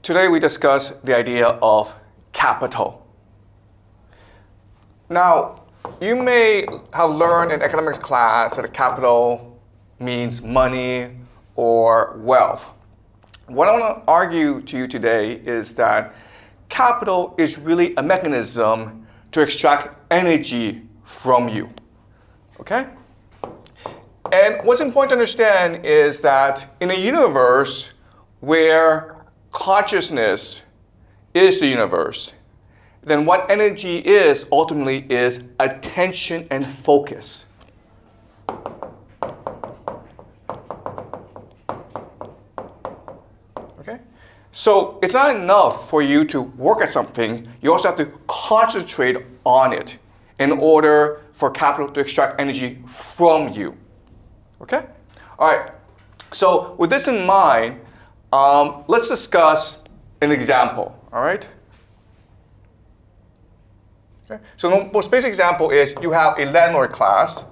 Today we discuss the idea of capital. Now, you may have learned in economics class that capital means money or wealth. What I want to argue to you today is that capital is really a mechanism to extract energy from you. Okay? And what's important to understand is that in a universe where consciousness is the universe, then what energy is ultimately is attention and focus. Okay? So it's not enough for you to work at something, you also have to concentrate on it in order for capital to extract energy from you. Okay? All right. So with this in mind, let's discuss an example. All right? Okay. So the most basic example is you have a landlord class,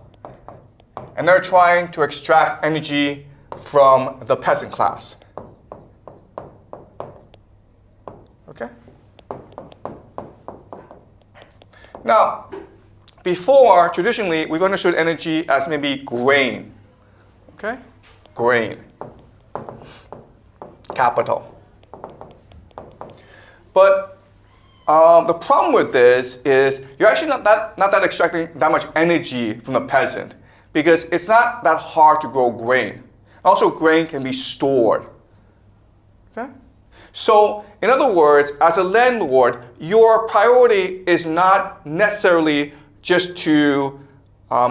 and they're trying to extract energy from the peasant class. Okay? Now, before, traditionally, we've understood energy as maybe grain. Okay? Grain. Capital. But the problem with this is you're actually not that extracting that much energy from the peasant because it's not that hard to grow grain. Also, grain can be stored. Okay? So, in other words, as a landlord, your priority is not necessarily just to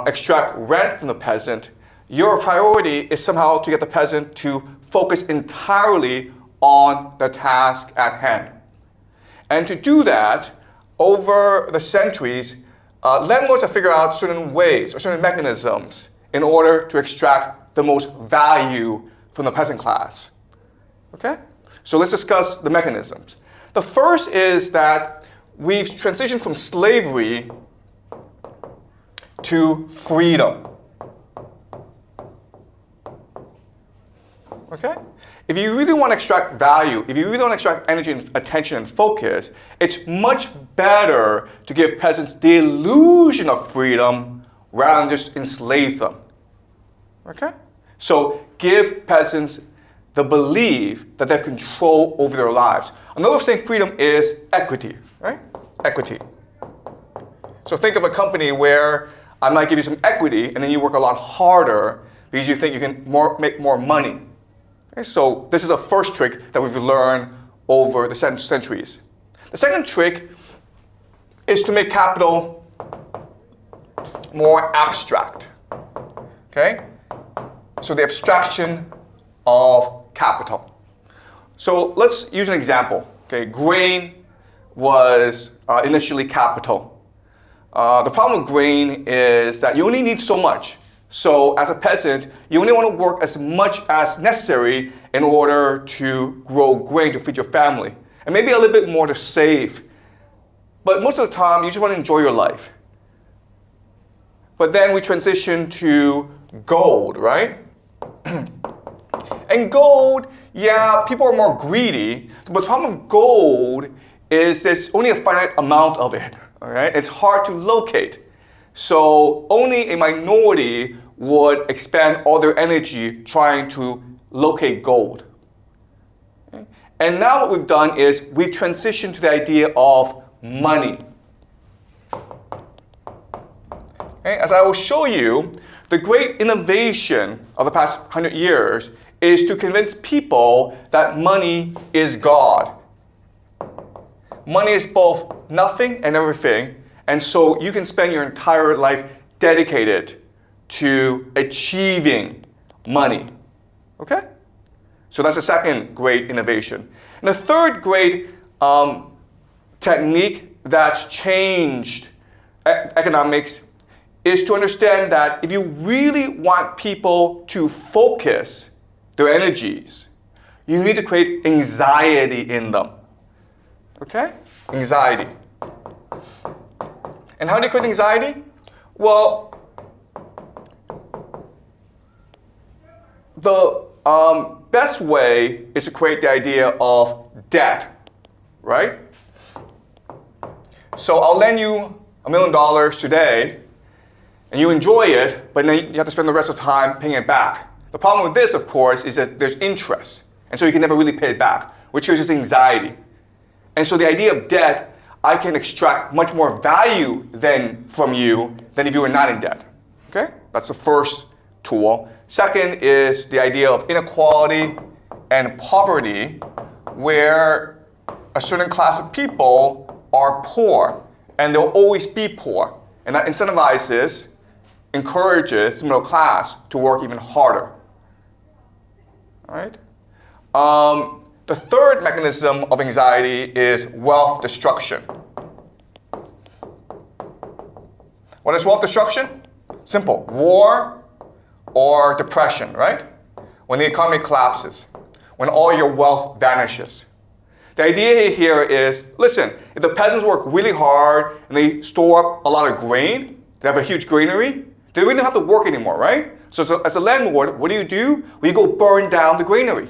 extract rent from the peasant. Your priority is somehow to get the peasant to focus entirely on the task at hand. And to do that, over the centuries, landlords have figured out certain ways or certain mechanisms in order to extract the most value from the peasant class. Okay? So let's discuss the mechanisms. The first is that we've transitioned from slavery to freedom. Okay? If you really want to extract value, if you really want to extract energy and attention and focus, it's much better to give peasants the illusion of freedom rather than just enslave them. Okay? So give peasants the belief that they have control over their lives. Another way of saying freedom is equity, right? Equity. So think of a company where I might give you some equity and then you work a lot harder because you think you can make more money. Okay, so this is a first trick that we've learned over the centuries. The second trick is to make capital more abstract. Okay? So the abstraction of capital. So let's use an example. Okay, grain was initially capital. The problem with grain is that you only need so much. So as a peasant, you only want to work as much as necessary in order to grow grain to feed your family. And maybe a little bit more to save. But most of the time, you just want to enjoy your life. But then we transition to gold, right? And gold, yeah, people are more greedy. But the problem with gold is there's only a finite amount of it. All right? It's hard to locate. So only a minority would expend all their energy trying to locate gold. Okay? And now what we've done is we've transitioned to the idea of money. Okay? As I will show you, the great innovation of the past 100 years is to convince people that money is God. Money is both nothing and everything. And so you can spend your entire life dedicated to achieving money. Okay? So that's the second great innovation. And the third great technique that's changed economics is to understand that if you really want people to focus their energies, you need to create anxiety in them. Okay? Anxiety. And how do you create anxiety? Well, the best way is to create the idea of debt, right? So I'll lend you $1 million today, and you enjoy it, but then you have to spend the rest of the time paying it back. The problem with this, of course, is that there's interest, and so you can never really pay it back, which causes anxiety. And so the idea of debt, I can extract much more value from you than if you were not in debt. Okay? That's the first tool. Second is the idea of inequality and poverty, where a certain class of people are poor, and they'll always be poor. And that incentivizes, encourages the middle class to work even harder. All right? The third mechanism of anxiety is wealth destruction. What is wealth destruction? Simple. War or depression, right? When the economy collapses, when all your wealth vanishes. The idea here is, listen, if the peasants work really hard and they store up a lot of grain, they have a huge granary, they really don't have to work anymore, right? So as a landlord, what do? Well, you go burn down the granary.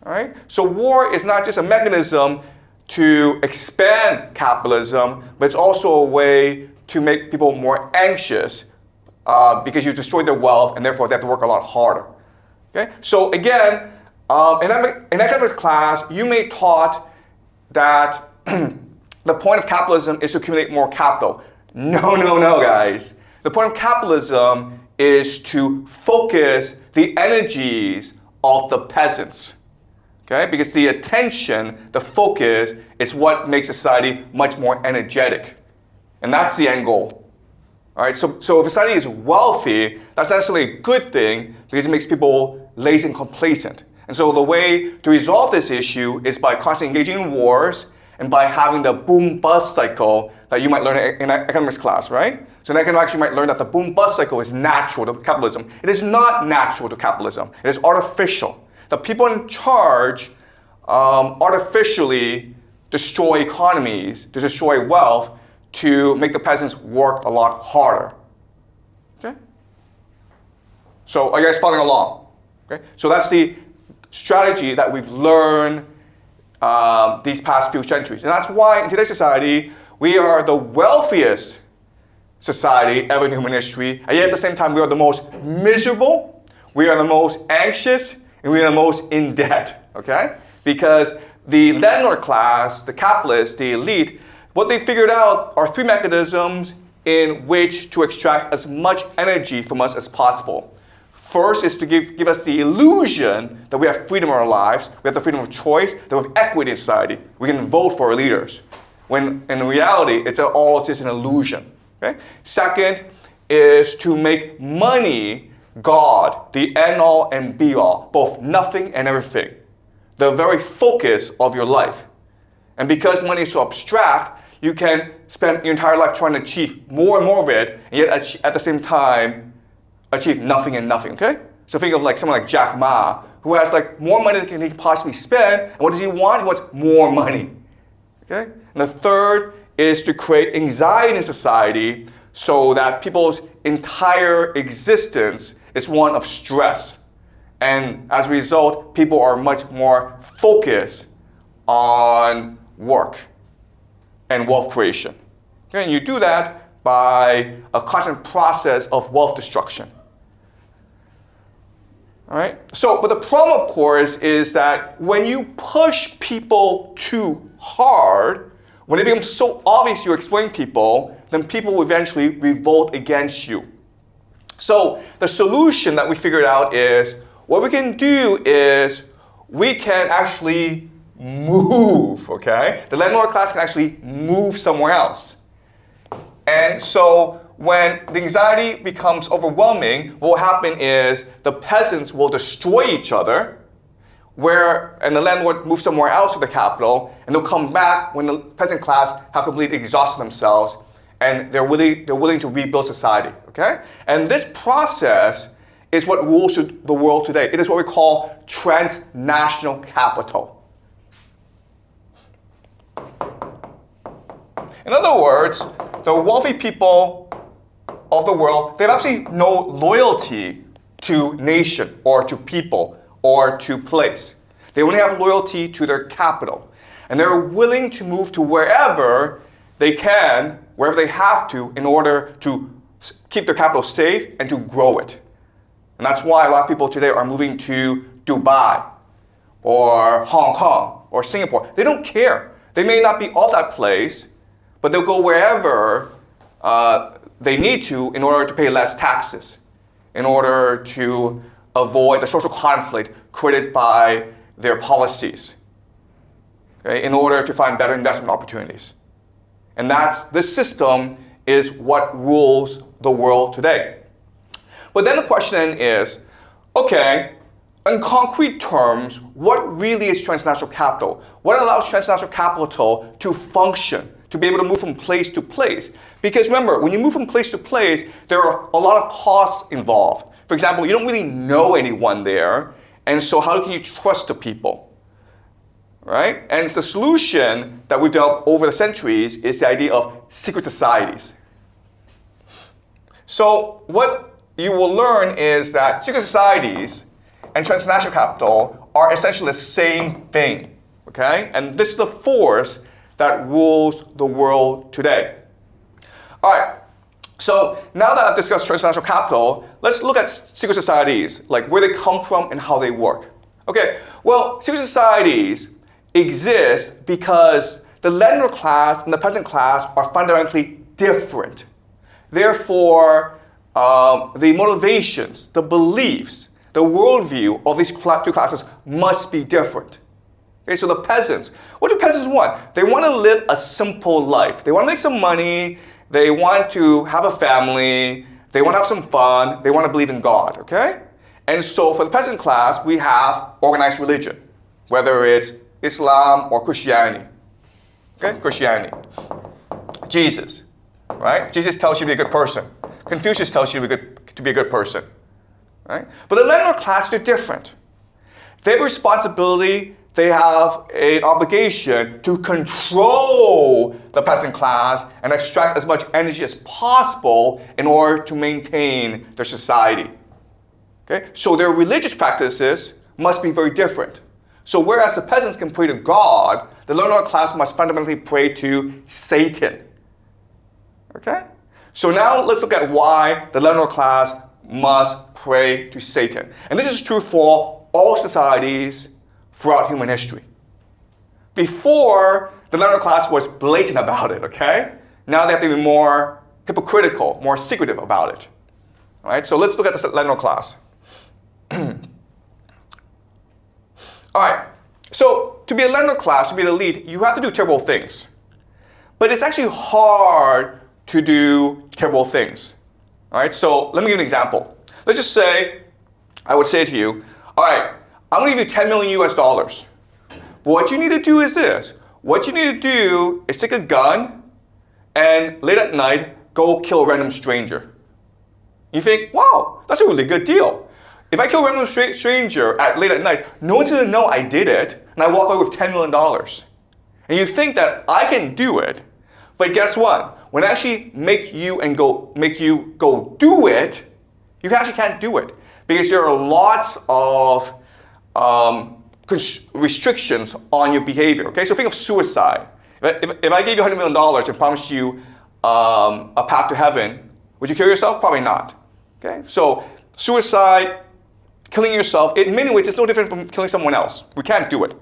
All right? So war is not just a mechanism to expand capitalism, but it's also a way to make people more anxious because you destroy their wealth and therefore they have to work a lot harder. Okay? So again, in economics class, you may taught that the point of capitalism is to accumulate more capital. No, guys. The point of capitalism is to focus the energies of the peasants. Okay? Because the attention, the focus, is what makes society much more energetic. And that's the end goal. All right? So if society is wealthy, that's actually a good thing because it makes people lazy and complacent. And so the way to resolve this issue is by constantly engaging in wars and by having the boom-bust cycle that you might learn in economics class, right? So in economics, you might learn that the boom-bust cycle is natural to capitalism. It is not natural to capitalism. It is artificial. The people in charge artificially destroy economies, to destroy wealth, to make the peasants work a lot harder. Okay? So are you guys following along? Okay? So that's the strategy that we've learned these past few centuries. And that's why in today's society, we are the wealthiest society ever in human history, and yet at the same time, we are the most miserable, we are the most anxious, and we are the most in debt, okay? Because the landlord class, the capitalists, the elite, what they figured out are three mechanisms in which to extract as much energy from us as possible. First is to give us the illusion that we have freedom in our lives, we have the freedom of choice, that we have equity in society. We can vote for our leaders. When in reality, it's all just an illusion. Okay? Second is to make money God, the end-all and be-all, both nothing and everything, the very focus of your life. And because money is so abstract, you can spend your entire life trying to achieve more and more of it, and yet at the same time, achieve nothing and nothing, okay? So think of like someone like Jack Ma, who has like more money than he can possibly spend, and what does he want? He wants more money, okay? And the third is to create anxiety in society so that people's entire existence is one of stress. And as a result, people are much more focused on work and wealth creation. Okay? And you do that by a constant process of wealth destruction. All right? So, but the problem, of course, is that when you push people too hard, when it becomes so obvious you explain people, then people will eventually revolt against you. So the solution that we figured out is, what we can do is we can actually move, okay? The landlord class can actually move somewhere else. And so when the anxiety becomes overwhelming, what will happen is the peasants will destroy each other, and the landlord moves somewhere else to the capital, and they'll come back when the peasant class have completely exhausted themselves, and they're willing to rebuild society, okay? And this process is what rules the world today. It is what we call transnational capital. In other words, the wealthy people of the world, they have absolutely no loyalty to nation or to people or to place. They only have loyalty to their capital. And they're willing to move to wherever they can, wherever they have to, in order to keep their capital safe and to grow it. And that's why a lot of people today are moving to Dubai or Hong Kong or Singapore. They don't care. They may not be of that place, but they'll go wherever they need to in order to pay less taxes, in order to avoid the social conflict created by their policies, okay, in order to find better investment opportunities. And this system is what rules the world today. But then the question is, okay, in concrete terms, what really is transnational capital? What allows transnational capital to function, to be able to move from place to place? Because remember, when you move from place to place, there are a lot of costs involved. For example, you don't really know anyone there, and so how can you trust the people? Right? And the solution that we've developed over the centuries is the idea of secret societies. So what you will learn is that secret societies and transnational capital are essentially the same thing, okay? And this is the force that rules the world today. All right, so now that I've discussed transnational capital, let's look at secret societies, like where they come from and how they work. Okay, well, secret societies exist because the lender class and the peasant class are fundamentally different. Therefore, the motivations, the beliefs, the worldview of these two classes must be different. Okay, so the peasants, what do peasants want? They want to live a simple life. They want to make some money, they want to have a family, they want to have some fun, they want to believe in God, okay? And so for the peasant class, we have organized religion, whether it's Islam or Christianity. Okay, Christianity. Jesus, right? Jesus tells you to be a good person. Confucius tells you to be a good person, right? But the lender class, they're different. They have a responsibility, they have an obligation to control the peasant class and extract as much energy as possible in order to maintain their society. Okay? So their religious practices must be very different. So whereas the peasants can pray to God, the learner class must fundamentally pray to Satan. Okay? So now let's look at why the learner class must pray to Satan. And this is true for all societies throughout human history. Before, the learner class was blatant about it, okay? Now they have to be more hypocritical, more secretive about it. All right, so let's look at the learner class. All right, so to be a learner class, to be the elite, you have to do terrible things. But it's actually hard to do terrible things. All right, so let me give you an example. Let's just say, I would say to you, all right, I'm gonna give you 10 million US dollars. But what you need to do is this. What you need to do is take a gun and late at night, go kill a random stranger. You think, wow, that's a really good deal. If I kill a random stranger late at night, no one's gonna know I did it, and I walk away with $10 million. And you think that I can do it, but guess what? When I actually make you go do it, you actually can't do it. Because there are lots of restrictions on your behavior, okay? So think of suicide. If I gave you $100 million and promised you a path to heaven, would you kill yourself? Probably not, okay? So suicide, killing yourself, in many ways, it's no different from killing someone else. We can't do it,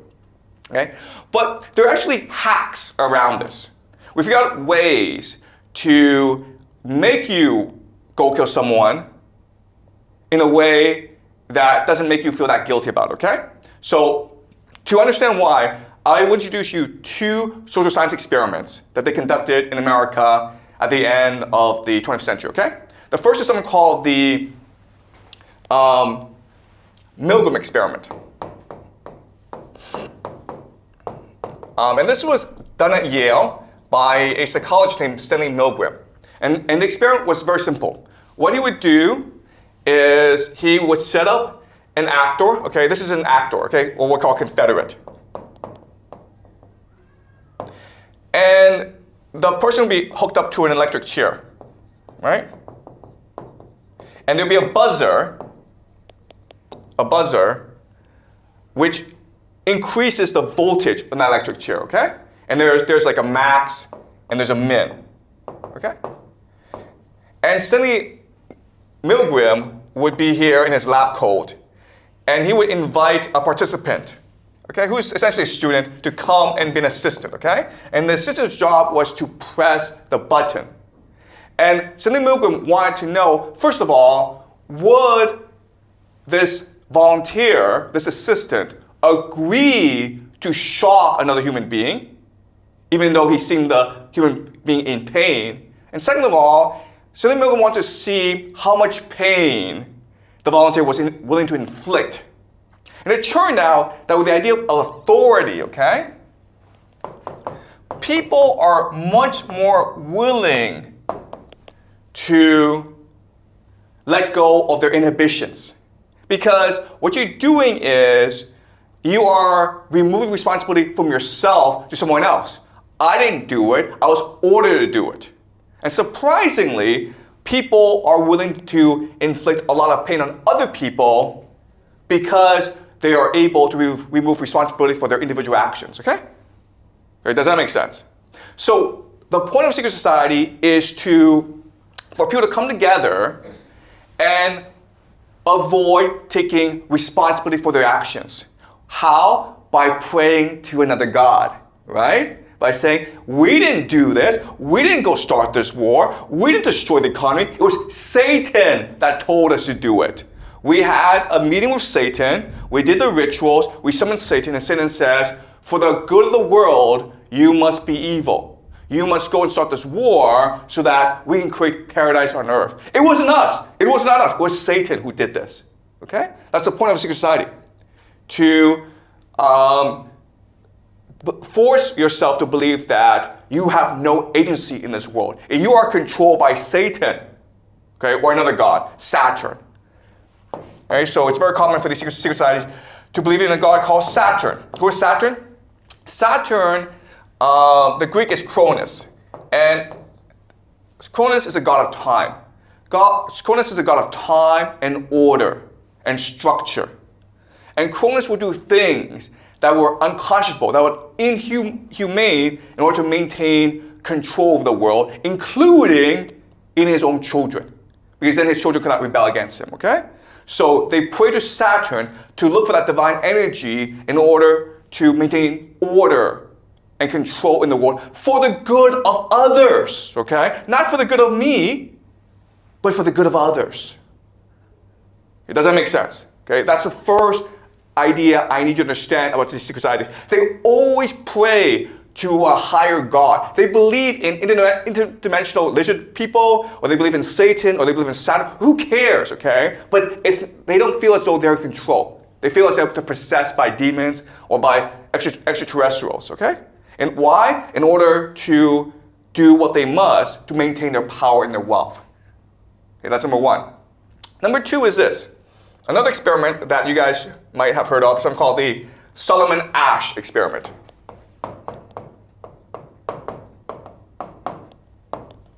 okay? But there are actually hacks around this. We figured out ways to make you go kill someone in a way that doesn't make you feel that guilty about it, okay? So to understand why, I will introduce you two social science experiments that they conducted in America at the end of the 20th century, okay? The first is something called the Milgram experiment. And this was done at Yale by a psychologist named Stanley Milgram. And the experiment was very simple. What he would do is he would set up an actor, okay, this is an actor, okay, or what we call Confederate. And the person would be hooked up to an electric chair, right? And there'd be a buzzer which increases the voltage in that electric chair, okay? And there's like a max and there's a min, okay? And Stanley Milgram would be here in his lab coat, and he would invite a participant, okay, who's essentially a student, to come and be an assistant, okay? And the assistant's job was to press the button. And Stanley Milgram wanted to know, first of all, would this volunteer, this assistant, agree to shock another human being, even though he's seen the human being in pain? And second of all, Stanley Milgram wanted to see how much pain the volunteer was willing to inflict. And it turned out that with the idea of authority, okay, people are much more willing to let go of their inhibitions. Because what you're doing is you are removing responsibility from yourself to someone else. I didn't do it, I was ordered to do it. And surprisingly, people are willing to inflict a lot of pain on other people because they are able to remove responsibility for their individual actions, okay? Right, does that make sense? So the point of secret society is for people to come together and avoid taking responsibility for their actions. How? By praying to another god, right? By saying, we didn't do this, we didn't go start this war, we didn't destroy the economy, it was Satan that told us to do it. We had a meeting with Satan, we did the rituals, we summoned Satan, and Satan says, for the good of the world, you must be evil. You must go and start this war so that we can create paradise on earth. It wasn't us. It was not us. It was Satan who did this. Okay? That's the point of a secret society. To force yourself to believe that you have no agency in this world. And you are controlled by Satan, okay, or another god, Saturn. Okay, so it's very common for these secret societies to believe in a god called Saturn. Who is Saturn? Saturn, the Greek is Cronus. And Cronus is a god of time. Cronus is a god of time and order and structure. And Cronus would do things that were unconscionable, that were inhumane in order to maintain control of the world, including in his own children. Because then his children could not rebel against him, okay? So they pray to Saturn to look for that divine energy in order to maintain order and control in the world for the good of others, okay? Not for the good of me, but for the good of others. Does that make sense? Okay, that's the first idea I need you to understand about these secret societies. They always pray to a higher God. They believe in interdimensional lizard people, or they believe in Satan, or they believe in Saturn. Who cares, okay? But they don't feel as though they're in control. They feel as though they're possessed by demons or by extraterrestrials, okay? And why? In order to do what they must to maintain their power and their wealth. Okay, that's number one. Number two is this. Another experiment that you guys might have heard of, something called the Solomon Asch experiment.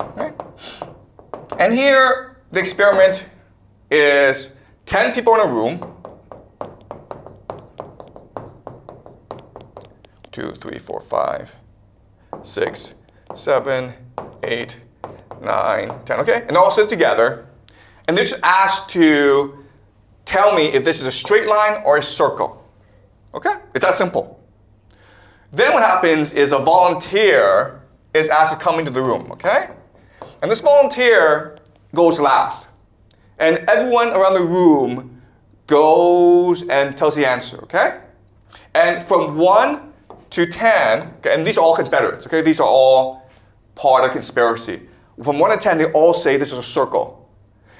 Okay. And here, the experiment is 10 people in a room. 2, 3, 4, 5, 6, 7, 8, 9, 10. Okay, and they all sit together. And they're just asked to tell me if this is a straight line or a circle. Okay? It's that simple. Then what happens is a volunteer is asked to come into the room, okay? And this volunteer goes last. And everyone around the room goes and tells the answer, okay? And from 1 to 10, okay, and these are all Confederates, okay? These are all part of the conspiracy. From 1 to 10, they all say this is a circle.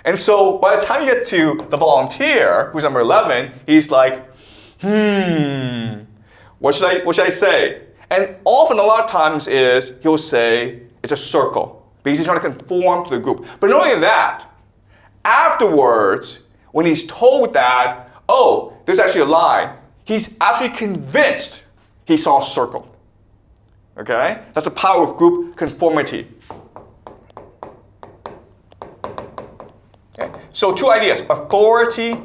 And so by the time you get to the volunteer, who's number 11, he's like, what should I say? And often, a lot of times, he'll say it's a circle because he's trying to conform to the group. But not only that, afterwards, when he's told that, oh, there's actually a line, he's actually convinced he saw a circle. Okay? That's the power of group conformity. Okay? So two ideas, authority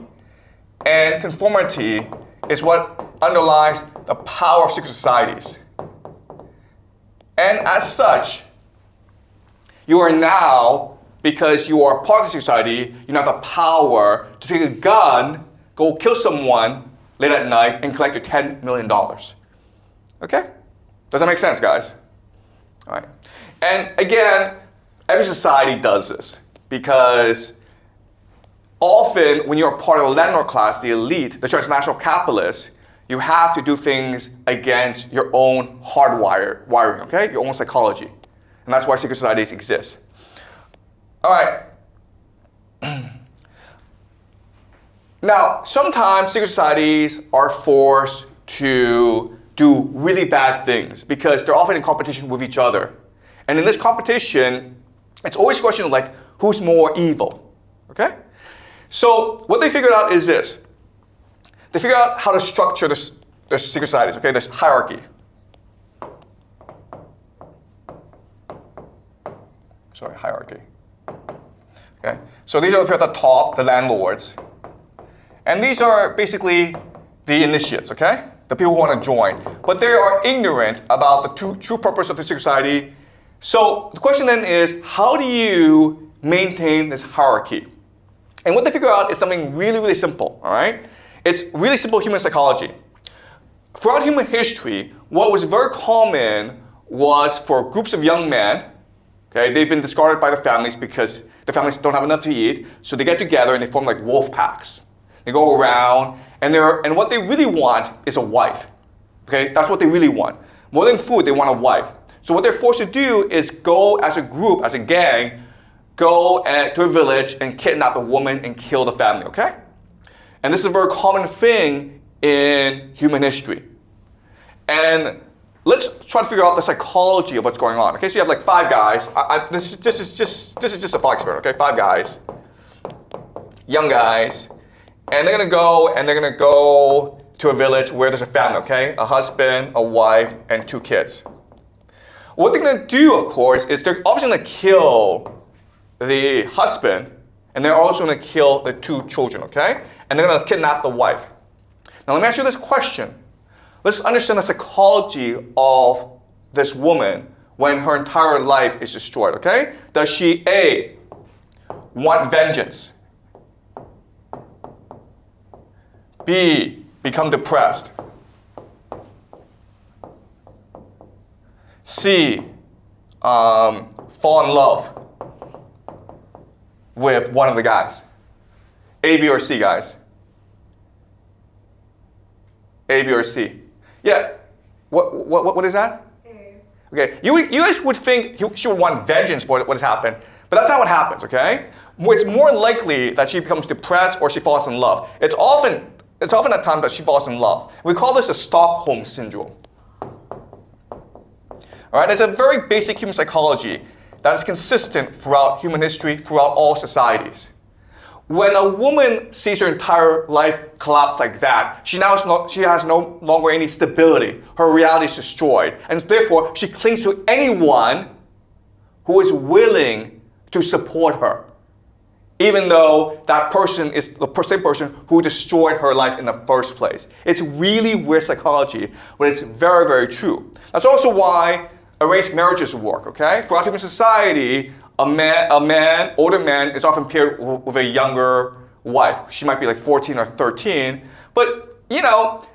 and conformity is what underlies the power of secret societies. And as such, you are now, because you are part of the secret society, you now have the power to take a gun, go kill someone late at night, and collect your $10 million. Okay? Does that make sense, guys? All right. And again, every society does this because often when you're part of the landlord class, the elite, the transnational capitalists, you have to do things against your own wiring, okay? Your own psychology. And that's why secret societies exist. All right. Now, sometimes secret societies are forced to do really bad things because they're often in competition with each other. And in this competition, it's always a question of like, who's more evil, okay? So what they figured out is this. They figured out how to structure the secret societies, okay? This hierarchy. Sorry, hierarchy. Okay, so these are the people at the top, the landlords. And these are basically the initiates, okay? The people who want to join. But they are ignorant about the true purpose of the secret society. So the question then is, how do you maintain this hierarchy? And what they figure out is something really, really simple, all right? It's really simple human psychology. Throughout human history, what was very common was for groups of young men, okay, they've been discarded by their families because the families don't have enough to eat, so they get together and they form like wolf packs. They go around, and what they really want is a wife. Okay, that's what they really want. More than food, they want a wife. So what they're forced to do is go as a group, as a gang, go to a village and kidnap a woman and kill the family, okay? And this is a very common thing in human history. And let's try to figure out the psychology of what's going on. Okay, so you have like 5 guys. This is just a thought experiment. Okay, 5 guys, young guys, and they're gonna go to a village where there's a family. Okay, a husband, a wife, and 2 kids. What they're gonna do, of course, is they're obviously gonna kill the husband, and they're also gonna kill the 2 children. Okay, and they're gonna kidnap the wife. Now let me ask you this question. Let's understand the psychology of this woman when her entire life is destroyed, okay? Does she, A, want vengeance? B, become depressed? C, fall in love with one of the guys? A, B, or C, guys? A, B, or C? Yeah. What is that? A. Okay. You guys would think she would want vengeance for what has happened, but that's not what happens, okay? It's more likely that she becomes depressed or she falls in love. It's often at times that she falls in love. We call this a Stockholm syndrome. All right, it's a very basic human psychology that is consistent throughout human history, throughout all societies. When a woman sees her entire life collapse like that, she has no longer any stability. Her reality is destroyed. And therefore, she clings to anyone who is willing to support her, even though that person is the same person who destroyed her life in the first place. It's really weird psychology, but it's very, very true. That's also why arranged marriages work, okay? Throughout human society, older man is often paired with a younger wife. She might be like 14 or 13. But,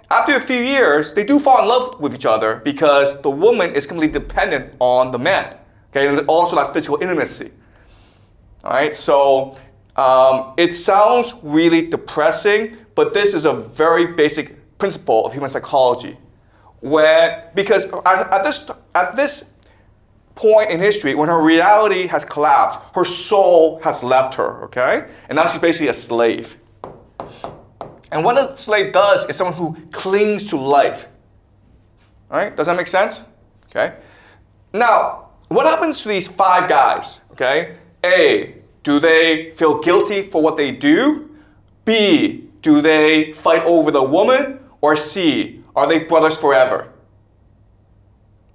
after a few years, they do fall in love with each other because the woman is completely dependent on the man. Okay, and also that physical intimacy. All right, so it sounds really depressing, but this is a very basic principle of human psychology. Because at this point in history, when her reality has collapsed, her soul has left her, okay? And now she's basically a slave. And what a slave does is someone who clings to life. All right, does that make sense? Okay. Now, what happens to these 5 guys, okay? A, do they feel guilty for what they do? B, do they fight over the woman? Or C, are they brothers forever?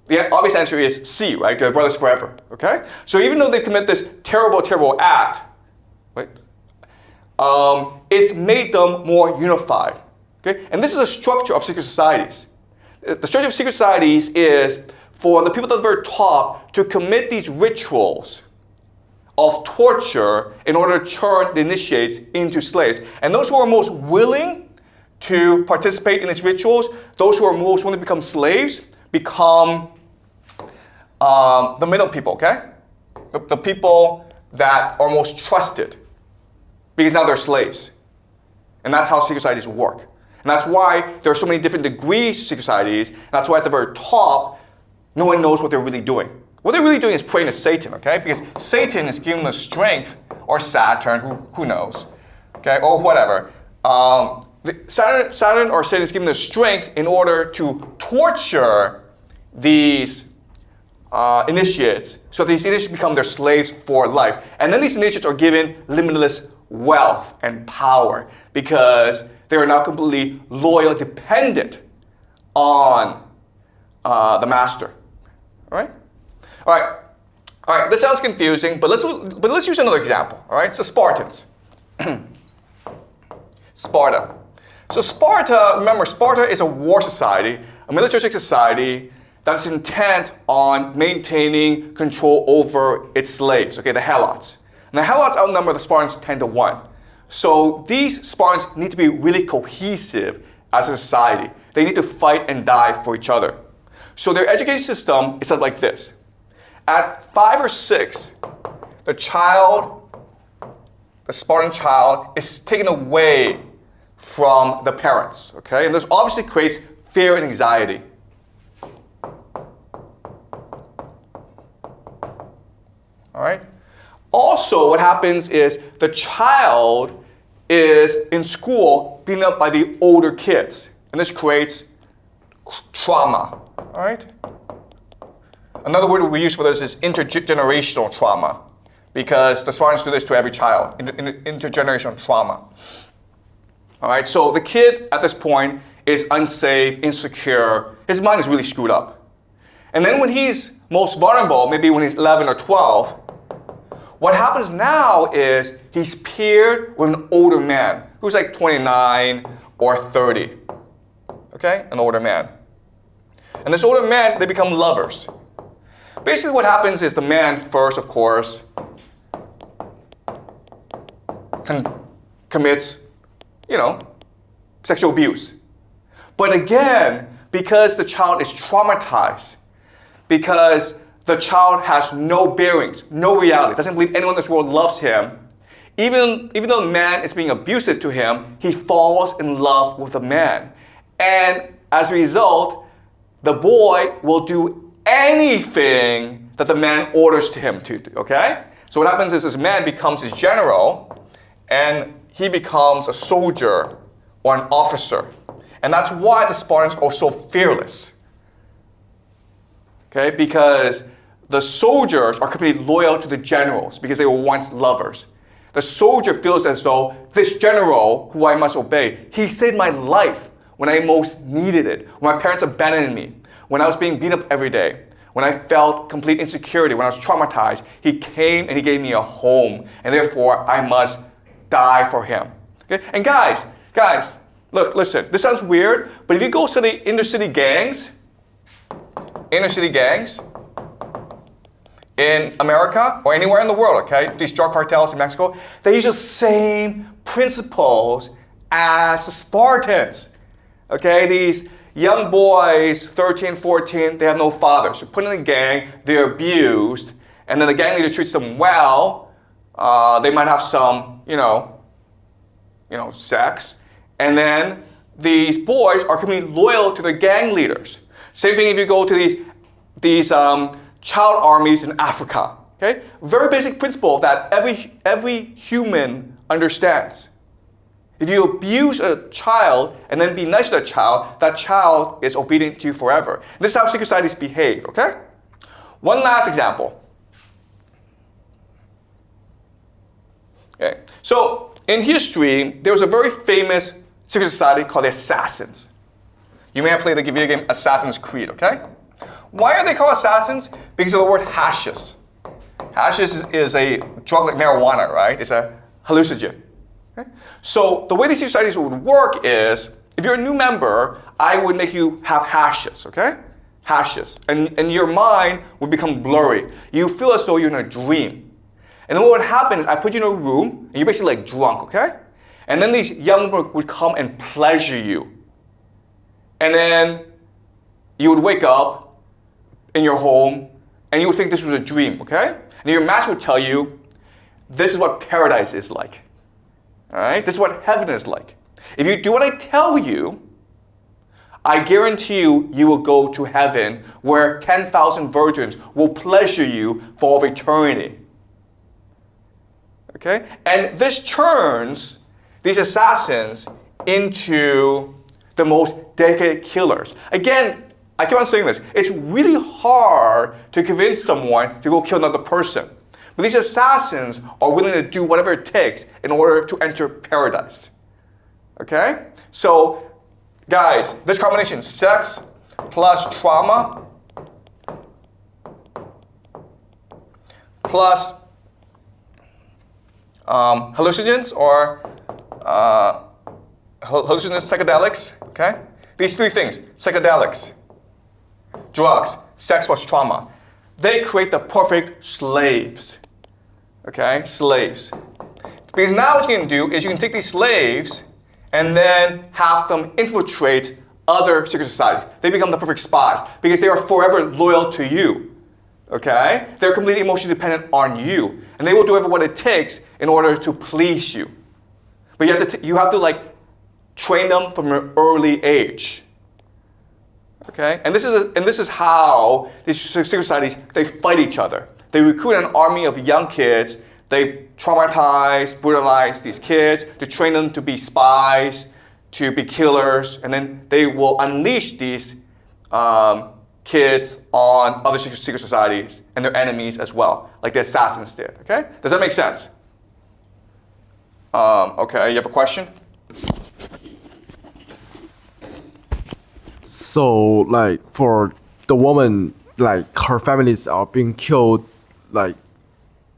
The obvious answer is C, right? They're brothers forever, okay? So even though they've committed this terrible, terrible act, right, it's made them more unified. Okay? And this is a structure of secret societies. The structure of secret societies is for the people that are very top to commit these rituals of torture in order to turn the initiates into slaves. And those who are most willing to participate in these rituals, those who are most willing to become slaves, become the middle people, okay? The people that are most trusted, because now they're slaves. And that's how secret societies work. And that's why there are so many different degrees to secret societies. And that's why at the very top, no one knows what they're really doing. What they're really doing is praying to Satan, okay? Because Satan is giving them the strength, or Saturn, who knows, okay? Or whatever. Saturn or Satan is giving them the strength in order to torture these initiates, so these initiates become their slaves for life. And then these initiates are given limitless wealth and power because they are now completely loyal, dependent on the master. All right? All right. All right. This sounds confusing, but let's use another example. All right. So Spartans. Sparta. So Sparta, remember, Sparta is a war society, a militaristic society that is intent on maintaining control over its slaves, okay, the Helots. And the Helots outnumber the Spartans 10-1. So these Spartans need to be really cohesive as a society. They need to fight and die for each other. So their education system is like this. At 5 or 6, the Spartan child is taken away from the parents, okay? And this obviously creates fear and anxiety. All right? Also, what happens is the child is in school beaten up by the older kids. And this creates trauma. All right? Another word we use for this is intergenerational trauma, because the Spartans do this to every child, intergenerational trauma. All right, so the kid at this point is unsafe, insecure. His mind is really screwed up. And then when he's most vulnerable, maybe when he's 11 or 12, what happens now is he's paired with an older man who's like 29 or 30. Okay, an older man. And this older man, they become lovers. Basically what happens is the man first, of course, commits, sexual abuse. But again, because the child is traumatized, because the child has no bearings, no reality, doesn't believe anyone in this world loves him, even though the man is being abusive to him, he falls in love with the man. And as a result, the boy will do anything that the man orders to him to do, okay? So what happens is this man becomes his general, and he becomes a soldier or an officer. And that's why the Spartans are so fearless. Okay, because the soldiers are completely loyal to the generals because they were once lovers. The soldier feels as though this general, who I must obey, he saved my life when I most needed it, when my parents abandoned me, when I was being beat up every day, when I felt complete insecurity, when I was traumatized. He came and he gave me a home, and therefore I must die for him. Okay? And guys, look, listen, this sounds weird, but if you go to the inner city gangs in America or anywhere in the world, okay, these drug cartels in Mexico, they use the same principles as the Spartans. Okay, these young boys, 13, 14, they have no fathers. They're put in a gang, they're abused, and then the gang leader treats them well. They might have some, sex, and then these boys are completely loyal to their gang leaders. Same thing if you go to these child armies in Africa. Okay, very basic principle that every human understands. If you abuse a child and then be nice to that child is obedient to you forever. And this is how secret societies behave. Okay, one last example. Okay, so in history, there was a very famous secret society called the Assassins. You may have played the video game Assassin's Creed, okay? Why are they called assassins? Because of the word hashish. Hashish is a drug like marijuana, right? It's a hallucinogen. Okay? So the way these societies would work is if you're a new member, I would make you have hashes, okay? Hashes. And your mind would become blurry. You feel as though you're in a dream. And then what would happen is I put you in a room, and you're basically like drunk, okay? And then these young men would come and pleasure you. And then you would wake up in your home, and you would think this was a dream, okay? And your master would tell you, this is what paradise is like. All right? This is what heaven is like. If you do what I tell you, I guarantee you, you will go to heaven where 10,000 virgins will pleasure you for all of eternity. Okay? And this turns these assassins into the most dedicated killers. Again, I keep on saying this. It's really hard to convince someone to go kill another person. But these assassins are willing to do whatever it takes in order to enter paradise. Okay? So, guys, this combination, sex plus trauma plus hallucinogens or hallucinogens, psychedelics, okay? These three things, psychedelics, drugs, sex plus trauma, they create the perfect slaves, okay? Slaves. Because now what you can do is you can take these slaves and then have them infiltrate other secret societies. They become the perfect spies because they are forever loyal to you, okay? They're completely emotionally dependent on you, and they will do what it takes in order to please you. But you have to like train them from an early age, okay? And this is how these secret societies, they fight each other. They recruit an army of young kids. They traumatize, brutalize these kids to train them to be spies, to be killers, and then they will unleash these kids on other secret societies and their enemies as well, like the assassins did, okay? Does that make sense? Okay, you have a question? So, like, for the woman, like, her families are being killed, like,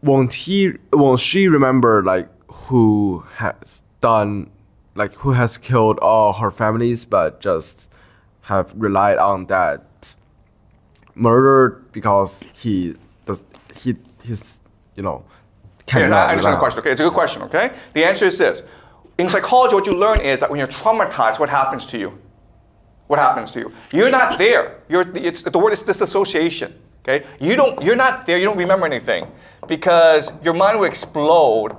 won't she remember, like, who has killed all her families, but just have relied on that murder because he's Yeah, I understand the question. Okay, it's a good question, okay? The answer is this. In psychology, what you learn is that when you're traumatized, what happens to you? What happens to you? You're not there. The word is disassociation, okay? You're not there, you don't remember anything because your mind will explode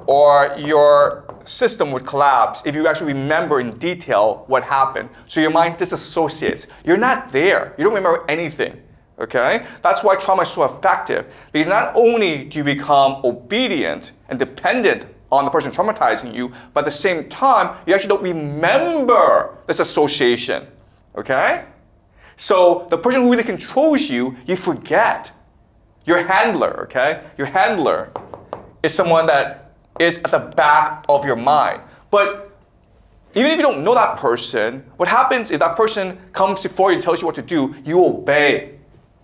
or your system would collapse if you actually remember in detail what happened. So your mind disassociates. You're not there. You don't remember anything. Okay? That's why trauma is so effective. Because not only do you become obedient and dependent on the person traumatizing you, but at the same time, you actually don't remember this association. Okay? So the person who really controls you, you forget. Your handler, okay? Your handler is someone that is at the back of your mind. But even if you don't know that person, what happens if that person comes before you and tells you what to do, you obey.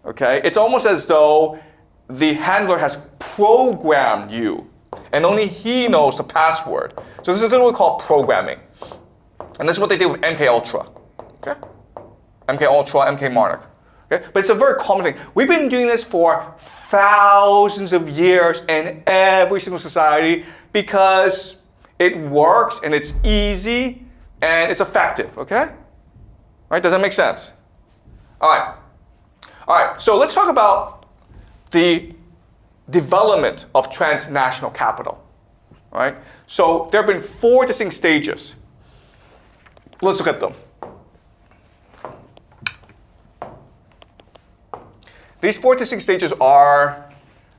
Okay? It's almost as though the handler has programmed you, and only he knows the password. So this is what we call programming. And this is what they did with MK Ultra. Okay? MK Ultra, MK Monarch. Okay? But it's a very common thing. We've been doing this for thousands of years in every single society because it works and it's easy and it's effective. Okay? Right? Does that make sense? All right. All right, so let's talk about the development of transnational capital. All right? So there have been 4 distinct stages. Let's look at them. These 4 distinct stages are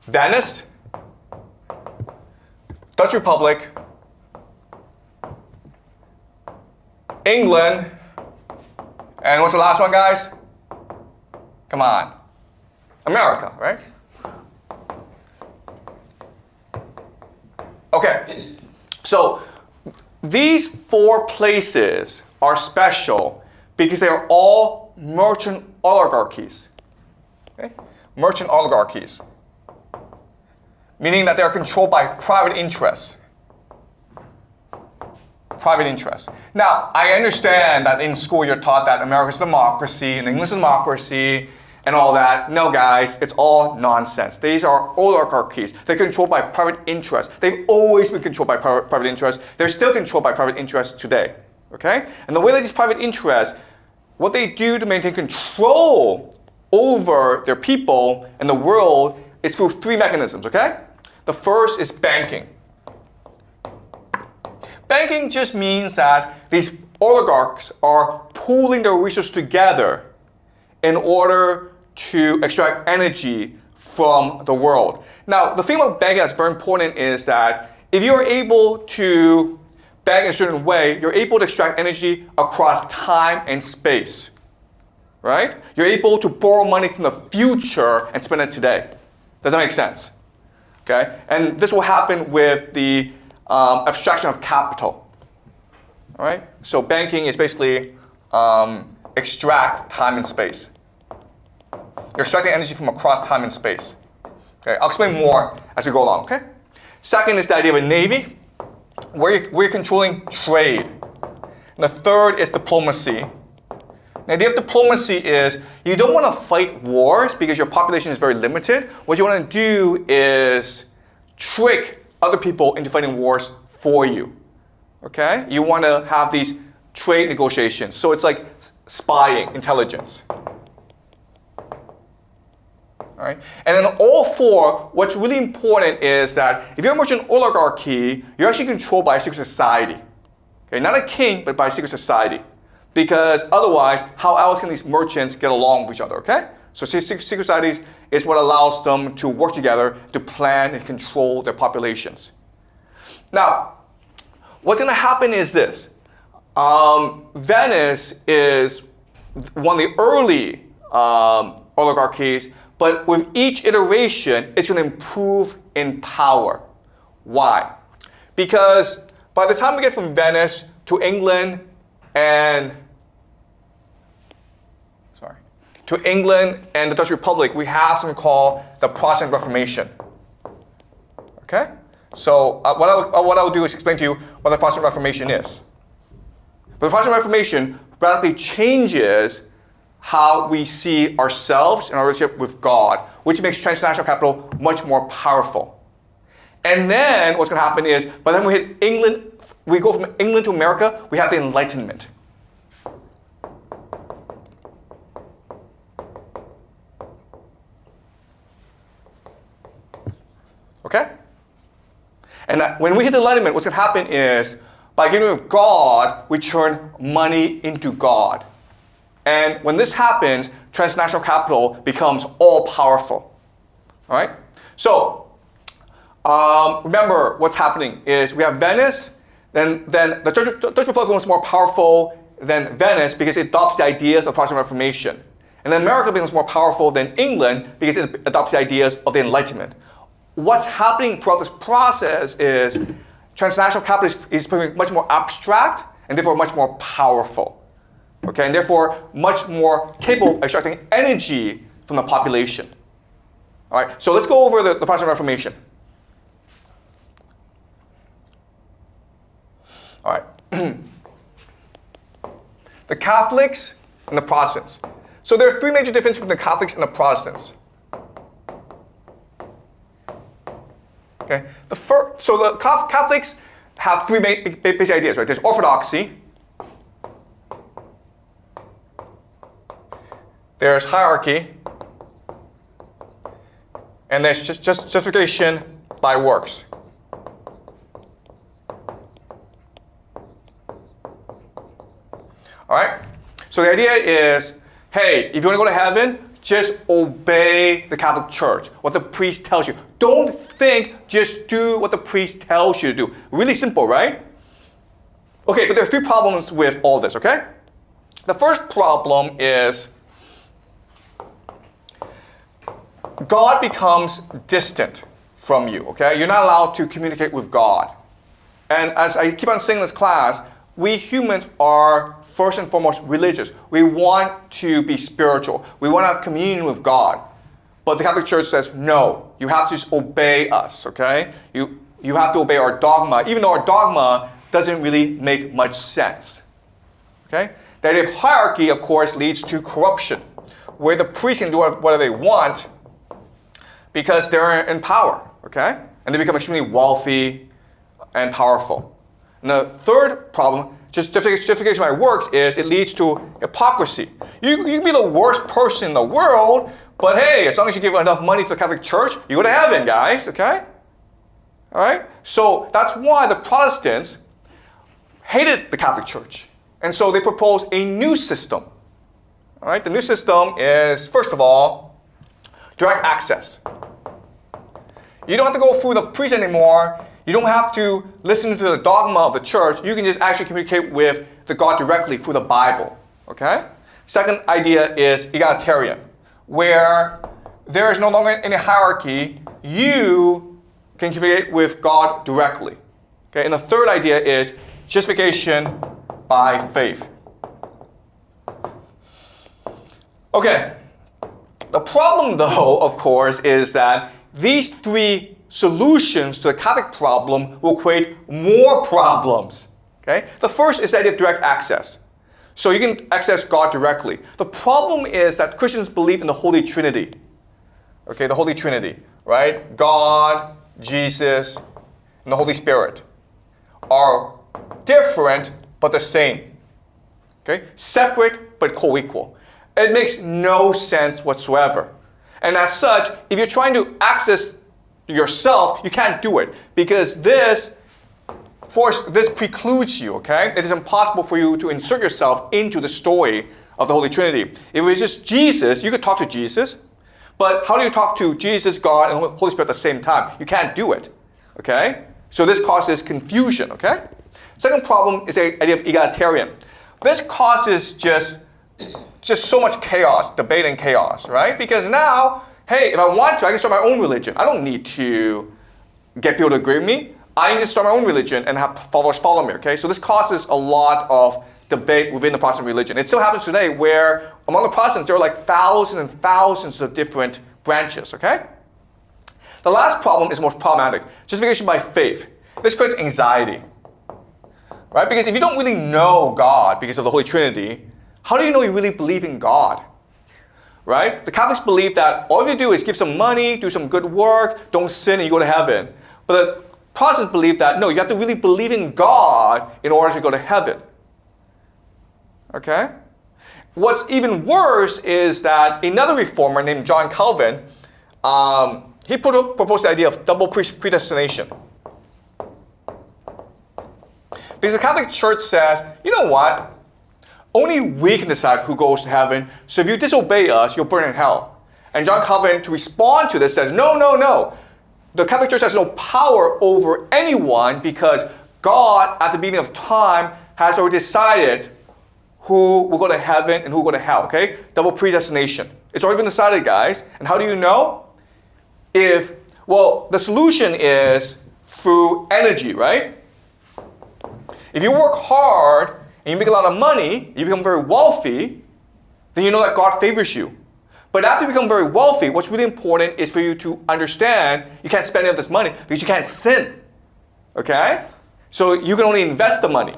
Venice, Dutch Republic, England, and what's the last one, guys? Come on. America, right? Okay. So these 4 places are special because they are all merchant oligarchies. Okay? Merchant oligarchies. Meaning that they are controlled by private interests. private interest. Now, I understand that in school you're taught that America's a democracy and England's a democracy and all that. No, guys, it's all nonsense. These are oligarchies. They're controlled by private interests. They've always been controlled by private interests. They're still controlled by private interests today. Okay? And the way that these private interests, what they do to maintain control over their people and the world is through three mechanisms, okay? The first is banking. Banking just means that these oligarchs are pooling their resources together in order to extract energy from the world. Now, the thing about banking that's very important is that if you're able to bank in a certain way, you're able to extract energy across time and space, right? You're able to borrow money from the future and spend it today. Does that make sense? Okay, and this will happen with the abstraction of capital. All right, so banking is basically extract time and space. You're extracting energy from across time and space. Okay, I'll explain more as we go along. Okay. Second is the idea of a navy, where you're controlling trade. And the third is diplomacy. The idea of diplomacy is you don't want to fight wars because your population is very limited. What you want to do is trick other people into fighting wars for you. Okay? You want to have these trade negotiations. So it's like spying, intelligence. All right? And then all four, what's really important is that if you're a merchant oligarchy, you're actually controlled by a secret society. Okay? Not a king, but by a secret society. Because otherwise, how else can these merchants get along with each other, okay? So secret societies is what allows them to work together to plan and control their populations. Now, what's going to happen is this. Venice is one of the early oligarchies, but with each iteration, it's going to improve in power. Why? Because by the time we get from Venice to England and the Dutch Republic, we have something called the Protestant Reformation. Okay? So what I will do is explain to you what the Protestant Reformation is. But the Protestant Reformation radically changes how we see ourselves and our relationship with God, which makes transnational capital much more powerful. And then what's going to happen is, by the time we hit England, we go from England to America, we have the Enlightenment. Okay? And when we hit the Enlightenment, what's going to happen is, by getting rid of God, we turn money into God. And when this happens, transnational capital becomes all-powerful. All right? So, remember what's happening is we have Venice, then the Dutch Republic becomes more powerful than Venice because it adopts the ideas of Protestant Reformation. And then America becomes more powerful than England because it adopts the ideas of the Enlightenment. What's happening throughout this process is transnational capital is becoming much more abstract and therefore much more powerful. Okay, and therefore much more capable of extracting energy from the population. All right, so let's go over the Protestant Reformation. All right. The Catholics and the Protestants. So there are three major differences between the Catholics and the Protestants. Okay. So the Catholics have three basic ideas, right? There's orthodoxy, there's hierarchy, and there's justification by works. All right? So the idea is, hey, if you want to go to heaven, just obey the Catholic Church, what the priest tells you. Don't think, just do what the priest tells you to do. Really simple, right? Okay, but there are three problems with all this, okay? The first problem is God becomes distant from you, okay? You're not allowed to communicate with God. And as I keep on saying in this class, we humans are first and foremost religious. We want to be spiritual. We want to have communion with God. But the Catholic Church says, no, you have to just obey us, okay? You have to obey our dogma, even though our dogma doesn't really make much sense. Okay? The idea of hierarchy, of course, leads to corruption, where the priests can do whatever they want because they're in power, okay? And they become extremely wealthy and powerful. And the third problem, just justification by works, is it leads to hypocrisy. You can be the worst person in the world, but hey, as long as you give enough money to the Catholic Church, you go to heaven, guys, okay? All right? So that's why the Protestants hated the Catholic Church. And so they proposed a new system. All right? The new system is, first of all, direct access. You don't have to go through the priest anymore. You don't have to listen to the dogma of the church. You can just actually communicate with the God directly through the Bible. Okay? Second idea is egalitarian, where there is no longer any hierarchy. You can communicate with God directly. Okay? And the third idea is justification by faith. Okay. The problem, though, of course, is that these three solutions to the Catholic problem will create more problems. Okay? The first is the idea of direct access. So you can access God directly. The problem is that Christians believe in the Holy Trinity. Okay, the Holy Trinity, right? God, Jesus, and the Holy Spirit are different but the same. Okay? Separate but co-equal. It makes no sense whatsoever. And as such, if you're trying to access yourself, you can't do it because this precludes you, okay? It is impossible for you to insert yourself into the story of the Holy Trinity. If it was just Jesus, you could talk to Jesus, but how do you talk to Jesus, God, and the Holy Spirit at the same time? You can't do it, okay? So this causes confusion, okay? Second problem is the idea of egalitarian. This causes just so much chaos, debate and chaos, right? Because now, hey, if I want to, I can start my own religion. I don't need to get people to agree with me. I need to start my own religion and have followers follow me, okay? So this causes a lot of debate within the Protestant religion. It still happens today where among the Protestants, there are like thousands and thousands of different branches, okay? The last problem is most problematic. Justification by faith. This creates anxiety, right? Because if you don't really know God because of the Holy Trinity, how do you know you really believe in God? Right? The Catholics believe that all you do is give some money, do some good work, don't sin, and you go to heaven. But the Protestants believe that, no, you have to really believe in God in order to go to heaven. Okay? What's even worse is that another reformer named John Calvin, he proposed the idea of double predestination. Because the Catholic Church says, you know what? Only we can decide who goes to heaven, so if you disobey us, you'll burn in hell. And John Calvin, to respond to this, says, no, no, no. The Catholic Church has no power over anyone because God, at the beginning of time, has already decided who will go to heaven and who will go to hell, okay? Double predestination. It's already been decided, guys. And how do you know? Well, the solution is through energy, right? If you work hard, and you make a lot of money, you become very wealthy, then you know that God favors you. But after you become very wealthy, what's really important is for you to understand you can't spend any of this money because you can't sin. Okay? So you can only invest the money.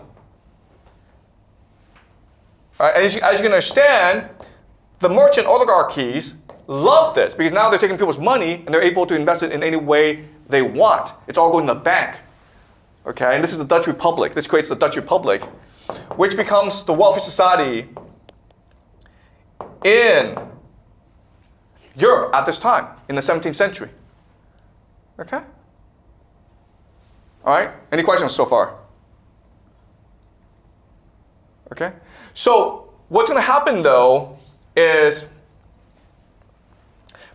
All right? As you can understand, the merchant oligarchies love this because now they're taking people's money and they're able to invest it in any way they want. It's all going to the bank. Okay? And this is the Dutch Republic. This creates the Dutch Republic, which becomes the wealthy society in Europe at this time, in the 17th century. Okay? All right? Any questions so far? Okay? So what's going to happen, though, is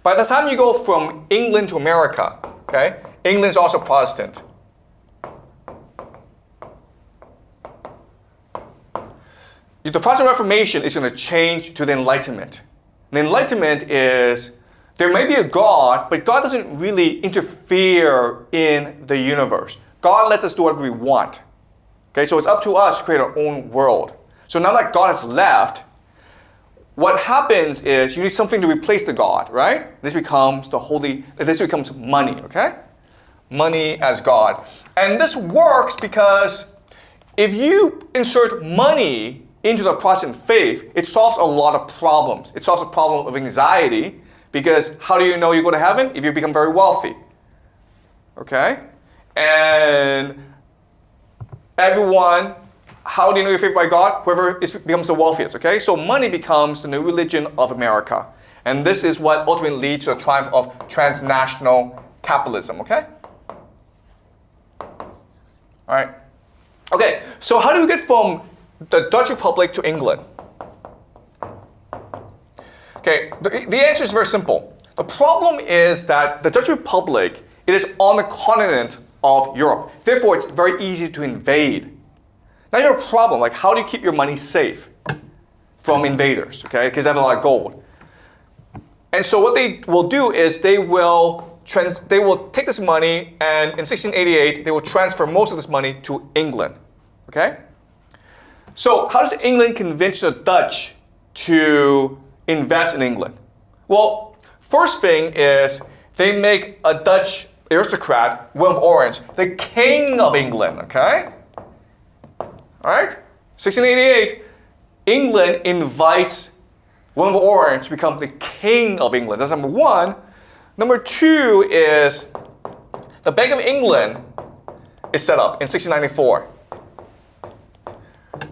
by the time you go from England to America, okay, England's also Protestant. The Protestant Reformation is going to change to the Enlightenment. The Enlightenment is, there may be a God, but God doesn't really interfere in the universe. God lets us do whatever we want. Okay, so it's up to us to create our own world. So now that God has left, what happens is you need something to replace the God, right? This becomes money, okay? Money as God. And this works because if you insert money into the Protestant faith, it solves a lot of problems. It solves a problem of anxiety, because how do you know you go to heaven? If you become very wealthy. Okay? And everyone, how do you know you're favored by God? Whoever becomes the wealthiest, okay? So money becomes the new religion of America. And this is what ultimately leads to the triumph of transnational capitalism, okay? All right. Okay, so how do we get from the Dutch Republic to England? Okay, the answer is very simple. The problem is that the Dutch Republic, it is on the continent of Europe. Therefore, it's very easy to invade. Now you have a problem, like how do you keep your money safe from invaders, okay? Because they have a lot of gold. And so what they will do is they will take this money, and in 1688, they will transfer most of this money to England, okay? So how does England convince the Dutch to invest in England? Well, first thing is they make a Dutch aristocrat, Willem of Orange, the king of England, okay? All right? 1688, England invites Willem of Orange to become the king of England. That's number one. Number two is the Bank of England is set up in 1694.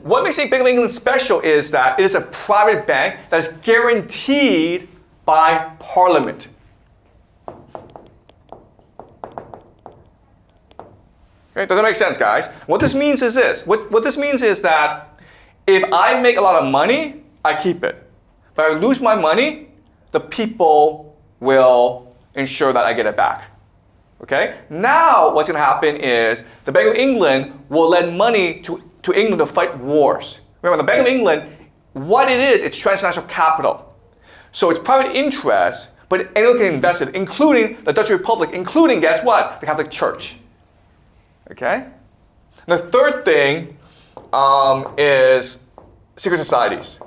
What makes the Bank of England special is that it is a private bank that is guaranteed by Parliament. Okay, does that make sense, guys? What this means is this. What this means is that if I make a lot of money, I keep it. But if I lose my money, the people will ensure that I get it back. Okay? Now what's going to happen is the Bank of England will lend money to England to fight wars. Remember, the Bank of England, what it is, it's transnational capital. So it's private interest, but anyone can invest it, including the Dutch Republic, including, guess what? The Catholic Church. Okay? And the third thing is secret societies.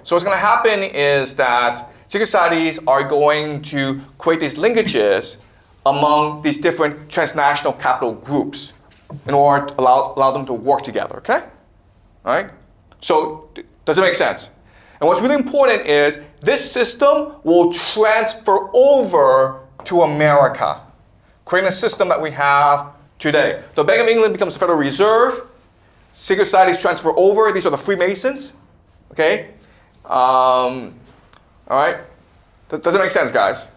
So what's going to happen is that secret societies are going to create these linkages among these different transnational capital groups in order to allow them to work together, okay? All right? So does it make sense? And what's really important is this system will transfer over to America, creating a system that we have today. The Bank of England becomes the Federal Reserve. Secret societies transfer over. These are the Freemasons, okay? All right? Does it make sense, guys?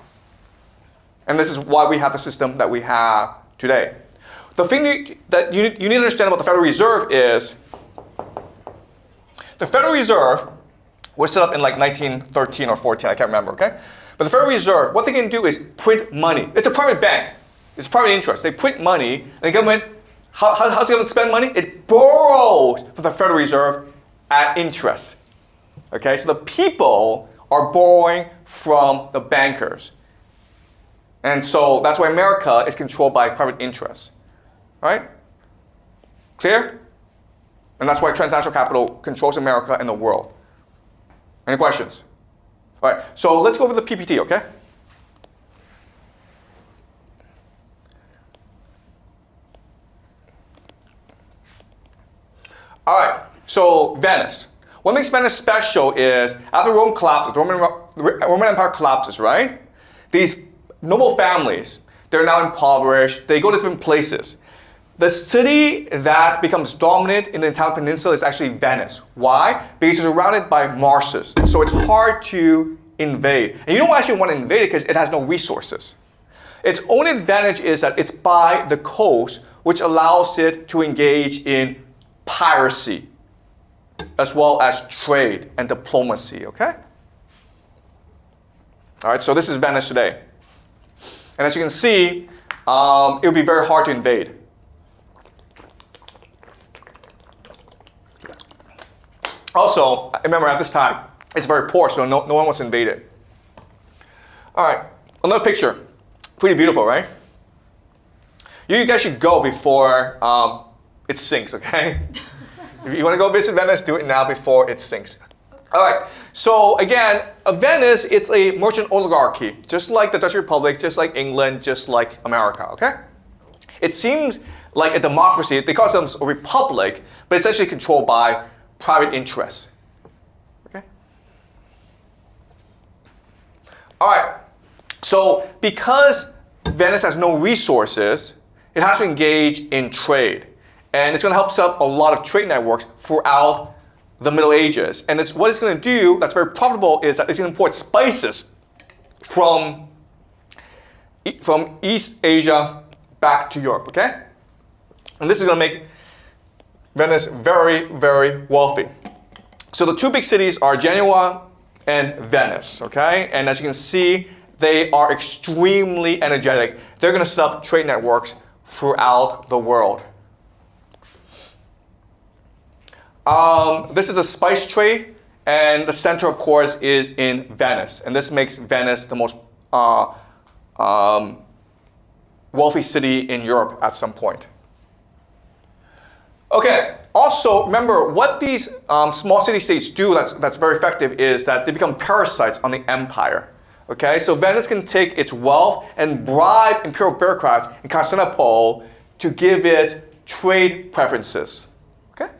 And this is why we have the system that we have today. The thing that you need to understand about the Federal Reserve is the Federal Reserve was set up in like 1913 or 14, I can't remember, okay? But the Federal Reserve, what they can do is print money. It's a private bank. It's private interest. They print money, and the government, how's the government spend money? It borrows from the Federal Reserve at interest. Okay, so the people are borrowing from the bankers. And so that's why America is controlled by private interests. Right? Clear? And that's why transnational capital controls America and the world. Any questions? All right, so let's go over the PPT, okay? All right, so Venice. What makes Venice special is after Rome collapses, the Roman Empire collapses, right? These noble families, they're now impoverished. They go to different places. The city that becomes dominant in the Italian peninsula is actually Venice. Why? Because it's surrounded by marshes. So it's hard to invade. And you don't actually want to invade it because it has no resources. Its only advantage is that it's by the coast, which allows it to engage in piracy, as well as trade and diplomacy, okay? All right, so this is Venice today. And as you can see, it would be very hard to invade. Also, remember at this time, it's very poor, so no one wants to invade it. All right, another picture. Pretty beautiful, right? You guys should go before it sinks, okay? If you want to go visit Venice, do it now before it sinks. All right, so again, Venice, it's a merchant oligarchy, just like the Dutch Republic, just like England, just like America, okay? It seems like a democracy. They call themselves a republic, but essentially controlled by private interests. Okay? All right. So because Venice has no resources, it has to engage in trade. And it's going to help set up a lot of trade networks throughout the Middle Ages. And what it's going to do that's very profitable is that it's going to import spices from East Asia back to Europe, okay? And this is going to make Venice very, very wealthy. So the two big cities are Genoa and Venice, okay? And as you can see, they are extremely energetic. They're going to set up trade networks throughout the world. This is a spice trade, and the center, of course, is in Venice. And this makes Venice the most wealthy city in Europe at some point. Okay, also remember what these small city-states do that's very effective is that they become parasites on the empire. Okay, so Venice can take its wealth and bribe imperial bureaucrats in Constantinople to give it trade preferences. Okay?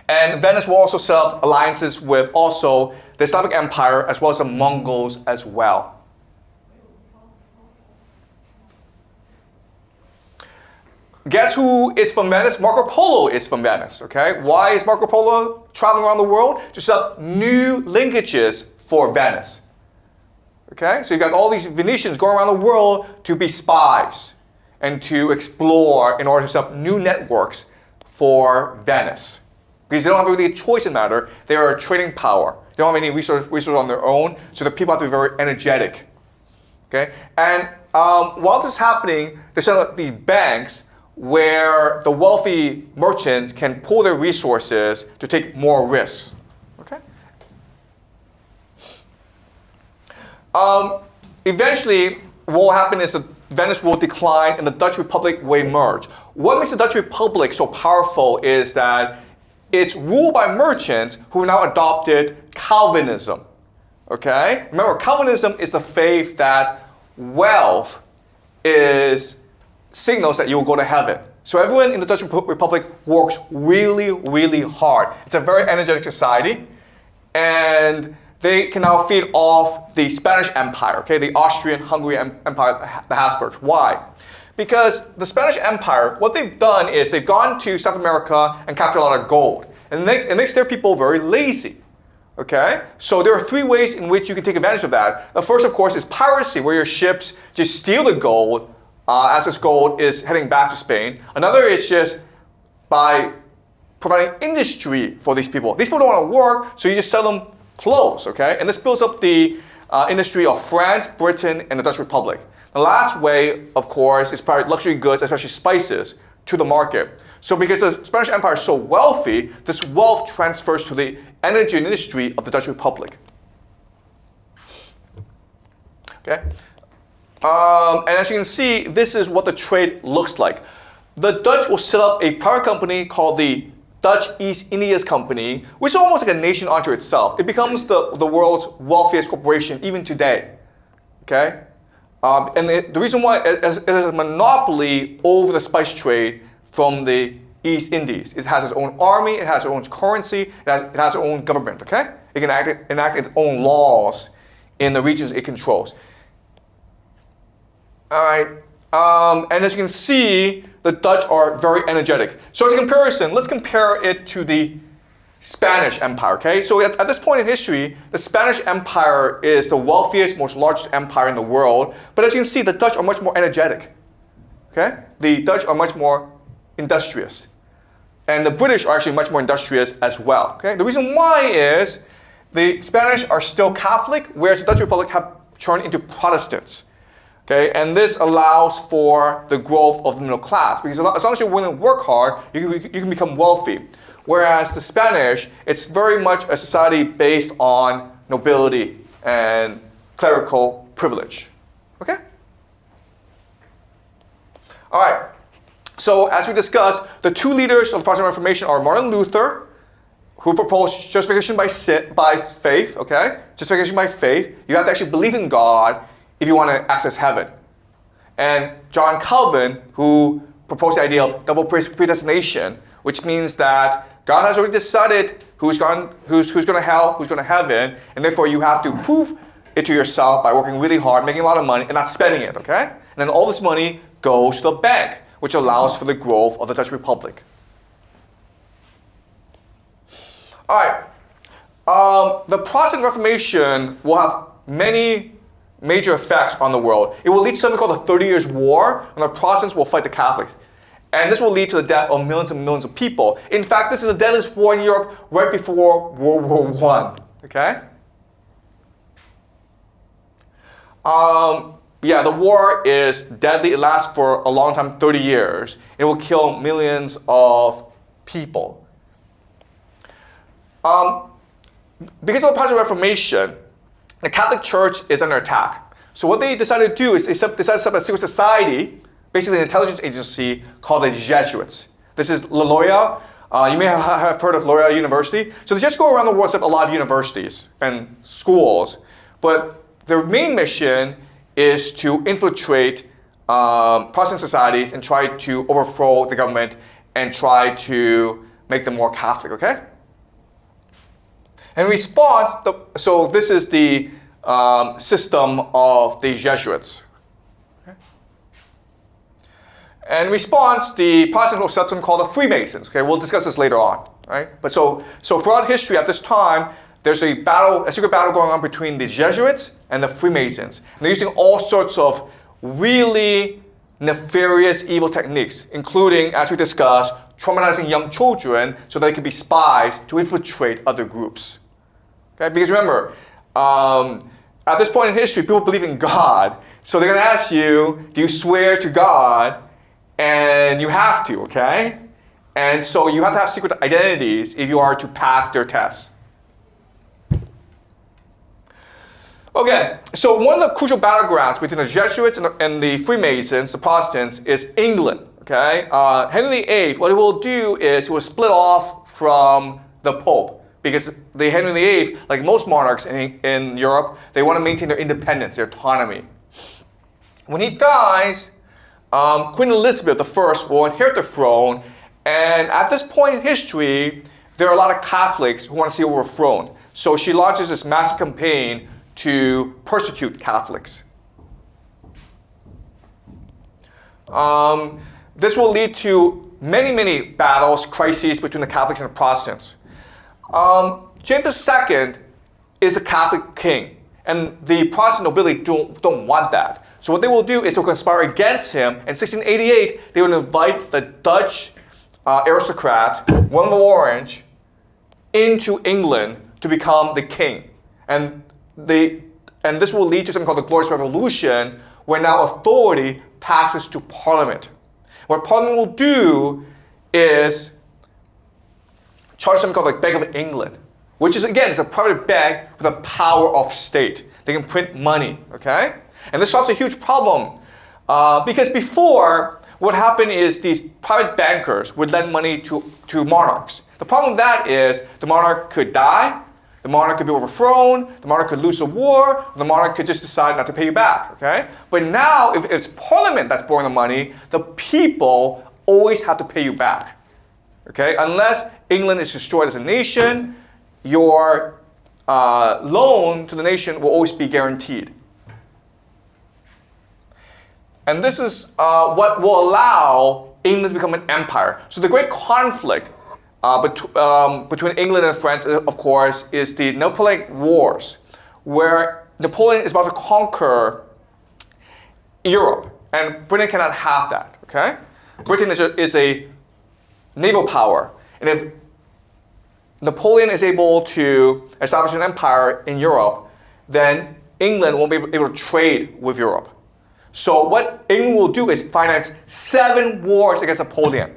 And Venice will also set up alliances with also the Islamic Empire as well as the Mongols as well. Guess who is from Venice? Marco Polo is from Venice, okay? Why is Marco Polo traveling around the world? To set up new linkages for Venice. Okay? So you got all these Venetians going around the world to be spies and to explore in order to set up new networks for Venice. Because they don't have really a choice in the matter. They are a trading power. They don't have any resources on their own, so the people have to be very energetic. Okay? And while this is happening, they set up these banks where the wealthy merchants can pool their resources to take more risks. Okay? Eventually, what will happen is that Venice will decline and the Dutch Republic will emerge. What makes the Dutch Republic so powerful is that it's ruled by merchants who have now adopted Calvinism. Okay? Remember, Calvinism is the faith that wealth is signals that you will go to heaven. So everyone in the Dutch Republic works really, really hard. It's a very energetic society, and they can now feed off the Spanish Empire, okay, the Austrian-Hungarian Empire, the Habsburgs. Why? Because the Spanish Empire, what they've done is they've gone to South America and captured a lot of gold, and it makes their people very lazy. Okay? So there are three ways in which you can take advantage of that. The first, of course, is piracy, where your ships just steal the gold as this gold is heading back to Spain. Another is just by providing industry for these people. These people don't want to work, so you just sell them clothes, okay? And this builds up the industry of France, Britain, and the Dutch Republic. The last way, of course, is probably luxury goods, especially spices, to the market. So because the Spanish Empire is so wealthy, this wealth transfers to the energy industry of the Dutch Republic. Okay? And as you can see, this is what the trade looks like. The Dutch will set up a private company called the Dutch East Indies Company, which is almost like a nation unto itself. It becomes the world's wealthiest corporation even today. Okay? And the reason why it has a monopoly over the spice trade from the East Indies. It has its own army, it has its own currency, it has its own government, okay? It can enact its own laws in the regions it controls. All right, and as you can see, the Dutch are very energetic. So as a comparison, let's compare it to the Spanish Empire, okay? So at this point in history, the Spanish Empire is the wealthiest, most largest empire in the world. But as you can see, the Dutch are much more energetic, okay? The Dutch are much more industrious. And the British are actually much more industrious as well, okay? The reason why is the Spanish are still Catholic, whereas the Dutch Republic have turned into Protestants. Okay, and this allows for the growth of the middle class, because as long as you're willing to work hard, you can become wealthy. Whereas the Spanish, it's very much a society based on nobility and clerical privilege. Okay? All right. So as we discussed, the two leaders of the Protestant Reformation are Martin Luther, who proposed justification by faith. Okay, justification by faith. You have to actually believe in God if you want to access heaven. and John Calvin, who proposed the idea of double predestination, which means that God has already decided who's going to hell, who's going to heaven, and therefore you have to prove it to yourself by working really hard, making a lot of money, and not spending it, okay? And then all this money goes to the bank, which allows for the growth of the Dutch Republic. All right. The Protestant Reformation will have many major effects on the world. It will lead to something called the 30 Years' War, and the Protestants will fight the Catholics. And this will lead to the death of millions and millions of people. In fact, this is the deadliest war in Europe right before World War I. Okay? Yeah, the war is deadly. It lasts for a long time, 30 years. It will kill millions of people. Because of the Protestant Reformation, the Catholic Church is under attack. So what they decided to do is they decided to set up a secret society, basically an intelligence agency called the Jesuits. This is La Loyola. You may have heard of Loyola University. So they just go around the world, set up a lot of universities and schools. But their main mission is to infiltrate Protestant societies and try to overthrow the government and try to make them more Catholic, okay? In response, so this is the system of the Jesuits. Okay? And in response, the Protestants will set something called the Freemasons. Okay, we'll discuss this later on. Right? But so throughout history, at this time, there's a secret battle going on between the Jesuits and the Freemasons. And they're using all sorts of really nefarious, evil techniques, including, as we discussed, traumatizing young children so they could be spies to infiltrate other groups. Okay? Because remember, at this point in history, people believe in God. So they're going to ask you, do you swear to God? And you have to, okay? And so you have to have secret identities if you are to pass their tests. Okay, so one of the crucial battlegrounds between the Jesuits and the Freemasons, the Protestants, is England. Okay, Henry VIII, what he will do is he will split off from the Pope because the Henry VIII, like most monarchs in Europe, they want to maintain their independence, their autonomy. When he dies, Queen Elizabeth I will inherit the throne, and at this point in history, there are a lot of Catholics who want to see her overthrown. So she launches this massive campaign to persecute Catholics. This will lead to many, many battles, crises between the Catholics and the Protestants. James II is a Catholic king, and the Protestant nobility don't want that. So what they will do is they'll conspire against him. In 1688, they will invite the Dutch aristocrat, William of Orange, into England to become the king. And this will lead to something called the Glorious Revolution, where now authority passes to Parliament. What Parliament will do is charge something called the Bank of England, which is, again, it's a private bank with the power of state. They can print money, okay? And this solves a huge problem because before, what happened is these private bankers would lend money to monarchs. The problem with that is the monarch could die, the monarch could be overthrown, the monarch could lose a war, the monarch could just decide not to pay you back, okay? But now, if it's Parliament that's borrowing the money, the people always have to pay you back, okay? Unless England is destroyed as a nation, your loan to the nation will always be guaranteed. And this is what will allow England to become an empire. So the great conflict between England and France, of course, is the Napoleonic Wars, where Napoleon is about to conquer Europe, and Britain cannot have that, okay? Britain is a naval power, and if Napoleon is able to establish an empire in Europe, then England won't be able to trade with Europe. So what England will do is finance 7 wars against Napoleon.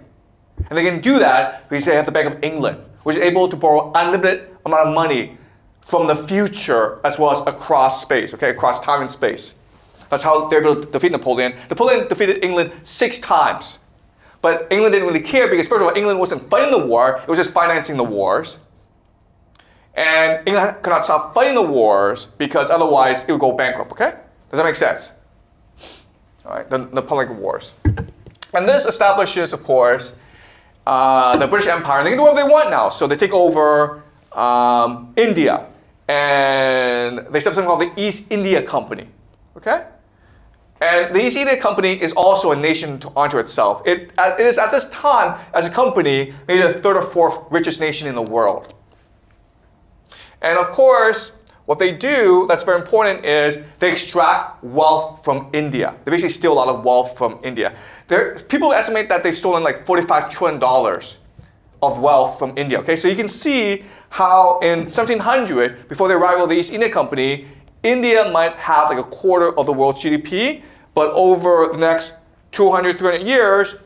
And they can do that because they have the Bank of England, which is able to borrow unlimited amount of money from the future as well as across space, okay, across time and space. That's how they're able to defeat Napoleon. Napoleon defeated England 6 times. But England didn't really care because, first of all, England wasn't fighting the war, it was just financing the wars. And England could not stop fighting the wars because otherwise it would go bankrupt, okay? Does that make sense? All right, the Napoleonic Wars. And this establishes, of course, the British Empire. And they can do whatever they want now. So they take over India. And they set up something called the East India Company. Okay? And the East India Company is also a nation unto itself. It is at this time, as a company, maybe the third or fourth richest nation in the world. And of course, what they do that's very important is they extract wealth from India. They basically steal a lot of wealth from India. People estimate that they've stolen like $45 trillion of wealth from India. Okay, so you can see how in 1700, before the arrival of the East India Company, India might have like a quarter of the world's GDP, but over the next 200, 300 years,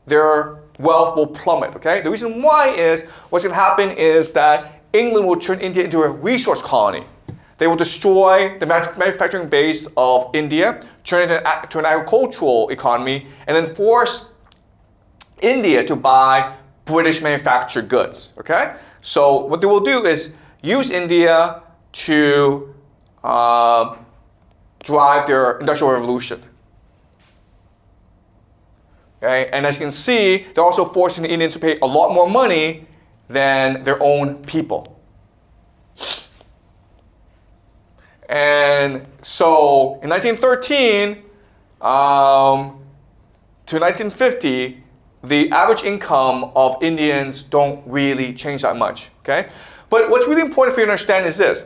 their wealth will plummet. Okay, the reason why is what's going to happen is that England will turn India into a resource colony. They will destroy the manufacturing base of India, turn it into an agricultural economy, and then force India to buy British manufactured goods. Okay? So what they will do is use India to drive their industrial revolution. Okay? And as you can see, they're also forcing the Indians to pay a lot more money than their own people. And so in 1913 to 1950, the average income of Indians don't really change that much. Okay? But what's really important for you to understand is this.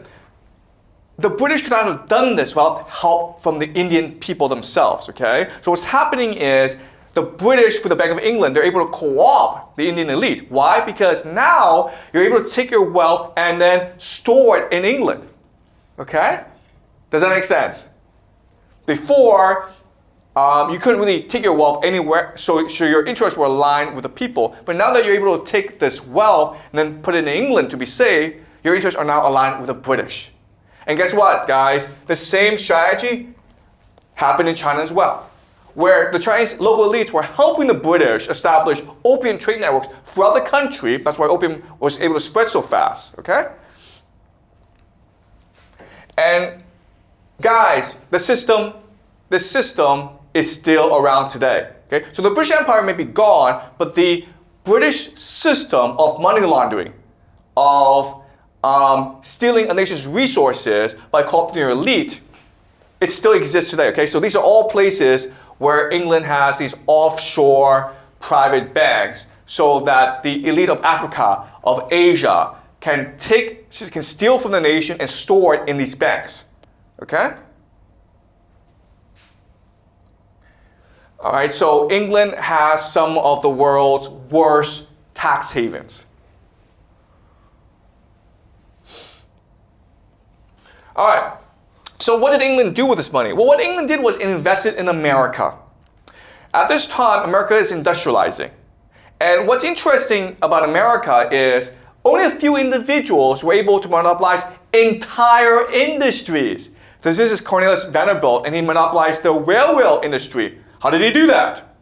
The British could not have done this without help from the Indian people themselves. Okay? So what's happening is the British, for the Bank of England, they're able to co-opt the Indian elite. Why? Because now you're able to take your wealth and then store it in England. Okay? Does that make sense? Before, you couldn't really take your wealth anywhere, so your interests were aligned with the people. But now that you're able to take this wealth and then put it in England to be safe, your interests are now aligned with the British. And guess what, guys? The same strategy happened in China as well, where the Chinese local elites were helping the British establish opium trade networks throughout the country. That's why opium was able to spread so fast, okay? And guys, the system is still around today, okay? So the British Empire may be gone, but the British system of money laundering, of stealing a nation's resources by corrupting your elite, it still exists today, okay? So these are all places where England has these offshore private banks so that the elite of Africa, of Asia, can steal from the nation and store it in these banks, okay? All right, so England has some of the world's worst tax havens. All right, so what did England do with this money? Well, what England did was invest it in America. At this time, America is industrializing. And what's interesting about America is only a few individuals were able to monopolize entire industries. This is Cornelius Vanderbilt, and he monopolized the railway industry. How did he do that?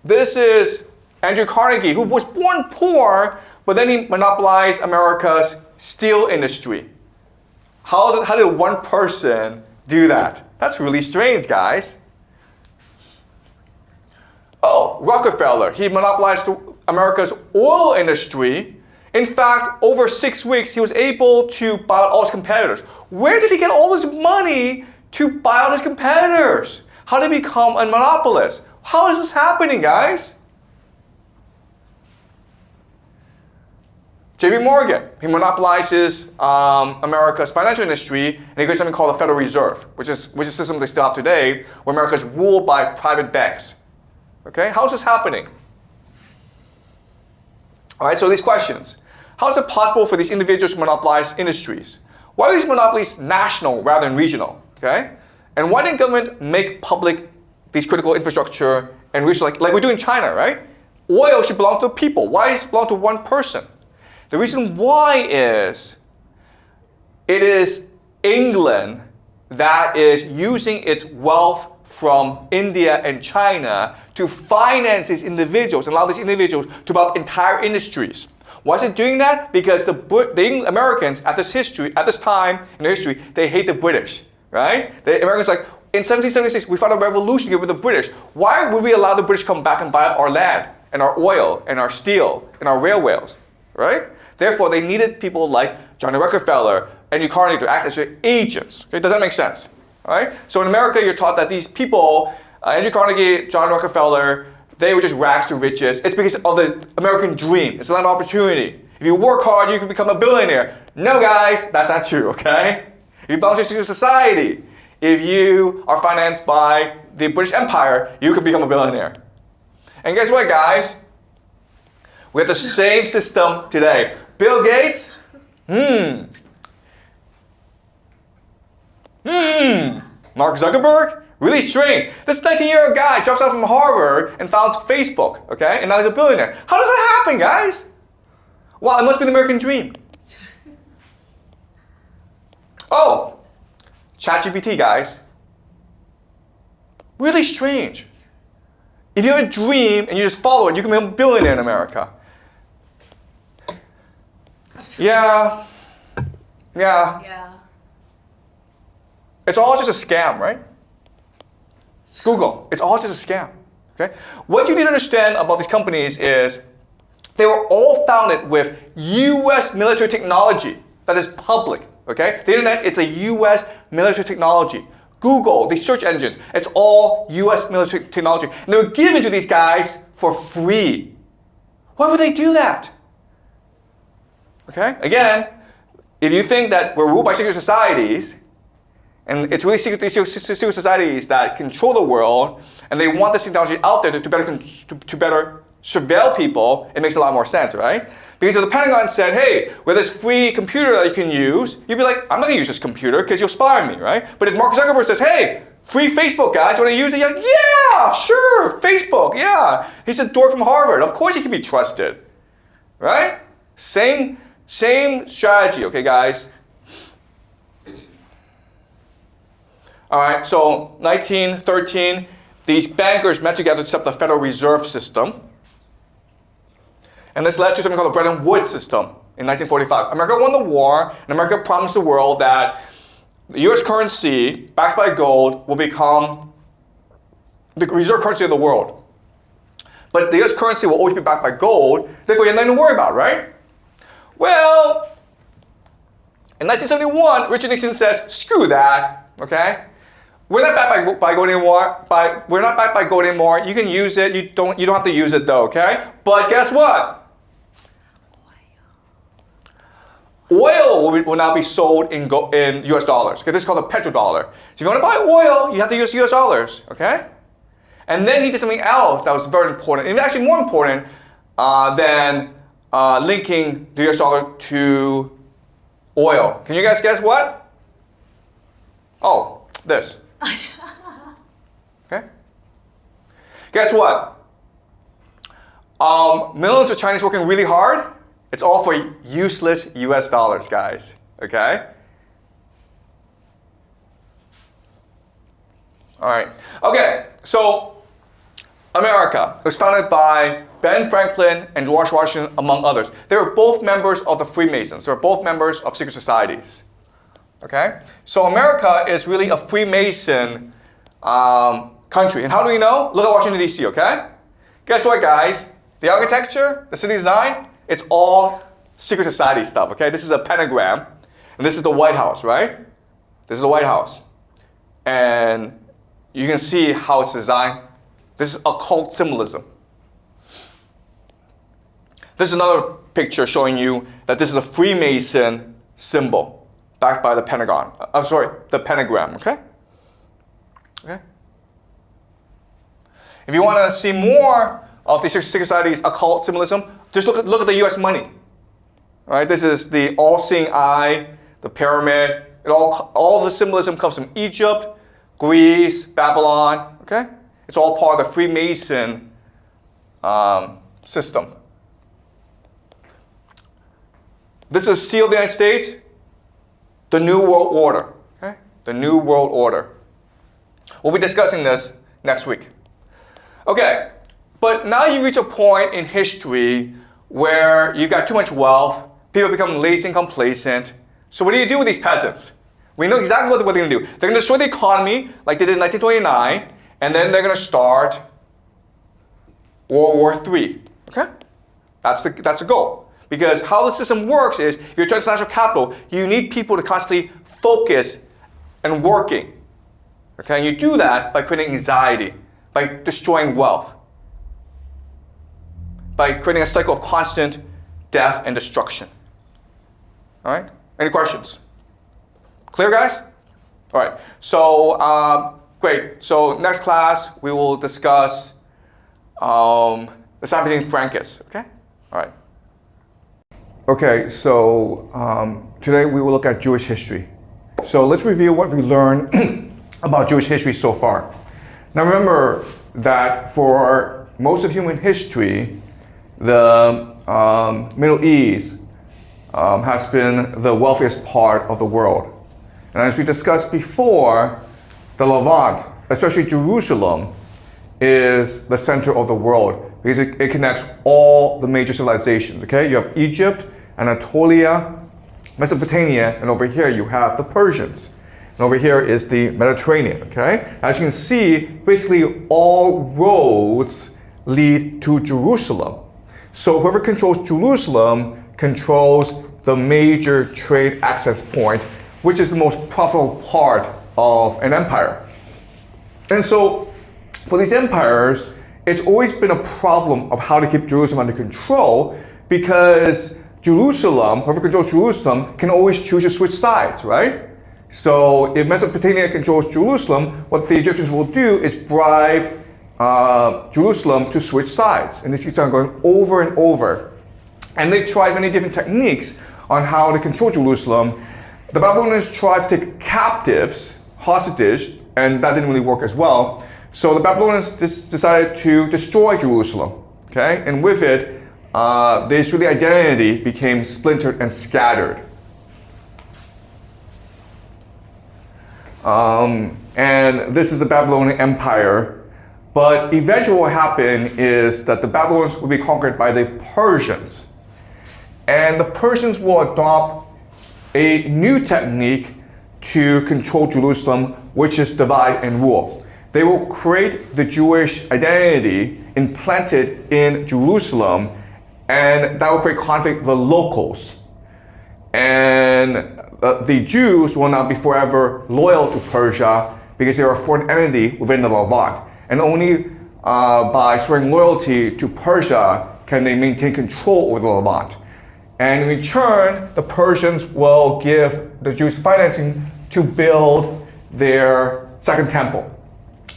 This is Andrew Carnegie, who was born poor, but then he monopolized America's steel industry. How did one person do that? That's really strange, guys. Oh, Rockefeller, he monopolized America's oil industry. In fact, over 6 weeks, he was able to buy out all his competitors. Where did he get all this money to buy out his competitors? How did he become a monopolist? How is this happening, guys? J.P. Morgan, he monopolizes America's financial industry, and he creates something called the Federal Reserve, which is a system they still have today, where America is ruled by private banks. Okay, how is this happening? All right, so these questions. How is it possible for these individuals to monopolize industries? Why are these monopolies national rather than regional? Okay, and why didn't government make public these critical infrastructure and resources like we do in China, right? Oil should belong to the people. Why does it belong to one person? The reason why is it is England that is using its wealth from India and China to finance these individuals and allow these individuals to develop entire industries. Why is it doing that? Because the Americans at this time in their history, they hate the British, right? The Americans like, in 1776, we fought a revolution with the British. Why would we allow the British come back and buy up our land and our oil and our steel and our railways, right? Therefore, they needed people like John Rockefeller and Carnegie to act as their agents. Okay? Does that make sense? All right? So in America, you're taught that these people, Andrew Carnegie, John Rockefeller, they were just rags to riches. It's because of the American dream. It's a land of opportunity. If you work hard, you can become a billionaire. No, guys, that's not true, okay? If you belong to a secret society, if you are financed by the British Empire, you can become a billionaire. And guess what, guys? We have the same system today. Bill Gates, Mark Zuckerberg, really strange. This 19-year-old guy drops out from Harvard and founds Facebook, okay? And now he's a billionaire. How does that happen, guys? Well, it must be the American dream. Oh, ChatGPT, guys. Really strange. If you have a dream and you just follow it, you can become a billionaire in America. Yeah. It's all just a scam, right? Google, it's all just a scam, okay? What you need to understand about these companies is they were all founded with US military technology that is public, okay? The internet, it's a US military technology. Google, these search engines, it's all US military technology. And they were given to these guys for free. Why would they do that? Okay, again, if you think that we're ruled by secret societies, and it's really secret societies that control the world, and they want this technology out there to better surveil people, it makes a lot more sense, right? Because if the Pentagon said, hey, we have this free computer that you can use, you'd be like, I'm not going to use this computer because you'll spy on me, right? But if Mark Zuckerberg says, hey, free Facebook, guys, you want to use it? You're like, yeah, sure, Facebook, yeah. He's a dork from Harvard. Of course he can be trusted, right? Same strategy, okay, guys? All right, so 1913, these bankers met together to set up the Federal Reserve System. And this led to something called the Bretton Woods system in 1945. America won the war, and America promised the world that the US currency, backed by gold, will become the reserve currency of the world. But the US currency will always be backed by gold, therefore you have nothing to worry about, right? Well, in 1971, Richard Nixon says, screw that, okay? We're not backed by gold anymore. We're not backed by gold anymore. You can use it. You don't have to use it though, okay? But guess what? Oil will now be sold in US dollars. Okay, this is called the petrodollar. So if you want to buy oil, you have to use US dollars, okay? And then he did something else that was very important, and actually more important than linking the US dollar to oil. Can you guys guess what? Oh, this. Okay? Guess what? Millions of Chinese working really hard. It's all for useless US dollars, guys. Okay? All right. Okay, so America was founded by Ben Franklin and George Washington, among others. They were both members of the Freemasons. They were both members of secret societies. Okay? So America is really a Freemason country. And how do we know? Look at Washington, D.C., okay? Guess what, guys? The architecture, the city design, it's all secret society stuff, okay? This is a pentagram, and this is the White House, right? This is the White House. And you can see how it's designed. This is occult symbolism. This is another picture showing you that this is a Freemason symbol backed by the Pentagon. I'm sorry, the pentagram, okay? Okay? If you want to see more of the secret society's occult symbolism, just look at the US money. All right, this is the all-seeing eye, the pyramid. All the symbolism comes from Egypt, Greece, Babylon, okay? It's all part of the Freemason system. This is seal of the United States, the New World Order, okay? The New World Order. We'll be discussing this next week. Okay, but now you reach a point in history where you've got too much wealth, people become lazy and complacent. So what do you do with these peasants? We know exactly what they're going to do. They're going to destroy the economy like they did in 1929, and then they're going to start World War III. Okay? That's the goal. Because how the system works is, if you're transnational capital, you need people to constantly focus and working. Okay? And you do that by creating anxiety, by destroying wealth, by creating a cycle of constant death and destruction. All right? Any questions? Clear, guys? All right. So, great. So, next class, we will discuss the Samson Francus. Okay? All right. Okay, so today we will look at Jewish history. So, let's review what we learned about Jewish history so far. Now, remember that for most of human history, the Middle East has been the wealthiest part of the world. And as we discussed before, the Levant, especially Jerusalem, is the center of the world because it connects all the major civilizations. Okay, you have Egypt, Anatolia, Mesopotamia, and over here you have the Persians. And over here is the Mediterranean. Okay, as you can see, basically all roads lead to Jerusalem. So whoever controls Jerusalem controls the major trade access point, which is the most profitable part of an empire. And so for these empires, it's always been a problem of how to keep Jerusalem under control because Jerusalem, whoever controls Jerusalem, can always choose to switch sides, right? So if Mesopotamia controls Jerusalem, what the Egyptians will do is bribe Jerusalem to switch sides. And this keeps on going over and over. And they've tried many different techniques on how to control Jerusalem. The Babylonians tried to take captives, hostages, and that didn't really work as well. So the Babylonians decided to destroy Jerusalem, okay? And with it, the Israeli identity became splintered and scattered. And this is the Babylonian Empire. But eventually what happened is that the Babylonians will be conquered by the Persians. And the Persians will adopt a new technique to control Jerusalem, which is divide and rule. They will create the Jewish identity implanted in Jerusalem, and that will create conflict with the locals. And the Jews will not be forever loyal to Persia because they are a foreign entity within the Levant. And only by swearing loyalty to Persia can they maintain control over the Levant. And in return, the Persians will give the Jews financing to build their second temple.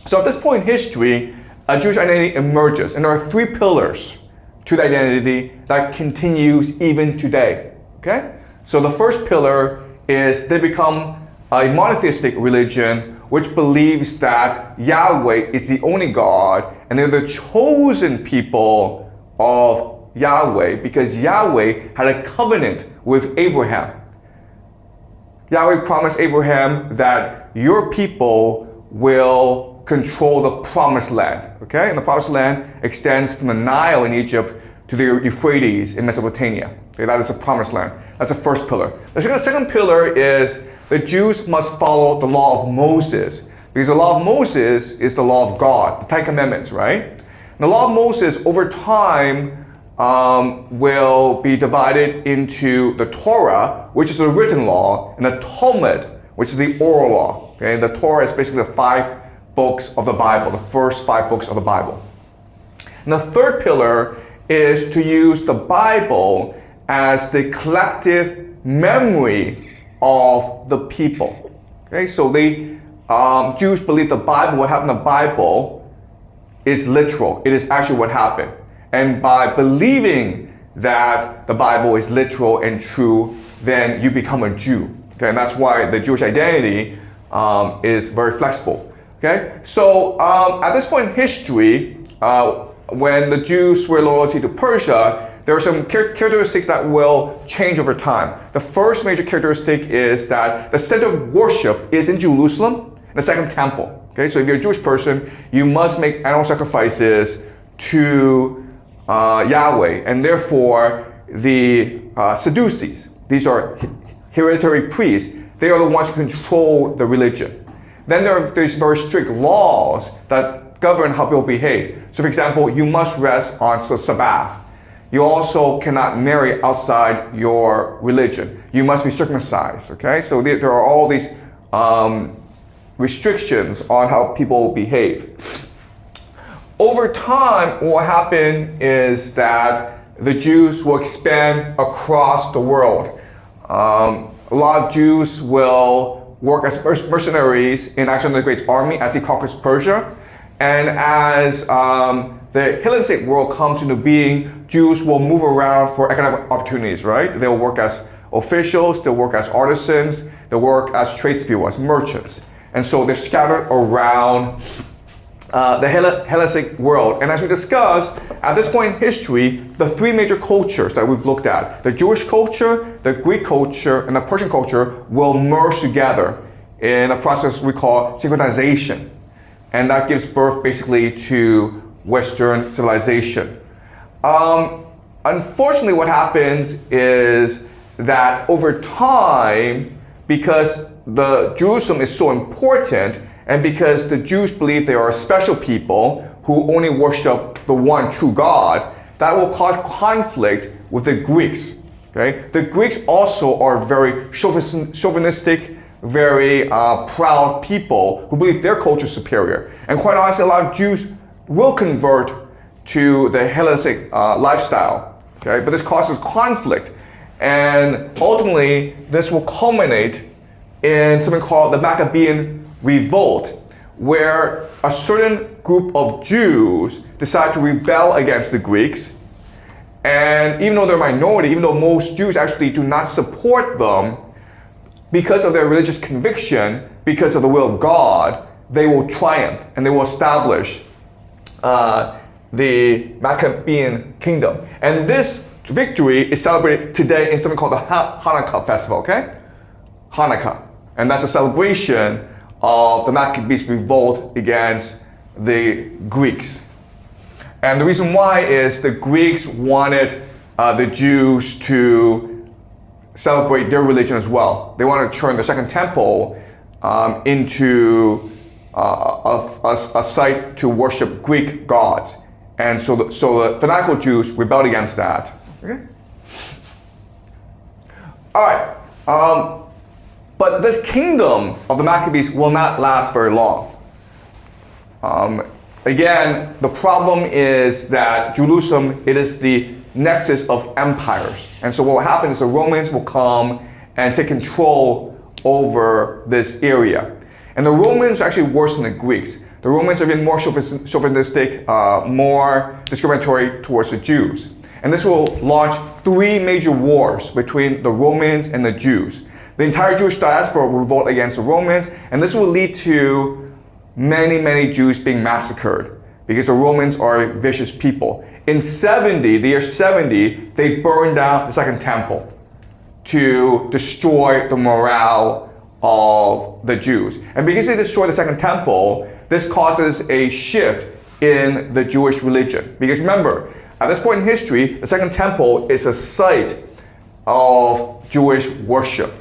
So at this point in history, a Jewish identity emerges, and there are three pillars to the identity that continues even today. Okay? So the first pillar is they become a monotheistic religion which believes that Yahweh is the only God, and they're the chosen people of Yahweh because Yahweh had a covenant with Abraham. Yahweh promised Abraham that your people will control the promised land. Okay? And the promised land extends from the Nile in Egypt to the Euphrates in Mesopotamia. Okay? That is the promised land. That's the first pillar. The second pillar is the Jews must follow the law of Moses, because the law of Moses is the law of God, the Ten Commandments, right? And the law of Moses over time will be divided into the Torah, which is the written law, and the Talmud, which is the oral law. Okay? The Torah is basically the 5 books of the Bible, the first 5 books of the Bible. And the third pillar is to use the Bible as the collective memory of the people. Okay, so the Jews believe the Bible, what happened in the Bible, is literal. It is actually what happened. And by believing that the Bible is literal and true, then you become a Jew. Okay, and that's why the Jewish identity is very flexible. Okay, so at this point in history, when the Jews swear loyalty to Persia, there are some characteristics that will change over time. The first major characteristic is that the center of worship is in Jerusalem, the second temple. Okay, so if you're a Jewish person, you must make animal sacrifices to Yahweh, and therefore the Sadducees, these are hereditary priests, they are the ones who control the religion. Then there's very strict laws that govern how people behave. So for example, you must rest on Sabbath. You also cannot marry outside your religion. You must be circumcised, okay? So there are all these restrictions on how people behave. Over time, what will happen is that the Jews will expand across the world. A lot of Jews will work as mercenaries in Alexander the Great's army as he conquers Persia. And as the Hellenistic world comes into being, Jews will move around for economic opportunities, right? They'll work as officials, they'll work as artisans, they'll work as tradespeople, as merchants. And so they're scattered around the Hellenistic world. And as we discussed, at this point in history, the three major cultures that we've looked at, the Jewish culture, the Greek culture, and the Persian culture will merge together in a process we call synchronization. And that gives birth basically to Western civilization. Unfortunately, what happens is that over time, because the Jerusalem is so important, and because the Jews believe they are a special people who only worship the one true God, that will cause conflict with the Greeks. Okay? The Greeks also are very chauvinistic, very proud people who believe their culture is superior. And quite honestly, a lot of Jews will convert to the Hellenistic lifestyle. Okay? But this causes conflict. And ultimately, this will culminate in something called the Maccabean Revolt, where a certain group of Jews decide to rebel against the Greeks. And even though they're a minority, even though most Jews actually do not support them, because of their religious conviction, because of the will of God, they will triumph and they will establish the Maccabean kingdom. And this victory is celebrated today in something called the Hanukkah festival, okay? Hanukkah. And that's a celebration of the Maccabees' revolt against the Greeks. And the reason why is the Greeks wanted the Jews to celebrate their religion as well. They wanted to turn the Second Temple into a site to worship Greek gods. And so the fanatical Jews rebelled against that. Okay? All right. But this kingdom of the Maccabees will not last very long. Again, the problem is that Jerusalem, it is the nexus of empires. And so what will happen is the Romans will come and take control over this area. And the Romans are actually worse than the Greeks. The Romans are even more chauvinistic, more discriminatory towards the Jews. And this will launch three major wars between the Romans and the Jews. The entire Jewish diaspora will revolt against the Romans, and this will lead to many, many Jews being massacred because the Romans are vicious people. In the year 70, they burned down the Second Temple to destroy the morale of the Jews. And because they destroy the Second Temple, this causes a shift in the Jewish religion. Because remember, at this point in history, the Second Temple is a site of Jewish worship.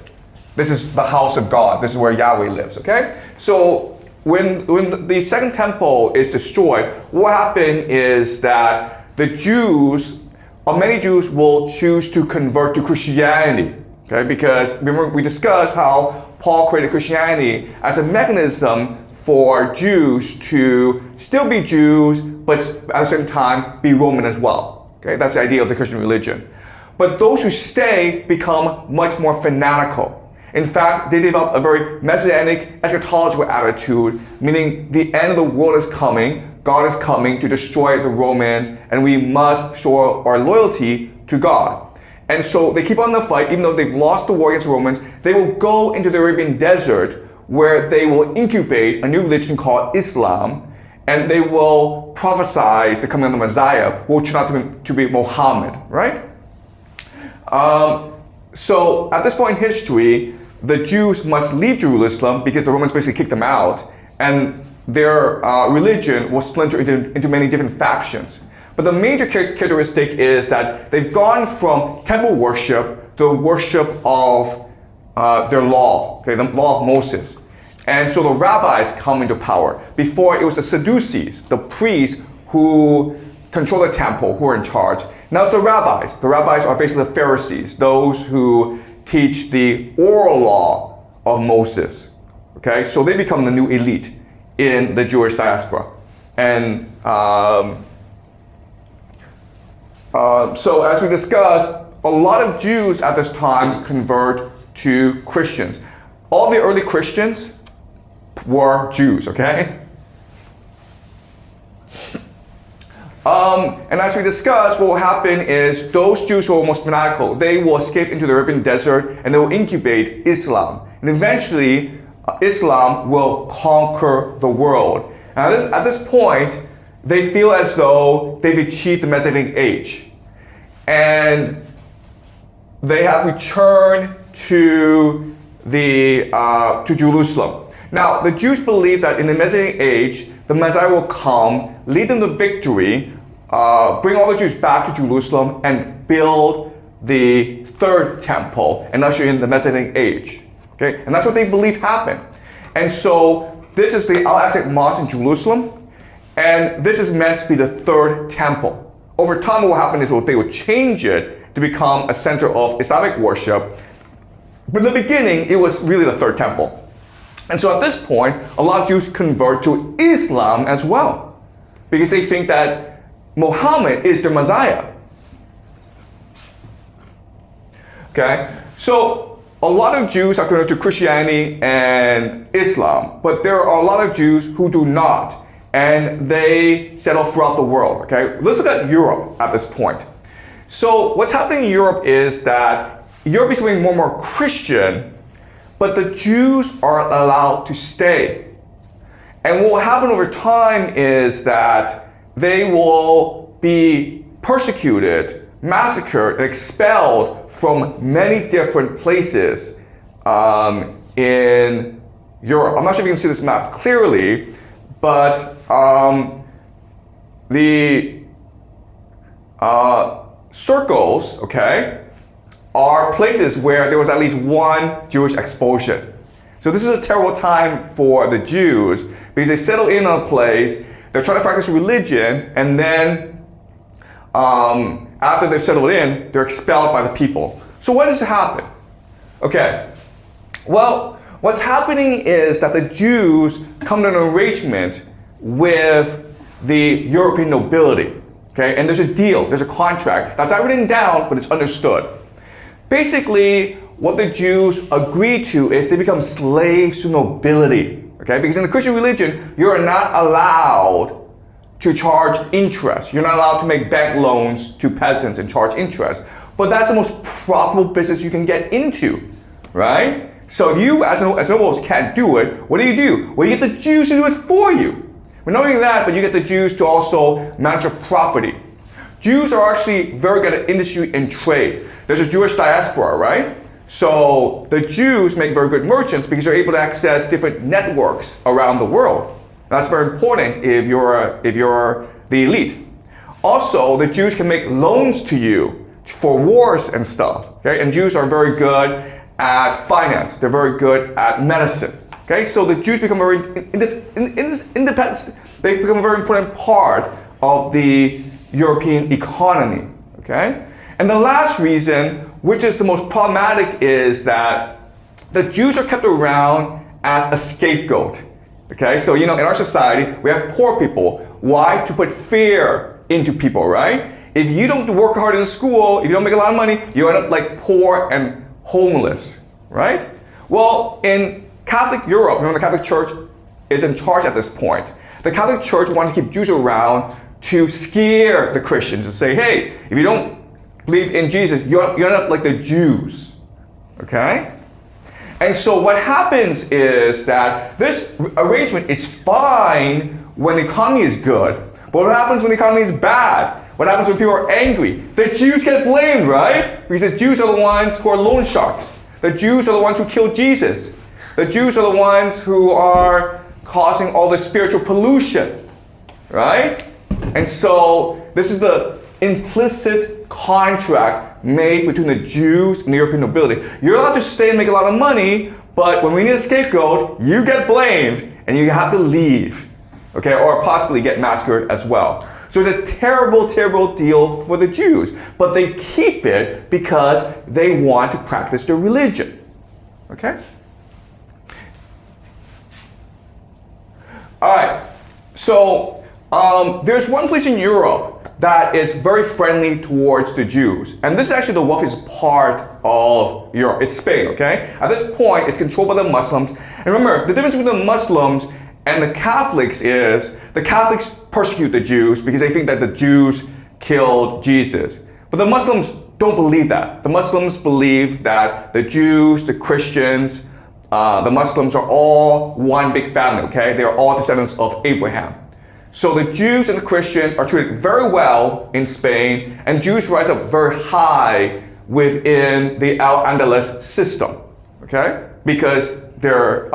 This is the house of God. This is where Yahweh lives, okay? So when the Second Temple is destroyed, what happened is that the Jews, many Jews will choose to convert to Christianity, okay? Because remember we discussed how Paul created Christianity as a mechanism for Jews to still be Jews, but at the same time be Roman as well, okay? That's the idea of the Christian religion. But those who stay become much more fanatical. In fact, they develop a very messianic eschatological attitude, meaning the end of the world is coming, God is coming to destroy the Romans, and we must show our loyalty to God. And so they keep on the fight, even though they've lost the war against the Romans. They will go into the Arabian desert where they will incubate a new religion called Islam, and they will prophesy the coming of the Messiah, who will turn out to be Muhammad, right? So at this point in history, the Jews must leave Jerusalem because the Romans basically kicked them out, and their religion will splinter into many different factions. But the major characteristic is that they've gone from temple worship to worship of their law, okay, the law of Moses. And so the rabbis come into power. Before, it was the Sadducees, the priests who control the temple, who are in charge. Now it's the rabbis. The rabbis are basically the Pharisees, those who teach the oral law of Moses. Okay, so they become the new elite in the Jewish diaspora. And so as we discussed, a lot of Jews at this time convert to Christians. All the early Christians were Jews, okay? And as we discussed, what will happen is those Jews who are most fanatical, they will escape into the Arabian desert and they will incubate Islam. And eventually, Islam will conquer the world. And at this point, they feel as though they've achieved the Messianic age. And they have returned to Jerusalem. Now, the Jews believe that in the Messianic age, the Messiah will come, lead them to victory, bring all the Jews back to Jerusalem, and build the third temple and usher in the Messianic age. Okay, and that's what they believe happened. And so this is the Al-Aqsa Mosque in Jerusalem, and this is meant to be the third temple. Over time, what will happen is they will change it to become a center of Islamic worship. But in the beginning, it was really the third temple. And so at this point, a lot of Jews convert to Islam as well, because they think that Muhammad is their Messiah. Okay, so a lot of Jews are converted to Christianity and Islam, but there are a lot of Jews who do not, and they settle throughout the world. Okay, let's look at Europe at this point. So what's happening in Europe is that Europe is becoming more and more Christian, but the Jews are allowed to stay. And what will happen over time is that they will be persecuted, massacred, and expelled from many different places in Europe. I'm not sure if you can see this map clearly, but the circles, okay, are places where there was at least one Jewish expulsion. So this is a terrible time for the Jews because they settle in on a place, they're trying to practice religion, and then after they've settled in, they're expelled by the people. So what does happen? Okay, well, what's happening is that the Jews come to an arrangement with the European nobility, okay? And there's a deal, there's a contract that's not written down, but it's understood. Basically, what the Jews agree to is they become slaves to nobility, okay? Because in the Christian religion, you're not allowed to charge interest. You're not allowed to make bank loans to peasants and charge interest. But that's the most profitable business you can get into, right? So you, as nobles, can't do it. What do? Well, you get the Jews to do it for you. But not only that, but you get the Jews to also manage your property. Jews are actually very good at industry and trade. There's a Jewish diaspora, right? So the Jews make very good merchants because they're able to access different networks around the world. That's very important if you're the elite. Also, the Jews can make loans to you for wars and stuff. Okay, and Jews are very good at finance. They're very good at medicine. Okay, so the Jews become very independent. They become a very important part of the European economy. Okay, and the last reason, which is the most problematic, is that the Jews are kept around as a scapegoat. Okay, so in our society, we have poor people. Why? To put fear into people, right? If you don't work hard in school, if you don't make a lot of money, you end up like poor and homeless, right? Well, in Catholic Europe, the Catholic Church is in charge at this point. The Catholic Church wanted to keep Jews around to scare the Christians and say, hey, if you don't believe in Jesus, you end up like the Jews, okay? And so what happens is that this arrangement is fine when the economy is good, but what happens when the economy is bad? What happens when people are angry? The Jews get blamed, right? Because the Jews are the ones who are loan sharks. The Jews are the ones who killed Jesus. The Jews are the ones who are causing all the spiritual pollution, right? And so this is the implicit contract made between the Jews and the European nobility. You're allowed to stay and make a lot of money, but when we need a scapegoat, you get blamed and you have to leave, okay, or possibly get massacred as well. So it's a terrible, terrible deal for the Jews, but they keep it because they want to practice their religion, okay? All right, so there's one place in Europe that is very friendly towards the Jews. And this is actually the wealthiest part of Europe. It's Spain, okay? At this point, it's controlled by the Muslims. And remember, the difference between the Muslims and the Catholics is the Catholics persecute the Jews because they think that the Jews killed Jesus. But the Muslims don't believe that. The Muslims believe that the Jews, the Christians, the Muslims are all one big family, okay? They are all descendants of Abraham. So the Jews and the Christians are treated very well in Spain, and Jews rise up very high within the Al-Andalus system, okay? Because they're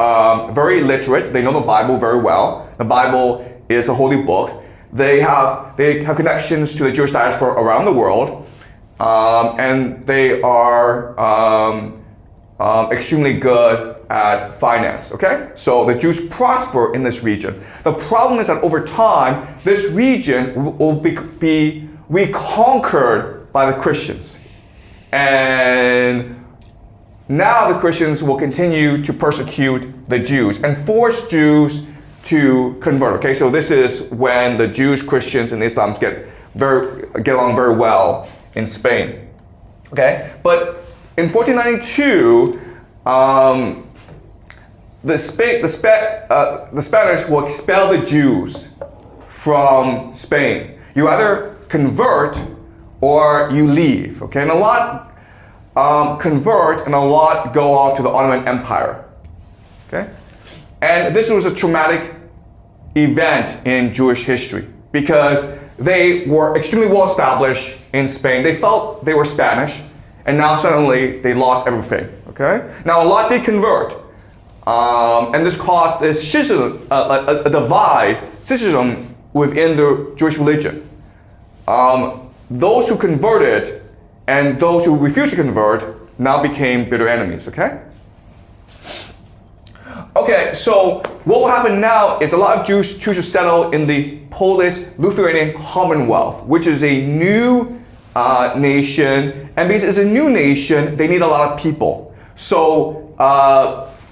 very literate, they know the Bible very well. The Bible is a holy book. They have connections to the Jewish diaspora around the world, and they are extremely good at finance, okay? So the Jews prosper in this region. The problem is that over time, this region will be reconquered by the Christians. And now the Christians will continue to persecute the Jews and force Jews to convert, okay? So this is when the Jews, Christians, and Islam get along very well in Spain, okay? But in 1492, the Spanish will expel the Jews from Spain. You either convert or you leave, okay? And a lot convert and a lot go off to the Ottoman Empire, okay? And this was a traumatic event in Jewish history because they were extremely well established in Spain. They felt they were Spanish, and now suddenly they lost everything, okay? Now a lot did convert. And this caused this schism, a divide, schism within the Jewish religion. Those who converted and those who refused to convert now became bitter enemies, okay? Okay, so what will happen now is a lot of Jews choose to settle in the Polish-Lithuanian Commonwealth, which is a new nation, and because it's a new nation, they need a lot of people. So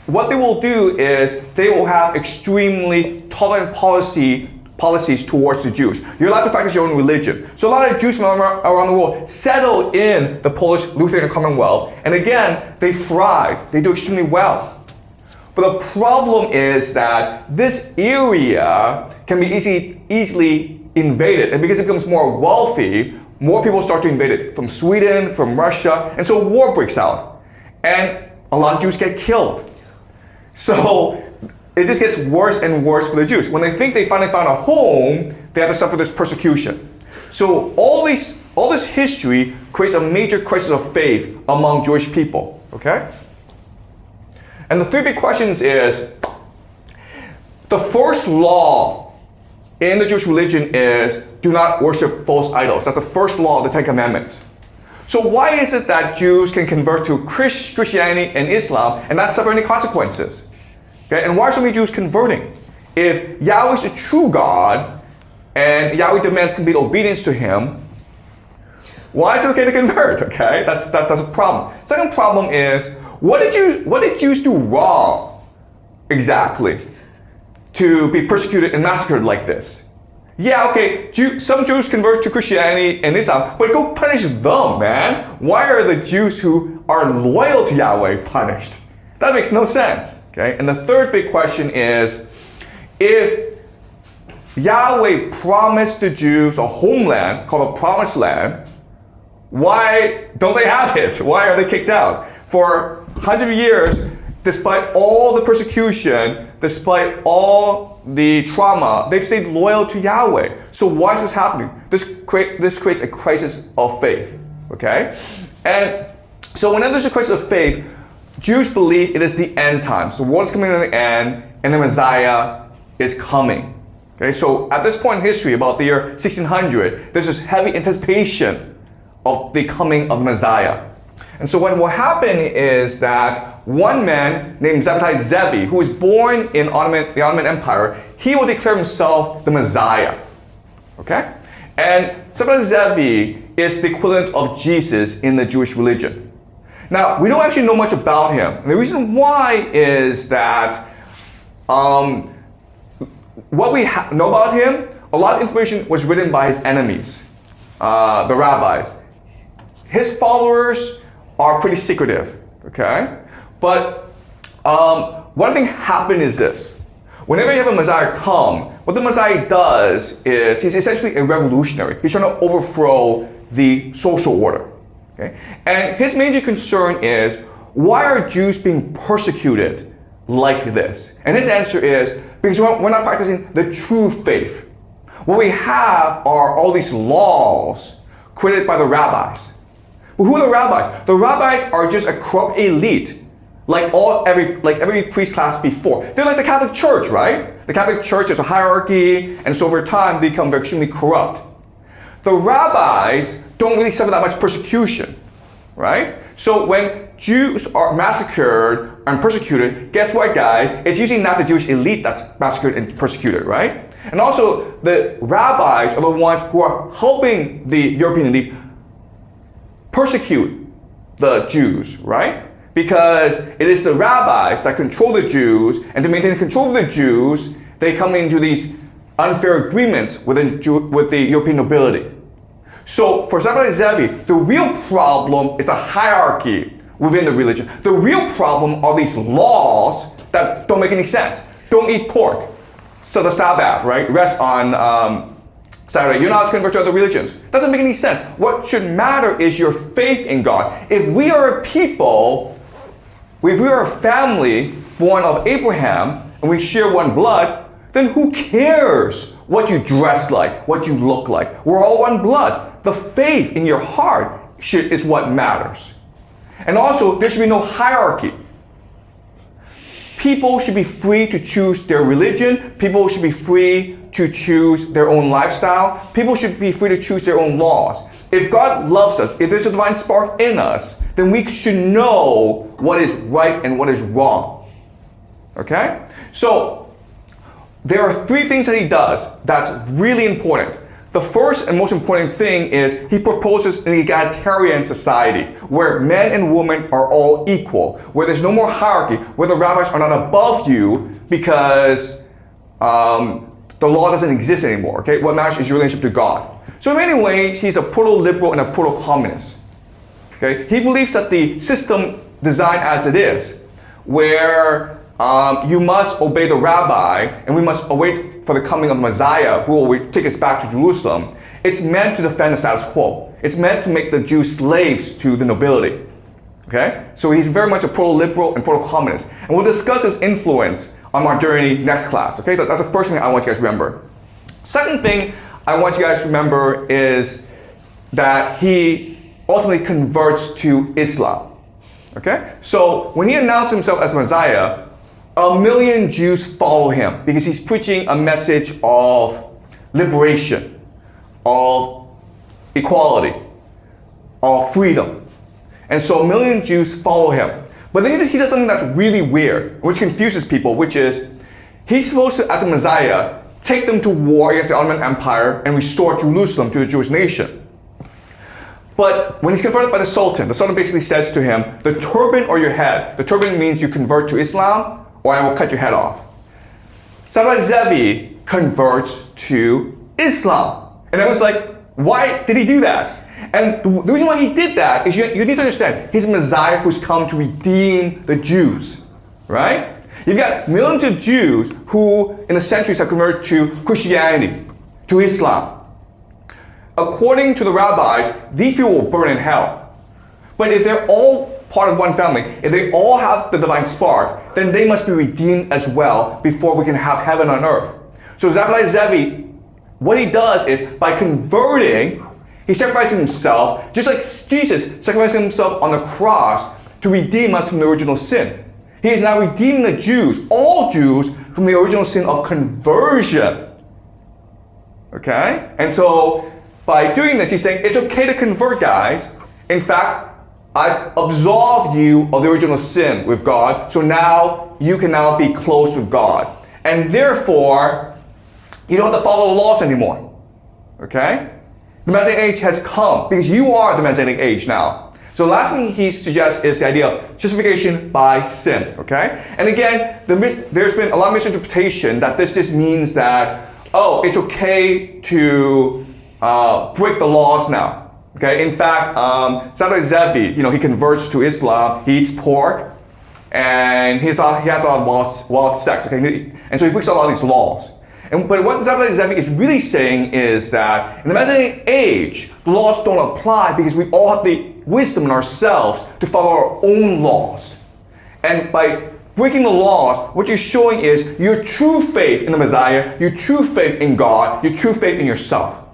what they will do is they will have extremely tolerant policies towards the Jews. You're allowed to practice your own religion. So a lot of Jews from around the world settle in the Polish-Lithuanian Commonwealth, and again, they thrive. They do extremely well. But the problem is that this area can be easily invaded, and because it becomes more wealthy, more people start to invade it from Sweden, from Russia, and so war breaks out. And a lot of Jews get killed. So it just gets worse and worse for the Jews. When they think they finally found a home, they have to suffer this persecution. So all this history creates a major crisis of faith among Jewish people, okay? And the three big questions is, the first law in the Jewish religion is do not worship false idols. That's the first law of the Ten Commandments. So why is it that Jews can convert to Christianity and Islam and not suffer any consequences? Okay, and why are so many Jews converting? If Yahweh is the true God and Yahweh demands complete obedience to Him, why is it okay to convert? Okay, that's a problem. Second problem is, what did Jews do wrong exactly to be persecuted and massacred like this? Yeah, okay, some Jews convert to Christianity and Islam, but go punish them, man. Why are the Jews who are loyal to Yahweh punished? That makes no sense, okay? And the third big question is, if Yahweh promised the Jews a homeland called the Promised Land, why don't they have it? Why are they kicked out? For hundreds of years, despite all the persecution, despite all the trauma, they've stayed loyal to Yahweh. So why is this happening? This creates a crisis of faith, okay? And so whenever there's a crisis of faith, Jews believe it is the end times. The world is coming to the end, and the Messiah is coming. Okay, so at this point in history, about the year 1600, there's this heavy anticipation of the coming of the Messiah. And so what will happen is that one man named Zebediah Zevi, who was born in the Ottoman Empire, he will declare himself the Messiah. Okay? And Zebediah Zevi is the equivalent of Jesus in the Jewish religion. Now, we don't actually know much about him. And the reason why is that what we know about him, a lot of information was written by his enemies, the rabbis. His followers are pretty secretive, okay? But one thing happened is this. Whenever you have a Messiah come, what the Messiah does is he's essentially a revolutionary. He's trying to overthrow the social order, okay? And his major concern is, why are Jews being persecuted like this? And his answer is, because we're not practicing the true faith. What we have are all these laws created by the rabbis. But who are the rabbis? The rabbis are just a corrupt elite, like every priest class before. They're like the Catholic Church, right? The Catholic Church is a hierarchy, and so over time they become extremely corrupt. The rabbis don't really suffer that much persecution, right? So when Jews are massacred and persecuted, guess what, guys? It's usually not the Jewish elite that's massacred and persecuted, right? And also, the rabbis are the ones who are helping the European elite persecute the Jews, right? Because it is the rabbis that control the Jews, and to maintain control of the Jews, they come into these unfair agreements with the European nobility. So for Zebediah Zevi, the real problem is a hierarchy within the religion. The real problem are these laws that don't make any sense. Don't eat pork. So the Sabbath, right? Rest on Saturday. You're not to convert to other religions. Doesn't make any sense. What should matter is your faith in God. If we are a people, if we are a family born of Abraham, and we share one blood, then who cares what you dress like, what you look like? We're all one blood. The faith in your heart is what matters. And also, there should be no hierarchy. People should be free to choose their religion. People should be free to choose their own lifestyle. People should be free to choose their own laws. If God loves us, if there's a divine spark in us, then we should know what is right and what is wrong. Okay? So, there are three things that he does that's really important. The first and most important thing is he proposes an egalitarian society where men and women are all equal, where there's no more hierarchy, where the rabbis are not above you because the law doesn't exist anymore. Okay? What matters is your relationship to God. So in many ways, he's a proto-liberal and a proto-communist. Okay? He believes that the system designed as it is, where you must obey the rabbi, and we must await for the coming of Messiah, who will take us back to Jerusalem. It's meant to defend the status quo. It's meant to make the Jews slaves to the nobility. Okay? So he's very much a proto-liberal and proto-communist. And we'll discuss his influence on our journey next class. Okay? That's the first thing I want you guys to remember. Second thing I want you guys to remember is that he ultimately converts to Islam. Okay? So when he announced himself as Messiah, 1 million Jews follow him because he's preaching a message of liberation, of equality, of freedom. And so 1 million Jews follow him. But then he does something that's really weird, which confuses people, which is he's supposed to, as a Messiah, take them to war against the Ottoman Empire and restore Jerusalem to the Jewish nation. But when he's converted by the Sultan basically says to him, the turban or your head. The turban means you convert to Islam, or I will cut your head off. Zebediah Zevi converts to Islam. And everyone's like, why did he do that? And the reason why he did that is you need to understand, he's a Messiah who's come to redeem the Jews, right? You've got millions of Jews who, in the centuries, have converted to Christianity, to Islam. According to the rabbis, these people will burn in hell. But if they're all part of one family, if they all have the divine spark, then they must be redeemed as well before we can have heaven on earth. So Zebediah Zevi, what he does is, by converting, he sacrifices himself, just like Jesus sacrificed himself on the cross to redeem us from the original sin. He is now redeeming the Jews, all Jews, from the original sin of conversion. Okay? And so by doing this, he's saying it's okay to convert, guys. In fact, I've absolved you of the original sin with God, so now you can now be close with God. And therefore, you don't have to follow the laws anymore. Okay? The Messianic age has come because you are the Messianic age now. So the last thing he suggests is the idea of justification by sin. Okay? And again, there's been a lot of misinterpretation that this just means that, oh, it's okay to break the laws now. Okay? In fact, Zabbai Zevi, he converts to Islam, he eats pork, and he has a lot of wild sex. Okay? And so he breaks a lot of these laws. But what Zabbai Zevi is really saying is that in the Messianic age, the laws don't apply because we all have the wisdom in ourselves to follow our own laws. And by breaking the laws, what you're showing is your true faith in the Messiah, your true faith in God, your true faith in yourself.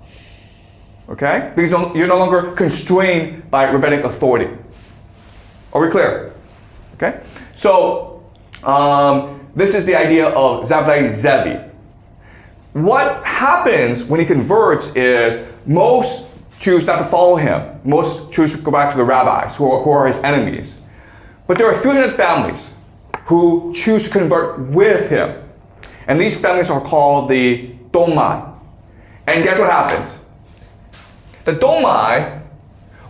Okay? Because you're no longer constrained by rabbinic authority. Are we clear? Okay? So, this is the idea of Zabbai Zevi. What happens when he converts is most choose not to follow him. Most choose to go back to the rabbis who are his enemies. But there are 300 families who choose to convert with him. And these families are called the Domai. And guess what happens? The Domai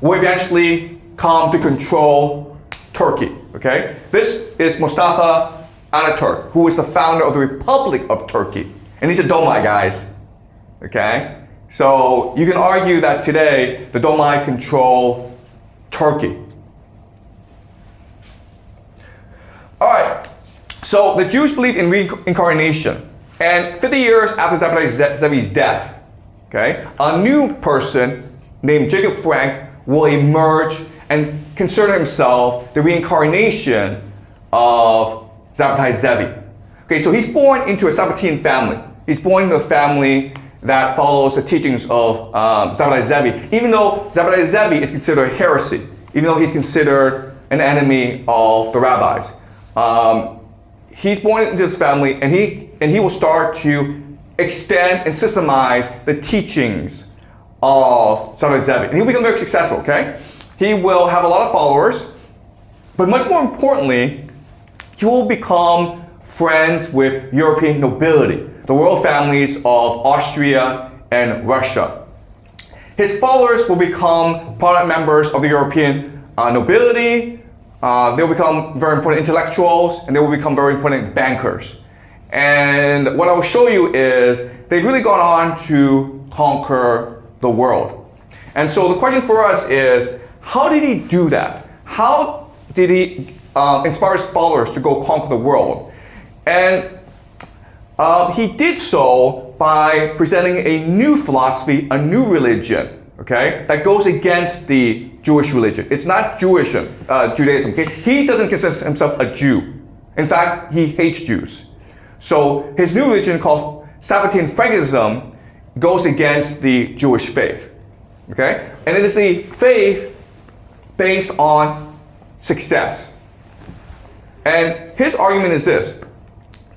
will eventually come to control Turkey. Okay? This is Mustafa Ataturk, who is the founder of the Republic of Turkey. And he's a Domai, guys. Okay? So you can argue that today the Domai control Turkey. Alright, so the Jews believe in reincarnation. And 50 years after Zabbai Zevi's death, okay, a new person named Jacob Frank will emerge and consider himself the reincarnation of Zabbai Zevi. Okay, so he's born into a Sabbatean family. He's born into a family that follows the teachings of Zabbai Zevi, even though Zabbai Zevi is considered heresy, even though he's considered an enemy of the rabbis. He's born into this family, and he will start to extend and systemize the teachings of Zabbai Zevi. And he'll become very successful, okay? He will have a lot of followers, but much more importantly, he will become friends with European nobility, the royal families of Austria and Russia. His followers will become prominent members of the European nobility. They'll become very important intellectuals, and they will become very important bankers. And what I will show you is they've really gone on to conquer the world. And so the question for us is, how did he do that? How did he inspire his followers to go conquer the world? And he did so by presenting a new philosophy, a new religion, okay, that goes against the Jewish religion. It's not Judaism. Okay? He doesn't consider himself a Jew. In fact, he hates Jews. So his new religion, called Sabbatean Frankism, goes against the Jewish faith. Okay? And it is a faith based on success. And his argument is this: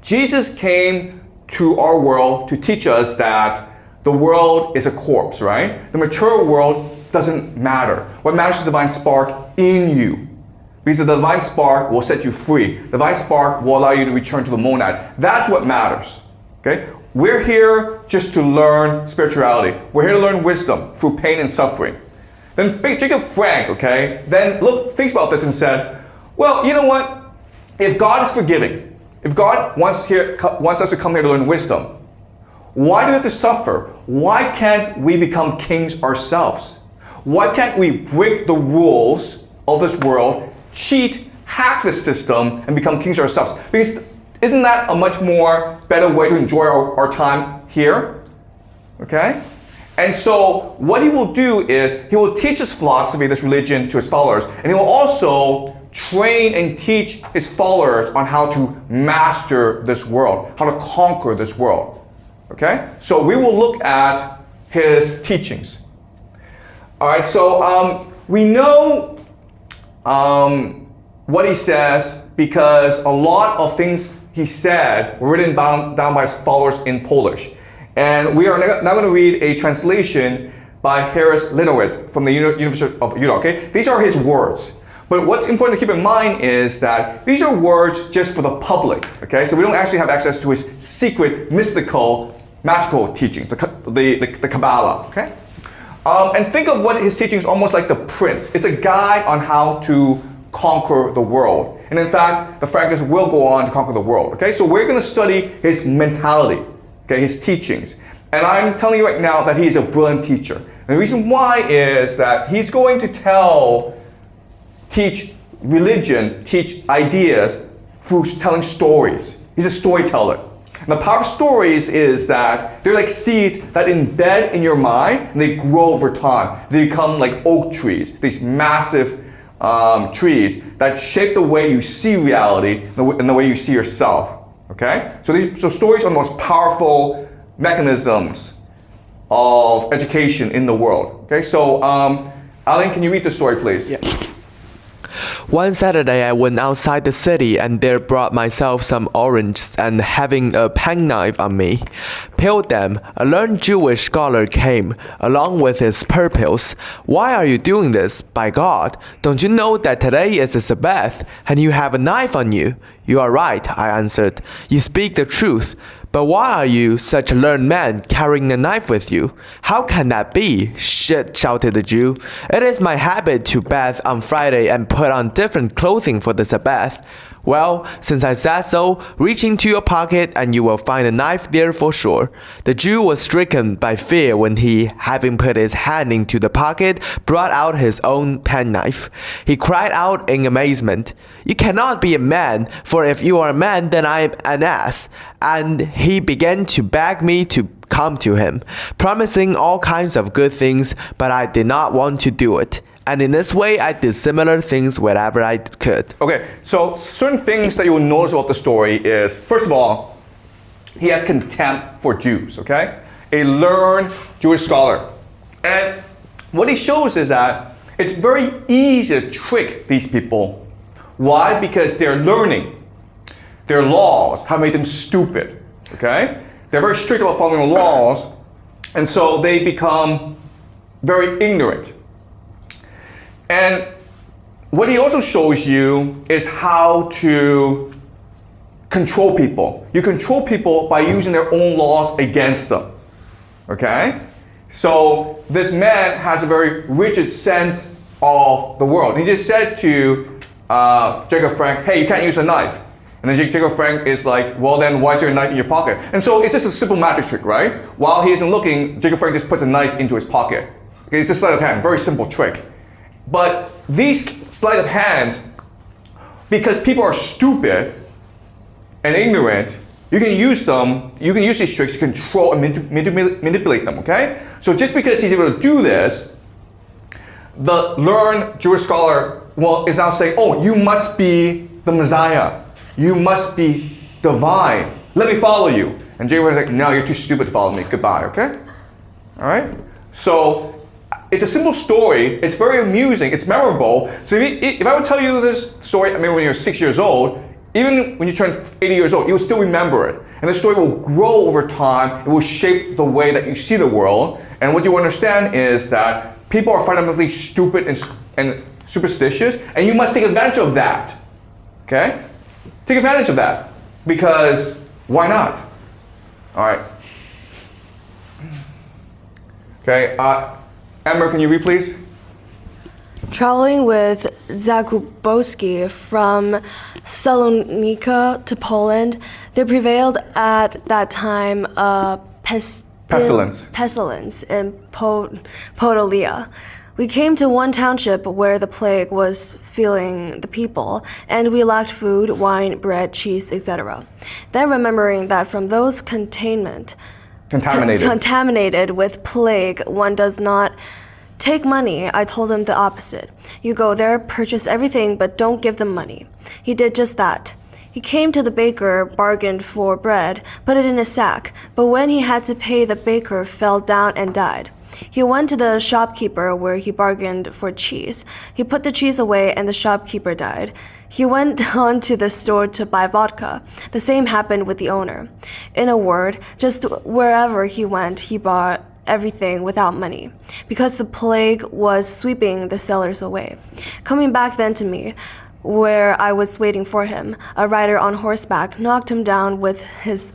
Jesus came to our world to teach us that the world is a corpse, right? The material world doesn't matter. What matters is the divine spark in you. Because the divine spark will set you free. The divine spark will allow you to return to the monad. That's what matters. Okay? We're here just to learn spirituality. We're here to learn wisdom through pain and suffering. Then Jacob Frank, okay, then thinks about this and says, well, you know what? If God is forgiving, if God wants us to come here to learn wisdom, why do we have to suffer? Why can't we become kings ourselves? Why can't we break the rules of this world, cheat, hack the system, and become kings ourselves? Because isn't that a much more better way to enjoy our time here? Okay? And so what he will do is he will teach his philosophy, this religion, to his followers, and he will also train and teach his followers on how to master this world, how to conquer this world. Okay? So we will look at his teachings. All right, so we know what he says because a lot of things he said were written down by his followers in Polish. And we are now going to read a translation by Harris Linowitz from the University of Utah. Okay, these are his words. But what's important to keep in mind is that these are words just for the public. Okay, so we don't actually have access to his secret, mystical, magical teachings, the Kabbalah. Okay, and think of what his teachings almost like the Prince. It's a guide on how to conquer the world. And in fact, the Frankists will go on to conquer the world. Okay, so we're going to study his mentality, okay, his teachings. And I'm telling you right now that he's a brilliant teacher. And the reason why is that he's going to teach religion, teach ideas through telling stories. He's a storyteller. And the power of stories is that they're like seeds that embed in your mind and they grow over time. They become like oak trees, these massive trees that shape the way you see reality and the way you see yourself. Okay? So stories are the most powerful mechanisms of education in the world. Okay, so Alan, can you read the story, please? Yeah. One Saturday I went outside the city and there brought myself some oranges and having a penknife on me, peeled them. A learned Jewish scholar came, along with his pupils. Why are you doing this? By God, don't you know that today is a Sabbath and you have a knife on you? You are right, I answered. You speak the truth. But why are you, such a learned man, carrying a knife with you? How can that be? Shouted the Jew. It is my habit to bathe on Friday and put on different clothing for the Sabbath. Well, since I said so, reach into your pocket and you will find a knife there for sure. The Jew was stricken by fear when he, having put his hand into the pocket, brought out his own penknife. He cried out in amazement, You cannot be a man, for if you are a man, then I am an ass. And he began to beg me to come to him, promising all kinds of good things, but I did not want to do it. And in this way, I did similar things wherever I could. Okay, so certain things that you will notice about the story is, first of all, he has contempt for Jews, okay? A learned Jewish scholar. And what he shows is that it's very easy to trick these people. Why? Because they're learning. Their laws have made them stupid, okay? They're very strict about following the laws, and so they become very ignorant. And what he also shows you is how to control people. You control people by using their own laws against them. Okay? So this man has a very rigid sense of the world. He just said to Jacob Frank, hey, you can't use a knife. And then Jacob Frank is like, well then why is there a knife in your pocket? And so it's just a simple magic trick, right? While he isn't looking, Jacob Frank just puts a knife into his pocket. Okay, it's just sleight of hand, very simple trick. But these sleight of hands, because people are stupid and ignorant, you can use these tricks to control and manipulate them, okay? So just because he's able to do this, the learned Jewish scholar is now saying, oh, you must be the Messiah. You must be divine. Let me follow you. And Jacob is like, no, you're too stupid to follow me. Goodbye, okay? All right? So it's a simple story. It's very amusing. It's memorable. So if I would tell you this story, I mean, when you're 6 years old, even when you turn 80 years old, you'll still remember it. And the story will grow over time. It will shape the way that you see the world. And what you understand is that people are fundamentally stupid and superstitious, and you must take advantage of that. Okay? Take advantage of that. Because why not? All right. Okay. Amber, can you read, please? Traveling with Zakubowski from Salonika to Poland, there prevailed at that time a pestilence in Podolia. We came to one township where the plague was filling the people, and we lacked food, wine, bread, cheese, etc. Then remembering that from those contaminated with plague, one does not take money, I told him the opposite. You go there, purchase everything, but don't give them money. He did just that. He came to the baker, bargained for bread, put it in a sack, but when he had to pay, the baker fell down and died. He went to the shopkeeper where he bargained for cheese. He put the cheese away and the shopkeeper died. He went on to the store to buy vodka. The same happened with the owner. In a word, just wherever he went, he bought everything without money, because the plague was sweeping the sellers away. Coming back then to me, where I was waiting for him, a rider on horseback knocked him down with his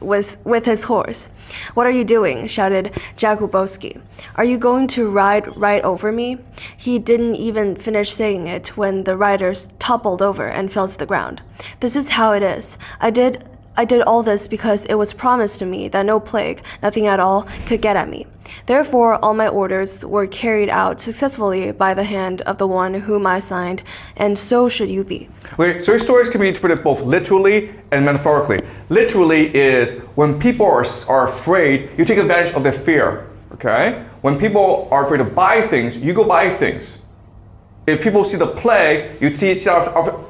horse. "What are you doing?" shouted Jakubowski. "Are you going to ride right over me?" He didn't even finish saying it when the rider toppled over and fell to the ground. This is how it is. I did all this because it was promised to me that no plague, nothing at all, could get at me. Therefore, all my orders were carried out successfully by the hand of the one whom I signed, and so should you be. Okay, so stories can be interpreted both literally and metaphorically. Literally is when people are afraid, you take advantage of their fear. Okay? When people are afraid to buy things, you go buy things. If people see the plague, you see it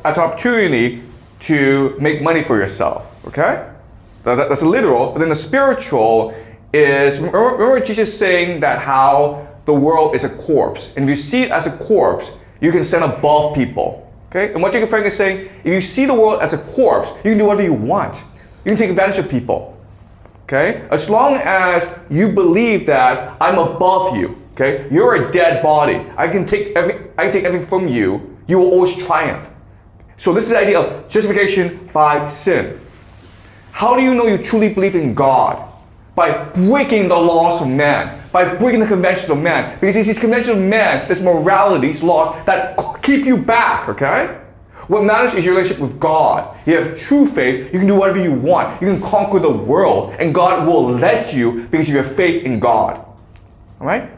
as an opportunity to make money for yourself. Okay? That's a literal. But then the spiritual is, remember Jesus saying that how the world is a corpse. And if you see it as a corpse, you can stand above people. Okay? And what Jacob Frank is saying, if you see the world as a corpse, you can do whatever you want. You can take advantage of people. Okay? As long as you believe that I'm above you, okay? You're a dead body. I can take everything from you. You will always triumph. So this is the idea of justification by sin. How do you know you truly believe in God? By breaking the laws of man, by breaking the conventions of man. Because it's these conventions of man, this morality, these laws that keep you back, okay? What matters is your relationship with God. You have true faith, you can do whatever you want. You can conquer the world, and God will let you because you have faith in God. All right?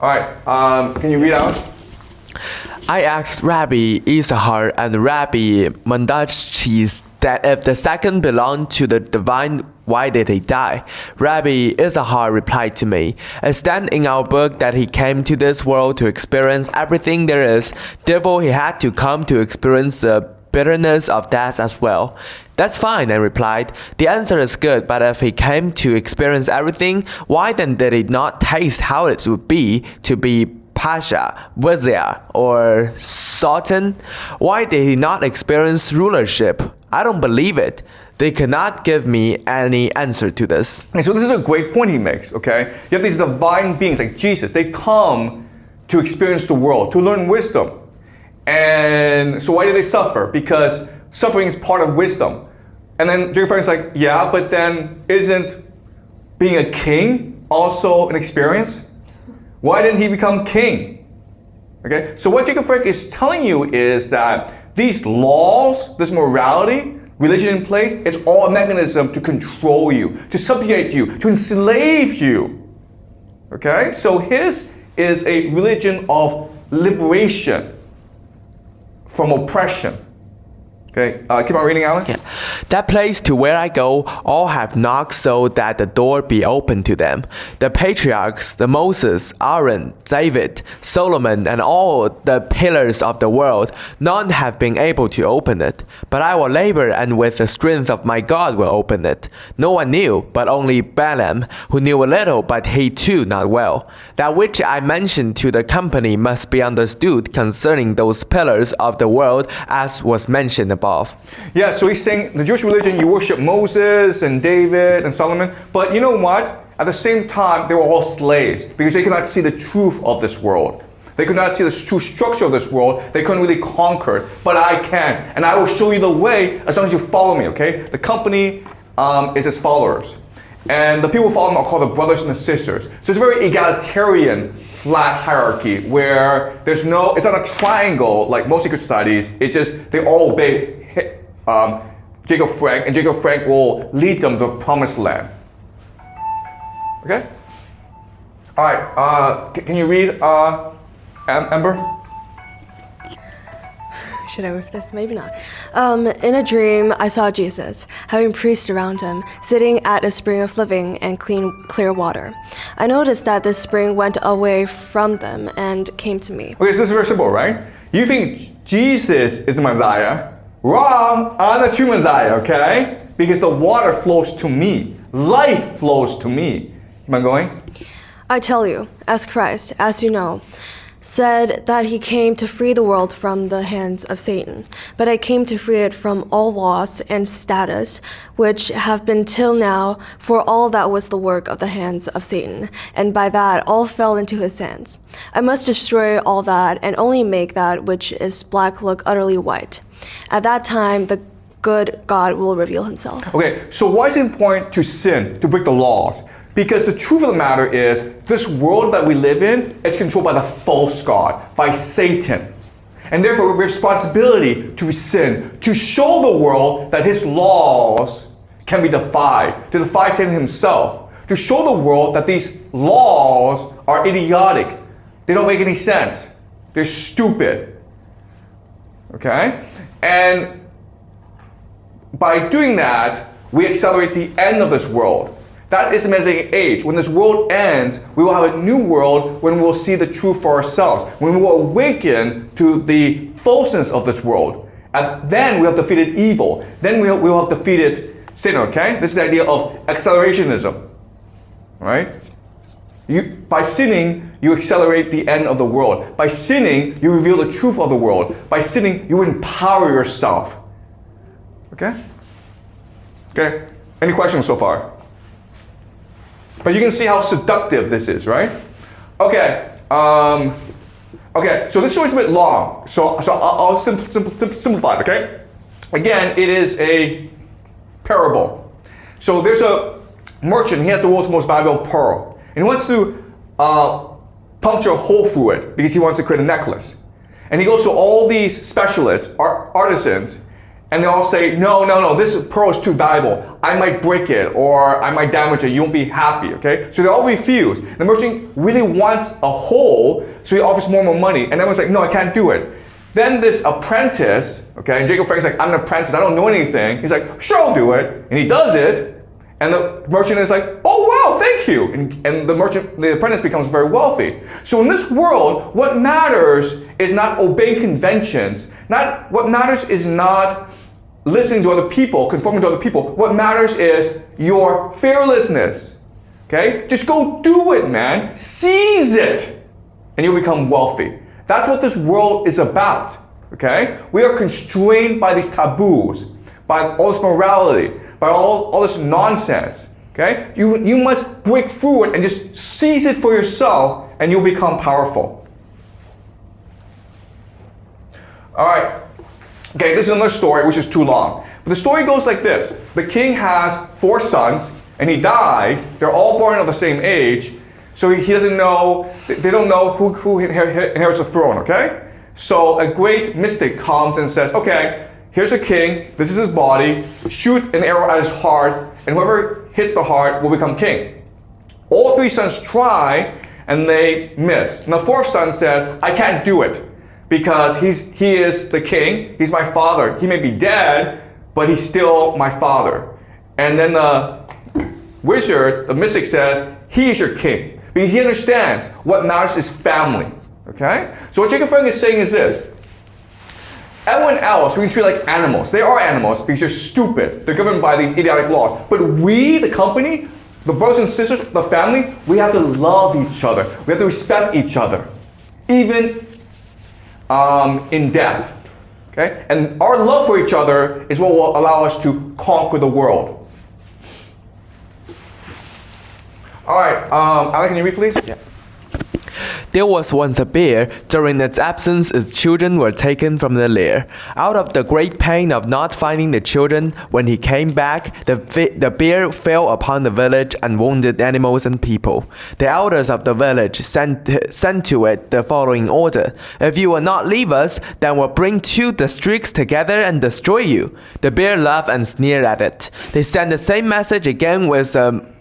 All right, can you read out? I asked Rabbi Issachar and Rabbi Mandachis that if the second belonged to the divine, why did he die? Rabbi Issachar replied to me, "It stands in our book that he came to this world to experience everything there is, therefore he had to come to experience the bitterness of death as well." "That's fine," I replied. "The answer is good, but if he came to experience everything, why then did he not taste how it would be to be Pasha, Vizier, or Sultan? Why did he not experience rulership? I don't believe it." They could not give me any answer to this. And so this is a great point he makes, okay? You have these divine beings like Jesus. They come to experience the world, to learn wisdom. And so why do they suffer? Because suffering is part of wisdom. And then Jacob Frank's like, yeah, but then isn't being a king also an experience? Why didn't he become king? Okay, so what Jacob Frank is telling you is that these laws, this morality, religion in place, it's all a mechanism to control you, to subjugate you, to enslave you. Okay, so his is a religion of liberation from oppression. Okay, keep on reading, Alan. Yeah. That place to where I go, all have knocked so that the door be opened to them. The patriarchs, the Moses, Aaron, David, Solomon, and all the pillars of the world, none have been able to open it. But I will labor, and with the strength of my God will open it. No one knew, but only Balaam, who knew a little, but he too not well. That which I mentioned to the company must be understood concerning those pillars of the world, as was mentioned above. Yeah, so he's saying the Jewish religion, you worship Moses and David and Solomon, but you know what? At the same time, they were all slaves because they could not see the truth of this world. They could not see the true structure of this world. They couldn't really conquer it, but I can, and I will show you the way as long as you follow me, okay? The company is his followers, and the people who follow him are called the brothers and the sisters. So it's a very egalitarian, flat hierarchy where there's no, it's not a triangle like most secret societies. It's just they all obey Jacob Frank, and Jacob Frank will lead them to the promised land. Okay? All right, can you read Amber? Should I wait for this? Maybe not. In a dream, I saw Jesus, having priests around him, sitting at a spring of living and clear water. I noticed that the spring went away from them and came to me. Okay, so this is very simple, right? You think Jesus is the Messiah. Wrong! I'm the true Messiah, okay? Because the water flows to me. life flows to me. Am I going? I tell you, as Christ, as you know, said that he came to free the world from the hands of Satan. But I came to free it from all laws and status, which have been till now, for all that was the work of the hands of Satan. And by that all fell into his hands. I must destroy all that and only make that which is black look utterly white. At that time, the good God will reveal himself. Okay, so why is it important to sin, to break the laws? Because the truth of the matter is, this world that we live in is controlled by the false God, by Satan. And therefore, we have a responsibility to sin, to show the world that his laws can be defied, to defy Satan himself, to show the world that these laws are idiotic. They don't make any sense. They're stupid. Okay? And by doing that, we accelerate the end of this world. That is the Messianic age. When this world ends, we will have a new world when we will see the truth for ourselves, when we will awaken to the falseness of this world. And then we have defeated evil. Then we will have defeated sin, okay? This is the idea of accelerationism, right? By sinning, you accelerate the end of the world. By sinning, you reveal the truth of the world. By sinning, you empower yourself. Okay? Okay, any questions so far? But you can see how seductive this is, right? Okay, okay, so this story is a bit long, so I'll simplify it, okay? Again, it is a parable. So there's a merchant, he has the world's most valuable pearl, and he wants to puncture a hole through it because he wants to create a necklace. And he goes to all these specialists, artisans, and they all say, no, this pearl is too valuable. I might break it or I might damage it. You won't be happy, okay? So they all refuse. The merchant really wants a hole, so he offers more money. And everyone's like, no, I can't do it. Then this apprentice, okay, and Jacob Frank's like, I'm an apprentice, I don't know anything. He's like, sure, I'll do it. And he does it. And the merchant is like, oh, wow, thank you. And the apprentice becomes very wealthy. So in this world, what matters is not obeying conventions. What matters is not listening to other people, conforming to other people. What matters is your fearlessness. Okay? Just go do it, man. Seize it. And you'll become wealthy. That's what this world is about. Okay? We are constrained by these taboos, by all this morality, by all this nonsense. Okay? You must break through it and just seize it for yourself, and you'll become powerful. Alright. Okay, this is another story which is too long. But the story goes like this. The king has 4 sons, and he dies. They're all born of the same age. So he doesn't know, they don't know who inherits the throne, okay? So a great mystic comes and says, okay, here's a king, this is his body, shoot an arrow at his heart, and whoever hits the heart will become king. All 3 sons try, and they miss. And the 4th son says, I can't do it. Because he is the king, he's my father. He may be dead, but he's still my father. And then the wizard, the mystic says, he is your king. Because he understands what matters is family. Okay? So what Jacob Frank is saying is this. Everyone else we can treat like animals. They are animals because they're stupid. They're governed by these idiotic laws. But we, the company, the brothers and sisters, the family, we have to love each other. We have to respect each other. Even in death, okay? And our love for each other is what will allow us to conquer the world. All right, Alan, can you read, please? Yeah. There was once a bear. During its absence, its children were taken from the lair. Out of the great pain of not finding the children, when he came back, the bear fell upon the village and wounded animals and people. The elders of the village sent to it the following order: if you will not leave us, then we'll bring 2 districts together and destroy you. The bear laughed and sneered at it. They sent the same message again with a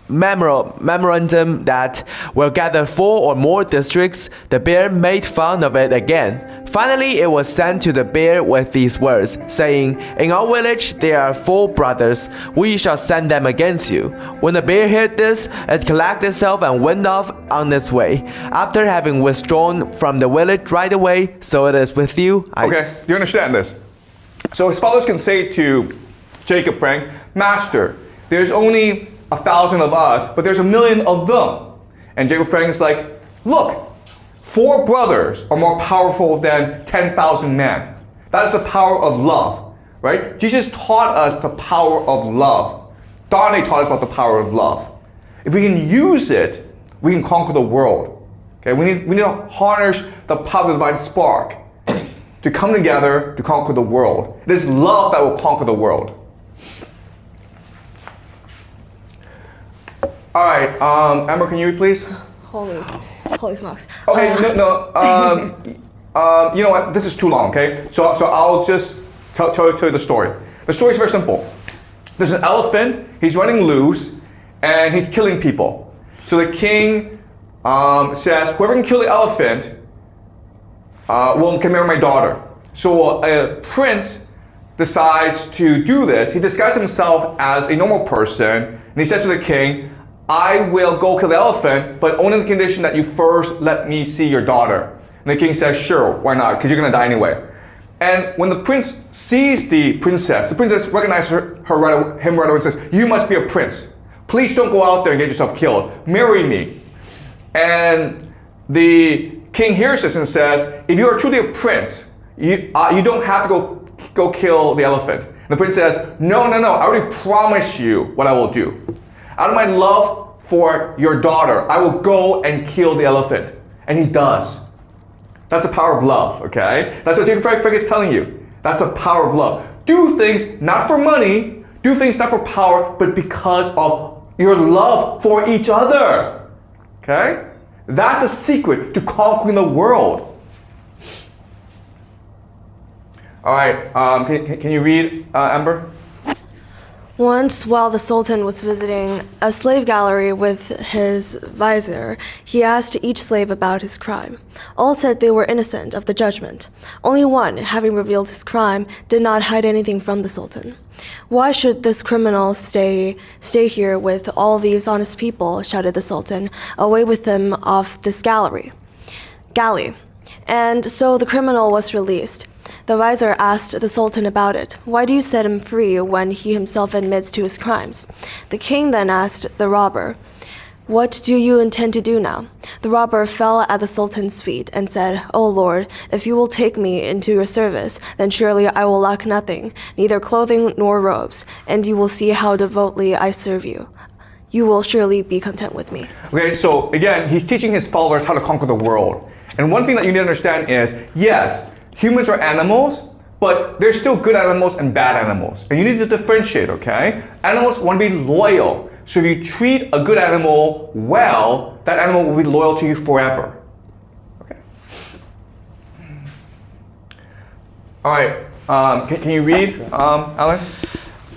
memorandum that will gather 4 or more districts. The bear made fun of it again. Finally, it was sent to the bear with these words, saying, in our village there are 4 brothers. We shall send them against you. When the bear heard this, it collected itself and went off on its way, after having withdrawn from the village right away. So it is with you. Okay, you understand this? So his followers can say to Jacob Frank, Master, there's only 1,000 of us, but there's 1,000,000 of them. And Jacob Frank's like, look, 4 brothers are more powerful than 10,000 men. That is the power of love, right? Jesus taught us the power of love. Dante taught us about the power of love. If we can use it, we can conquer the world. Okay, we need to harness the power of the divine spark to come together to conquer the world. It is love that will conquer the world. All right, Amber, can you read, please? Holy smokes. Okay, you know what? This is too long. Okay, so I'll just tell you the story. The story is very simple. There's an elephant. He's running loose, and he's killing people. So the king says, whoever can kill the elephant can marry my daughter. So a prince decides to do this. He disguises himself as a normal person, and he says to the king, I will go kill the elephant, but only on the condition that you first let me see your daughter. And the king says, sure, why not? Because you're going to die anyway. And when the prince sees the princess recognizes him right away and says, you must be a prince. Please don't go out there and get yourself killed. Marry me. And the king hears this and says, if you are truly a prince, you don't have to go kill the elephant. And the prince says, no, I already promised you what I will do. Out of my love for your daughter, I will go and kill the elephant. And he does. That's the power of love, okay? That's what Jacob Frank is telling you. That's the power of love. Do things not for money, do things not for power, but because of your love for each other. Okay? That's a secret to conquering the world. All right, can you read, Amber? Once, while the Sultan was visiting a slave gallery with his vizier, he asked each slave about his crime. All said they were innocent of the judgment. Only one, having revealed his crime, did not hide anything from the Sultan. Why should this criminal stay here with all these honest people? Shouted the Sultan. Away with him off this galley. And so the criminal was released. The vizier asked the Sultan about it. Why do you set him free when he himself admits to his crimes? The king then asked the robber, what do you intend to do now? The robber fell at the Sultan's feet and said, O Lord, if you will take me into your service, then surely I will lack nothing, neither clothing nor robes, and you will see how devotedly I serve you. You will surely be content with me. Okay, so again, he's teaching his followers how to conquer the world. And one thing that you need to understand is, yes, humans are animals, but there's still good animals and bad animals. And you need to differentiate, okay? Animals want to be loyal. So if you treat a good animal well, that animal will be loyal to you forever. Okay. All right, can you read, Alan?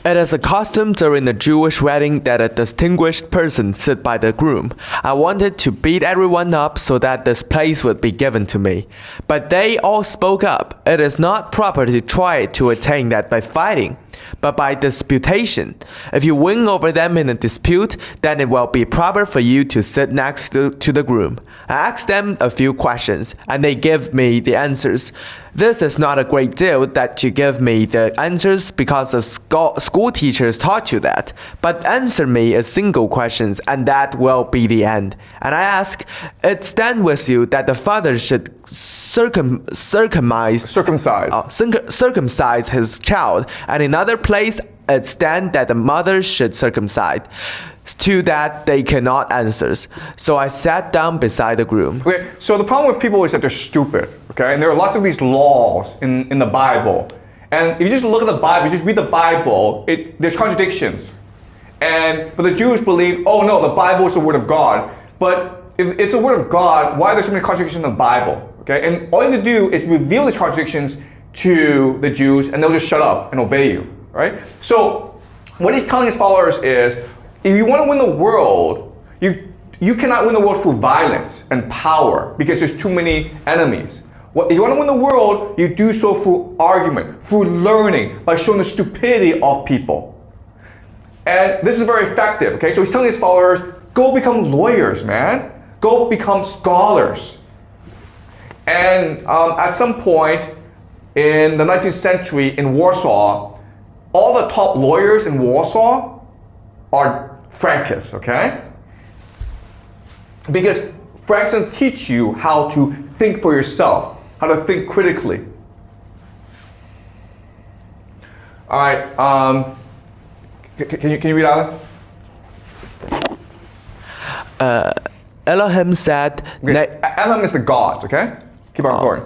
It is a custom during the Jewish wedding that a distinguished person sit by the groom. I wanted to beat everyone up so that this place would be given to me. But they all spoke up. It is not proper to try to attain that by fighting, but by disputation. If you win over them in a dispute, then it will be proper for you to sit next to the groom. I asked them a few questions, and they give me the answers. This is not a great deal that you give me the answers because the school teachers taught you that, but answer me a single question, and that will be the end. And I ask, it stand with you that the father should circumcise his child, and in other place it stand that the mother should circumcise. To that they cannot answer. So I sat down beside the groom. Okay, so the problem with people is that they're stupid, okay? And there are lots of these laws in the Bible. And if you just look at the Bible, you just read the Bible, there's contradictions. But the Jews believe, oh no, the Bible is the word of God. But if it's the word of God, why are there so many contradictions in the Bible? Okay, and all you have to do is reveal these contradictions to the Jews, and they'll just shut up and obey you, right? So what he's telling his followers is, if you want to win the world, you cannot win the world through violence and power because there's too many enemies. If you want to win the world, you do so through argument, through learning, by showing the stupidity of people. And this is very effective, okay? So he's telling his followers, go become lawyers, man. Go become scholars. And at some point in the 19th century in Warsaw, all the top lawyers in Warsaw are Frankist, okay? Because Frank's going to teach you how to think for yourself, how to think critically. All right, can you read out? Elohim said, Elohim is the gods, okay? Keep on going.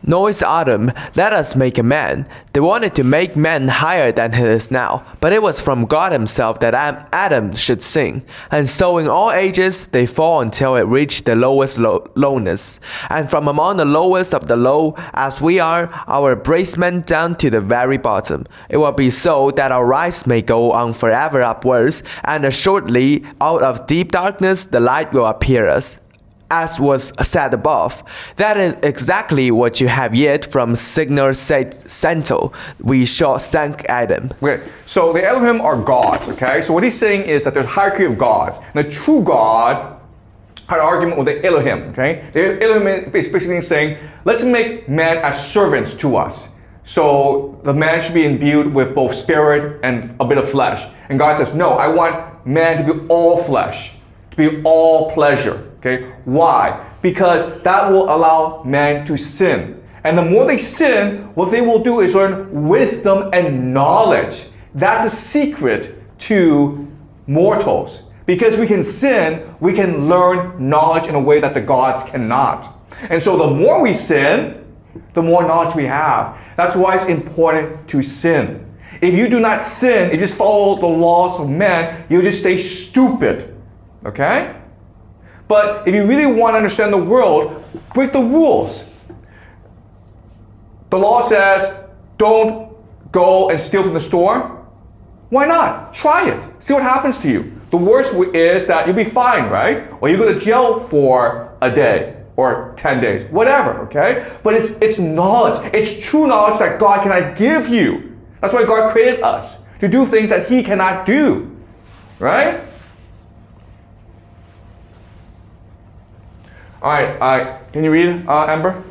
Noise Adam, let us make a man. They wanted to make man higher than he is now, but it was from God himself that Adam should sing. And so in all ages they fall until it reached the lowest lowness. And from among the lowest of the low, as we are, our bracement down to the very bottom. It will be so that our rise may go on forever upwards, and assuredly out of deep darkness the light will appear us. As was said above, that is exactly what you have yet from Signor Cento. We shall thank Adam. Okay, so the Elohim are gods, okay? So what he's saying is that there's a hierarchy of gods. And the true God had an argument with the Elohim, okay? The Elohim is basically saying, let's make man as servants to us. So the man should be imbued with both spirit and a bit of flesh. And God says, no, I want man to be all flesh, to be all pleasure. Okay, why? Because that will allow man to sin. And the more they sin, what they will do is learn wisdom and knowledge. That's a secret to mortals. Because we can sin, we can learn knowledge in a way that the gods cannot. And so the more we sin, the more knowledge we have. That's why it's important to sin. If you do not sin, you just follow the laws of man, you'll just stay stupid. Okay? But if you really want to understand the world, break the rules. The law says, don't go and steal from the store. Why not? Try it. See what happens to you. The worst is that you'll be fined, right? Or you go to jail for a day or 10 days, whatever, okay? But it's knowledge. It's true knowledge that God cannot give you. That's why God created us, to do things that He cannot do, right? All right, can you read, Amber?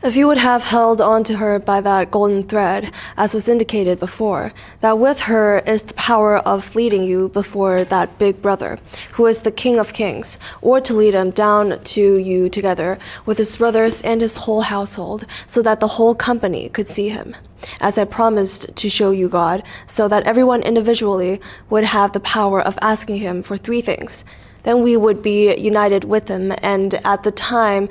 If you would have held on to her by that golden thread, as was indicated before, that with her is the power of leading you before that big brother, who is the King of Kings, or to lead him down to you together with his brothers and his whole household, so that the whole company could see him. As I promised to show you God, so that everyone individually would have the power of asking him for three things. Then we would be united with him, and at the time,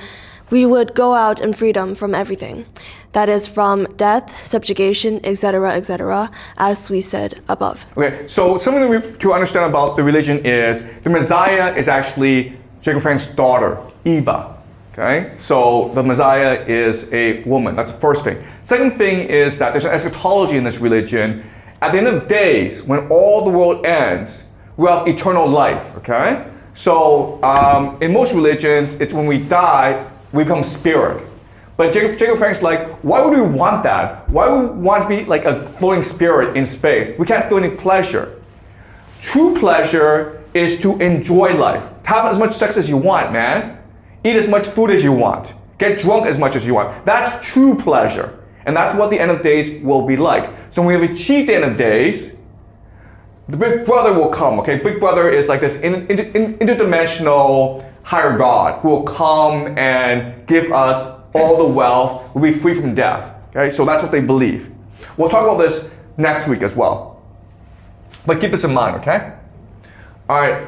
we would go out in freedom from everything. That is from death, subjugation, etc., as we said above. Okay, so something to understand about the religion is the Messiah is actually Jacob Frank's daughter, Eva. Okay, so the Messiah is a woman. That's the first thing. Second thing is that there's an eschatology in this religion. At the end of days, when all the world ends, we'll have eternal life. Okay, so in most religions, it's when we die, we become spirit. But Jacob Frank's like, why would we want that? Why would we want to be like a floating spirit in space? We can't feel any pleasure. True pleasure is to enjoy life. Have as much sex as you want, man. Eat as much food as you want. Get drunk as much as you want. That's true pleasure. And that's what the end of days will be like. So when we have achieved the end of days, the big brother will come, okay? Big brother is like this interdimensional higher God who will come and give us all the wealth. We'll be free from death, okay? So that's what they believe. We'll talk about this next week as well. But keep this in mind, okay? All right,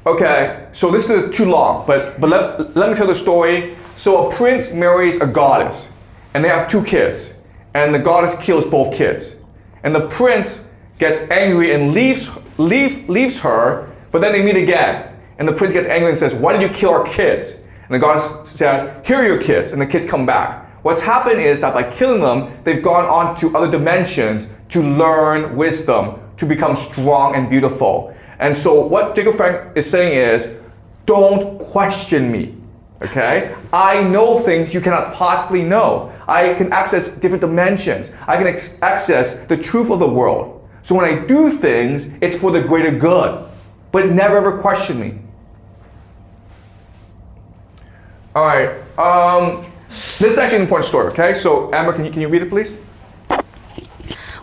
okay, so this is too long, but let me tell the story. So a prince marries a goddess, and they have two kids, and the goddess kills both kids. And the prince gets angry and leaves her, but then they meet again. And the prince gets angry and says, why did you kill our kids? And the goddess says, here are your kids, and the kids come back. What's happened is that by killing them, they've gone on to other dimensions to learn wisdom, to become strong and beautiful. And so what Jacob Frank is saying is, don't question me, okay? I know things you cannot possibly know. I can access different dimensions. I can access the truth of the world. So when I do things, it's for the greater good. But never ever question me. All right, this is actually an important story, okay? So Amber, can you read it, please?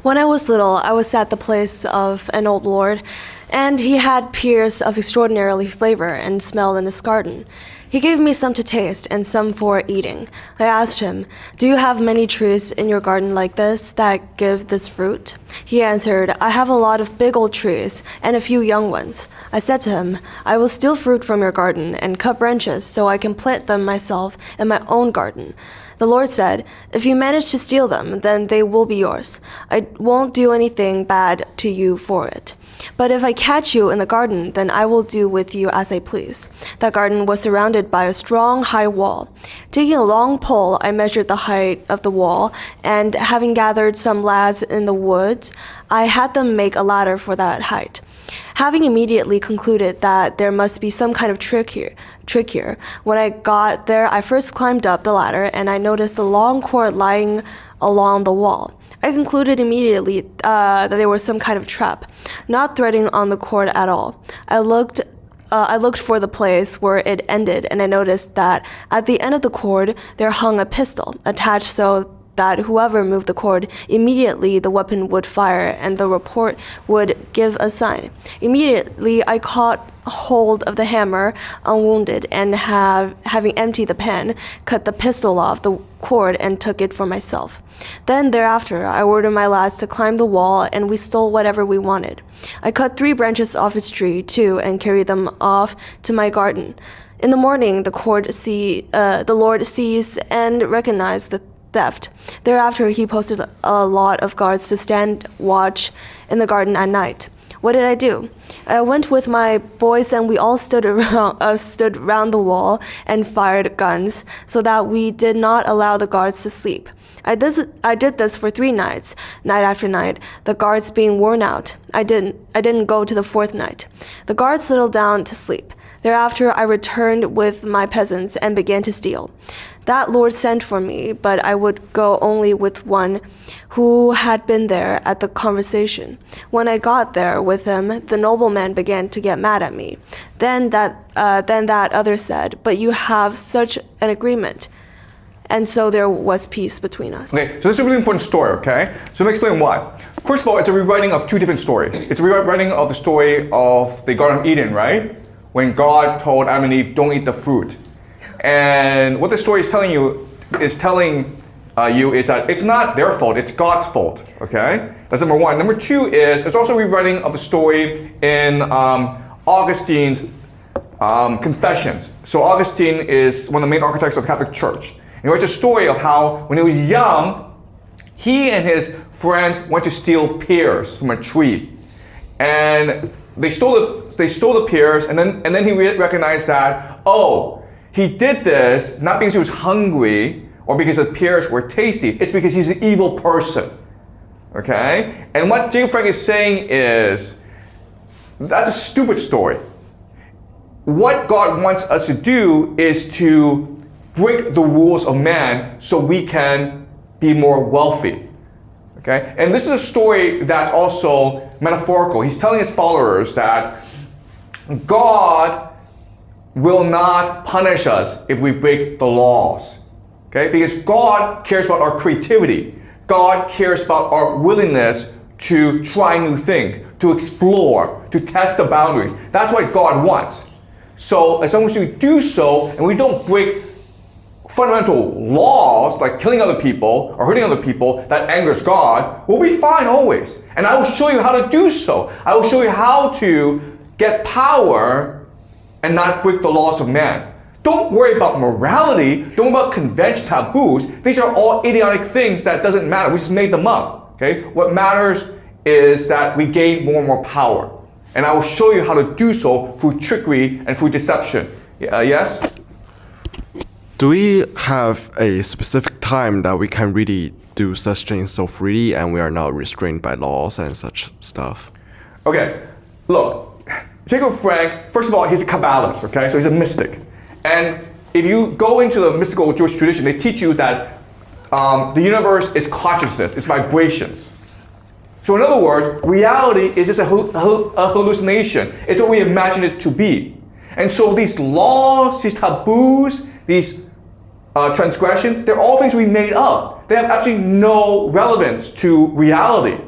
When I was little, I was at the place of an old lord, and he had pears of extraordinarily flavor and smell in his garden. He gave me some to taste and some for eating. I asked him, "Do you have many trees in your garden like this that give this fruit?" He answered, "I have a lot of big old trees and a few young ones." I said to him, "I will steal fruit from your garden and cut branches so I can plant them myself in my own garden." The Lord said, "If you manage to steal them, then they will be yours. I won't do anything bad to you for it. But if I catch you in the garden, then I will do with you as I please." That garden was surrounded by a strong, high wall. Taking a long pole, I measured the height of the wall, and having gathered some lads in the woods, I had them make a ladder for that height. Having immediately concluded that there must be some kind of trick here, when I got there, I first climbed up the ladder, and I noticed a long cord lying along the wall. I concluded immediately that there was some kind of trap, not threading on the cord at all. I looked for the place where it ended, and I noticed that at the end of the cord there hung a pistol, attached so that whoever moved the cord, immediately the weapon would fire and the report would give a sign. Immediately I caught hold of the hammer, unwounded, and having emptied the pan, cut the pistol off the cord and took it for myself. Then thereafter I ordered my lads to climb the wall, and we stole whatever we wanted. I cut 3 branches off its tree too and carried them off to my garden. In the morning the Lord seized and recognized the theft. Thereafter he posted a lot of guards to stand watch in the garden at night. What did I do? I went with my boys, and we all stood round the wall and fired guns, so that we did not allow the guards to sleep. I did this for 3 nights, night after night, the guards being worn out. I didn't go to the 4th night. The guards settled down to sleep. Thereafter I returned with my peasants and began to steal. That Lord sent for me, but I would go only with one who had been there at the conversation. When I got there with him, the nobleman began to get mad at me. Then that other said, "But you have such an agreement." And so there was peace between us. Okay, so this is a really important story, okay? So let me explain why. First of all, it's a rewriting of 2 different stories. It's a rewriting of the story of the Garden of Eden, right? When God told Adam and Eve, don't eat the fruit. And what the story is telling you is that it's not their fault, it's God's fault, okay? That's number 1. Number 2 is, it's also a rewriting of the story in Augustine's Confessions. So Augustine is one of the main architects of the Catholic Church. And he writes a story of how, when he was young, he and his friends went to steal pears from a tree. And they stole the pears, and then he recognized that, oh, he did this not because he was hungry or because the pears were tasty. It's because he's an evil person. Okay? And what Jacob Frank is saying is, that's a stupid story. What God wants us to do is to break the rules of man so we can be more wealthy. Okay? And this is a story that's also metaphorical. He's telling his followers that God will not punish us if we break the laws. Okay? Because God cares about our creativity. God cares about our willingness to try new things, to explore, to test the boundaries. That's what God wants. So as long as we do so and we don't break fundamental laws like killing other people or hurting other people that angers God, we'll be fine always. And I will show you how to do so. I will show you how to get power and not break the laws of man. Don't worry about morality. Don't worry about convention, taboos. These are all idiotic things that doesn't matter. We just made them up. Okay? What matters is that we gain more and more power. And I will show you how to do so through trickery and through deception. Yes? Do we have a specific time that we can really do such things so freely and we are not restrained by laws and such stuff? Okay, look, Jacob Frank, first of all, he's a Kabbalist, okay? So he's a mystic. And if you go into the mystical Jewish tradition, they teach you that the universe is consciousness, it's vibrations. So in other words, reality is just a hallucination. It's what we imagine it to be. And so these laws, these taboos, these transgressions, they're all things we made up. They have absolutely no relevance to reality.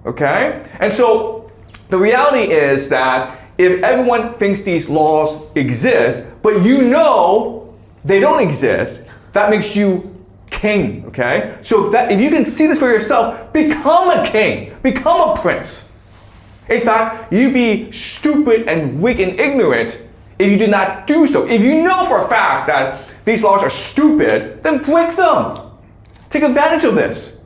Okay? And so the reality is that if everyone thinks these laws exist, but you know they don't exist, that makes you king, okay? So that if you can see this for yourself, become a king, become a prince. In fact, you'd be stupid and weak and ignorant if you did not do so. If you know for a fact that these laws are stupid, then break them. Take advantage of this.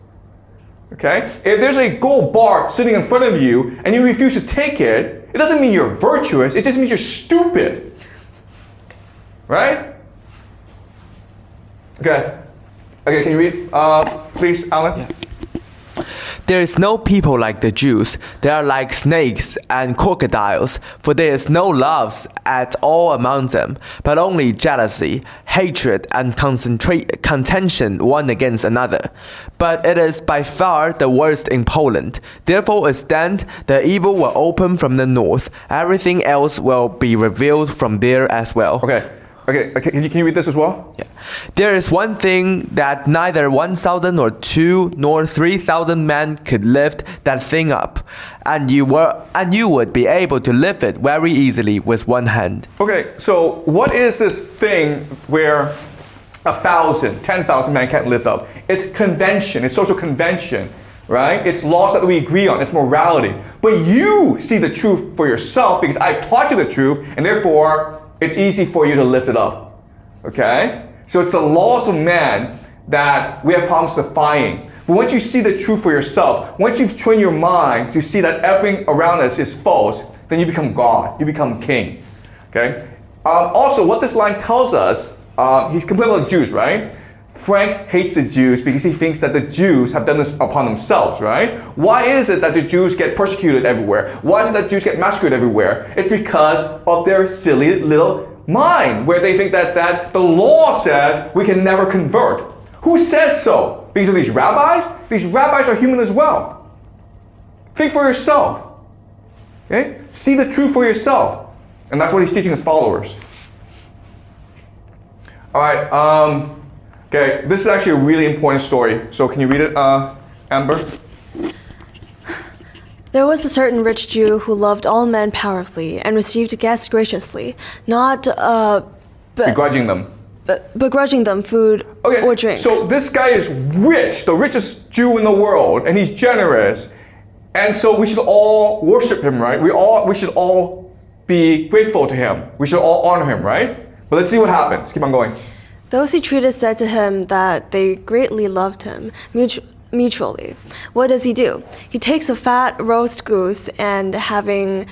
Okay? If there's a gold bar sitting in front of you and you refuse to take it, it doesn't mean you're virtuous, it just means you're stupid. Right? Okay. Okay, can you read, please, Alan? Yeah. There is no people like the Jews. They are like snakes and crocodiles, for there is no love at all among them, but only jealousy, hatred, and contention one against another. But it is by far the worst in Poland. Therefore, is then the evil will open from the north. Everything else will be revealed from there as well. Okay. Can you read this as well? Yeah. There is one thing that neither 1,000 or 2 nor 3,000 men could lift that thing up, and you would be able to lift it very easily with one hand. Okay, so what is this thing where 1,000, 10,000 men can't lift up? It's convention, it's social convention, right? It's laws that we agree on, it's morality. But you see the truth for yourself because I've taught you the truth, and therefore it's easy for you to lift it up, okay? So it's the laws of man that we have problems defying. But once you see the truth for yourself, once you've trained your mind to see that everything around us is false, then you become God, you become king, okay? Also, what this line tells us, he's complaining about the Jews, right? Frank hates the Jews because he thinks that the Jews have done this upon themselves, right? Why is it that the Jews get persecuted everywhere? Why is it that Jews get massacred everywhere? It's because of their silly little mind, where they think that the law says we can never convert. Who says so? Because of these rabbis? These rabbis are human as well. Think for yourself. Okay? See the truth for yourself. And that's what he's teaching his followers. All right, okay, this is actually a really important story. So can you read it, Amber? There was a certain rich Jew who loved all men powerfully and received guests graciously, not Begrudging them. begrudging them food or drink. So this guy is rich, the richest Jew in the world, and he's generous. And so we should all worship him, right? We should all be grateful to him. We should all honor him, right? But let's see what happens. Keep on going. Those he treated said to him that they greatly loved him mutually. What does he do? He takes a fat roast goose and having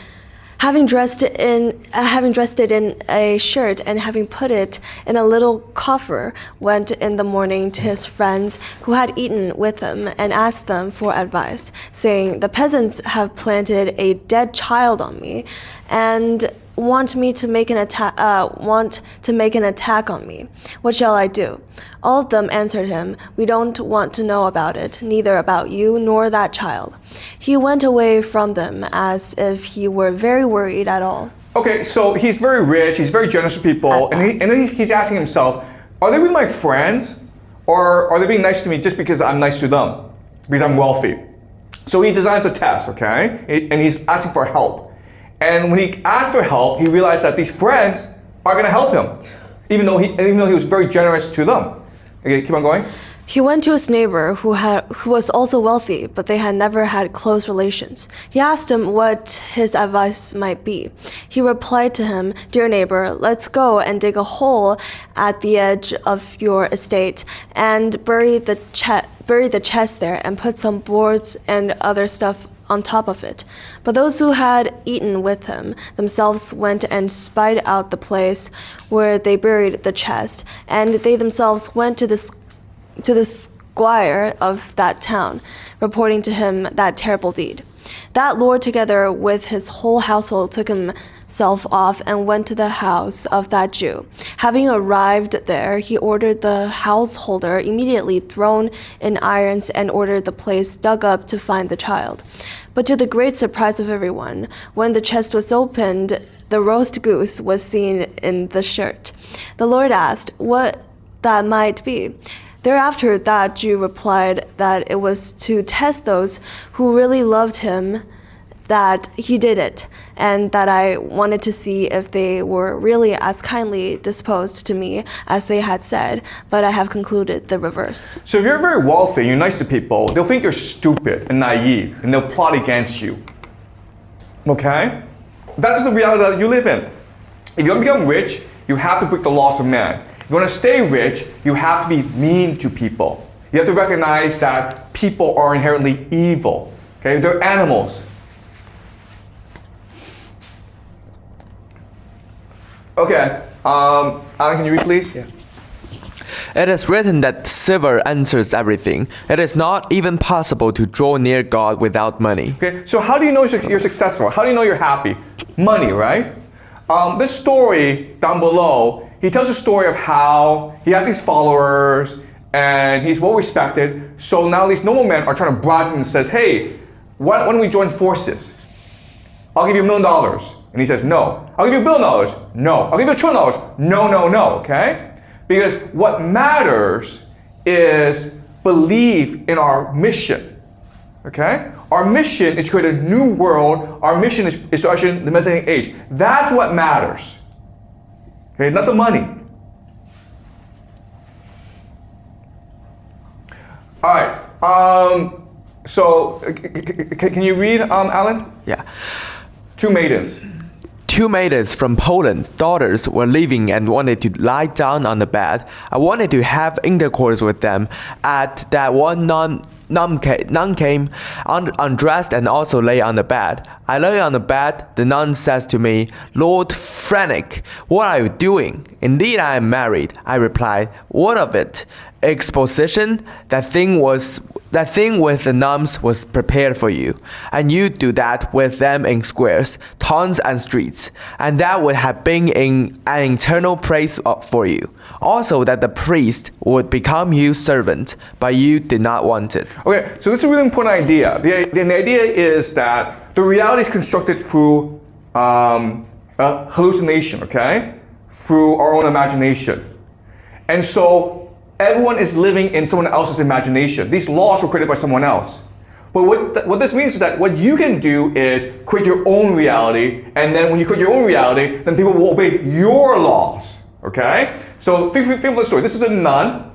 dressed it in a shirt and having put it in a little coffer, went in the morning to his friends who had eaten with him and asked them for advice, saying, "The peasants have planted a dead child on me and want to make an attack on me. What shall I do?" All of them answered him, "We don't want to know about it, neither about you nor that child." He went away from them as if he were very worried at all. Okay, so he's very rich, he's very generous to people, and then he's asking himself, are they really my friends? Or are they being nice to me just because I'm nice to them? Because I'm wealthy? So he designs a test, okay? And he's asking for help. And when he asked for help, he realized that these friends are going to help him, even though he was very generous to them. Okay, keep on going. He went to his neighbor who was also wealthy, but they had never had close relations. He asked him what his advice might be. He replied to him, "Dear neighbor, let's go and dig a hole at the edge of your estate and bury the chest there and put some boards and other stuff on top of it." But those who had eaten with him themselves went and spied out the place where they buried the chest, and they themselves went to the squire of that town, reporting to him that terrible deed. That lord, together with his whole household, took himself off and went to the house of that Jew. Having arrived there, he ordered the householder immediately thrown in irons and ordered the place dug up to find the child. But to the great surprise of everyone, when the chest was opened, the roast goose was seen in the shirt. The Lord asked what that might be. Thereafter, that Jew replied that it was to test those who really loved him that he did it, and that I wanted to see if they were really as kindly disposed to me as they had said, but I have concluded the reverse. So if you're very wealthy and you're nice to people, they'll think you're stupid and naive, and they'll plot against you. Okay? That's the reality that you live in. If you want to become rich, you have to break the laws of man. If you want to stay rich, you have to be mean to people. You have to recognize that people are inherently evil. Okay? They're animals. Okay, Alan, can you read, please? Yeah. It is written that silver answers everything. It is not even possible to draw near God without money. Okay, so how do you know you're successful? How do you know you're happy? Money, right? This story down below, he tells a story of how he has these followers and he's well respected. So now these noblemen are trying to bribe him and says, hey, why don't we join forces? I'll give you $1 million. And he says, no. I'll give you $1 billion. No. I'll give you $1 trillion. No, no, no, okay? Because what matters is believe in our mission, okay? Our mission is to create a new world. Our mission is to usher in the Messianic age. That's what matters, okay? Not the money. All right, so can you read, Alan? Yeah. Two maidens. Two maidens from Poland, daughters, were leaving and wanted to lie down on the bed. I wanted to have intercourse with them. At that one nun came, undressed and also lay on the bed. I lay on the bed. The nun says to me, Lord Frank, what are you doing? Indeed, I am married. I replied, what of it? Exposition, that thing with the nuns was prepared for you, and you do that with them in squares, towns and streets, and that would have been an eternal praise for you. Also that the priest would become your servant, but you did not want it. Okay, so this is a really important idea. The idea is that the reality is constructed through hallucination, okay? Through our own imagination. And so everyone is living in someone else's imagination. These laws were created by someone else. But what this means is that what you can do is create your own reality, and then when you create your own reality, then people will obey your laws, okay? So think of the story. This is a nun,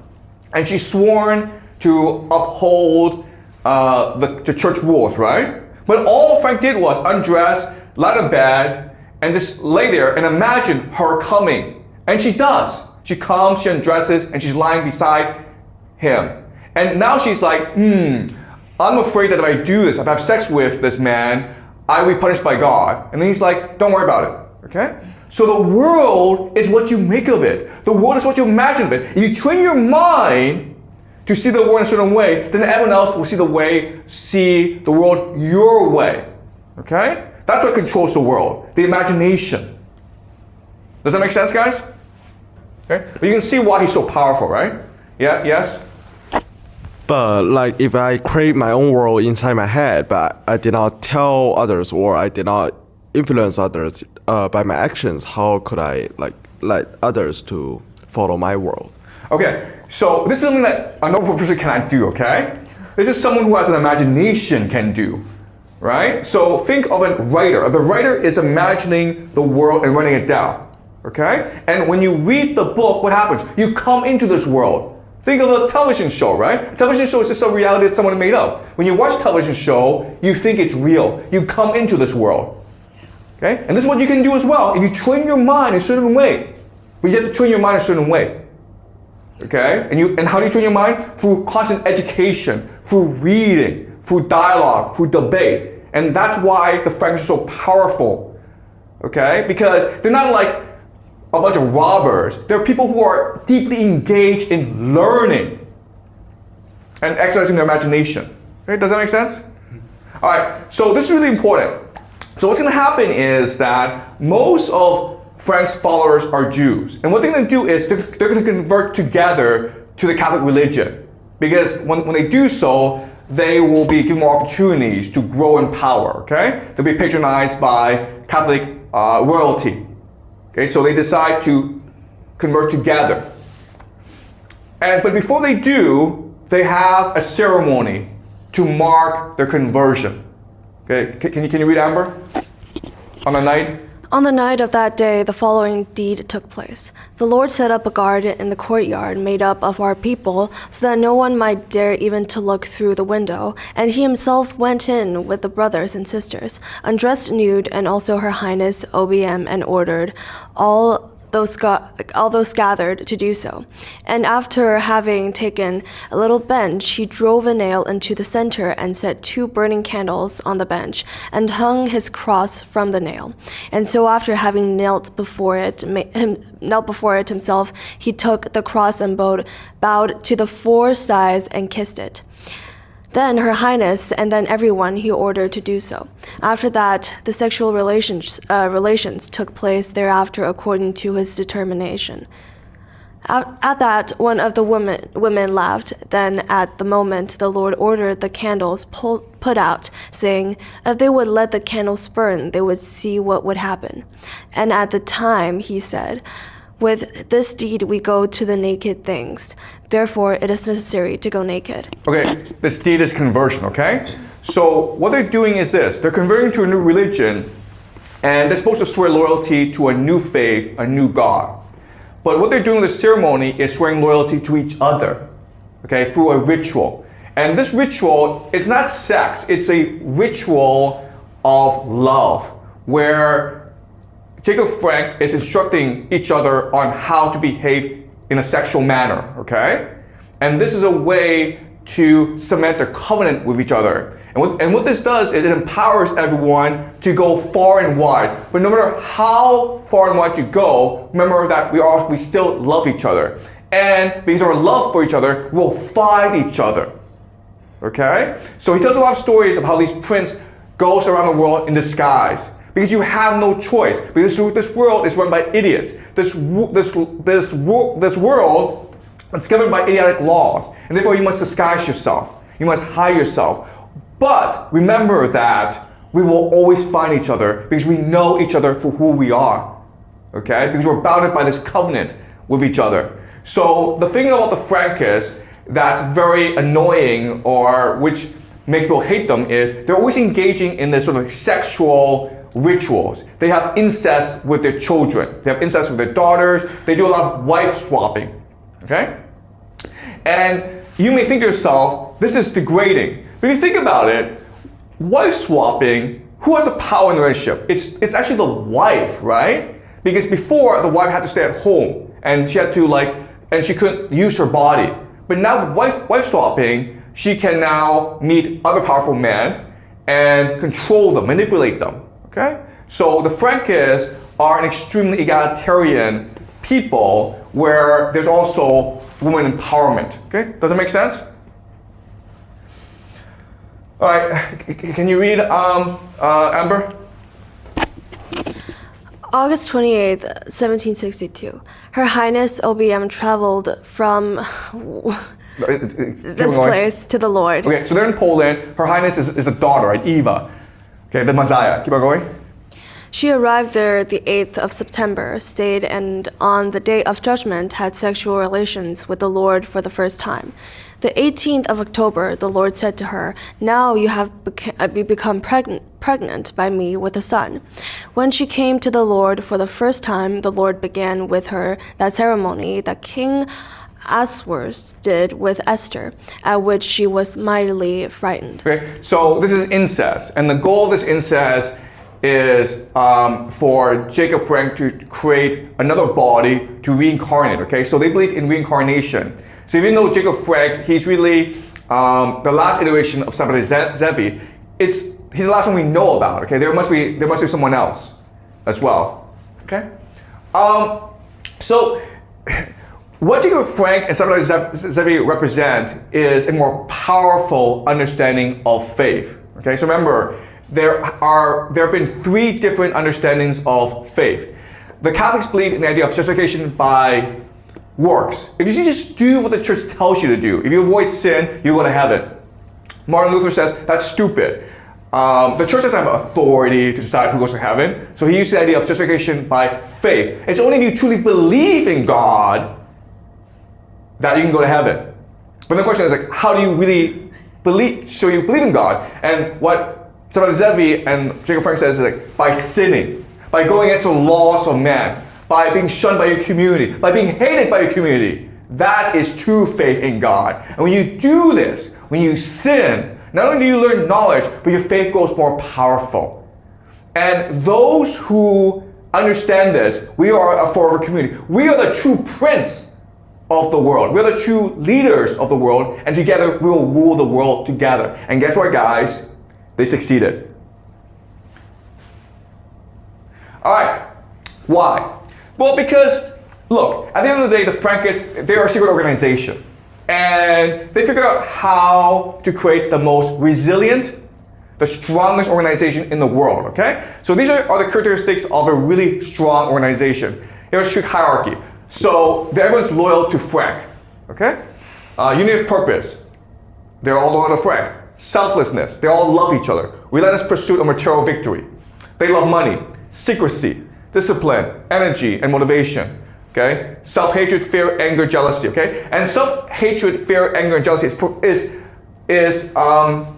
and she's sworn to uphold the church rules, right? But all Frank did was undress, lie in bed, and just lay there and imagine her coming. And she does. She comes, she undresses, and she's lying beside him. And now she's like, I'm afraid that if I do this, if I have sex with this man, I will be punished by God. And then he's like, don't worry about it, okay? So the world is what you make of it. The world is what you imagine of it. If you train your mind to see the world in a certain way, then everyone else will see the world your way, okay? That's what controls the world, the imagination. Does that make sense, guys? Okay, but you can see why he's so powerful, right? Yeah, yes? But like if I create my own world inside my head, but I did not tell others or I did not influence others by my actions, how could I like let others to follow my world? Okay, so this is something that a normal person cannot do, okay? This is someone who has an imagination can do, right? So think of a writer. The writer is imagining the world and writing it down. Okay? And when you read the book, what happens? You come into this world. Think of a television show, right? A television show is just a reality that someone made up. When you watch a television show, you think it's real. You come into this world. Okay? And this is what you can do as well. If you train your mind in a certain way. But you have to train your mind in a certain way. Okay? And how do you train your mind? Through constant education, through reading, through dialogue, through debate. And that's why the Franks are so powerful. Okay? Because they're not like a bunch of robbers. They're people who are deeply engaged in learning and exercising their imagination. Okay, does that make sense? All right, so this is really important. So what's going to happen is that most of Frank's followers are Jews. And what they're going to do is they're going to convert together to the Catholic religion. Because when they do so, they will be given more opportunities to grow in power, okay? They'll be patronized by Catholic royalty. Okay, so they decide to convert together. But before they do, they have a ceremony to mark their conversion. Okay, can you read, Amber? On the night? On the night of that day, the following deed took place. The Lord set up a guard in the courtyard made up of our people, so that no one might dare even to look through the window, and he himself went in with the brothers and sisters, undressed nude, and also Her Highness OBM, and ordered all those gathered to do so. And after having taken a little bench, he drove a nail into the center and set 2 burning candles on the bench, and hung his cross from the nail. And so after having knelt before it himself, he took the cross and bowed to the 4 sides and kissed it. Then Her Highness and then everyone he ordered to do so. After that, the sexual relations took place thereafter according to his determination. At that, one of the women laughed. Then at the moment the Lord ordered the candles put out, saying, if they would let the candles burn, they would see what would happen. And at the time he said, with this deed we go to the naked things. Therefore, it is necessary to go naked. Okay, this deed is conversion, okay? So what they're doing is this. They're converting to a new religion, and they're supposed to swear loyalty to a new faith, a new God. But what they're doing in the ceremony is swearing loyalty to each other, okay, through a ritual. And this ritual, it's not sex, it's a ritual of love, where Jacob Frank is instructing each other on how to behave in a sexual manner, okay? And this is a way to cement their covenant with each other. And what this does is it empowers everyone to go far and wide. But no matter how far and wide you go, remember that we still love each other. And because of our love for each other, we'll find each other, okay? So he tells a lot of stories of how these princes goes around the world in disguise. Because you have no choice. Because this world is run by idiots. This world is governed by idiotic laws. And therefore you must disguise yourself. You must hide yourself. But remember that we will always find each other because we know each other for who we are. Okay? Because we're bounded by this covenant with each other. So the thing about the Frankists that's very annoying, or which makes people hate them, is they're always engaging in this sort of sexual rituals. They have incest with their children. They have incest with their daughters. They do a lot of wife swapping. Okay? And you may think to yourself, this is degrading. But if you think about it, wife swapping, who has the power in the relationship? It's actually the wife, right? Because before, the wife had to stay at home and she had to and she couldn't use her body. But now with wife swapping, she can now meet other powerful men and control them, manipulate them. Okay? So the Frankists are an extremely egalitarian people where there's also women empowerment. Okay? Does it make sense? All right. Can you read, Amber? August 28th, 1762. Her Highness OBM traveled from this place to the Lord. Okay, so they're in Poland. Her Highness is a daughter, right? Eva. Okay, the Messiah. Keep on going. She arrived there the 8th of September, stayed, and on the day of judgment had sexual relations with the Lord for the first time. The 18th of October, the Lord said to her, now you have become pregnant by me with a son. When she came to the Lord for the first time, the Lord began with her that ceremony that King Ahasuerus did with Esther, at which she was mightily frightened. Okay, so this is incest, and the goal of this incest is for Jacob Frank to create another body to reincarnate. Okay, so they believe in reincarnation. So even though Jacob Frank, he's really the last iteration of somebody Zevi, he's the last one we know about. Okay, there must be someone else as well. Okay, so what Jacob Frank and somebody Zevi represent is a more powerful understanding of faith. Okay, so remember, there have been 3 different understandings of faith. The Catholics believe in the idea of justification by works. If you just do what the church tells you to do, if you avoid sin, you go to heaven. Martin Luther says that's stupid. The church doesn't have authority to decide who goes to heaven, so he used the idea of justification by faith. It's only if you truly believe in God that you can go to heaven. But the question is like, how do you really believe, so you believe in God? And what Stefan Zevi and Jacob Frank says is like, by sinning, by going against the laws of man, by being shunned by your community, by being hated by your community. That is true faith in God. And when you do this, when you sin, not only do you learn knowledge, but your faith grows more powerful. And those who understand this, we are a forever community. We are the true prince of the world. We are the true leaders of the world, and together we will rule the world together. And guess what, guys? They succeeded. All right, why? Well, because, look, at the end of the day, the Frankists, they are a secret organization. And they figured out how to create the most resilient, the strongest organization in the world, okay? So these are the characteristics of a really strong organization. Here's strict hierarchy. So everyone's loyal to Frank, okay? Unity of purpose. They're all loyal to Frank. Selflessness. They all love each other. Relentless pursuit of material victory. They love money, secrecy, discipline, energy, and motivation. Okay? Self-hatred, fear, anger, jealousy. Okay? And self-hatred, fear, anger, and jealousy is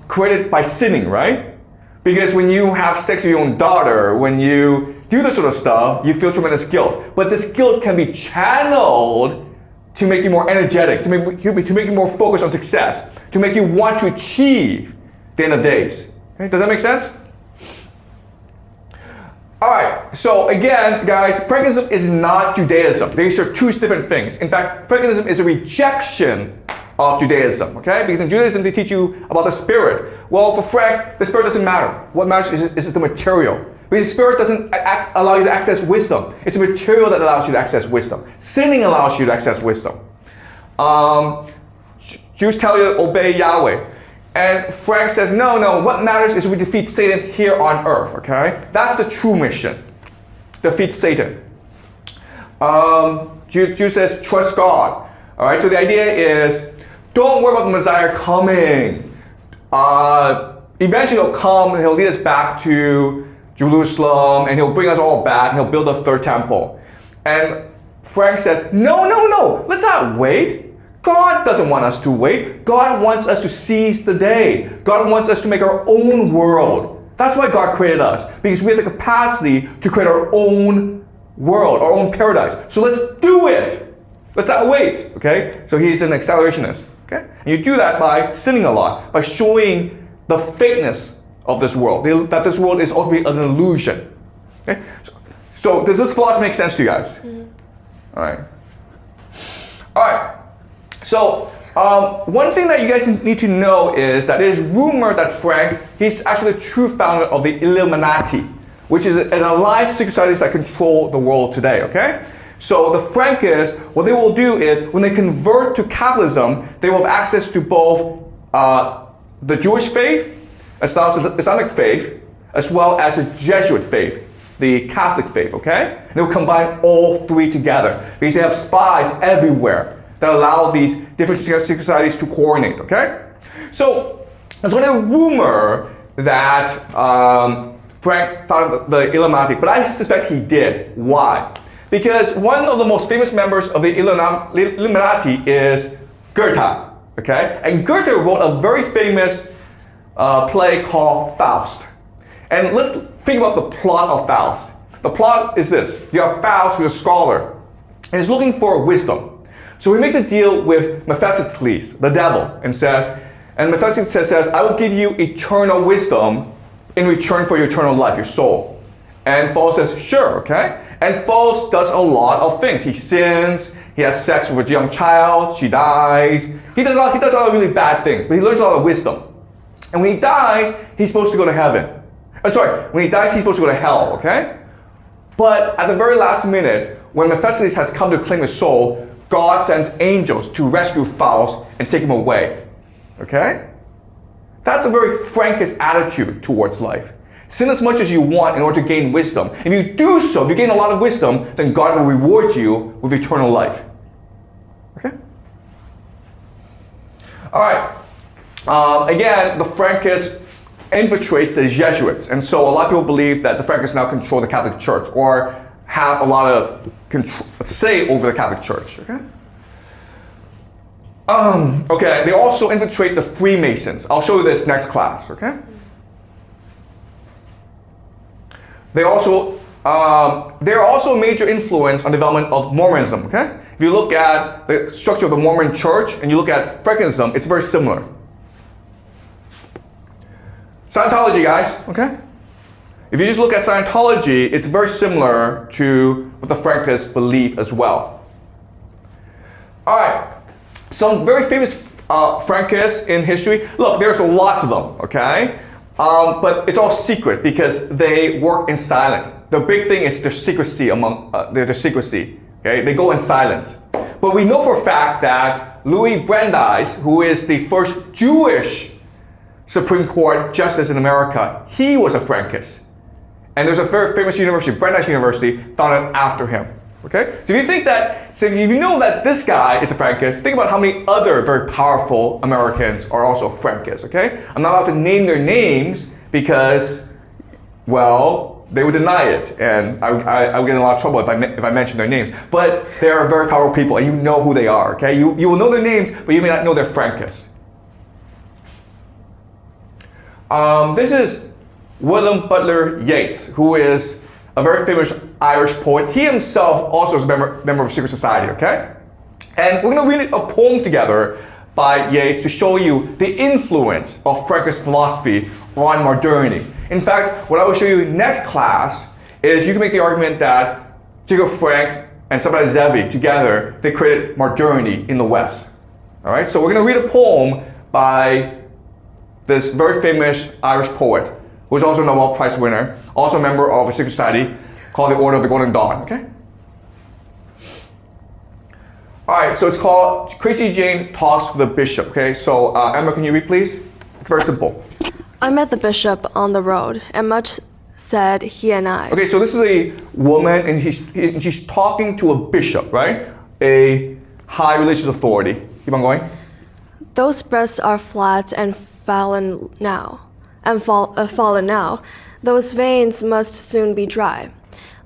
created by sinning, right? Because when you have sex with your own daughter, when you do this sort of stuff, you feel tremendous guilt. But this guilt can be channeled to make you more energetic, to make you more focused on success, to make you want to achieve the end of days. Okay? Does that make sense? All right, so again, guys, Frankinism is not Judaism. These are two different things. In fact, Frankinism is a rejection of Judaism, okay? Because in Judaism, they teach you about the spirit. Well, for Frank, the spirit doesn't matter. What matters is the material. Because the spirit doesn't allow you to access wisdom. It's the material that allows you to access wisdom. Sinning allows you to access wisdom. Jews tell you to obey Yahweh. And Frank says, no, what matters is we defeat Satan here on earth, okay? That's the true mission. Defeat Satan. Jew says, trust God. All right, so the idea is, don't worry about the Messiah coming. Eventually he'll come and he'll lead us back to Jerusalem and he'll bring us all back and he'll build a third temple. And Frank says, no, let's not wait. God doesn't want us to wait. God wants us to seize the day. God wants us to make our own world. That's why God created us, because we have the capacity to create our own world, our own paradise. So let's do it. Let's not wait, okay? So he's an accelerationist, okay? And you do that by sinning a lot, by showing the fakeness of this world, that this world is ultimately an illusion, okay? So does this philosophy make sense to you guys? Mm-hmm. All right. So one thing that you guys need to know is that it is rumored that Frank, he's actually the true founder of the Illuminati, which is an alliance of secret societies that control the world today, okay? So the Frankists, what they will do is, when they convert to Catholicism, they will have access to both the Jewish faith, Islamic faith, as well as the Jesuit faith, the Catholic faith, okay? And they will combine all three together, because they have spies everywhere that allow these different secret societies to coordinate, okay? So there's one rumor that Frank founded the Illuminati, but I suspect he did. Why? Because one of the most famous members of the Illuminati is Goethe, okay? And Goethe wrote a very famous play called Faust. And let's think about the plot of Faust. The plot is this. You have Faust, who's a scholar, and he's looking for wisdom. So he makes a deal with Mephistopheles, the devil, and Mephistopheles says, I will give you eternal wisdom in return for your eternal life, your soul. And Faust says, sure, okay? And Faust does a lot of things. He sins, he has sex with a young child, she dies. He does a lot of really bad things, but he learns a lot of wisdom. And when he dies, he's supposed to go to heaven. When he dies, he's supposed to go to hell, okay? But at the very last minute, when Mephistopheles has come to claim his soul, God sends angels to rescue Faust and take him away, okay? That's a very Frankist attitude towards life. Sin as much as you want in order to gain wisdom. If you do so, if you gain a lot of wisdom, then God will reward you with eternal life, okay? All right, again, the Frankists infiltrate the Jesuits, and so a lot of people believe that the Frankists now control the Catholic Church, or have a lot of say over the Catholic Church, okay? Okay, they also infiltrate the Freemasons. I'll show you this next class, okay? They're also a major influence on development of Mormonism, okay? If you look at the structure of the Mormon church and you look at Frankinism, it's very similar. Scientology, guys, okay? If you just look at Scientology, it's very similar to what the Frankists believe as well. All right, some very famous Frankists in history. Look, there's lots of them, okay? But it's all secret because they work in silence. The big thing is their secrecy among their secrecy. Okay, they go in silence. But we know for a fact that Louis Brandeis, who is the first Jewish Supreme Court justice in America, he was a Frankist. And there's a very famous university, Brandeis University, founded after him. Okay? So if you know that this guy is a Frankist, think about how many other very powerful Americans are also Frankists, okay? I'm not allowed to name their names because, well, they would deny it, and I would get in a lot of trouble if I mention their names. But they are very powerful people, and you know who they are, okay? You will know their names, but you may not know they're Frankists. This is William Butler Yeats, who is a very famous Irish poet. He himself also is a member of a secret society, okay? And we're going to read a poem together by Yeats to show you the influence of Frankist philosophy on modernity. In fact, what I will show you next class is you can make the argument that Jacob Frank and Sabbatai Zevi together, they created modernity in the West. All right, so we're going to read a poem by this very famous Irish poet, who is also a Nobel Prize winner, also a member of a secret society called the Order of the Golden Dawn, okay? All right, so it's called Crazy Jane Talks with a Bishop, okay? So Emma, can you read, please? It's very simple. I met the bishop on the road, and much said he and I. Okay, so this is a woman, and she's talking to a bishop, right? A high religious authority. Keep on going. Those breasts are flat and fallen now. Fallen now. Those veins must soon be dry.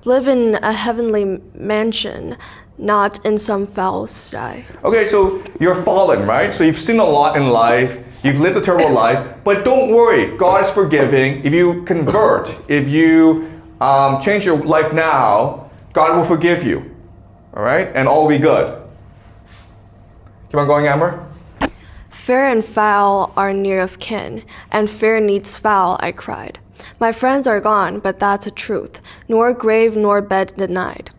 Live in a heavenly mansion, not in some foul sty. Okay, so you're fallen, right? So you've seen a lot in life. You've lived a terrible life, but don't worry. God is forgiving. If you convert, if you change your life now, God will forgive you. All right? And all will be good. Keep on going, Amber. Fair and foul are near of kin, and fair needs foul, I cried. My friends are gone, but that's a truth, nor grave nor bed denied.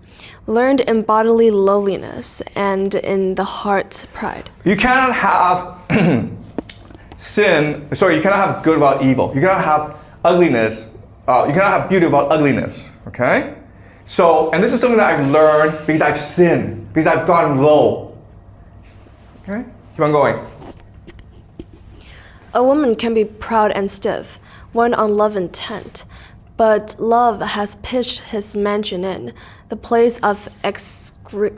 Learned in bodily lowliness and in the heart's pride. You cannot have you cannot have good without evil. You cannot have ugliness, you cannot have beauty without ugliness, okay? So, and this is something that I've learned because I've sinned, because I've gone low. Okay, keep on going. A woman can be proud and stiff, one on love intent, but love has pitched his mansion in the place of excrement,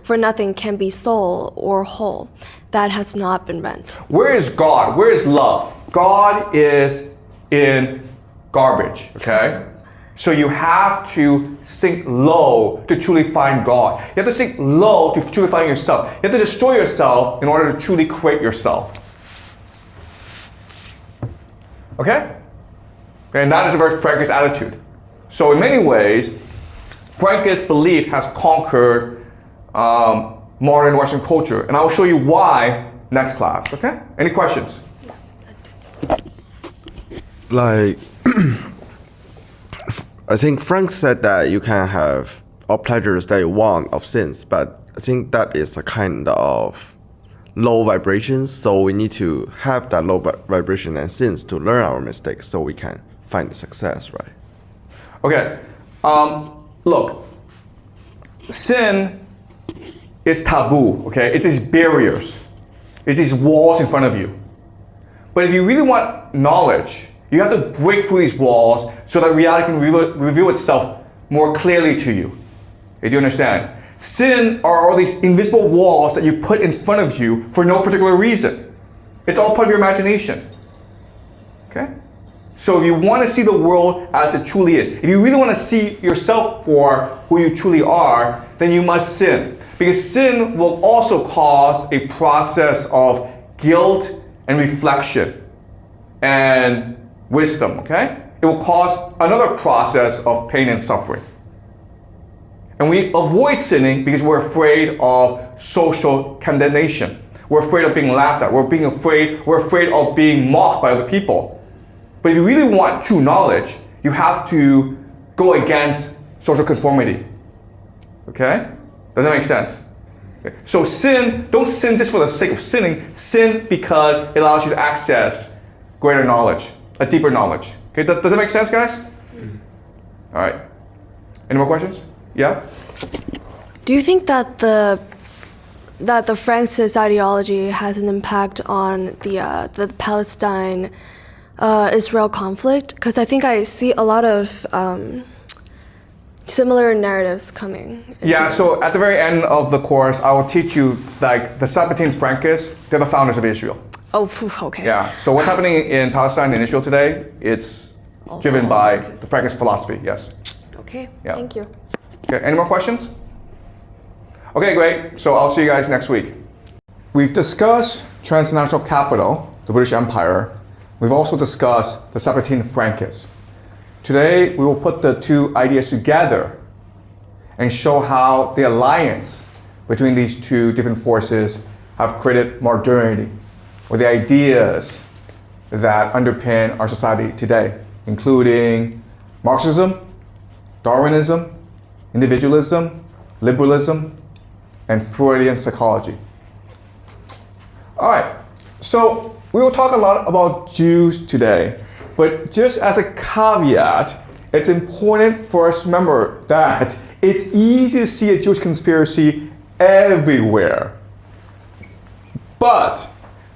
for nothing can be soul or whole that has not been rent. Where is God? Where is love? God is in garbage, okay? So you have to sink low to truly find God. You have to sink low to truly find yourself. You have to destroy yourself in order to truly create yourself. Okay? And that is a very Frankist attitude. So in many ways, Frankist belief has conquered modern Western culture. And I will show you why next class, okay? Any questions? Like, I think Frank said that you can have all pleasures that you want of sins, but I think that is a kind of low vibrations. So we need to have that low vibration and sins to learn our mistakes so we can find the success, right? Okay. Look, sin is taboo, okay? It's these barriers. It's these walls in front of you. But if you really want knowledge, you have to break through these walls so that reality can reveal itself more clearly to you. Do you understand? Sin are all these invisible walls that you put in front of you for no particular reason. It's all part of your imagination. Okay? So if you want to see the world as it truly is, if you really want to see yourself for who you truly are, then you must sin. Because sin will also cause a process of guilt and reflection and wisdom, okay? It will cause another process of pain and suffering. And we avoid sinning because we're afraid of social condemnation. We're afraid of being laughed at. We're afraid of being mocked by other people. But if you really want true knowledge, you have to go against social conformity. Okay? Does that make sense? Okay. So don't sin just for the sake of sinning. Sin because it allows you to access greater knowledge, a deeper knowledge. Okay, does that make sense, guys? All right. Any more questions? Yeah? Do you think that the Francis ideology has an impact on the Palestine Israel conflict? Because I think I see a lot of similar narratives coming. Yeah, so at the very end of the course, I will teach you like the Sabbatean Frankists, they're the founders of Israel. Oh, okay. Yeah, so what's happening in Palestine and Israel today, it's driven by the Frankist philosophy, yes. Okay, Yeah. thank you. Okay, any more questions? Okay, great. So I'll see you guys next week. We've discussed transnational capital, the British Empire. We've also discussed the Sabbatean Frankists. Today, we will put the two ideas together and show how the alliance between these two different forces have created modernity, or the ideas that underpin our society today, including Marxism, Darwinism, individualism, liberalism, and Freudian psychology. All right, so we will talk a lot about Jews today, but just as a caveat, it's important for us to remember that it's easy to see a Jewish conspiracy everywhere. But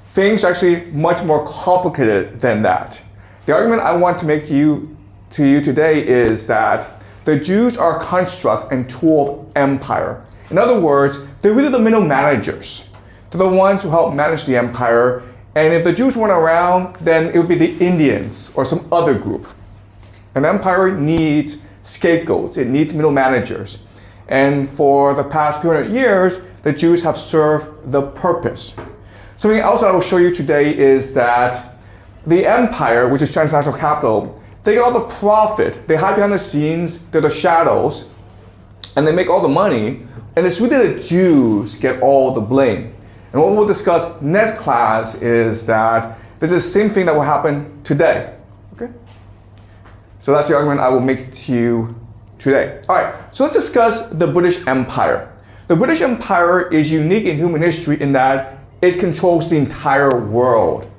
things are actually much more complicated than that. The argument I want to make to you today is that the Jews are a construct and tool of empire. In other words, they're really the middle managers. They're the ones who help manage the empire. And if the Jews weren't around, then it would be the Indians or some other group. An empire needs scapegoats. It needs middle managers. And for the past 200 years, the Jews have served the purpose. Something else that I will show you today is that the empire, which is transnational capital, they get all the profit. They hide behind the scenes. They're the shadows. And they make all the money. And it's really the Jews get all the blame. And what we'll discuss next class is that this is the same thing that will happen today. Okay? So that's the argument I will make to you today. All right, so let's discuss the British Empire. The British Empire is unique in human history in that it controls the entire world.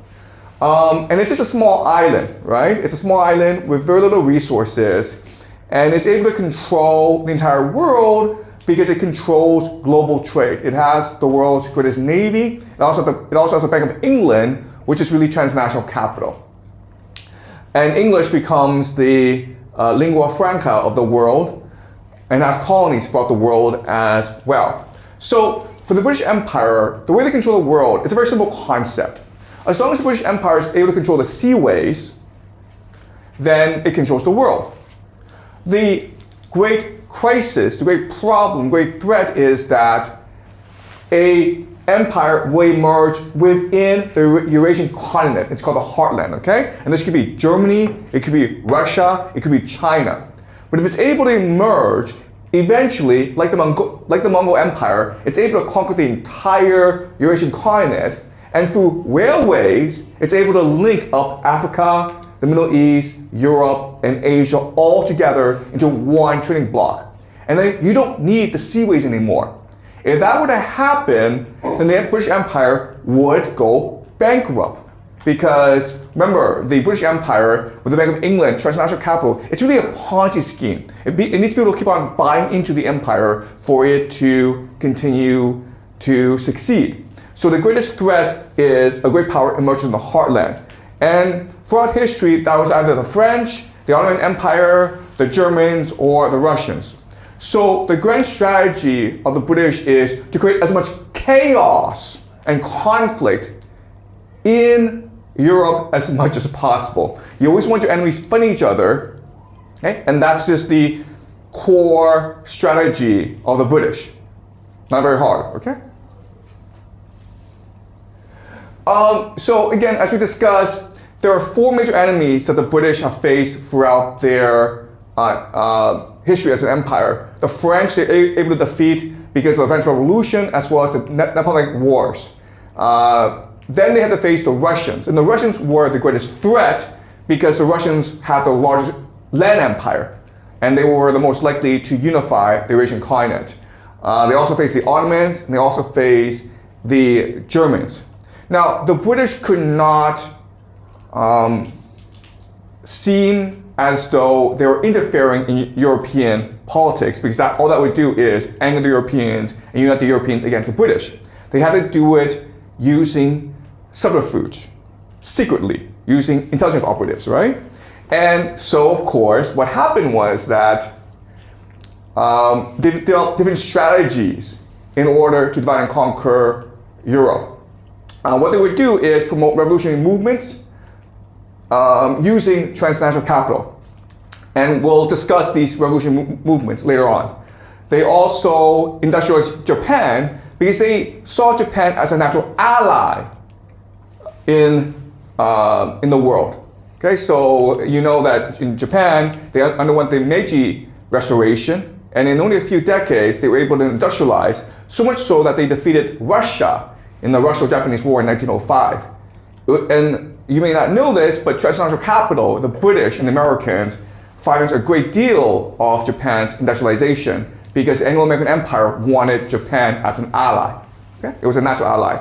And it's just a small island, right? It's a small island with very little resources. And it's able to control the entire world because it controls global trade. It has the world's greatest navy. It also has the Bank of England, which is really transnational capital. And English becomes the lingua franca of the world and has colonies throughout the world as well. So for the British Empire, the way they control the world, it's a very simple concept. As long as the British Empire is able to control the seaways, then it controls the world. The great crisis, the great problem, great threat is that an empire will emerge within the Eurasian continent. It's called the heartland, okay? And this could be Germany, it could be Russia, it could be China. But if it's able to emerge, eventually, like the Mongol Empire, it's able to conquer the entire Eurasian continent, and through railways, it's able to link up Africa, the Middle East, Europe, and Asia all together into one trading bloc. And then you don't need the seaways anymore. If that were to happen, then the British Empire would go bankrupt. Because remember, the British Empire, with the Bank of England, transnational capital, it's really a Ponzi scheme. It needs people to keep on buying into the empire for it to continue to succeed. So the greatest threat is a great power emerging in the heartland. And throughout history, that was either the French, the Ottoman Empire, the Germans, or the Russians. So the grand strategy of the British is to create as much chaos and conflict in Europe as much as possible. You always want your enemies fighting each other, okay? And that's just the core strategy of the British. Not very hard, okay? So again, as we discussed, there are four major enemies that the British have faced throughout their history as an empire. The French, they were able to defeat because of the French Revolution, as well as the Napoleonic Wars. Then they had to face the Russians, and the Russians were the greatest threat because the Russians had the largest land empire, and they were the most likely to unify the Eurasian continent. They also faced the Ottomans, and they also faced the Germans. Now, the British could not seem as though they were interfering in European politics, because all that would do is anger the Europeans and unite the Europeans against the British. They had to do it using subterfuge, secretly, using intelligence operatives, right? And so, of course, what happened was that they developed different strategies in order to divide and conquer Europe. What they would do is promote revolutionary movements using transnational capital. And we'll discuss these revolutionary movements later on. They also industrialized Japan because they saw Japan as a natural ally in the world. Okay, so you know that in Japan, they underwent the Meiji Restoration, and in only a few decades, they were able to industrialize, so much so that they defeated Russia in the Russo-Japanese War in 1905. And you may not know this, but transnational capital, the British and the Americans, financed a great deal of Japan's industrialization because the Anglo-American Empire wanted Japan as an ally. Okay? It was a natural ally.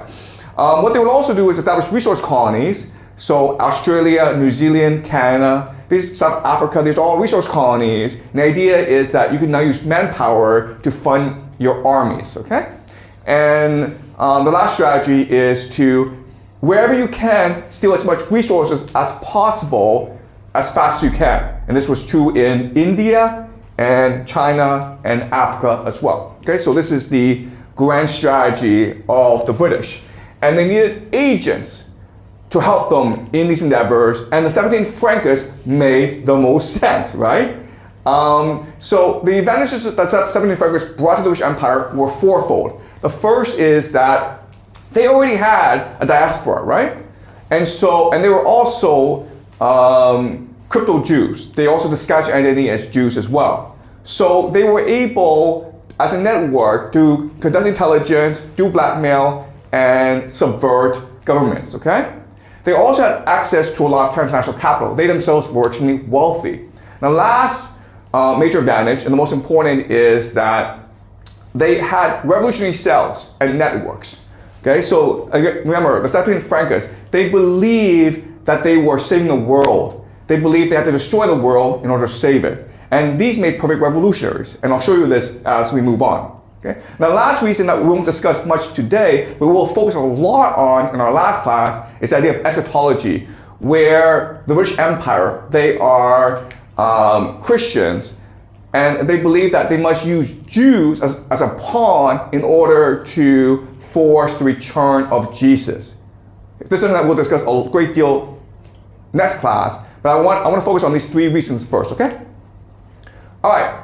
What they would also do is establish resource colonies. So Australia, New Zealand, Canada, South Africa, these are all resource colonies. And the idea is that you can now use manpower to fund your armies, okay? And the last strategy is to, wherever you can, steal as much resources as possible as fast as you can. And this was true in India and China and Africa as well. Okay, so this is the grand strategy of the British. And they needed agents to help them in these endeavors, and the 17 Francas made the most sense, right? So the advantages that 17 Francas brought to the British Empire were fourfold. The first is that they already had a diaspora, right? And they were also crypto Jews. They also disguised their identity as Jews as well. So they were able, as a network, to conduct intelligence, do blackmail, and subvert governments, okay? They also had access to a lot of transnational capital. They themselves were extremely wealthy. Now, last major advantage, and the most important, is that they had revolutionary cells and networks. Okay, so remember, the 17 Francas, they believed that they were saving the world. They believed they had to destroy the world in order to save it. And these made perfect revolutionaries. And I'll show you this as we move on. Okay? Now, the last reason that we won't discuss much today, but we'll focus a lot on in our last class, is the idea of eschatology, where the British Empire, they are Christians, and they believe that they must use Jews as a pawn in order to force the return of Jesus. This is something that we'll discuss a great deal next class, but I want to focus on these three reasons first, okay? All right.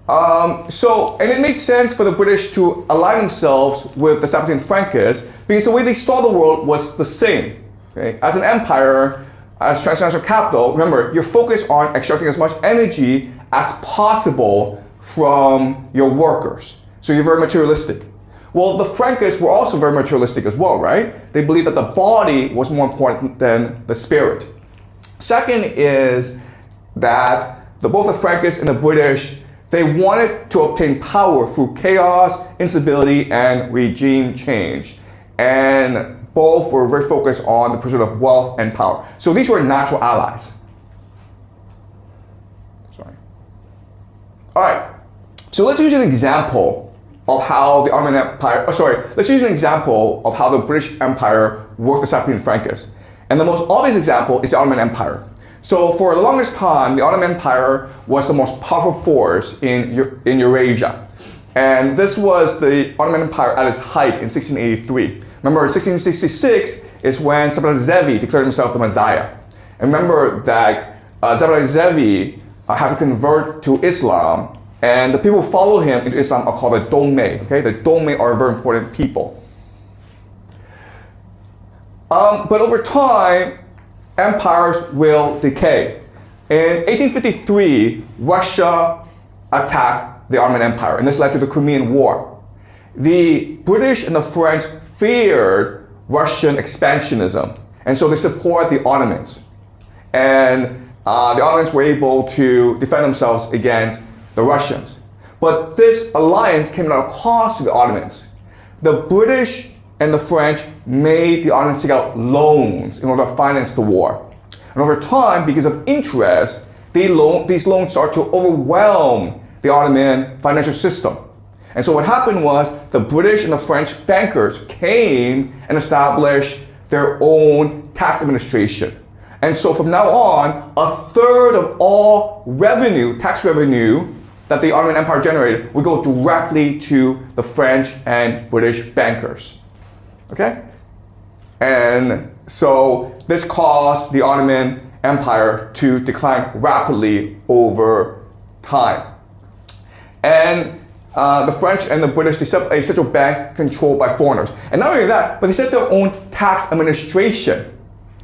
And it made sense for the British to align themselves with the 17 Francas because the way they saw the world was the same. Okay? As an empire, as transnational capital, remember, you're focused on extracting as much energy as possible from your workers. So you're very materialistic. Well, the Francas were also very materialistic as well, right? They believed that the body was more important than the spirit. Second is that both the Francas and the British, they wanted to obtain power through chaos, instability, and regime change. And both were very focused on the pursuit of wealth and power. So these were natural allies. Sorry. All right. So let's use an example of how the Ottoman Empire, let's use an example of how the British Empire worked the 17 Francas. And the most obvious example is the Ottoman Empire. So for the longest time, the Ottoman Empire was the most powerful force in Eurasia. And this was the Ottoman Empire at its height in 1683. Remember, in 1666 is when Zevi declared himself the Messiah. And remember that Zevi had to convert to Islam And the people who followed him into Islam are called the Dongmei. Okay, the Dongmei are very important people. But over time, empires will decay. In 1853, Russia attacked the Ottoman Empire, and this led to the Crimean War. The British and the French feared Russian expansionism, and so they support the Ottomans. And the Ottomans were able to defend themselves against the Russians. But this alliance came at a cost to the Ottomans. The British and the French made the Ottomans take out loans in order to finance the war. And over time, because of interest, these loans started to overwhelm the Ottoman financial system. And so what happened was the British and the French bankers came and established their own tax administration. And so from now on, a third of all revenue, tax revenue, that the Ottoman Empire generated would go directly to the French and British bankers. Okay? And so this caused the Ottoman Empire to decline rapidly over time. And the French and the British, they set up a central bank controlled by foreigners. And not only that, but they set their own tax administration.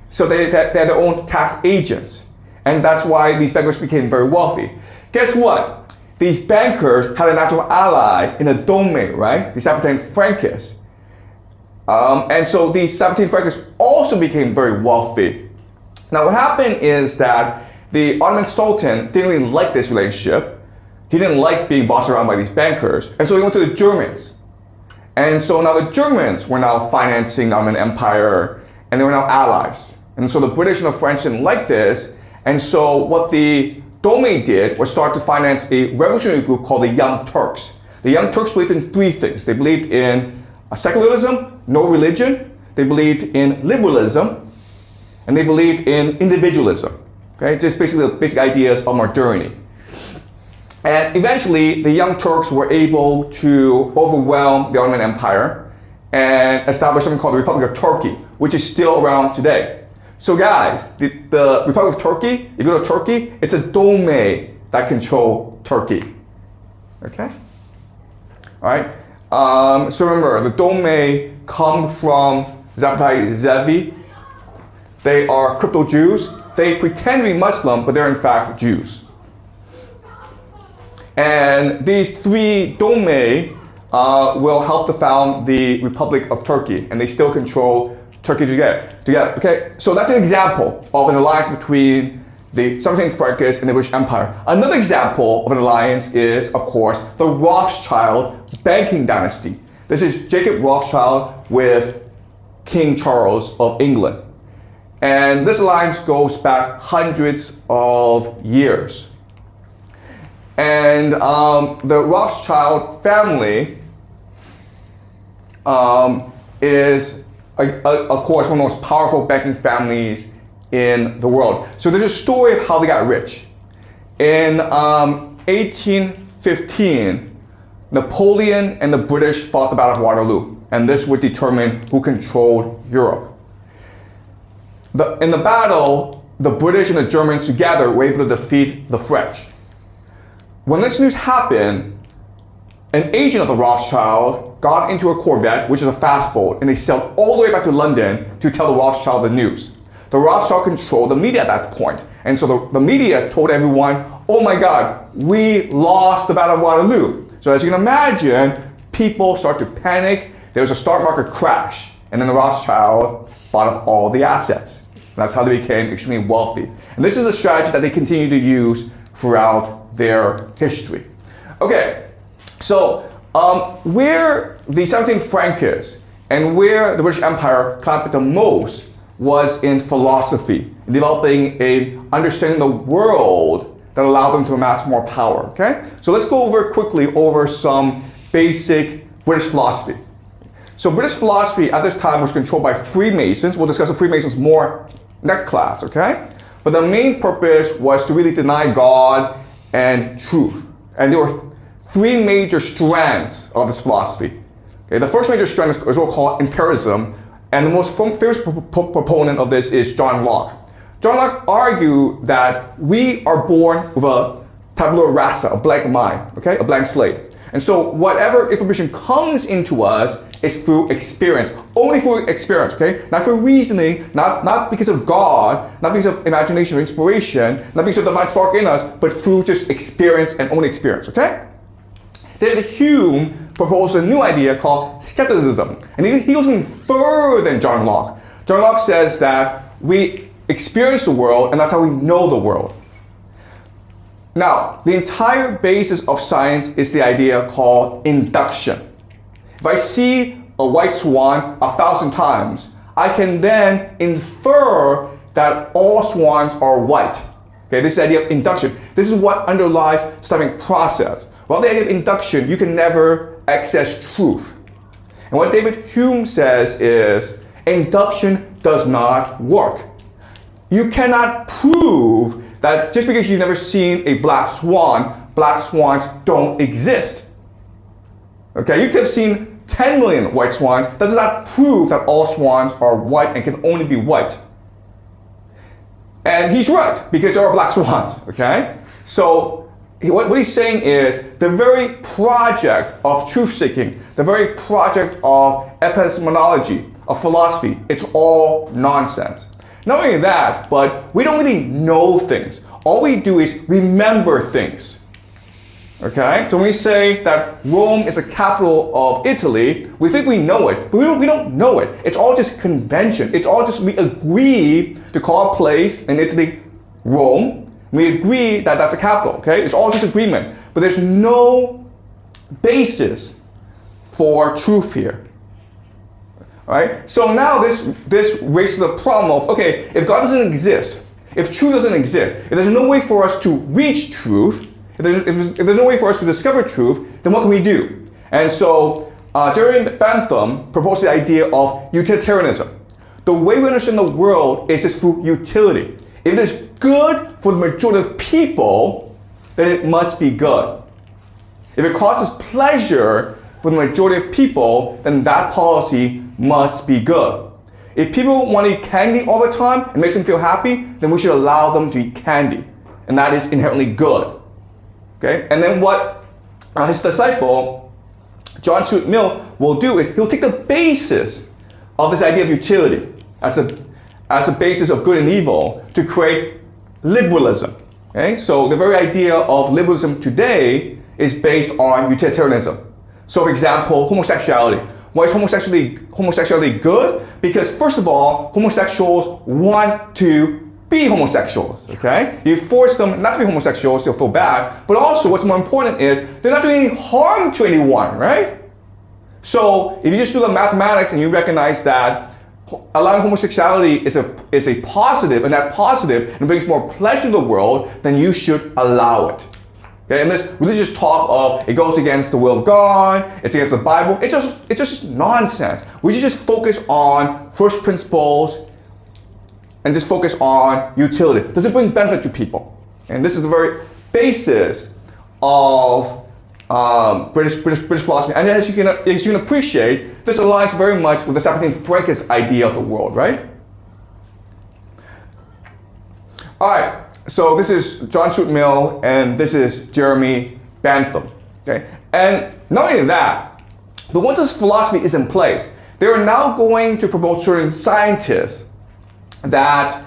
So they had their own tax agents. And that's why these bankers became very wealthy. Guess what? These bankers had a natural ally in the Dongmei, right? The Sabbatean Frankists. And so these Sabbatean Frankists also became very wealthy. Now what happened is that the Ottoman Sultan didn't really like this relationship. He didn't like being bossed around by these bankers. And so he went to the Germans. And so now the Germans were now financing the Ottoman Empire, and they were now allies. And so the British and the French didn't like this. And so what the Dongmei did was start to finance a revolutionary group called the Young Turks. The Young Turks believed in three things. They believed in secularism, no religion. They believed in liberalism. And they believed in individualism. Okay, just basically the basic ideas of modernity. And eventually, the Young Turks were able to overwhelm the Ottoman Empire and establish something called the Republic of Turkey, which is still around today. So guys, the Republic of Turkey, if you go to Turkey, it's a Dongmei that control Turkey. Okay? All right? So remember, the Dongmei come from Zabtai Zevi. They are crypto Jews. They pretend to be Muslim, but they're in fact Jews. And these three Dongmei will help to found the Republic of Turkey, and they still control Turkey together. Okay, so that's an example of an alliance between the Sabbatean Frankists and the British Empire. Another example of an alliance is, of course, the Rothschild banking dynasty. This is Jacob Rothschild with King Charles of England. And this alliance goes back hundreds of years. And the Rothschild family is, of course, one of the most powerful banking families in the world. So there's a story of how they got rich. In 1815, Napoleon and the British fought the Battle of Waterloo, and this would determine who controlled Europe. In the battle, the British and the Germans together were able to defeat the French. When this news happened, an agent of the Rothschild got into a Corvette, which is a fast boat, and they sailed all the way back to London to tell the Rothschild the news. The Rothschild controlled the media at that point, and so the media told everyone, oh my God, we lost the Battle of Waterloo. So as you can imagine, people start to panic. There was a stock market crash, and then the Rothschild bought up all the assets. And that's how they became extremely wealthy. And this is a strategy that they continue to use throughout their history. Okay, so where the 17th Frankists and where the British Empire collaborated the most was in philosophy, in developing a understanding of the world that allowed them to amass more power. Okay, so let's go quickly over some basic British philosophy. So British philosophy at this time was controlled by Freemasons. We'll discuss the Freemasons more next class, okay? But the main purpose was to really deny God and truth. And there were three major strands of this philosophy. Okay, the first major strand is what we call empiricism, and the most famous proponent of this is John Locke. John Locke argued that we are born with a tabula rasa, a blank mind, okay, a blank slate. And so whatever information comes into us is through experience, only through experience, okay? Not through reasoning, not because of God, not because of imagination or inspiration, not because of the divine spark in us, but through just experience and only experience, okay? David Hume proposed a new idea called skepticism. And he goes even further than John Locke. John Locke says that we experience the world and that's how we know the world. Now, the entire basis of science is the idea called induction. If I see a white swan 1,000 times, I can then infer that all swans are white. Okay, this is the idea of induction. This is what underlies the scientific process. Without the idea of induction, you can never access truth. And what David Hume says is, induction does not work. You cannot prove that just because you've never seen a black swans don't exist. Okay, you could have seen 10 million white swans. That does not prove that all swans are white and can only be white. And he's right, because there are black swans, okay? So what he's saying is the very project of truth-seeking, the very project of epistemology, of philosophy, it's all nonsense. Not only that, but we don't really know things. All we do is remember things. Okay? So when we say that Rome is the capital of Italy, we think we know it, but we don't know it. It's all just convention. It's all just we agree to call a place in Italy Rome. We agree that that's a capital. Okay? It's all just agreement. But there's no basis for truth here. Right? So now this raises the problem of, okay, if God doesn't exist, if truth doesn't exist, if there's no way for us to reach truth, if there's no way for us to discover truth, then what can we do? And so Jeremy Bentham proposed the idea of utilitarianism. The way we understand the world is just through utility. If it is good for the majority of people, then it must be good. If it causes pleasure for the majority of people, then that policy must be good. If people want to eat candy all the time and makes them feel happy, then we should allow them to eat candy. And that is inherently good. Okay? And then what his disciple, John Stuart Mill, will do is he'll take the basis of this idea of utility as a basis of good and evil to create liberalism. Okay? So the very idea of liberalism today is based on utilitarianism. So for example, homosexuality. Why is homosexuality good? Because first of all, homosexuals want to be homosexuals, okay? You force them not to be homosexuals, they'll feel bad. But also what's more important is they're not doing any harm to anyone, right? So if you just do the mathematics and you recognize that allowing homosexuality is a positive, and that positive and brings more pleasure to the world, then you should allow it. Okay, and this religious talk of it goes against the will of God, it's against the Bible, it's just nonsense. We should just focus on first principles and just focus on utility. Does it bring benefit to people? And this is the very basis of British philosophy. And as you can appreciate, this aligns very much with the Francis idea of the world, right? All right. So this is John Stuart Mill, and this is Jeremy Bentham. Okay? And not only that, but once this philosophy is in place, they are now going to promote certain scientists that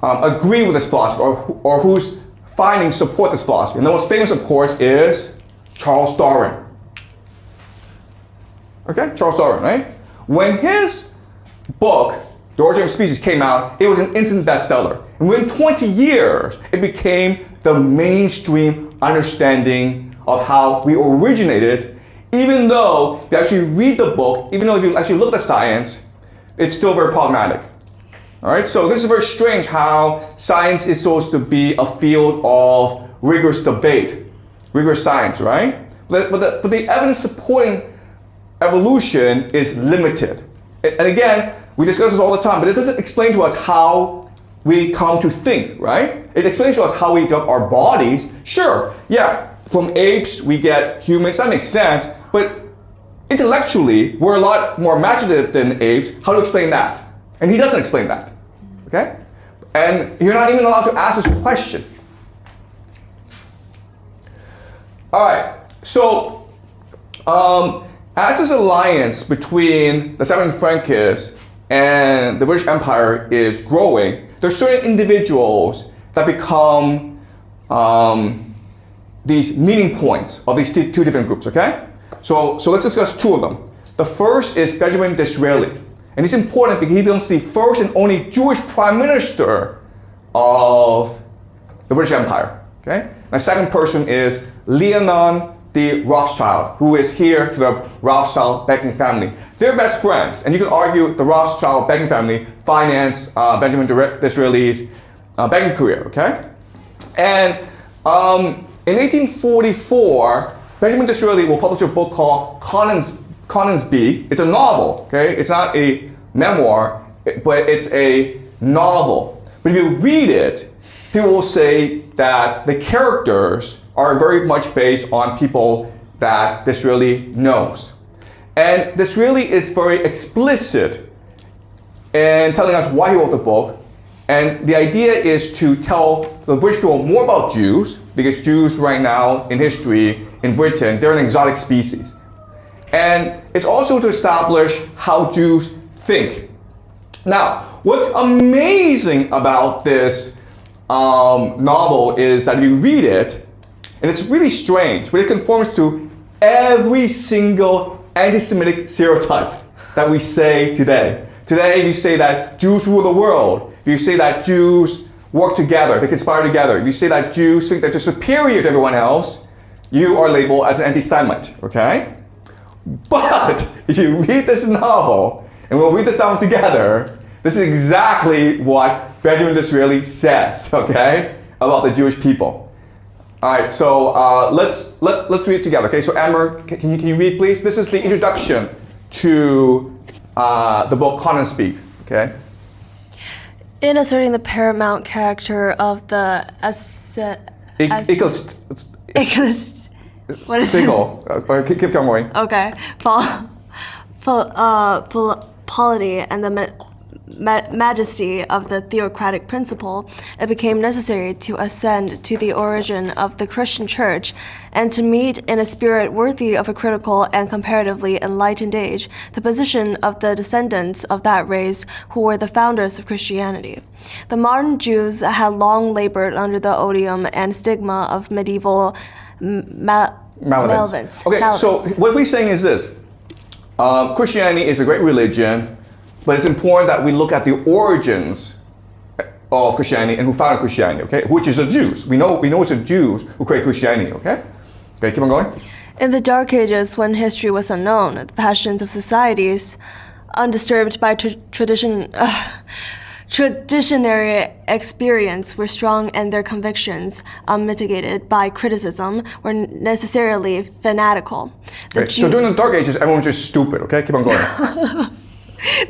agree with this philosophy, or whose findings support this philosophy. And the most famous, of course, is Charles Darwin. Okay, Charles Darwin, right? When his book, The Origin of Species, came out, it was an instant bestseller. And within 20 years, it became the mainstream understanding of how we originated, even though if you actually read the book, even though if you actually look at the science, it's still very problematic. All right, so this is very strange how science is supposed to be a field of rigorous debate, rigorous science, right? But the evidence supporting evolution is limited. And again, we discuss this all the time, but it doesn't explain to us how we come to think, right? It explains to us how we develop our bodies. Sure, yeah, from apes we get humans, that makes sense, but intellectually, we're a lot more imaginative than apes. How to explain that? And he doesn't explain that, okay? And you're not even allowed to ask this question. All right, so as this alliance between the seven Frankists and the British Empire is growing, there's certain individuals that become these meeting points of these two different groups, okay? So let's discuss two of them. The first is Benjamin Disraeli. And it's important because he becomes the first and only Jewish prime minister of the British Empire, okay? The second person is Leonon de Rothschild, who is here to the Rothschild banking family. They're best friends, and you could argue the Rothschild banking family financed Benjamin Disraeli's banking career, okay? And in 1844, Benjamin Disraeli will publish a book called Coningsby. It's a novel, okay? It's not a memoir, but it's a novel. But if you read it, people will say that the characters are very much based on people that Disraeli knows. And Disraeli is very explicit in telling us why he wrote the book. And the idea is to tell the British people more about Jews, because Jews right now in history in Britain, they're an exotic species. And it's also to establish how Jews think. Now, what's amazing about this novel is that if you read it, and it's really strange, but it conforms to every single anti-Semitic stereotype that we say today. Today, you say that Jews rule the world. You say that Jews work together, they conspire together. You say that Jews think that they're superior to everyone else. You are labeled as an anti-Semite, okay? But if you read this novel, and we'll read this novel together, this is exactly what Benjamin Disraeli says, okay, about the Jewish people. All right, so let's read it together. Okay, so Amber, can you read, please? This is the introduction to the book Coningsby. Okay. In asserting the paramount character of the what is this? Keep going. Okay, polity and the majesty of the theocratic principle, it became necessary to ascend to the origin of the Christian Church and to meet in a spirit worthy of a critical and comparatively enlightened age the position of the descendants of that race who were the founders of Christianity. The modern Jews had long labored under the odium and stigma of medieval malevolence. Okay, so what we're saying is this. Christianity is a great religion, but it's important that we look at the origins of Christianity and who founded Christianity, okay? Which is the Jews. We know it's the Jews who created Christianity, okay? Okay, keep on going. In the Dark Ages, when history was unknown, the passions of societies, undisturbed by traditionary experience, were strong, and their convictions, unmitigated by criticism, were necessarily fanatical. So during the Dark Ages, everyone was just stupid, okay? Keep on going.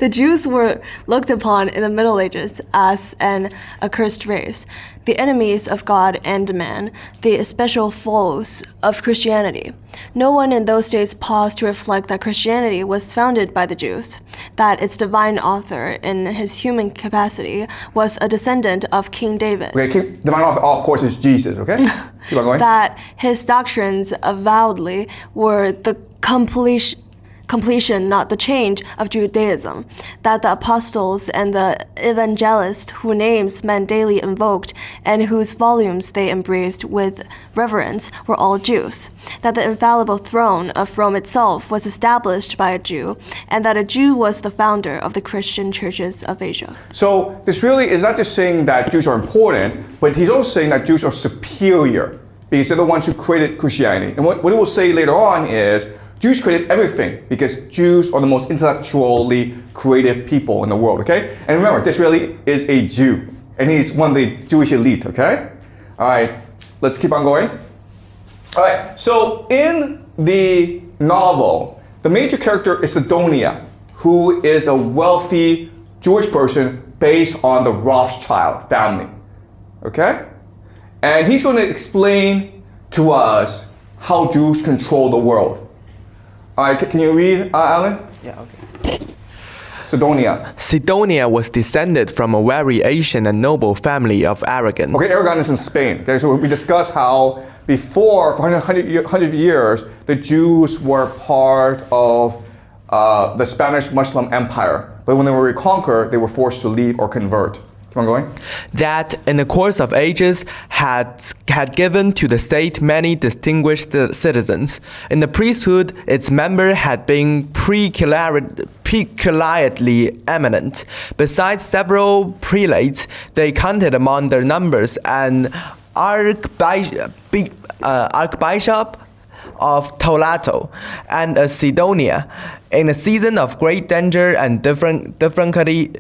The Jews were looked upon in the Middle Ages as an accursed race, the enemies of God and man, the especial foes of Christianity. No one in those days paused to reflect that Christianity was founded by the Jews, that its divine author, in his human capacity, was a descendant of King David. Okay, divine author, of course, is Jesus, okay? Keep on going. That his doctrines avowedly were the completion, not the change, of Judaism, that the apostles and the evangelists whose names men daily invoked and whose volumes they embraced with reverence were all Jews, that the infallible throne of Rome itself was established by a Jew, and that a Jew was the founder of the Christian churches of Asia. So this really is not just saying that Jews are important, but he's also saying that Jews are superior because they're the ones who created Christianity. And what he will say later on is Jews created everything because Jews are the most intellectually creative people in the world, okay? And remember, Disraeli is a Jew, and he's one of the Jewish elite, okay? All right, let's keep on going. All right, so in the novel, the major character is Sidonia, who is a wealthy Jewish person based on the Rothschild family, okay? And he's going to explain to us how Jews control the world. All right, can you read, Alan? Yeah, okay. Sidonia. Sidonia was descended from a very ancient and noble family of Aragon. Okay, Aragon is in Spain. Okay, so we discussed how before, for 100 years, the Jews were part of the Spanish Muslim Empire. But when they were reconquered, they were forced to leave or convert. Keep on going. That, in the course of ages, had given to the state many distinguished citizens. In the priesthood, its member had been peculiarly eminent. Besides several prelates, they counted among their numbers an archbishop of Toledo and a Sidonia. In a season of great danger and difficulty,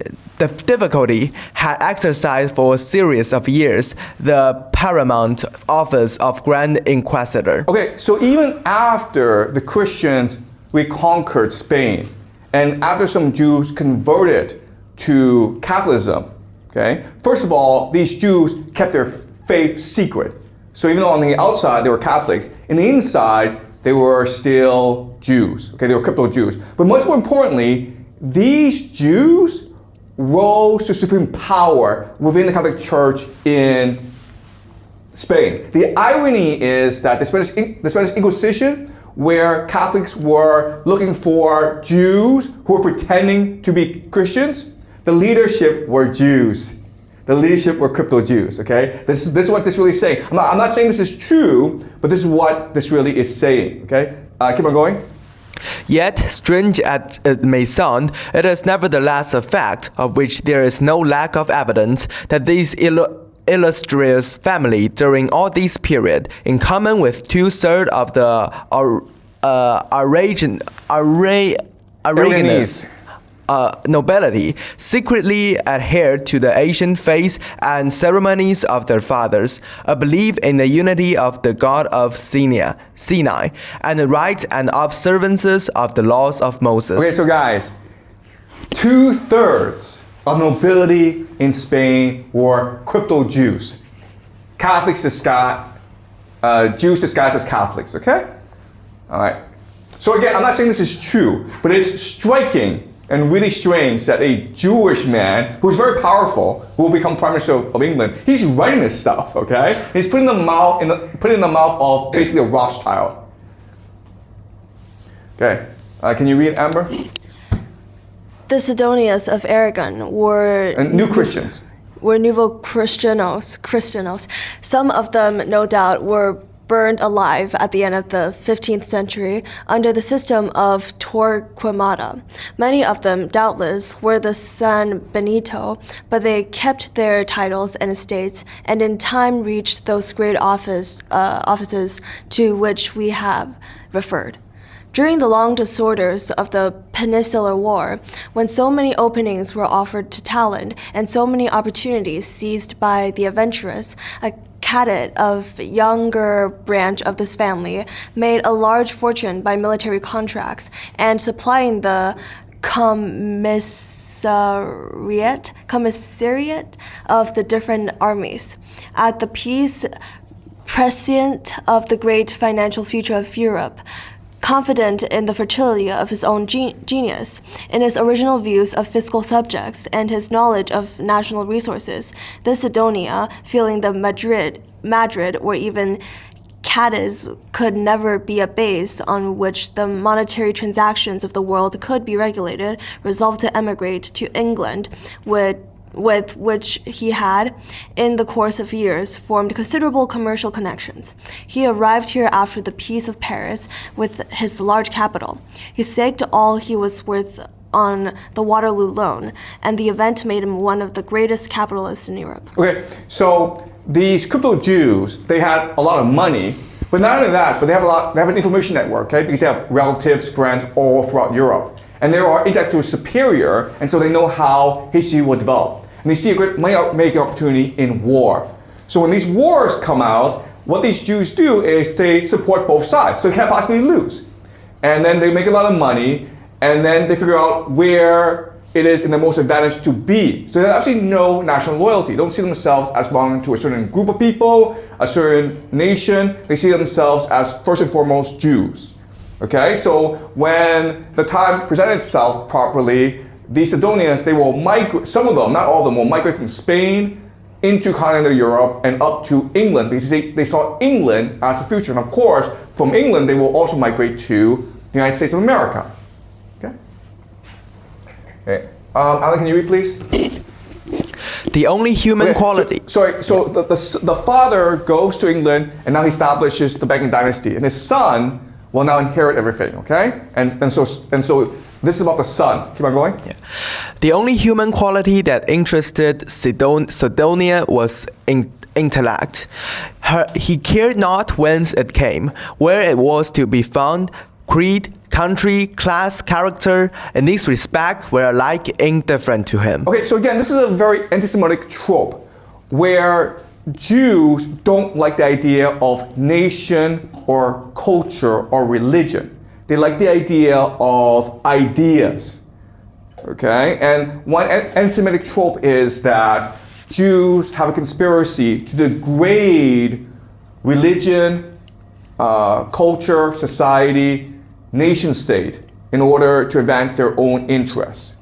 had exercised for a series of years the paramount office of Grand Inquisitor. Okay, so even after the Christians reconquered Spain, and after some Jews converted to Catholicism, okay, first of all, these Jews kept their faith secret. So even though on the outside they were Catholics, in the inside they were still Jews. Okay, they were crypto Jews. But much more importantly, these Jews rose to supreme power within the Catholic Church in Spain. The irony is that the Spanish Inquisition, where Catholics were looking for Jews who were pretending to be Christians, the leadership were Jews. The leadership were crypto Jews, okay? This is what this really is saying. I'm not saying this is true, but this is what this really is saying, okay? Keep on going. Yet, strange as it may sound, it is nevertheless a fact of which there is no lack of evidence that these illustrious family during all this period, in common with 2/3 of the Aragonese nobility, secretly adhered to the ancient faiths and ceremonies of their fathers, a belief in the unity of the God of Sinai, and the rites and observances of the laws of Moses. Okay, so guys, 2/3 of nobility in Spain were crypto Jews. Catholics Jews disguised as Catholics, okay? All right. So again, I'm not saying this is true, but it's striking and really strange that a Jewish man who's very powerful, who will become Prime Minister of England, he's writing this stuff, okay? He's putting in the mouth of basically a Rothschild. Okay, can you read, Amber? The Sidonians of Aragon were New Christians. Were Nouveau Cristianos. Some of them, no doubt, were burned alive at the end of the 15th century under the system of Torquemada. Many of them, doubtless, were the San Benito, but they kept their titles and estates, and in time reached those great offices to which we have referred. During the long disorders of the Peninsular War, when so many openings were offered to talent and so many opportunities seized by the adventurous, a cadet of younger branch of this family made a large fortune by military contracts and supplying the commissariat of the different armies. At the peace prescient of the great financial future of Europe, confident in the fertility of his own genius, in his original views of fiscal subjects, and his knowledge of national resources, this Sidonia, feeling that Madrid or even Cadiz could never be a base on which the monetary transactions of the world could be regulated, resolved to emigrate to England, with which he had, in the course of years, formed considerable commercial connections. He arrived here after the Peace of Paris with his large capital. He staked all he was worth on the Waterloo loan, and the event made him one of the greatest capitalists in Europe. Okay, so these crypto Jews, they had a lot of money, but not only that, but they have an information network, okay, because they have relatives, friends all throughout Europe. And they are intellectually superior, and so they know how history will develop. And they see a great money-making opportunity in war. So when these wars come out, what these Jews do is they support both sides, so they can't possibly lose. And then they make a lot of money, and then they figure out where it is in the most advantage to be. So they have absolutely no national loyalty. They don't see themselves as belonging to a certain group of people, a certain nation. They see themselves as first and foremost Jews. Okay, so when the time presented itself properly, the Sidonians, they will migrate, some of them, not all of them, will migrate from Spain into continental Europe and up to England because they saw England as the future. And of course, from England, they will also migrate to the United States of America. Okay. Alan, can you read, please? The only human quality. So the father goes to England and now he establishes the banking dynasty, and his son will now inherit everything. Okay, and so this is about the son. Keep on going. Yeah. The only human quality that interested Sidonia was intellect. He cared not whence it came, where it was to be found. Creed, country, class, character, in this respect were alike indifferent to him. Okay, so again, this is a very anti-Semitic trope where Jews don't like the idea of nation or culture or religion. They like the idea of ideas. Okay, and one anti-Semitic trope is that Jews have a conspiracy to degrade religion, culture, society, nation state in order to advance their own interests.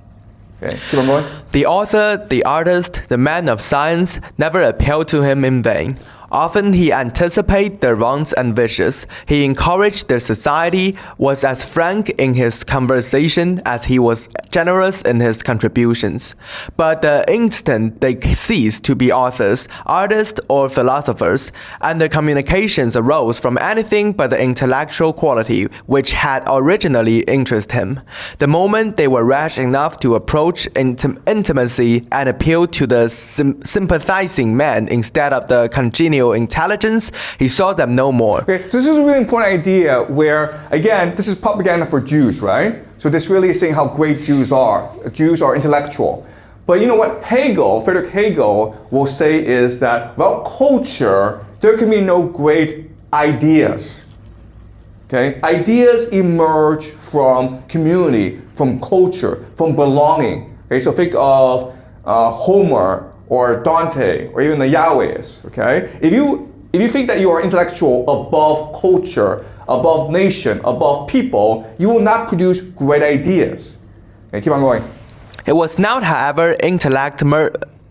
Okay, keep on going. The author, the artist, the man of science never appealed to him in vain. Often he anticipated their wants and wishes. He encouraged their society, was as frank in his conversation as he was generous in his contributions. But the instant they ceased to be authors, artists, or philosophers, and their communications arose from anything but the intellectual quality which had originally interested him. The moment they were rash enough to approach intimacy and appeal to the sympathizing man instead of the congenial intelligence, he saw them no more. Okay, so this is a really important idea where, again, this is propaganda for Jews, right? So this really is saying how great Jews are. Jews are intellectual. But you know what Friedrich Hegel will say is that without culture, there can be no great ideas. Okay? Ideas emerge from community, from culture, from belonging. Okay, so think of Homer or Dante or even the Yahwehs. Okay? If you think that you are intellectual above culture, above nation, above people, you will not produce great ideas. Okay, keep on going. It was not, however, intellect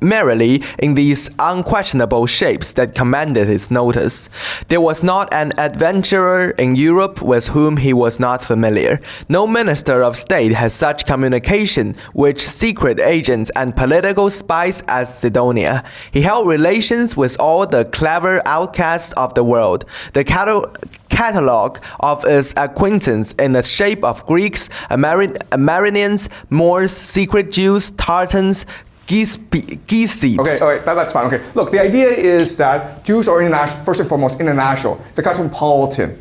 merely in these unquestionable shapes that commanded his notice. There was not an adventurer in Europe with whom he was not familiar. No minister of state has such communication with secret agents and political spies as Sidonia. He held relations with all the clever outcasts of the world. The catalogue of his acquaintance in the shape of Greeks, Armenians, Moors, secret Jews, Tartans, Geese. Okay, all right, that's fine. Okay, look, the idea is that Jews are international, first and foremost international. They're cosmopolitan,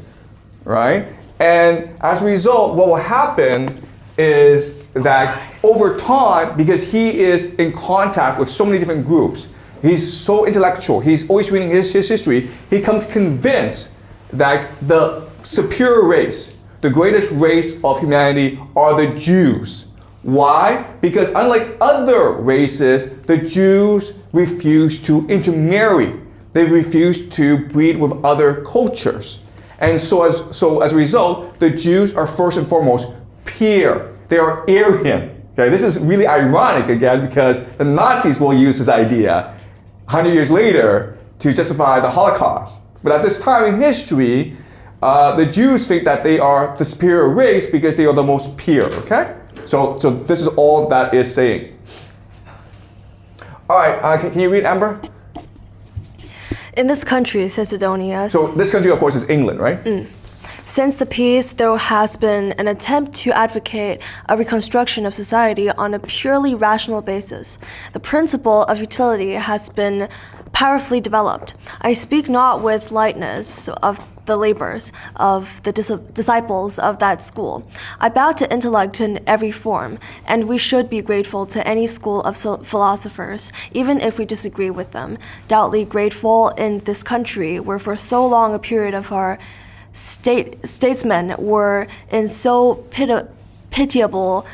right? And as a result, what will happen is that over time, because he is in contact with so many different groups, he's so intellectual, he's always reading his history, he comes convinced that the superior race, the greatest race of humanity are the Jews. Why? Because unlike other races, the Jews refuse to intermarry. They refuse to breed with other cultures. And so as a result, the Jews are first and foremost pure. They are Aryan. Okay, this is really ironic again because the Nazis will use this idea 100 years later to justify the Holocaust. But at this time in history, the Jews think that they are the superior race because they are the most pure, okay? So this is all that is saying. All right, can you read, Amber? In this country, says Sidonia. So this country, of course, is England, right? Since the peace, there has been an attempt to advocate a reconstruction of society on a purely rational basis. The principle of utility has been powerfully developed. I speak not with lightness of the labors of the disciples of that school. I bow to intellect in every form, and we should be grateful to any school of philosophers, even if we disagree with them. Doubtly grateful in this country, where for so long a period of our statesmen were in so pitiable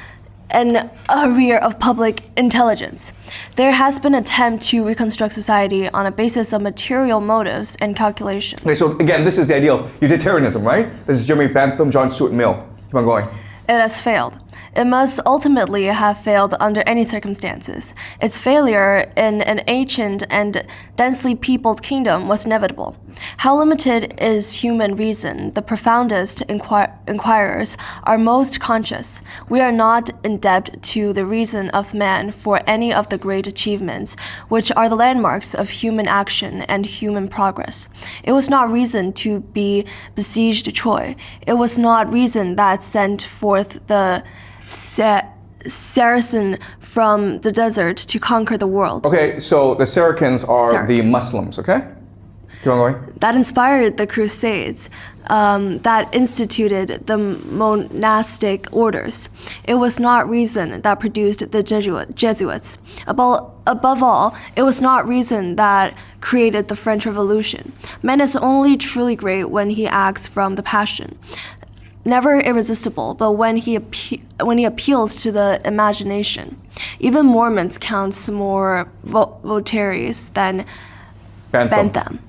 an arrear of public intelligence. There has been an attempt to reconstruct society on a basis of material motives and calculations. Okay, so again, this is the idea of utilitarianism, right? This is Jeremy Bentham, John Stuart Mill. Keep on going. It has failed. It must ultimately have failed under any circumstances. Its failure in an ancient and densely peopled kingdom was inevitable. How limited is human reason? The profoundest inquirers are most conscious. We are not indebted to the reason of man for any of the great achievements, which are the landmarks of human action and human progress. It was not reason to be besieged Troy. It was not reason that sent forth the Saracen from the desert to conquer the world. Okay, so the Saracens are the Muslims, okay? Keep on going. That inspired the Crusades, that instituted the monastic orders. It was not reason that produced the Jesuits. Above all, it was not reason that created the French Revolution. Man is only truly great when he acts from the passion. Never irresistible, but when he appeals to the imagination. Even Mormons count more votaries than Bentham.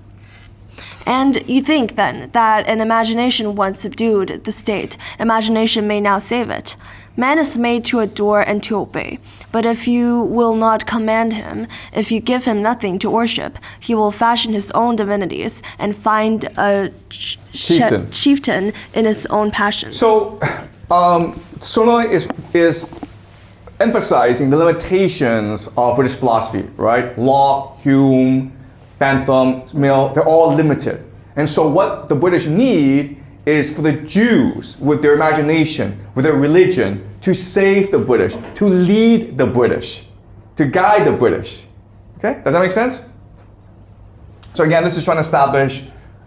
And you think then that an imagination once subdued the state, imagination may now save it. Man is made to adore and to obey. But if you will not command him, if you give him nothing to worship, he will fashion his own divinities and find a chieftain in his own passions. So, Sonoy is emphasizing the limitations of British philosophy, right? Locke, Hume, Bentham, Mill, they're all limited. And so what the British need is for the Jews, with their imagination, with their religion, to save the British, to lead the British, to guide the British. Okay, does that make sense? So again, this is trying to establish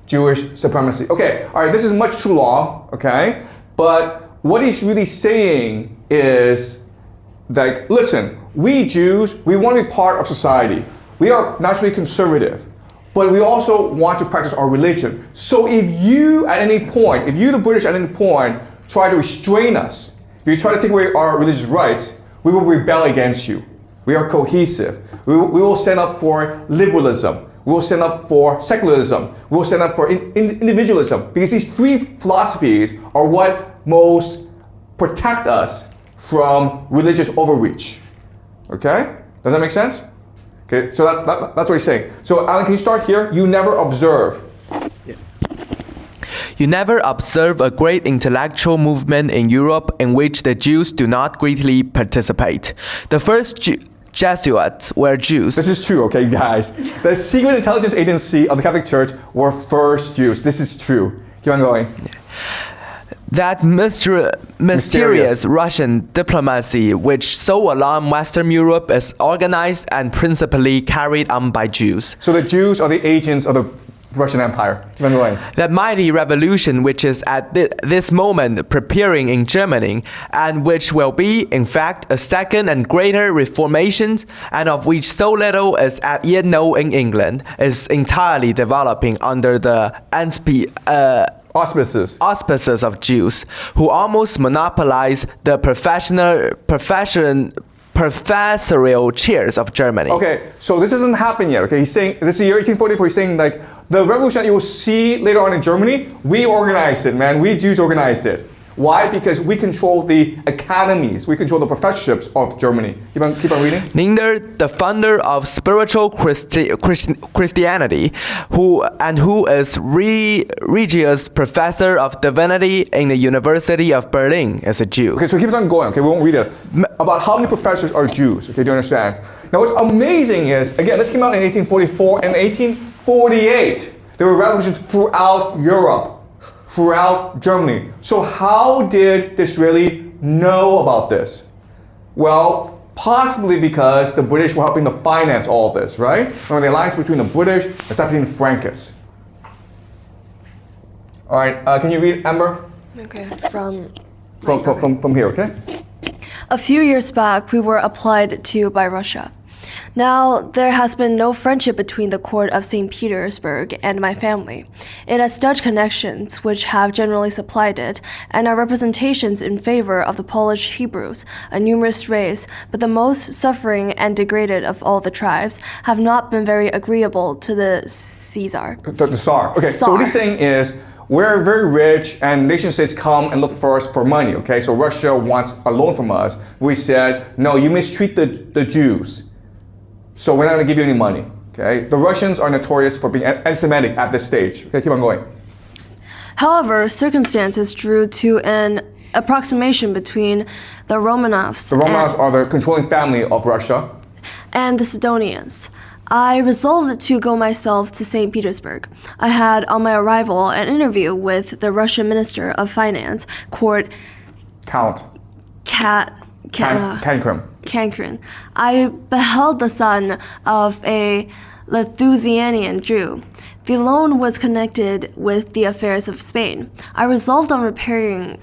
Jewish supremacy. Okay, all right, this is much too long, okay? But what he's really saying is, like, listen, we Jews, we want to be part of society. We are naturally conservative, but we also want to practice our religion. So if you, at any point, if you, the British, at any point, try to restrain us, if you try to take away our religious rights, we will rebel against you. We are cohesive. We will stand up for liberalism. We will stand up for secularism. We will stand up for individualism. Because these three philosophies are what most protect us from religious overreach. Okay? Does that make sense? Okay, so that's what he's saying. So Alan, can you start here? You never observe. Yeah. You never observe a great intellectual movement in Europe in which the Jews do not greatly participate. The first Jesuits were Jews. This is true, okay, guys. The secret intelligence agency of the Catholic Church were first Jews. This is true. Keep on going. That mysterious Russian diplomacy which so alarmed Western Europe is organized and principally carried on by Jews. So the Jews are the agents of the Russian Empire. Keep on going. That mighty revolution which is at this moment preparing in Germany, and which will be, in fact, a second and greater reformation, and of which so little is as yet known in England, is entirely developing under the auspices of Jews, who almost monopolize the professorial chairs of Germany. Okay, so this hasn't happened yet. Okay, he's saying this is the year 1844. He's saying like the revolution that you will see later on in Germany, we organized it, man. We Jews organized it. Why? Because we control the academies, we control the professorships of Germany. Keep on reading. Neither the founder of spiritual Christianity, who is Regius Professor of Divinity in the University of Berlin, is a Jew. Okay, so keep on going. Okay, we won't read it. About how many professors are Jews? Okay, do you understand? Now, what's amazing is, again, this came out in 1844 and 1848. There were revolutions throughout Europe, throughout Germany. So how did the Israeli know about this? Well, possibly because the British were helping to finance all of this, right? Remember the alliance between the British and Septine Frankists. All right, can you read, Amber? Okay, From here, okay? A few years back, we were applied to by Russia. Now, there has been no friendship between the court of St. Petersburg and my family. It has Dutch connections, which have generally supplied it, and are representations in favor of the Polish Hebrews, a numerous race, but the most suffering and degraded of all the tribes, have not been very agreeable to the Caesar. The Tsar. Okay, so what he's saying is, we're very rich and nation states come and look for us for money, okay? So Russia wants a loan from us. We said, no, you mistreat the Jews. So we're not gonna give you any money, okay? The Russians are notorious for being anti-Semitic at this stage. Okay, keep on going. However, circumstances drew to an approximation between the Romanovs, The Romanovs are the controlling family of Russia. and the Sidonians. I resolved to go myself to St. Petersburg. I had, on my arrival, an interview with the Russian Minister of Finance, Count. Cancrum. Cancun. I beheld the son of a Lithuanian Jew. The loan was connected with the affairs of Spain. I resolved on repairing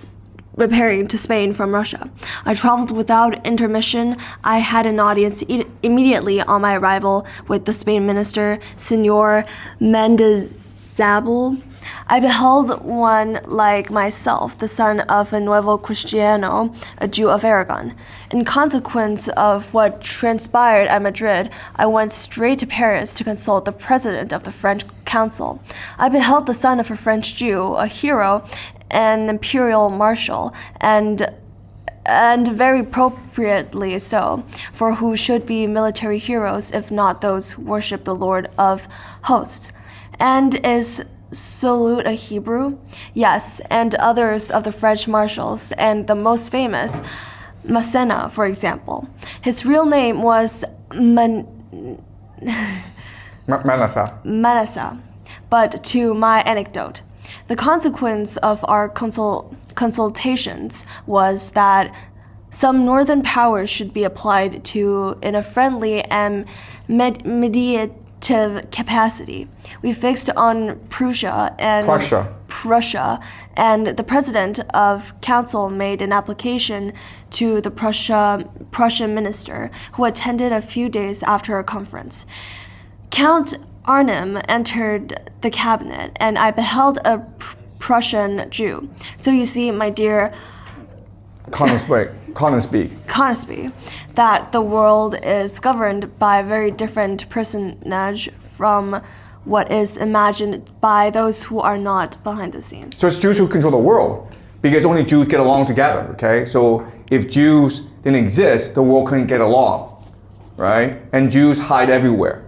to Spain from Russia. I traveled without intermission. I had an audience immediately on my arrival with the Spain minister, Senor Mendizabal. I beheld one like myself, the son of a Nuevo Cristiano, a Jew of Aragon. In consequence of what transpired at Madrid, I went straight to Paris to consult the president of the French Council. I beheld the son of a French Jew, a hero, an imperial marshal, and very appropriately so, for who should be military heroes if not those who worship the Lord of hosts. And is Solute a Hebrew? Yes, and others of the French marshals, and the most famous, Massena, for example. His real name was Manasseh. But to my anecdote, the consequence of our consultations was that some northern powers should be applied to in a friendly and mediative capacity. We fixed on Prussia, and the president of council made an application to the Prussian minister, who attended a few days after our conference. Count Arnim entered the cabinet, and I beheld a Prussian Jew. So you see, my dear Conisby, that the world is governed by a very different personage from what is imagined by those who are not behind the scenes. So it's Jews who control the world, because only Jews get along together, okay? So if Jews didn't exist, the world couldn't get along, right? And Jews hide everywhere.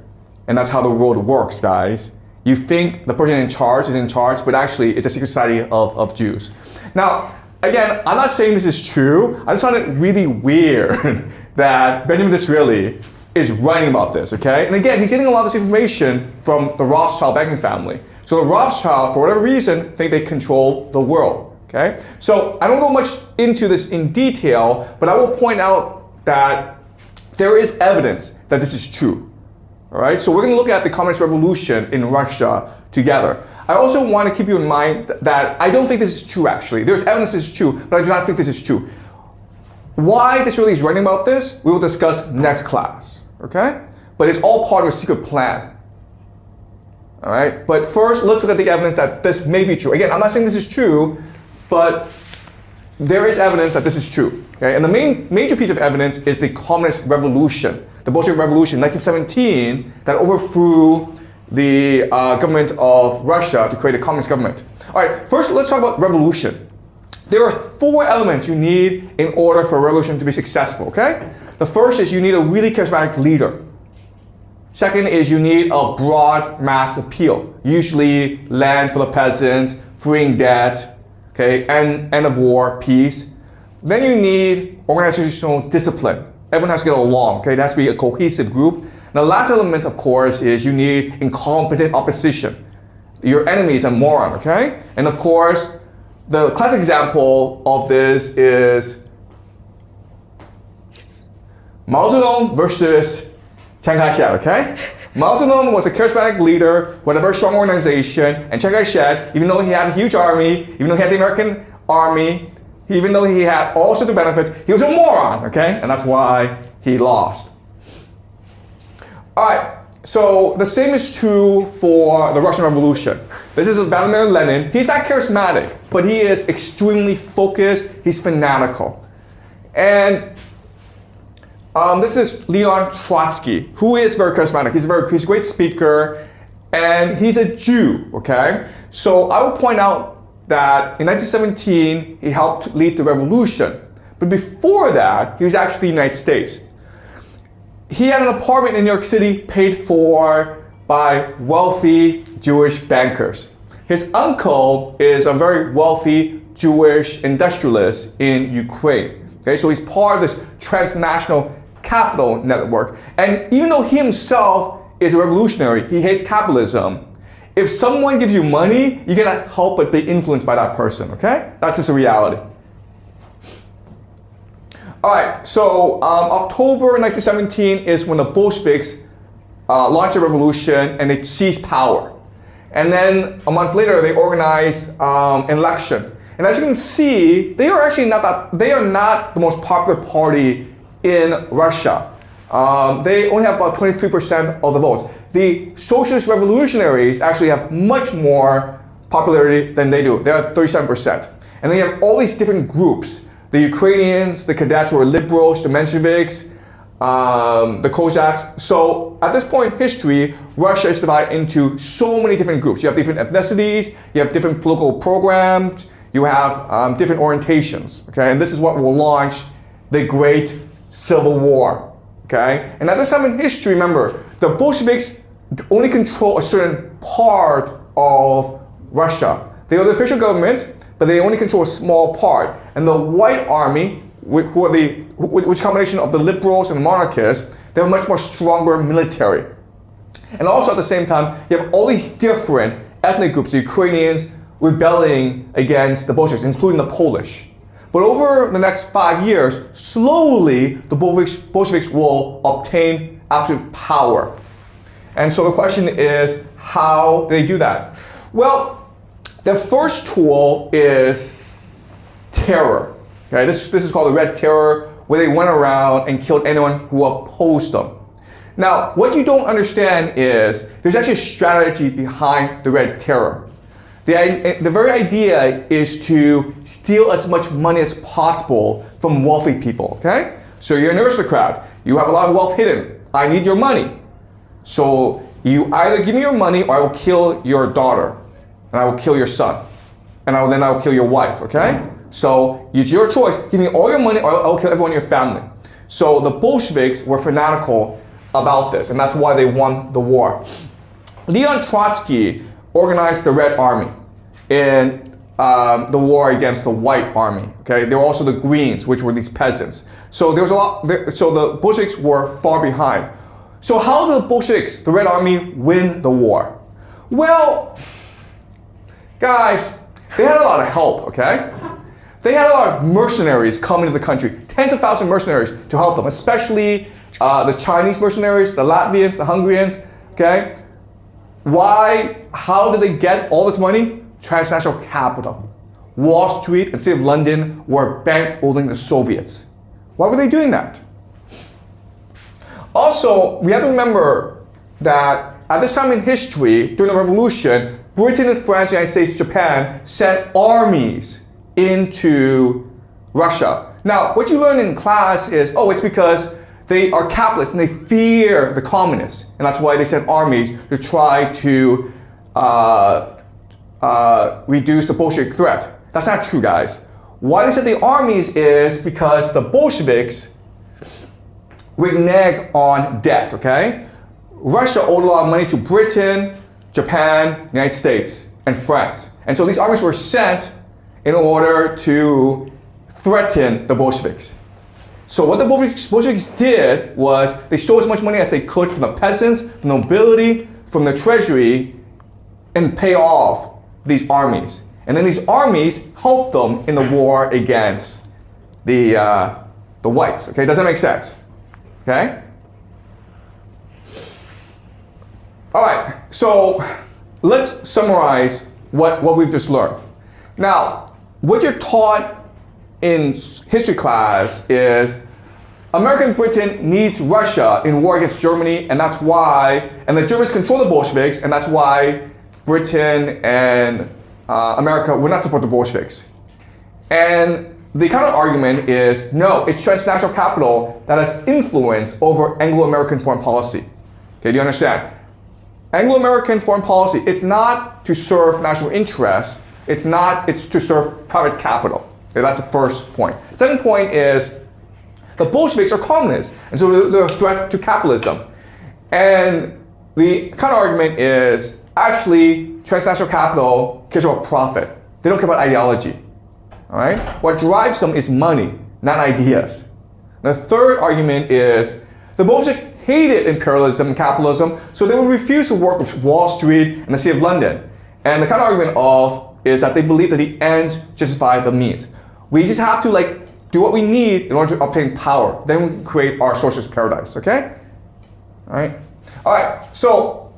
And that's how the world works, guys. You think the person in charge is in charge, but actually it's a secret society of Jews. Now, again, I'm not saying this is true. I just find it really weird that Benjamin Disraeli is writing about this, okay? And again, he's getting a lot of this information from the Rothschild banking family. So the Rothschild, for whatever reason, think they control the world, okay? So I don't go much into this in detail, but I will point out that there is evidence that this is true. All right, so we're going to look at the Communist Revolution in Russia together. I also want to keep you in mind that I don't think this is true, actually. There's evidence this is true, but I do not think this is true. Why Disraeli is writing about this, we will discuss next class, okay? But it's all part of a secret plan. All right, but first, let's look at the evidence that this may be true. Again, I'm not saying this is true, but there is evidence that this is true, okay? And the major piece of evidence is the Communist Revolution. The Bolshevik Revolution in 1917 that overthrew the government of Russia to create a communist government. All right, first let's talk about revolution. There are 4 elements you need in order for a revolution to be successful, okay? The first is you need a really charismatic leader. Second is you need a broad mass appeal, usually land for the peasants, freeing debt, okay, end of war, peace. Then you need organizational discipline. Everyone has to get along, okay? It has to be a cohesive group. And the last element, of course, is you need incompetent opposition. Your enemy is a moron, okay? And of course, the classic example of this is Mao Zedong versus Chiang Kai-shek, okay? Mao Zedong was a charismatic leader with a very strong organization, and Chiang Kai-shek, even though he had a huge army, even though he had the American army, even though he had all sorts of benefits, he was a moron, okay? And that's why he lost. All right, so the same is true for the Russian Revolution. This is Vladimir Lenin. He's not charismatic, but he is extremely focused. He's fanatical. And this is Leon Trotsky, who is very charismatic. He's a great speaker. and he's a Jew, okay? So I will point out that in 1917, he helped lead the revolution. But before that, he was actually in the United States. He had an apartment in New York City paid for by wealthy Jewish bankers. His uncle is a very wealthy Jewish industrialist in Ukraine. Okay, so he's part of this transnational capital network. And even though he himself is a revolutionary, he hates capitalism. If someone gives you money, you cannot help but be influenced by that person, okay? That's just a reality. All right, so October 1917 is when the Bolsheviks launched a revolution and they seized power. And then a month later, they organized an election. And as you can see, they are actually not the most popular party in Russia. They only have about 23% of the vote. The socialist revolutionaries actually have much more popularity than they do. They are 37%. And then you have all these different groups. The Ukrainians, the cadets who are liberals, the Mensheviks, the Cossacks. So at this point in history, Russia is divided into so many different groups. You have different ethnicities, you have different political programs, you have different orientations, okay? And this is what will launch the Great Civil War, okay? And at this time in history, remember, the Bolsheviks only control a certain part of Russia. They are the official government, but they only control a small part. And the White Army, which is a combination of the liberals and the monarchists, they have a much more stronger military. And also at the same time, you have all these different ethnic groups, the Ukrainians rebelling against the Bolsheviks, including the Polish. But over the next 5 years, slowly the Bolsheviks will obtain absolute power. And so the question is, how do they do that? Well, the first tool is terror. Okay, this is called the Red Terror, where they went around and killed anyone who opposed them. Now, what you don't understand is there's actually a strategy behind the Red Terror. The very idea is to steal as much money as possible from wealthy people, okay? So you're an aristocrat, you have a lot of wealth hidden. I need your money. So you either give me your money or I will kill your daughter, and I will kill your son, and then I will kill your wife, okay? So it's your choice. Give me all your money or I will kill everyone in your family. So the Bolsheviks were fanatical about this, and that's why they won the war. Leon Trotsky organized the Red Army in the war against the White Army. Okay, there were also the Greens, which were these peasants. So there was a lot. So the Bolsheviks were far behind. So how did the Bolsheviks, the Red Army, win the war? Well, guys, they had a lot of help. Okay, they had a lot of mercenaries coming to the country, tens of thousands of mercenaries to help them, especially the Chinese mercenaries, the Latvians, the Hungarians. Okay. Why? How did they get all this money? Transnational capital. Wall Street and the city of London were bankrolling the Soviets. Why were they doing that? Also, we have to remember that at this time in history, during the revolution, Britain and France, the United States, Japan sent armies into Russia. Now, what you learn in class is, oh, it's because they are capitalists and they fear the communists. And that's why they sent armies to try to reduce the Bolshevik threat. That's not true, guys. Why they sent the armies is because the Bolsheviks reneged on debt, okay? Russia owed a lot of money to Britain, Japan, United States, and France. And so these armies were sent in order to threaten the Bolsheviks. So what the Bolsheviks did was they stole as much money as they could from the peasants, from the nobility, from the treasury, and pay off these armies. And then these armies helped them in the war against the whites. Okay, does that make sense? Okay? All right, so let's summarize what we've just learned. Now, what you're taught in history class is America and Britain needs Russia in war against Germany, and that's why, and the Germans control the Bolsheviks, and that's why Britain and America would not support the Bolsheviks. And the counter argument is, no, it's transnational capital that has influence over Anglo-American foreign policy. Okay, do you understand? Anglo-American foreign policy, it's not to serve national interests. It's to serve private capital. Okay, that's the first point. Second point is the Bolsheviks are communists, and so they're a threat to capitalism. And the counter argument is actually transnational capital cares about profit. They don't care about ideology. All right? What drives them is money, not ideas. The third argument is the Bolsheviks hated imperialism and capitalism, so they would refuse to work with Wall Street and the City of London. And the counter argument is that they believe that the ends justify the means. We just have to do what we need in order to obtain power. Then we can create our socialist paradise. Okay? All right. All right. So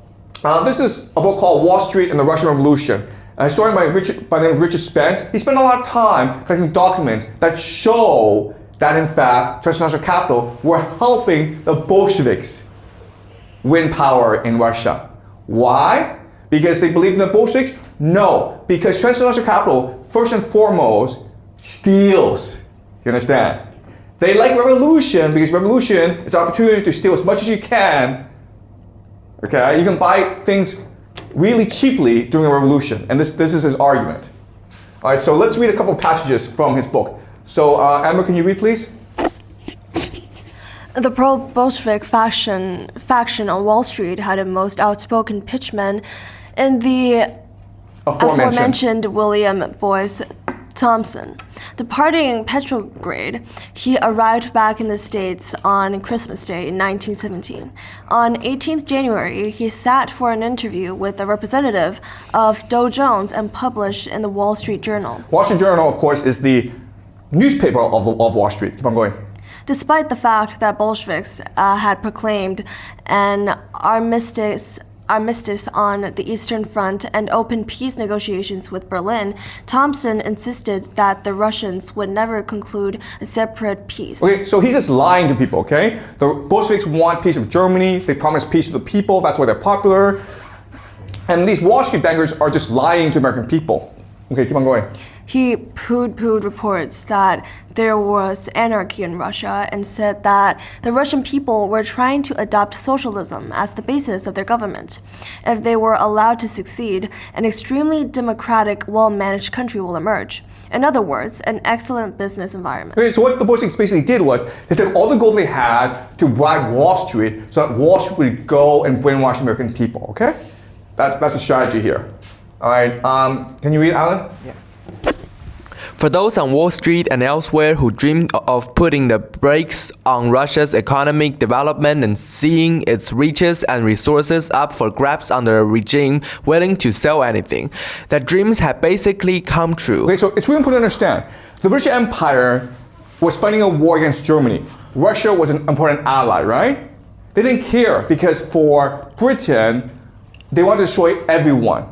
this is a book called Wall Street and the Russian Revolution. A historian by the name of Richard Spence. He spent a lot of time collecting documents that show that in fact transnational capital were helping the Bolsheviks win power in Russia. Why? Because they believed in the Bolsheviks? No, because transnational capital first and foremost steals. You understand? They like revolution because revolution is an opportunity to steal as much as you can. Okay, you can buy things really cheaply during a revolution, and this is his argument. All right, so let's read a couple passages from his book. So, Amber, can you read, please? The pro-Bolshevik faction on Wall Street had a most outspoken pitchman in the aforementioned William Boyce Thompson. Departing Petrograd, he arrived back in the States on Christmas Day in 1917. On 18th January, he sat for an interview with a representative of Dow Jones and published in the Wall Street Journal. Wall Street Journal, of course, is the newspaper of Wall Street. Keep on going. Despite the fact that Bolsheviks had proclaimed an armistice on the Eastern Front and opened peace negotiations with Berlin, Thompson insisted that the Russians would never conclude a separate peace. Okay, so he's just lying to people, okay? The Bolsheviks want peace with Germany. They promise peace to the people. That's why they're popular. And these Wall Street bankers are just lying to American people. Okay, keep on going. He pooh-poohed reports that there was anarchy in Russia and said that the Russian people were trying to adopt socialism as the basis of their government. If they were allowed to succeed, an extremely democratic, well-managed country will emerge. In other words, an excellent business environment. Okay, so what the Bolsheviks basically did was they took all the gold they had to bribe Wall Street so that Wall Street would go and brainwash American people, okay? That's the strategy here. All right, can you read, Alan? Yeah. For those on Wall Street and elsewhere who dreamed of putting the brakes on Russia's economic development and seeing its riches and resources up for grabs under a regime willing to sell anything, their dreams had basically come true. Okay, so it's really important to understand. The British Empire was fighting a war against Germany. Russia was an important ally, right? They didn't care because for Britain, they wanted to destroy everyone,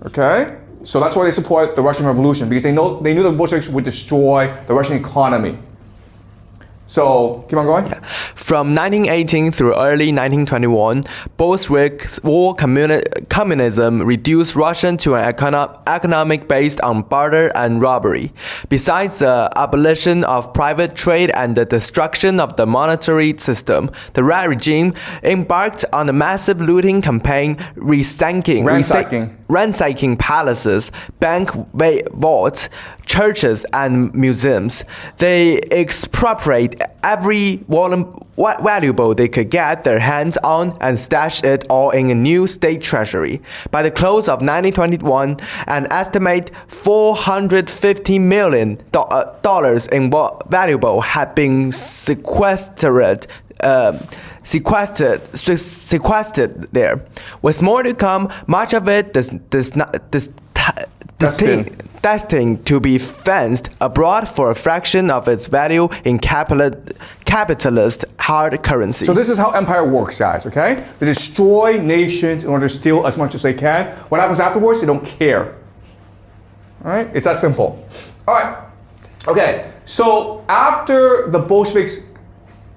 okay? So that's why they support the Russian Revolution, because they knew the Bolsheviks would destroy the Russian economy. So, keep on going. From 1918 through early 1921, Bolshevik war communism reduced Russia to an economic based on barter and robbery. Besides the abolition of private trade and the destruction of the monetary system, the Red regime embarked on a massive looting campaign, ransacking palaces, bank vaults, churches, and museums. They expropriate every valuable they could get their hands on and stash it all in a new state treasury. By the close of 1921, an estimated $450 million in valuable had been sequestered there. With more to come, much of it destined to be fenced abroad for a fraction of its value in capitalist hard currency. So this is how empire works, guys, okay? They destroy nations in order to steal as much as they can. What happens afterwards, they don't care. All right? It's that simple. All right. Okay, so after the Bolsheviks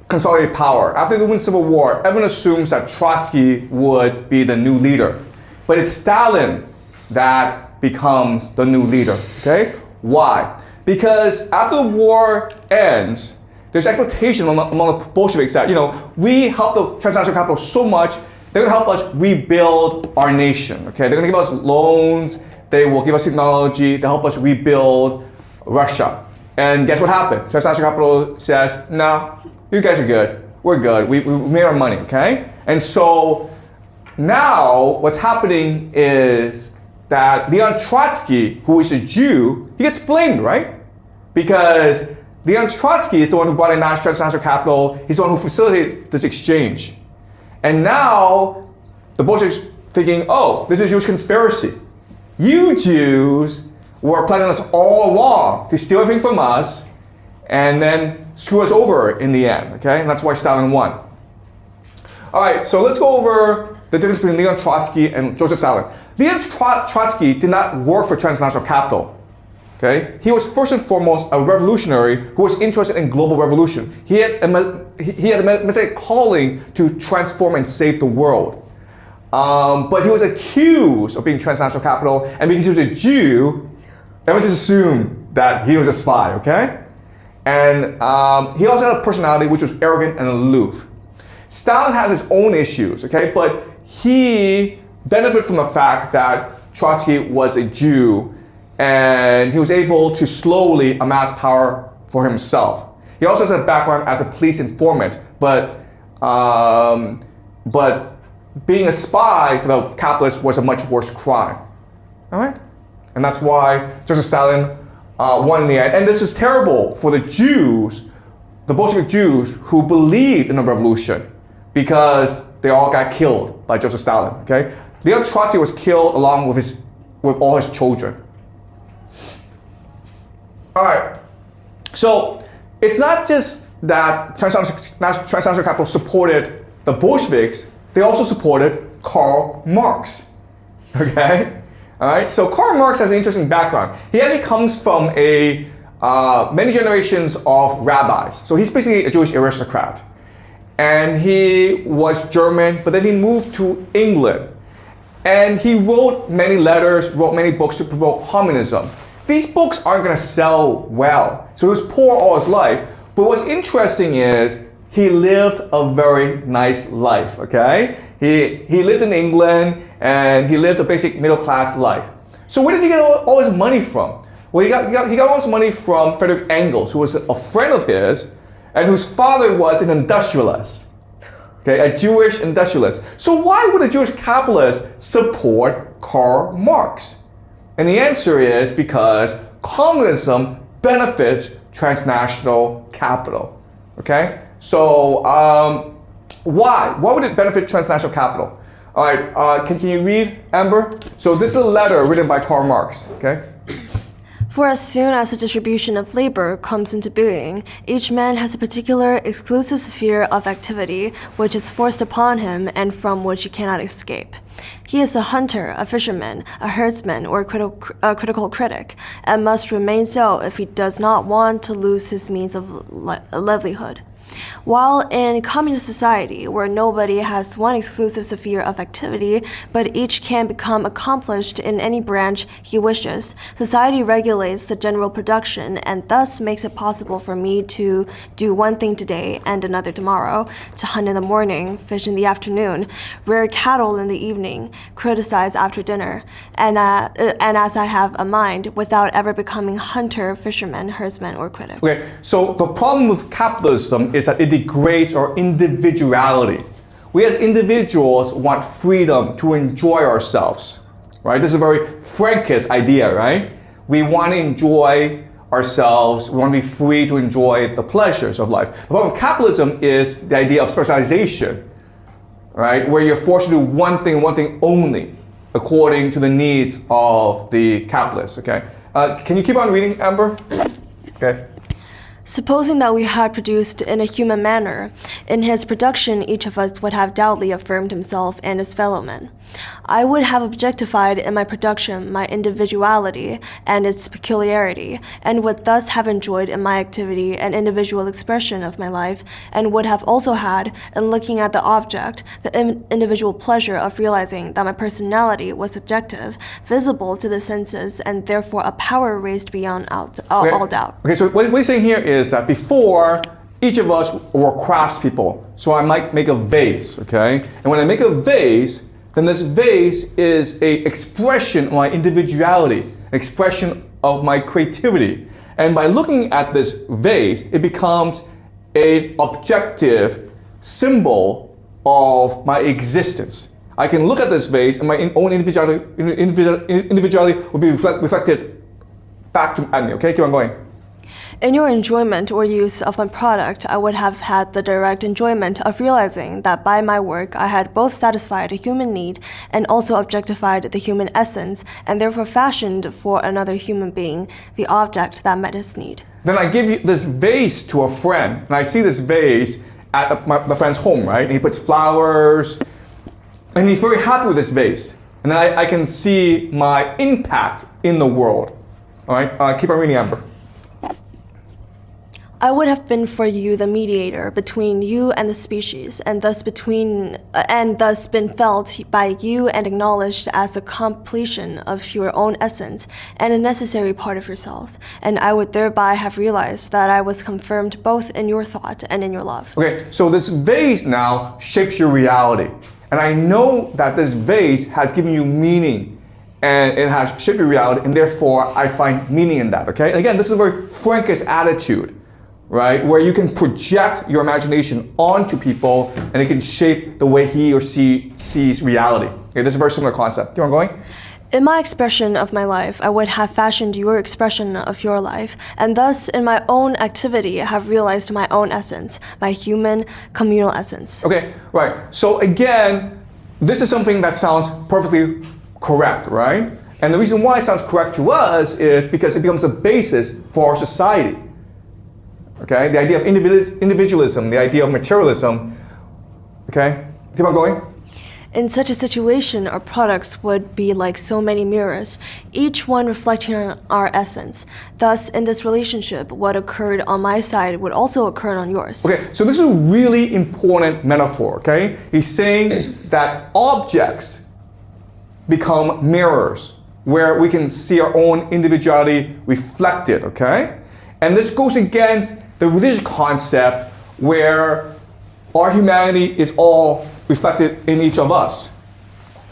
consolidated power, after the win Civil War, everyone assumes that Trotsky would be the new leader. But it's Stalin that becomes the new leader, okay? Why? Because after the war ends, there's expectation among the Bolsheviks that, we helped the transnational capital so much they're going to help us rebuild our nation. Okay, they're going to give us loans. They will give us technology to help us rebuild Russia. And guess what happened? Transnational capital says, no, you guys are good. We're good. We made our money. Okay, and so now what's happening is that Leon Trotsky, who is a Jew, he gets blamed, right? Because Leon Trotsky is the one who brought in transnational capital. He's the one who facilitated this exchange. And now the Bolsheviks thinking, oh, this is a Jewish conspiracy. You Jews were planning on us all along to steal everything from us and then screw us over in the end, okay? And that's why Stalin won. All right, so let's go over the difference between Leon Trotsky and Joseph Stalin. Leon Trotsky did not work for transnational capital. Okay? He was first and foremost a revolutionary who was interested in global revolution. He had a messianic calling to transform and save the world. But he was accused of being transnational capital, and because he was a Jew, everyone just assumed that he was a spy, okay? And he also had a personality which was arrogant and aloof. Stalin had his own issues, okay? But he benefited from the fact that Trotsky was a Jew, and he was able to slowly amass power for himself. He also has a background as a police informant, but being a spy for the capitalists was a much worse crime. All right? And that's why Joseph Stalin won in the end. And this is terrible for the Jews, the Bolshevik Jews who believed in the revolution, because they all got killed by Joseph Stalin. Okay? Leon Trotsky was killed along with all his children. All right, so it's not just that transnational capital supported the Bolsheviks, they also supported Karl Marx, okay? All right, so Karl Marx has an interesting background. He actually comes from many generations of rabbis. So he's basically a Jewish aristocrat. And he was German, but then he moved to England. And he wrote many letters, wrote many books to promote communism. These books aren't going to sell well. So he was poor all his life. But what's interesting is he lived a very nice life, okay? He lived in England and he lived a basic middle class life. So where did he get all his money from? Well, he got all his money from Frederick Engels, who was a friend of his and whose father was an industrialist, okay, a Jewish industrialist. So why would a Jewish capitalist support Karl Marx? And the answer is because communism benefits transnational capital, okay? So why? Why would it benefit transnational capital? All right, can you read, Amber? So this is a letter written by Karl Marx, okay? For as soon as the distribution of labor comes into being, each man has a particular exclusive sphere of activity which is forced upon him and from which he cannot escape. He is a hunter, a fisherman, a herdsman, or a critical critic, and must remain so if he does not want to lose his means of livelihood. While in communist society, where nobody has one exclusive sphere of activity, but each can become accomplished in any branch he wishes, society regulates the general production and thus makes it possible for me to do one thing today and another tomorrow, to hunt in the morning, fish in the afternoon, rear cattle in the evening, criticize after dinner, and as I have a mind, without ever becoming hunter, fisherman, herdsman, or critic. Okay, so the problem with capitalism is that it degrades our individuality. We as individuals want freedom to enjoy ourselves, right? This is a very Frankist idea, right? We want to enjoy ourselves, we want to be free to enjoy the pleasures of life. The problem with capitalism is the idea of specialization, right? Where you're forced to do one thing only, according to the needs of the capitalists, okay? Can you keep on reading, Amber? Okay. Supposing that we had produced in a human manner, in his production each of us would have doubtly affirmed himself and his fellow men. I would have objectified in my production my individuality and its peculiarity, and would thus have enjoyed in my activity an individual expression of my life, and would have also had, in looking at the object, the individual pleasure of realizing that my personality was subjective, visible to the senses, and therefore a power raised beyond all doubt. Okay, so what we're saying here is that before, each of us were craftspeople. So I might make a vase, okay? And when I make a vase, then this vase is an expression of my individuality, an expression of my creativity. And by looking at this vase, it becomes an objective symbol of my existence. I can look at this vase and my own individuality will be reflected back at me, okay? Keep on going. In your enjoyment or use of my product, I would have had the direct enjoyment of realizing that by my work I had both satisfied a human need and also objectified the human essence, and therefore fashioned for another human being the object that met his need. Then I give you this vase to a friend, and I see this vase at the friend's home, right? And he puts flowers, and he's very happy with this vase. And then I can see my impact in the world. All right, keep on reading, Amber. I would have been for you the mediator between you and the species, and thus been felt by you and acknowledged as a completion of your own essence and a necessary part of yourself. And I would thereby have realized that I was confirmed both in your thought and in your love. Okay, so this vase now shapes your reality. And I know that this vase has given you meaning and it has shaped your reality, and therefore I find meaning in that, okay? And again, this is a very Frankish attitude, right? Where you can project your imagination onto people and it can shape the way he or she sees reality. Okay, this is a very similar concept. Keep on going. In my expression of my life, I would have fashioned your expression of your life, and thus in my own activity have realized my own essence, my human communal essence. Okay, right. So again, this is something that sounds perfectly correct, right? And the reason why it sounds correct to us is because it becomes a basis for our society. Okay, the idea of individualism, the idea of materialism. Okay, keep on going. In such a situation, our products would be like so many mirrors, each one reflecting our essence. Thus, in this relationship, what occurred on my side would also occur on yours. Okay, so this is a really important metaphor, okay? He's saying that objects become mirrors where we can see our own individuality reflected, okay? And this goes against the religious concept where our humanity is all reflected in each of us.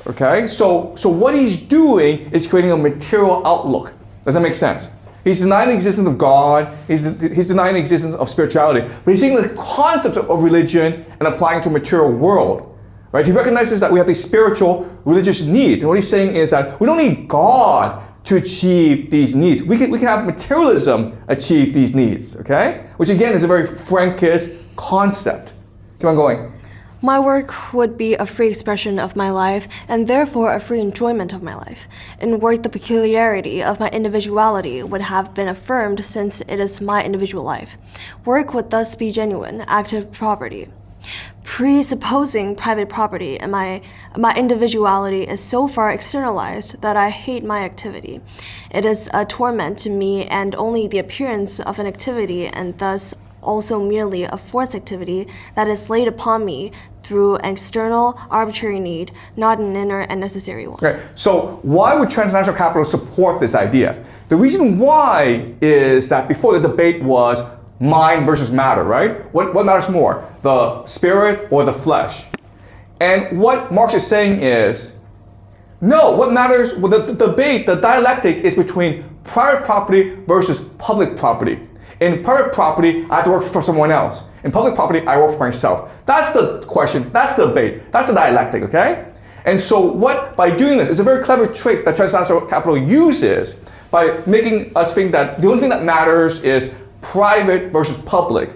Okay? So what he's doing is creating a material outlook. Does that make sense? He's denying the existence of God, he's denying the existence of spirituality, but he's taking the concepts of religion and applying it to a material world. Right? He recognizes that we have these spiritual, religious needs, and what he's saying is that we don't need God to achieve these needs. We can have materialism achieve these needs, okay? Which again is a very Frankish concept. Keep on going. My work would be a free expression of my life, and therefore a free enjoyment of my life. In work, the peculiarity of my individuality would have been affirmed since it is my individual life. Work would thus be genuine, active property. Presupposing private property, and my individuality is so far externalized that I hate my activity. It is a torment to me and only the appearance of an activity, and thus also merely a forced activity that is laid upon me through an external arbitrary need, not an inner and necessary one. Okay, so why would transnational capital support this idea? The reason why is that before the debate was mind versus matter, right? What matters more, the spirit or the flesh? And what Marx is saying is, no, what matters, well, the debate, the dialectic is between private property versus public property. In private property, I have to work for someone else. In public property, I work for myself. That's the question, that's the debate, that's the dialectic, okay? And so by doing this, it's a very clever trick that transnational capital uses by making us think that the only thing that matters is private versus public,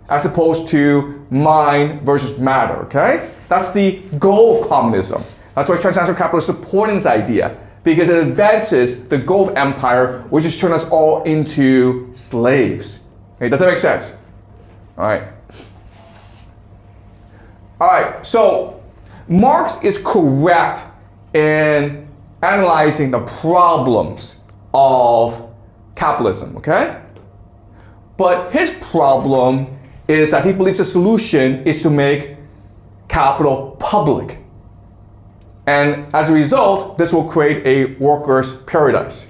as opposed to mind versus matter, okay? That's the goal of communism. That's why transnational capital is supporting this idea, because it advances the goal of empire, which is to turn us all into slaves. Okay, does that make sense? All right. All right, so Marx is correct in analyzing the problems of capitalism, okay? But his problem is that he believes the solution is to make capital public. And as a result, this will create a workers' paradise.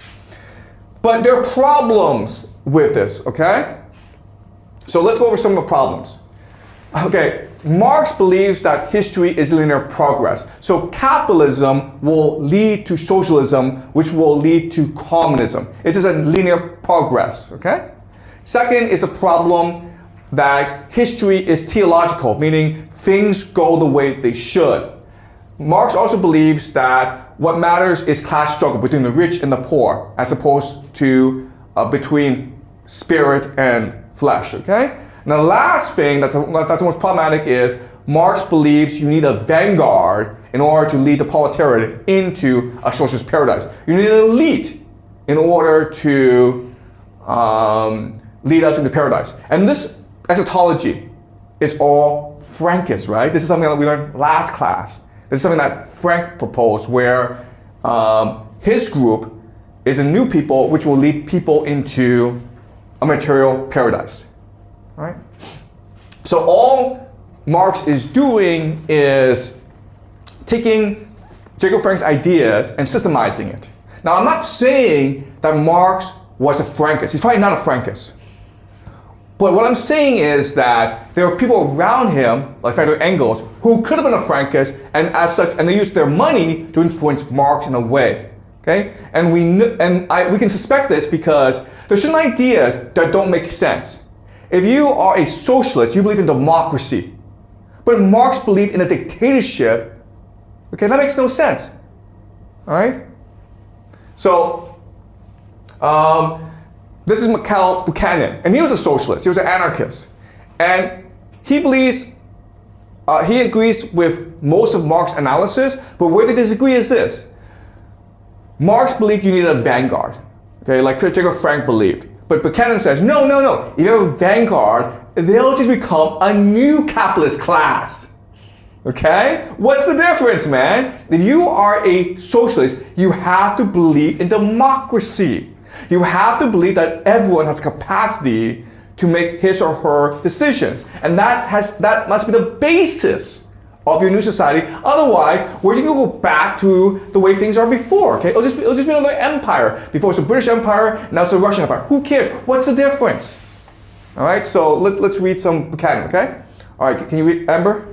But there are problems with this, okay? So let's go over some of the problems. Okay, Marx believes that history is linear progress. So capitalism will lead to socialism, which will lead to communism. It is a linear progress, okay? Second is a problem that history is teleological, meaning things go the way they should. Marx also believes that what matters is class struggle between the rich and the poor, as opposed to between spirit and flesh, okay? And the last thing that's the most problematic is Marx believes you need a vanguard in order to lead the proletariat into a socialist paradise. You need an elite in order to lead us into paradise. And this eschatology is all Frankist, right? This is something that we learned last class. This is something that Frank proposed, where his group is a new people which will lead people into a material paradise. Right? So all Marx is doing is taking Jacob Frank's ideas and systemizing it. Now, I'm not saying that Marx was a Frankist. He's probably not a Frankist. But what I'm saying is that there are people around him, like Friedrich Engels, who could have been a Frankist, and as such, and they used their money to influence Marx in a way. Okay? And we can suspect this because there's certain ideas that don't make sense. If you are a socialist, you believe in democracy. But Marx believed in a dictatorship. Okay, that makes no sense. All right? So, this is Mikhail Buchanan, and he was a socialist. He was an anarchist. And he believes, he agrees with most of Marx's analysis, but where they disagree is this. Marx believed you needed a vanguard, okay, like Jacob Frank believed. But Buchanan says, no. If you have a vanguard, they'll just become a new capitalist class. Okay? What's the difference, man? If you are a socialist, you have to believe in democracy. You have to believe that everyone has capacity to make his or her decisions. And that must be the basis of your new society. Otherwise, we're just going to go back to the way things are before. Okay? It'll just be another empire. Before it's the British Empire, now it's the Russian Empire. Who cares? What's the difference? All right, so let's read some Buchanan, okay? All right, can you read, Amber?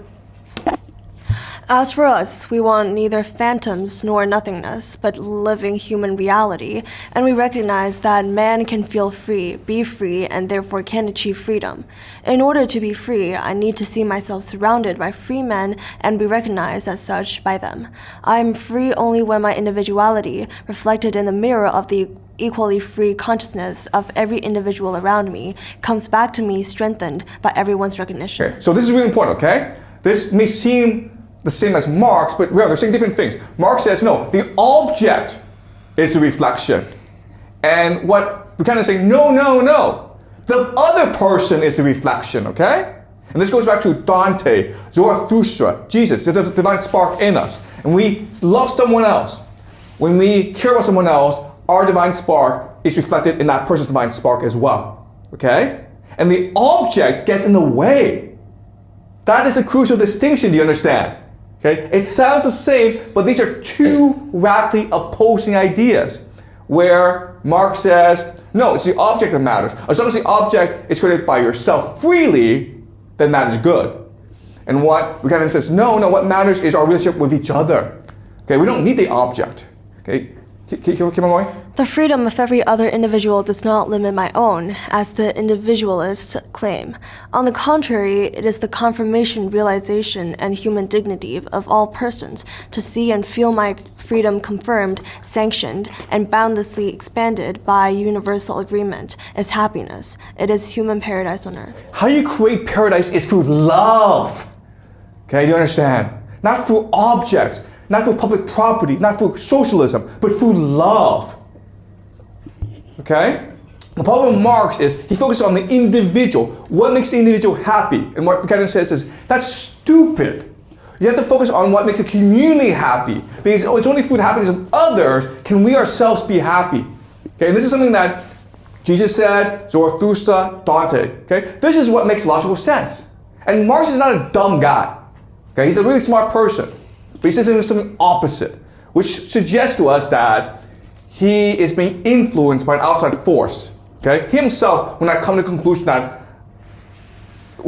As for us, we want neither phantoms nor nothingness, but living human reality, and we recognize that man can feel free, be free, and therefore can achieve freedom. In order to be free, I need to see myself surrounded by free men and be recognized as such by them. I am free only when my individuality, reflected in the mirror of the equally free consciousness of every individual around me, comes back to me strengthened by everyone's recognition. Okay, so this is really important, okay? This may seem the same as Marx, but they're saying different things. Marx says, no, the object is the reflection. And what Buchanan is saying, no. The other person is the reflection, okay? And this goes back to Dante, Zarathustra, Jesus. There's a divine spark in us. And we love someone else. When we care about someone else, our divine spark is reflected in that person's divine spark as well, okay? And the object gets in the way. That is a crucial distinction, do you understand? Okay? It sounds the same, but these are two radically opposing ideas, where Marx says, no, it's the object that matters. As long as the object is created by yourself freely, then that is good. And what Buchanan says, no, what matters is our relationship with each other. Okay, we don't need the object. Okay, keep on going. The freedom of every other individual does not limit my own, as the individualists claim. On the contrary, it is the confirmation, realization, and human dignity of all persons to see and feel my freedom confirmed, sanctioned, and boundlessly expanded by universal agreement is happiness. It is human paradise on earth. How you create paradise is through love. Okay, you understand? Not through objects, not through public property, not through socialism, but through love. Okay? The problem with Marx is he focuses on the individual. What makes the individual happy? And what Buchanan says is, that's stupid. You have to focus on what makes a community happy. Because it's only through the happiness of others can we ourselves be happy. Okay? And this is something that Jesus said, Zarathustra, Dante. Okay? This is what makes logical sense. And Marx is not a dumb guy. Okay? He's a really smart person. But he says something opposite, which suggests to us that he is being influenced by an outside force. Okay? He himself will not come to the conclusion that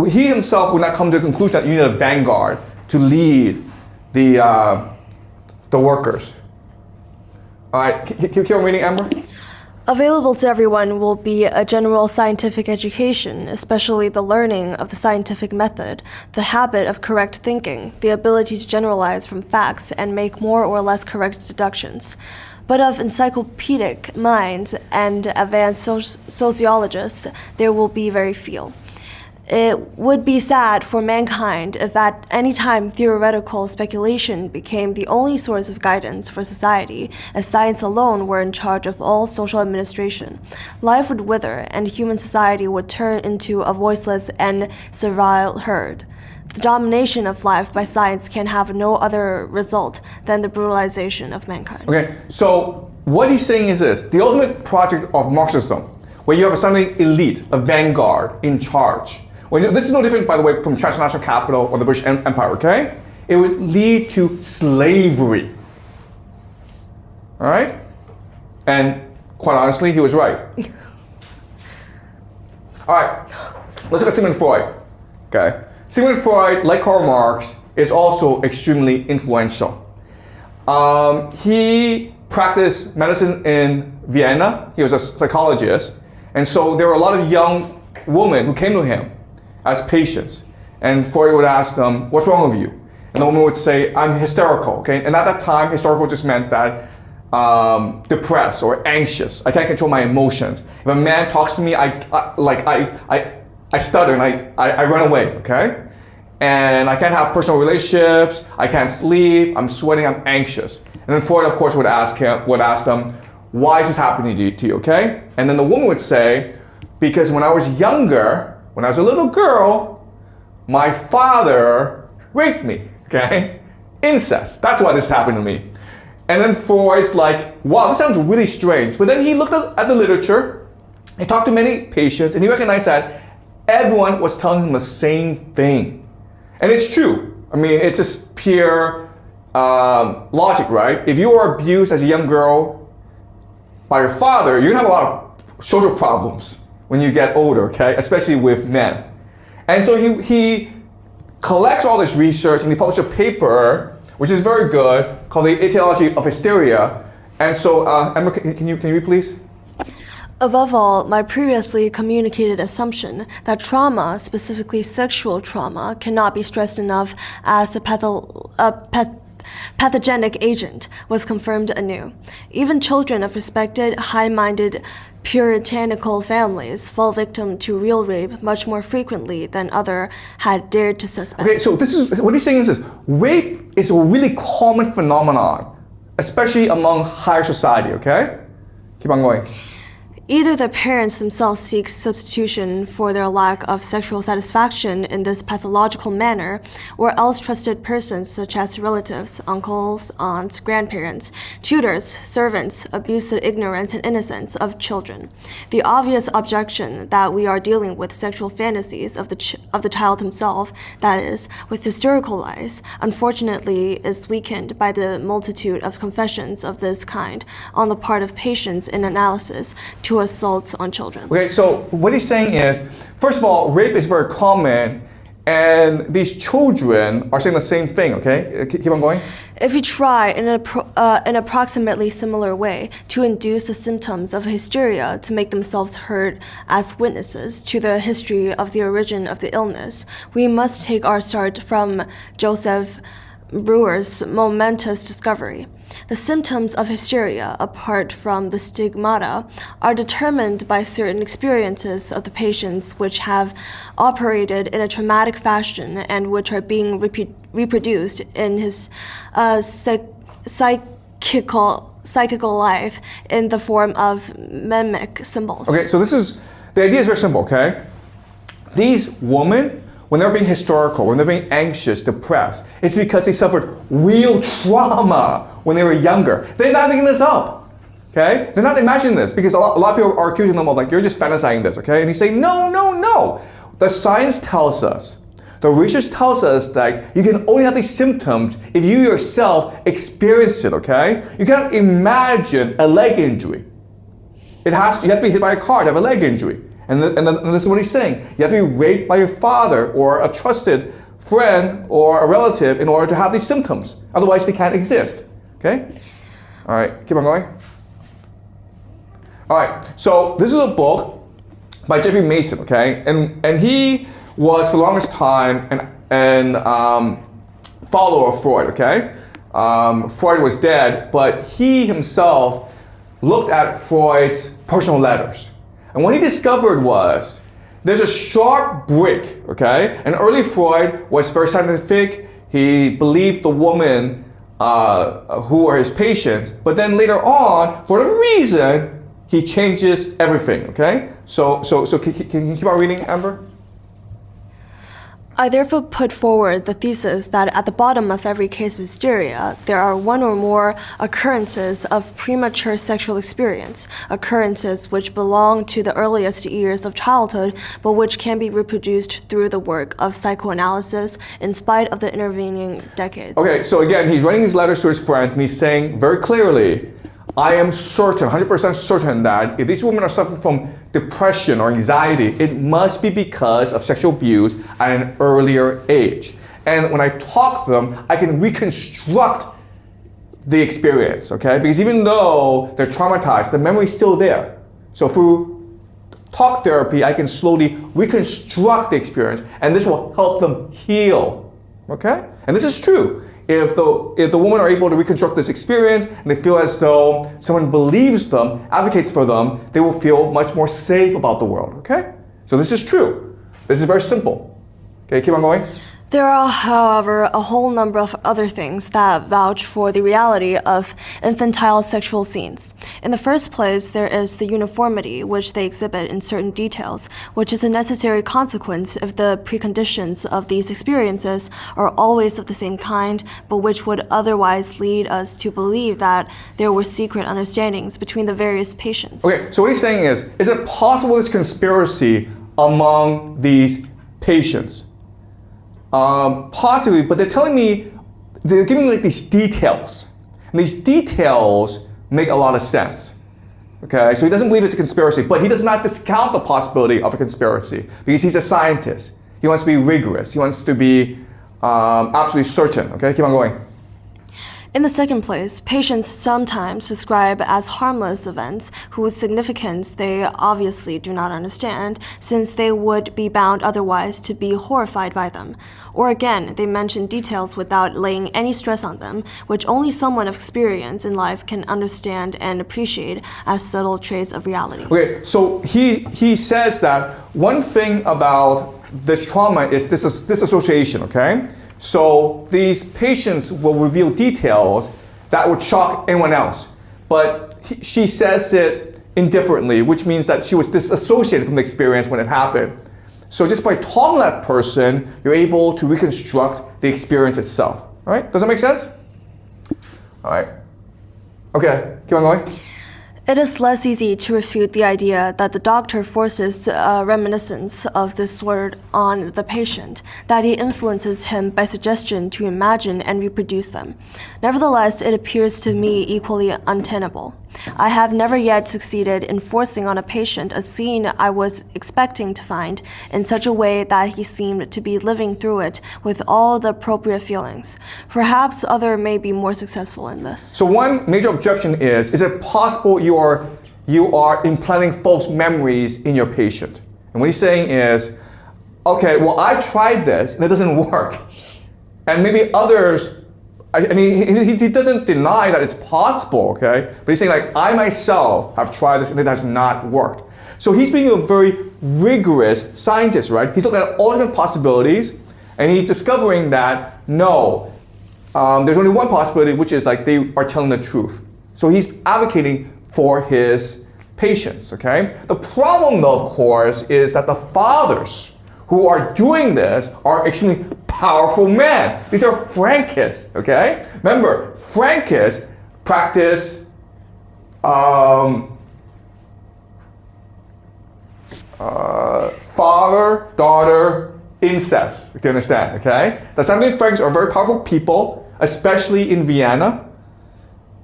he himself would not come to the conclusion that you need a vanguard to lead the workers. All right, keep on reading, Amber. Available to everyone will be a general scientific education, especially the learning of the scientific method, the habit of correct thinking, the ability to generalize from facts and make more or less correct deductions. But of encyclopedic minds and advanced sociologists, there will be very few. It would be sad for mankind if at any time theoretical speculation became the only source of guidance for society, if science alone were in charge of all social administration. Life would wither, and human society would turn into a voiceless and servile herd. The domination of life by science can have no other result than the brutalization of mankind. Okay, so what he's saying is this: the ultimate project of Marxism, where you have something elite, a vanguard in charge. This is no different, by the way, from transnational capital or the British Empire, okay? It would lead to slavery. All right? And quite honestly, he was right. All right, let's look at Sigmund Freud, okay? Sigmund Freud, like Karl Marx, is also extremely influential. He practiced medicine in Vienna. He was a psychologist. And so there were a lot of young women who came to him as patients. And Freud would ask them, what's wrong with you? And the woman would say, I'm hysterical, okay? And at that time, hysterical just meant that depressed or anxious. I can't control my emotions. If a man talks to me, I stutter and I run away, okay? And I can't have personal relationships, I can't sleep, I'm sweating, I'm anxious. And then Freud, of course, would ask them, why is this happening to you, okay? And then the woman would say, because when I was younger, when I was a little girl, my father raped me, okay? Incest, that's why this happened to me. And then Freud's like, wow, this sounds really strange. But then he looked at the literature, he talked to many patients, and he recognized that everyone was telling him the same thing. And it's true. I mean, it's just pure logic, right? If you were abused as a young girl by your father, you're gonna have a lot of social problems when you get older, okay? Especially with men. And so he collects all this research and he published a paper, which is very good, called The Etiology of Hysteria. And so, Emma, can you read, please? Above all, my previously communicated assumption that trauma, specifically sexual trauma, cannot be stressed enough as a pathogenic agent was confirmed anew. Even children of respected, high-minded, puritanical families fall victim to real rape much more frequently than others had dared to suspect. Okay, so this is what he's saying is this: rape is a really common phenomenon, especially among higher society, okay? Keep on going. Either the parents themselves seek substitution for their lack of sexual satisfaction in this pathological manner, or else trusted persons such as relatives, uncles, aunts, grandparents, tutors, servants abuse the ignorance and innocence of children. The obvious objection that we are dealing with sexual fantasies of the child himself, that is, with hysterical lies, unfortunately is weakened by the multitude of confessions of this kind on the part of patients in analysis to assaults on children. Okay, so what he's saying is, first of all, rape is very common, and these children are saying the same thing, okay? Keep on going. If we try in an approximately similar way to induce the symptoms of hysteria to make themselves heard as witnesses to the history of the origin of the illness, we must take our start from Joseph Breuer's momentous discovery. The symptoms of hysteria, apart from the stigmata, are determined by certain experiences of the patients which have operated in a traumatic fashion and which are being reproduced in his psychical life in the form of mimic symbols. Okay, so the idea is very simple, okay? These women, when they're being hysterical, when they're being anxious, depressed, it's because they suffered real trauma when they were younger. They're not making this up, okay? They're not imagining this, because a lot of people are accusing them of like, you're just fantasizing this, okay? And he's saying, no, no, no. The science tells us, the research tells us that you can only have these symptoms if you yourself experience it, okay? You cannot imagine a leg injury. You have to be hit by a car to have a leg injury. And this is what he's saying. You have to be raped by your father or a trusted friend or a relative in order to have these symptoms. Otherwise, they can't exist. Okay? All right, keep on going. All right, so this is a book by Jeffrey Mason, okay? And he was, for the longest time, an follower of Freud, okay? Freud was dead, but he himself looked at Freud's personal letters. And what he discovered was there's a sharp break, okay? And early Freud was very scientific. He believed the woman who were his patients, but then later on, for whatever reason, he changes everything, okay? So can you keep on reading, Amber? I therefore put forward the thesis that at the bottom of every case of hysteria, there are one or more occurrences of premature sexual experience, occurrences which belong to the earliest years of childhood, but which can be reproduced through the work of psychoanalysis in spite of the intervening decades. Okay, so again, he's writing these letters to his friends, and he's saying very clearly, I am certain, 100% certain that if these women are suffering from depression or anxiety, it must be because of sexual abuse at an earlier age. And when I talk to them, I can reconstruct the experience, okay? Because even though they're traumatized, the memory is still there. So through talk therapy, I can slowly reconstruct the experience, and this will help them heal, okay? And this is true. If the women are able to reconstruct this experience and they feel as though someone believes them, advocates for them, they will feel much more safe about the world, okay? So this is true. This is very simple. Okay, keep on going. There are, however, a whole number of other things that vouch for the reality of infantile sexual scenes. In the first place, there is the uniformity which they exhibit in certain details, which is a necessary consequence if the preconditions of these experiences are always of the same kind, but which would otherwise lead us to believe that there were secret understandings between the various patients. Okay, so what he's saying is it possible there's conspiracy among these patients? Possibly, but they're telling me, they're giving me like these details. And these details make a lot of sense. Okay, so he doesn't believe it's a conspiracy, but he does not discount the possibility of a conspiracy because he's a scientist. He wants to be rigorous. He wants to be absolutely certain. Okay, keep on going. In the second place, patients sometimes describe as harmless events whose significance they obviously do not understand, since they would be bound otherwise to be horrified by them. Or again, they mention details without laying any stress on them, which only someone of experience in life can understand and appreciate as subtle traits of reality. Okay, so he says that one thing about this trauma is disassociation, okay? So these patients will reveal details that would shock anyone else. But she says it indifferently, which means that she was disassociated from the experience when it happened. So just by talking to that person, you're able to reconstruct the experience itself. All right? Does that make sense? All right. Okay, keep on going. It is less easy to refute the idea that the doctor forces reminiscence of this sort on the patient, that he influences him by suggestion to imagine and reproduce them. Nevertheless, it appears to me equally untenable. I have never yet succeeded in forcing on a patient a scene I was expecting to find in such a way that he seemed to be living through it with all the appropriate feelings. Perhaps other may be more successful in this. So one major objection is it possible you are implanting false memories in your patient? And what he's saying is, okay, well, I tried this and it doesn't work. And maybe others, and he doesn't deny that it's possible, okay? But he's saying, like, I myself have tried this and it has not worked. So he's being a very rigorous scientist, right? He's looking at all different possibilities, and he's discovering that, no, there's only one possibility, which is like they are telling the truth. So he's advocating for his patients, okay? The problem, though, of course, is that the fathers who are doing this are extremely powerful men. These are Frankists, okay? Remember, Frankists practice father-daughter incest, if you understand, okay? The 17th Franks are very powerful people, especially in Vienna.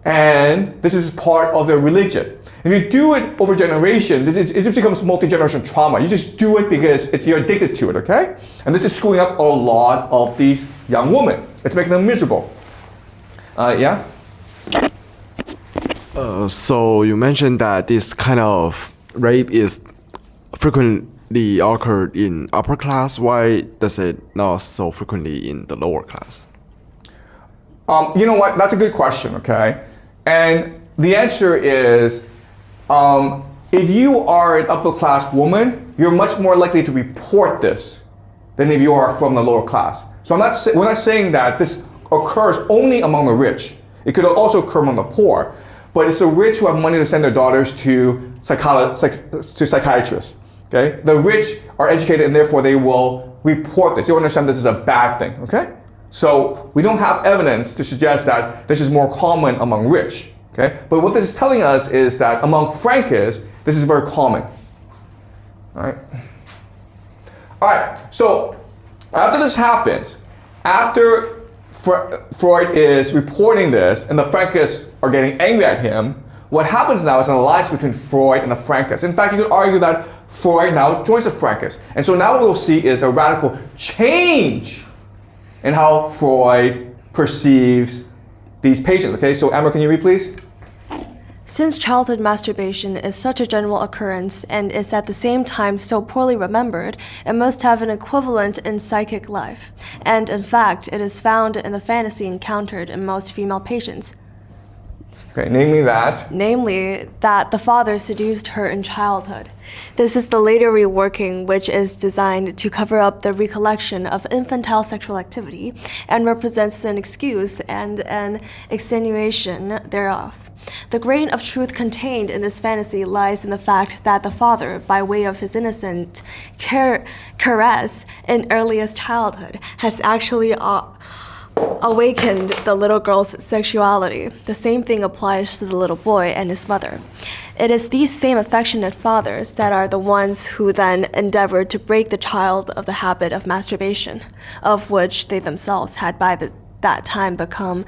and this is part of their religion. If you do it over generations, it just becomes multi-generational trauma. You just do it because you're addicted to it, okay? And this is screwing up a lot of these young women. It's making them miserable. Yeah? So you mentioned that this kind of rape is frequently occurred in upper class. Why does it not so frequently in the lower class? You know what? That's a good question, okay? And the answer is, if you are an upper class woman, you're much more likely to report this than if you are from the lower class. So we're not saying that this occurs only among the rich. It could also occur among the poor. But it's the rich who have money to send their daughters to psychiatrists. Okay? The rich are educated and therefore they will report this. They will understand this is a bad thing. Okay? So we don't have evidence to suggest that this is more common among rich. Okay? But what this is telling us is that among Frankists, this is very common. All right. So after this happens, after Freud is reporting this, and the Frankists are getting angry at him, what happens now is an alliance between Freud and the Frankists. In fact, you could argue that Freud now joins the Frankists. And so now what we'll see is a radical change in how Freud perceives these patients. Okay, so Amber, can you read, please? Since childhood masturbation is such a general occurrence and is at the same time so poorly remembered, it must have an equivalent in psychic life. And in fact, it is found in the fantasy encountered in most female patients. Okay, namely that. Namely, that the father seduced her in childhood. This is the later reworking, which is designed to cover up the recollection of infantile sexual activity and represents an excuse and an extenuation thereof. The grain of truth contained in this fantasy lies in the fact that the father, by way of his innocent caress in earliest childhood, has actually awakened the little girl's sexuality. The same thing applies to the little boy and his mother. It is these same affectionate fathers that are the ones who then endeavor to break the child of the habit of masturbation, of which they themselves had by that time become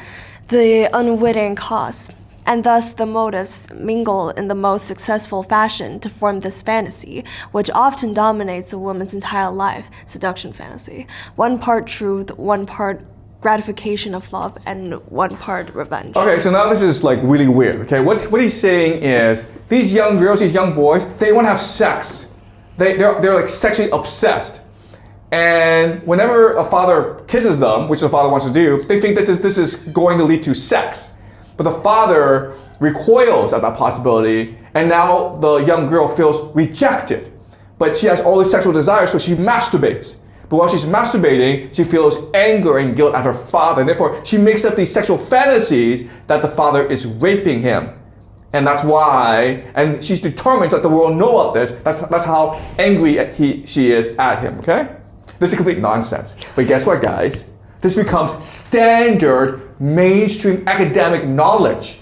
the unwitting cause. And thus the motives mingle in the most successful fashion to form this fantasy, which often dominates a woman's entire life, seduction fantasy. One part truth, one part gratification of love, and one part revenge. Okay, so now this is like really weird. Okay, what he's saying is these young girls, these young boys, they want to have sex. They're like sexually obsessed. And whenever a father kisses them, which the father wants to do, they think this is going to lead to sex. But the father recoils at that possibility, and now the young girl feels rejected. But she has all these sexual desires, so she masturbates. But while she's masturbating, she feels anger and guilt at her father, and therefore she makes up these sexual fantasies that the father is raping him. And that's why, and she's determined that the world know of this. That's how angry she is at him, okay? This is complete nonsense. But guess what, guys? This becomes standard mainstream academic knowledge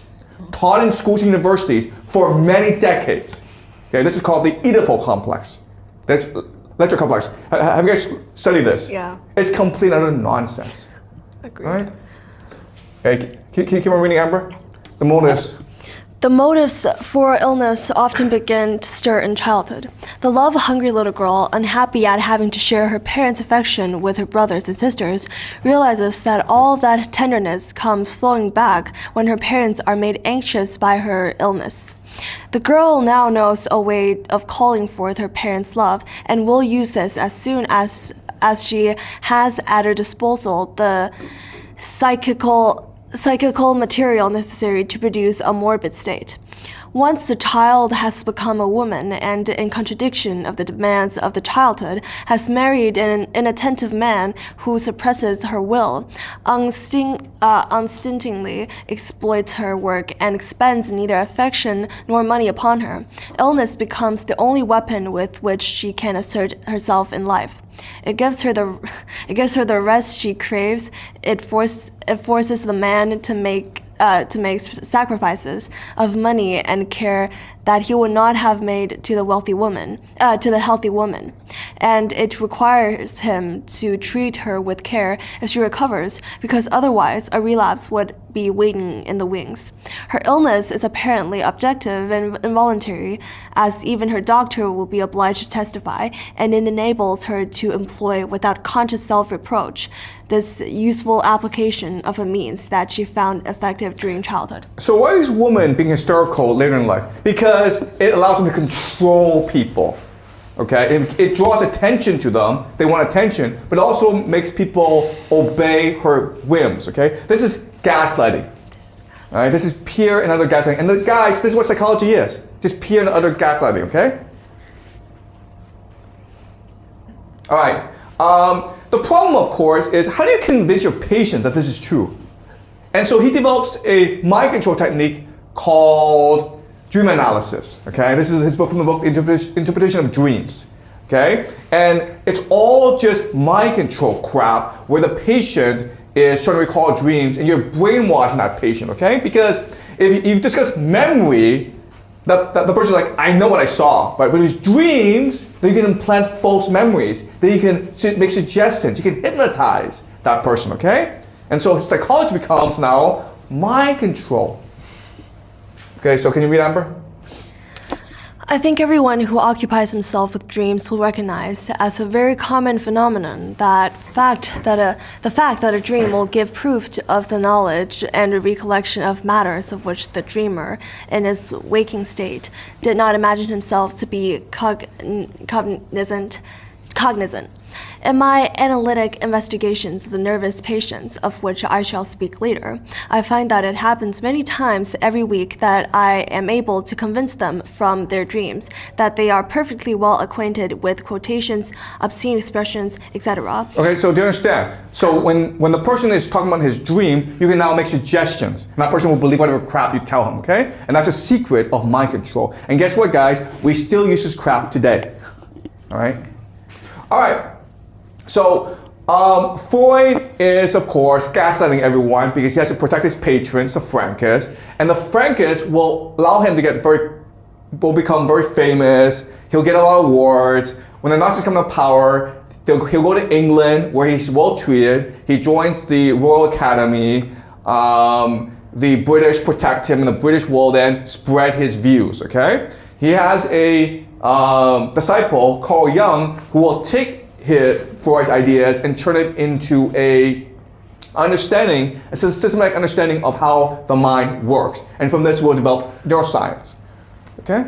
taught in schools and universities for many decades. Okay, this is called the Oedipal complex. That's electric complex. Have you guys studied this? Yeah. It's complete utter nonsense. Agreed. Right? Okay, can you keep on reading, Amber? The motives. The motives for illness often begin to stir in childhood. The love-hungry little girl, unhappy at having to share her parents' affection with her brothers and sisters, realizes that all that tenderness comes flowing back when her parents are made anxious by her illness. The girl now knows a way of calling forth her parents' love and will use this as soon as she has at her disposal the psychical material necessary to produce a morbid state. Once the child has become a woman and, in contradiction of the demands of the childhood, has married an inattentive man who suppresses her will, unstintingly exploits her work, and expends neither affection nor money upon her, illness becomes the only weapon with which she can assert herself in life. It gives her the rest she craves. It forces the man to make to make sacrifices of money and care that he would not have made to the wealthy woman, to the healthy woman. And it requires him to treat her with care if she recovers, because otherwise a relapse would be waiting in the wings. Her illness is apparently objective and involuntary, as even her doctor will be obliged to testify, and it enables her to employ without conscious self-reproach this useful application of a means that she found effective during childhood. So why is women being hysterical later in life? Because it allows them to control people. Okay, it draws attention to them. They want attention, but it also makes people obey her whims. Okay, this is gaslighting. All right, this is peer and other gaslighting. And the guys, this is what psychology is: just peer and other gaslighting. Okay. All right. The problem, of course, is how do you convince your patient that this is true? And so he develops a mind control technique called dream analysis. Okay, this is his book from the book Interpretation of Dreams. Okay, and it's all just mind control crap where the patient is trying to recall dreams and you're brainwashing that patient. Okay, because if you discuss memory, the person's like, I know what I saw, right? But with dreams, then you can implant false memories. Then you can make suggestions. You can hypnotize that person. Okay, and so psychology becomes now mind control. Okay, so can you read, Amber? I think everyone who occupies himself with dreams will recognize as a very common phenomenon the fact that a dream will give proof of the knowledge and recollection of matters of which the dreamer, in his waking state, did not imagine himself to be cognizant. In my analytic investigations of the nervous patients, of which I shall speak later, I find that it happens many times every week that I am able to convince them from their dreams that they are perfectly well acquainted with quotations, obscene expressions, etc. Okay, so do you understand? So when the person is talking about his dream, you can now make suggestions. And that person will believe whatever crap you tell him, okay? And that's a secret of mind control. And guess what, guys? We still use this crap today. All right? All right. So Freud is, of course, gaslighting everyone because he has to protect his patrons, the Frankists, and the Frankists will allow him to will become very famous. He'll get a lot of awards. When the Nazis come to power, he'll go to England where he's well treated. He joins the Royal Academy. The British protect him, and the British will then spread his views. Okay, he has a disciple, Carl Jung, who will take Freud's ideas and turn it into a systematic understanding of how the mind works. And from this, we'll develop neuroscience. Okay?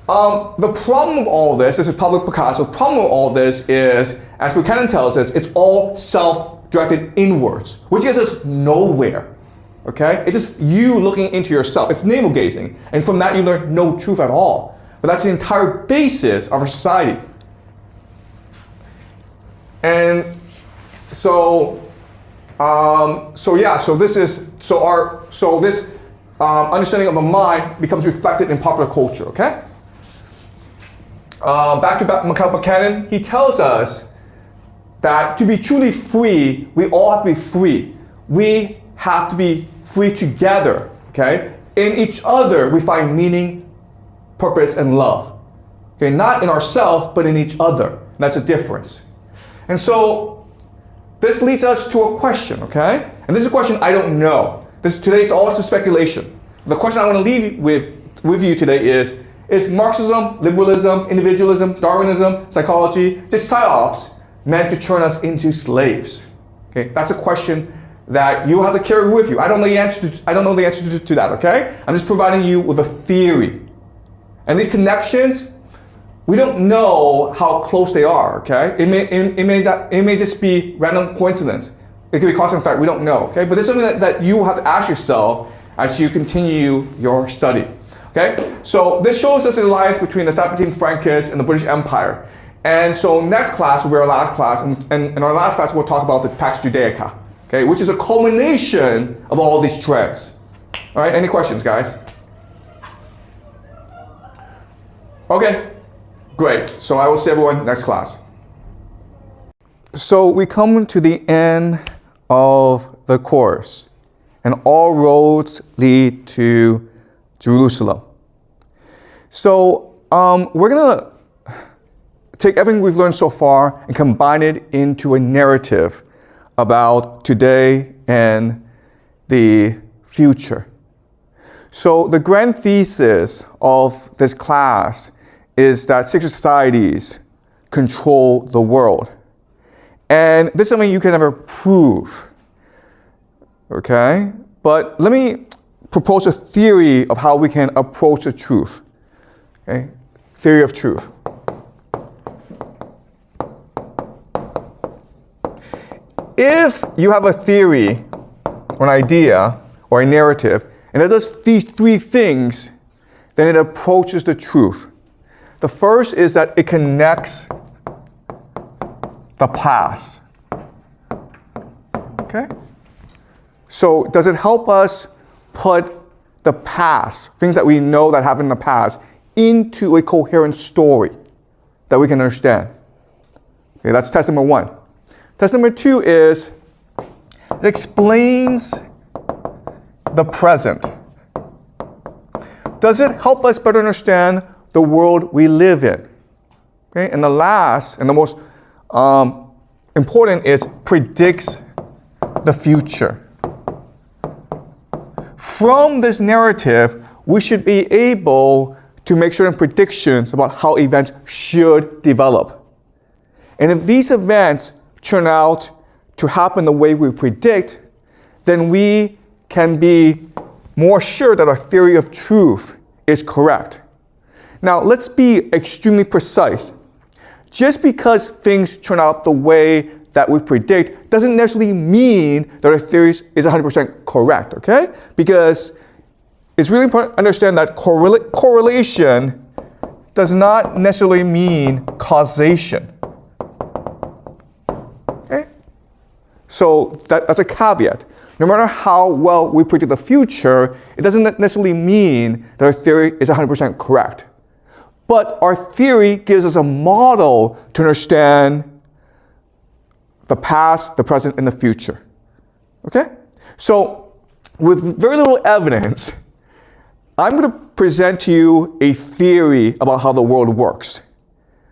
The problem with all this is Pablo Picasso. The problem with all this is, as Buchanan tells us, it's all self-directed inwards, which gets us nowhere. Okay? It's just you looking into yourself. It's navel gazing. And from that, you learn no truth at all. But that's the entire basis of our society. And so this understanding of the mind becomes reflected in popular culture. Okay. Back to Michael Buchanan, he tells us that to be truly free, we all have to be free. We have to be free together. Okay. In each other, we find meaning, purpose, and love. Okay, not in ourselves, but in each other. That's a difference. And so this leads us to a question, okay? And this is a question I don't know. Today it's all some speculation. The question I want to leave with you today is Marxism, liberalism, individualism, Darwinism, psychology, just psyops meant to turn us into slaves? Okay, that's a question that you have to carry with you. I don't know the answer to that, okay? I'm just providing you with a theory. And these connections, we don't know how close they are, okay? It may just be random coincidence. It could be cause and effect, we don't know, okay? But this is something that you have to ask yourself as you continue your study, okay? So this shows us the alliance between the Sabbatean Frankists and the British Empire. And so next class will be our last class, and in our last class we'll talk about the Pax Judaica, okay? Which is a culmination of all these trends. All right, any questions, guys? Okay. Great, so I will see everyone next class. So we come to the end of the course. and all roads lead to Jerusalem. So we're going to take everything we've learned so far and combine it into a narrative about today and the future. So the grand thesis of this class is that secret societies control the world. And this is something you can never prove, okay? But let me propose a theory of how we can approach the truth, okay? Theory of truth. If you have a theory or an idea or a narrative, and it does these three things, then it approaches the truth. The first is that it connects the past. Okay? So does it help us put the past, things that we know that happened in the past, into a coherent story that we can understand? Okay, that's test number one. Test number two is it explains the present. Does it help us better understand the world we live in? Okay? And the last and the most important is predicts the future. From this narrative, we should be able to make certain predictions about how events should develop. And if these events turn out to happen the way we predict, then we can be more sure that our theory of truth is correct. Now, let's be extremely precise. Just because things turn out the way that we predict doesn't necessarily mean that our theory is 100% correct, okay? Because it's really important to understand that correlation does not necessarily mean causation. Okay? So that's a caveat. No matter how well we predict the future, it doesn't necessarily mean that our theory is 100% correct. But our theory gives us a model to understand the past, the present, and the future. Okay? So, with very little evidence, I'm going to present to you a theory about how the world works.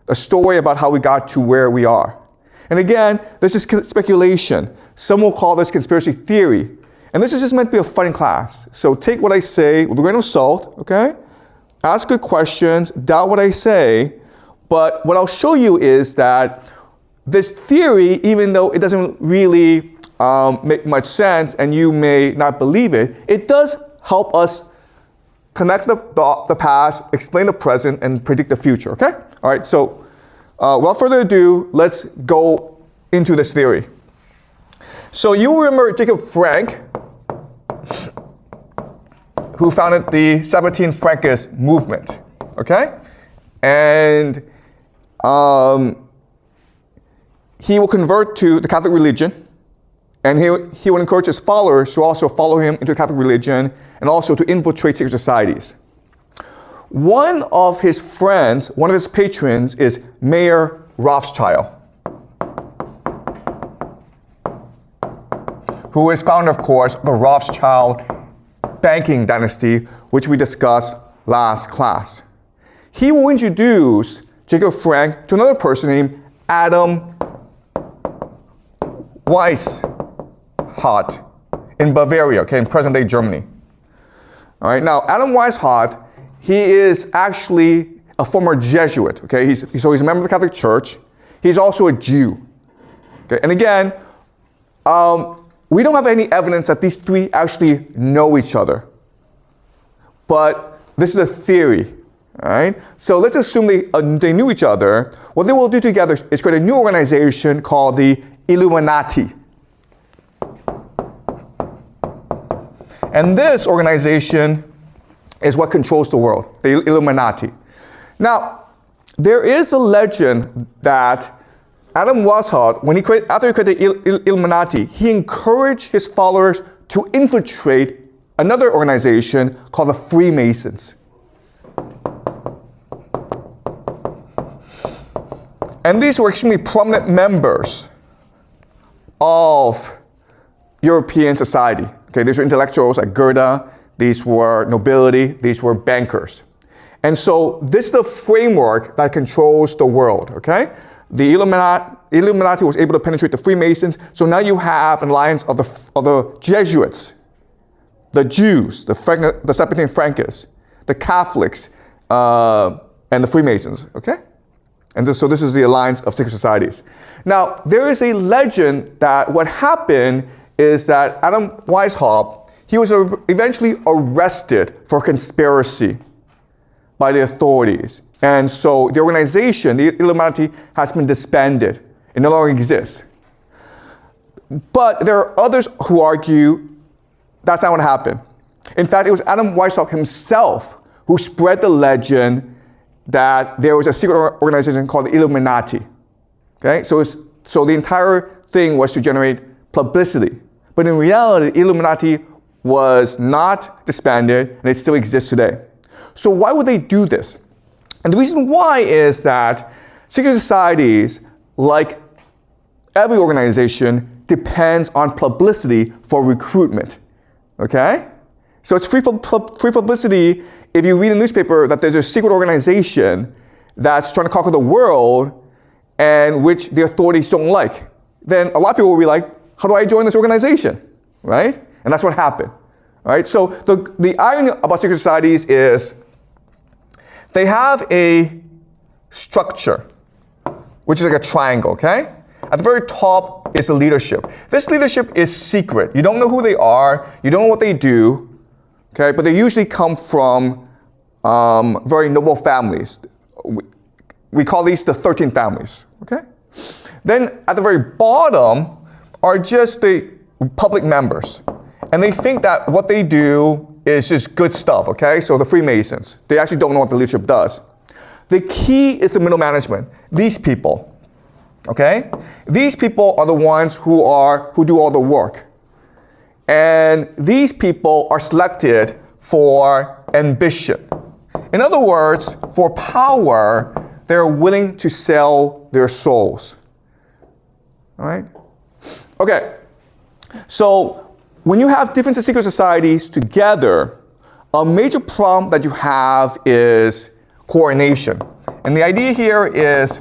A story about how we got to where we are. And again, this is speculation. Some will call this conspiracy theory. And this is just meant to be a fun class. So take what I say with a grain of salt, okay? Ask good questions, doubt what I say. But what I'll show you is that this theory, even though it doesn't really make much sense and you may not believe it, it does help us connect the past, explain the present, and predict the future, okay? All right, so without further ado, let's go into this theory. So you remember Jacob Frank, who founded the 17 Frankist movement, okay? And he will convert to the Catholic religion, and he will encourage his followers to also follow him into the Catholic religion and also to infiltrate secret societies. One of his friends, one of his patrons, is Mayer Rothschild, who is founder, of course, of the Rothschild banking dynasty, which we discussed last class. He will introduce Jacob Frank to another person named Adam Weishaupt in Bavaria, okay, in present-day Germany. All right, now Adam Weishaupt, he is actually a former Jesuit, okay? So he's a member of the Catholic Church. He's also a Jew, okay? And again, we don't have any evidence that these three actually know each other. But this is a theory, all right? So let's assume they knew each other. What they will do together is create a new organization called the Illuminati. And this organization is what controls the world, the Illuminati. Now, there is a legend that Adam Weishaupt, after he created the Illuminati, he encouraged his followers to infiltrate another organization called the Freemasons. And these were extremely prominent members of European society. Okay, these were intellectuals like Goethe, these were nobility, these were bankers. And so this is the framework that controls the world, okay? The Illuminati was able to penetrate the Freemasons, so now you have an alliance of the Jesuits, the Jews, the Septime Frankists, the Catholics, and the Freemasons, okay? And so this is the alliance of secret societies. Now, there is a legend that what happened is that Adam Weishaupt, he was eventually arrested for conspiracy by the authorities. And so the organization, the Illuminati, has been disbanded. It no longer exists. But there are others who argue that's not what happened. In fact, it was Adam Weishaupt himself who spread the legend that there was a secret organization called the Illuminati. Okay, so the entire thing was to generate publicity. But in reality, the Illuminati was not disbanded, and it still exists today. So why would they do this? And the reason why is that secret societies, like every organization, depends on publicity for recruitment. Okay? So it's free publicity if you read a newspaper that there's a secret organization that's trying to conquer the world and which the authorities don't like. Then a lot of people will be like, how do I join this organization? Right? And that's what happened. All right? So the irony about secret societies is they have a structure, which is like a triangle, okay? At the very top is the leadership. This leadership is secret. You don't know who they are, you don't know what they do, okay? But they usually come from very noble families. We call these the 13 families, okay? Then at the very bottom are just the public members. And they think that what they do is just good stuff, okay? So the Freemasons, they actually don't know what the leadership does. The key is the middle management, these people, okay? These people are the ones who do all the work. And these people are selected for ambition. In other words, for power, they're willing to sell their souls. All right? Okay, so when you have different secret societies together, a major problem that you have is coordination. And the idea here is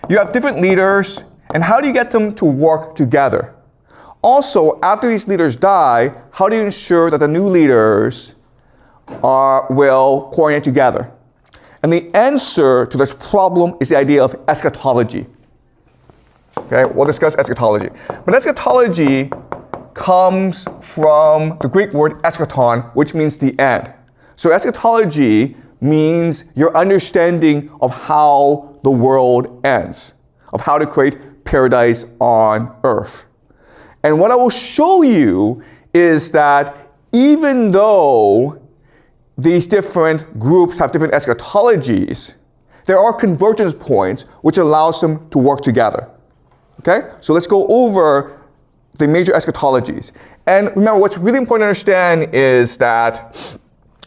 you have different leaders, and how do you get them to work together? Also, after these leaders die, how do you ensure that the new leaders will coordinate together? And the answer to this problem is the idea of eschatology. Okay, we'll discuss eschatology. But eschatology comes from the Greek word eschaton, which means the end. So eschatology means your understanding of how the world ends, of how to create paradise on earth. And what I will show you is that even though these different groups have different eschatologies, there are convergence points which allows them to work together. Okay? So let's go over the major eschatologies. And remember, what's really important to understand is that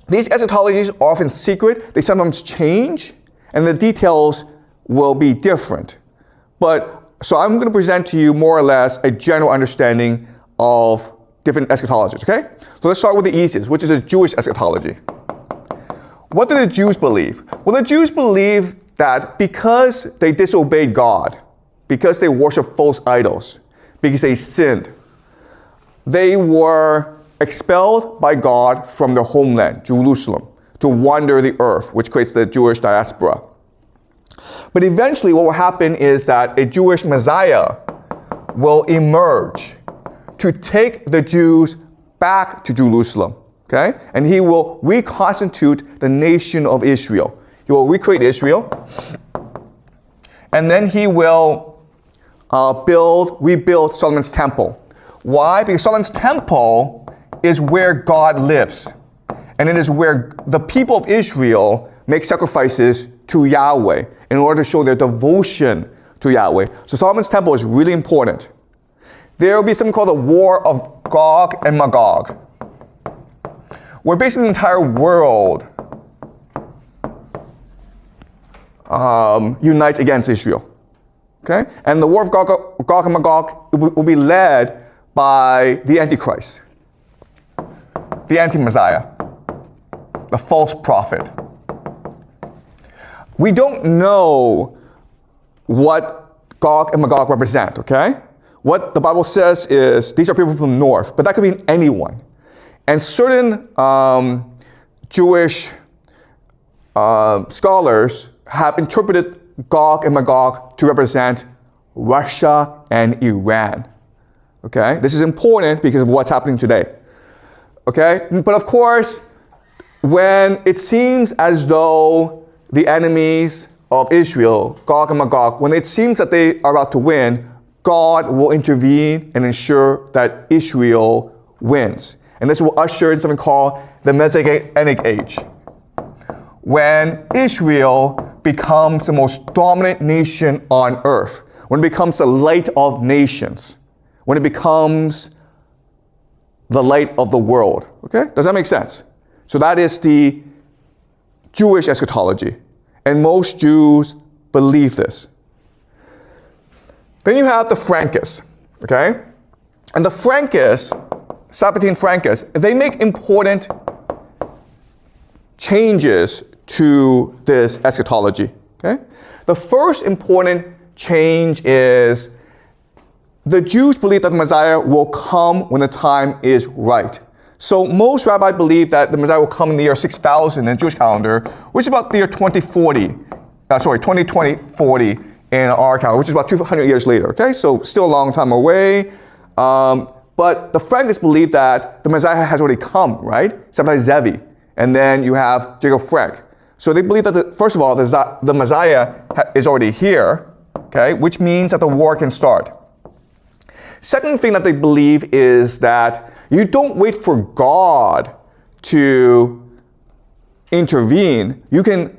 these eschatologies are often secret, they sometimes change, and the details will be different. So I'm going to present to you more or less a general understanding of different eschatologies, okay? So let's start with the easiest, which is a Jewish eschatology. What do the Jews believe? Well, the Jews believe that because they disobeyed God, because they worshiped false idols, because they sinned, they were expelled by God from their homeland, Jerusalem, to wander the earth, which creates the Jewish diaspora. But eventually what will happen is that a Jewish Messiah will emerge to take the Jews back to Jerusalem, okay? And he will reconstitute the nation of Israel. He will recreate Israel, and then he will rebuild Solomon's temple. Why? Because Solomon's temple is where God lives. And it is where the people of Israel make sacrifices to Yahweh in order to show their devotion to Yahweh. So Solomon's temple is really important. There will be something called the War of Gog and Magog, where basically the entire world unites against Israel. Okay? And the War of Gog and Magog will be led by the Antichrist. the anti-Messiah, the false prophet. We don't know what Gog and Magog represent, okay? What the Bible says is these are people from the north, but that could be anyone. And certain Jewish scholars have interpreted Gog and Magog to represent Russia and Iran. Okay? This is important because of what's happening today. Okay? But of course, when it seems as though the enemies of Israel, Gog and Magog, when it seems that they are about to win, God will intervene and ensure that Israel wins. And this will usher in something called the Messianic age, when Israel becomes the most dominant nation on earth, when it becomes the light of nations, when it becomes the light of the world. Okay? Does that make sense? So that is the Jewish eschatology. And most Jews believe this. Then you have the Frankists, okay? And the Frankists, Sabbatine Frankists, they make important changes to this eschatology, okay? The first important change is the Jews believe that the Messiah will come when the time is right. So most rabbis believe that the Messiah will come in the year 6000 in the Jewish calendar, which is about the year 2040, 2040 in our calendar, which is about 200 years later, okay? So still a long time away. But the Frankists believe that the Messiah has already come, right? Sabbatai Zevi. And then you have Jacob Frank. So they believe that, first of all, the Messiah is already here, okay? Which means that the war can start. Second thing that they believe is that you don't wait for God to intervene. You can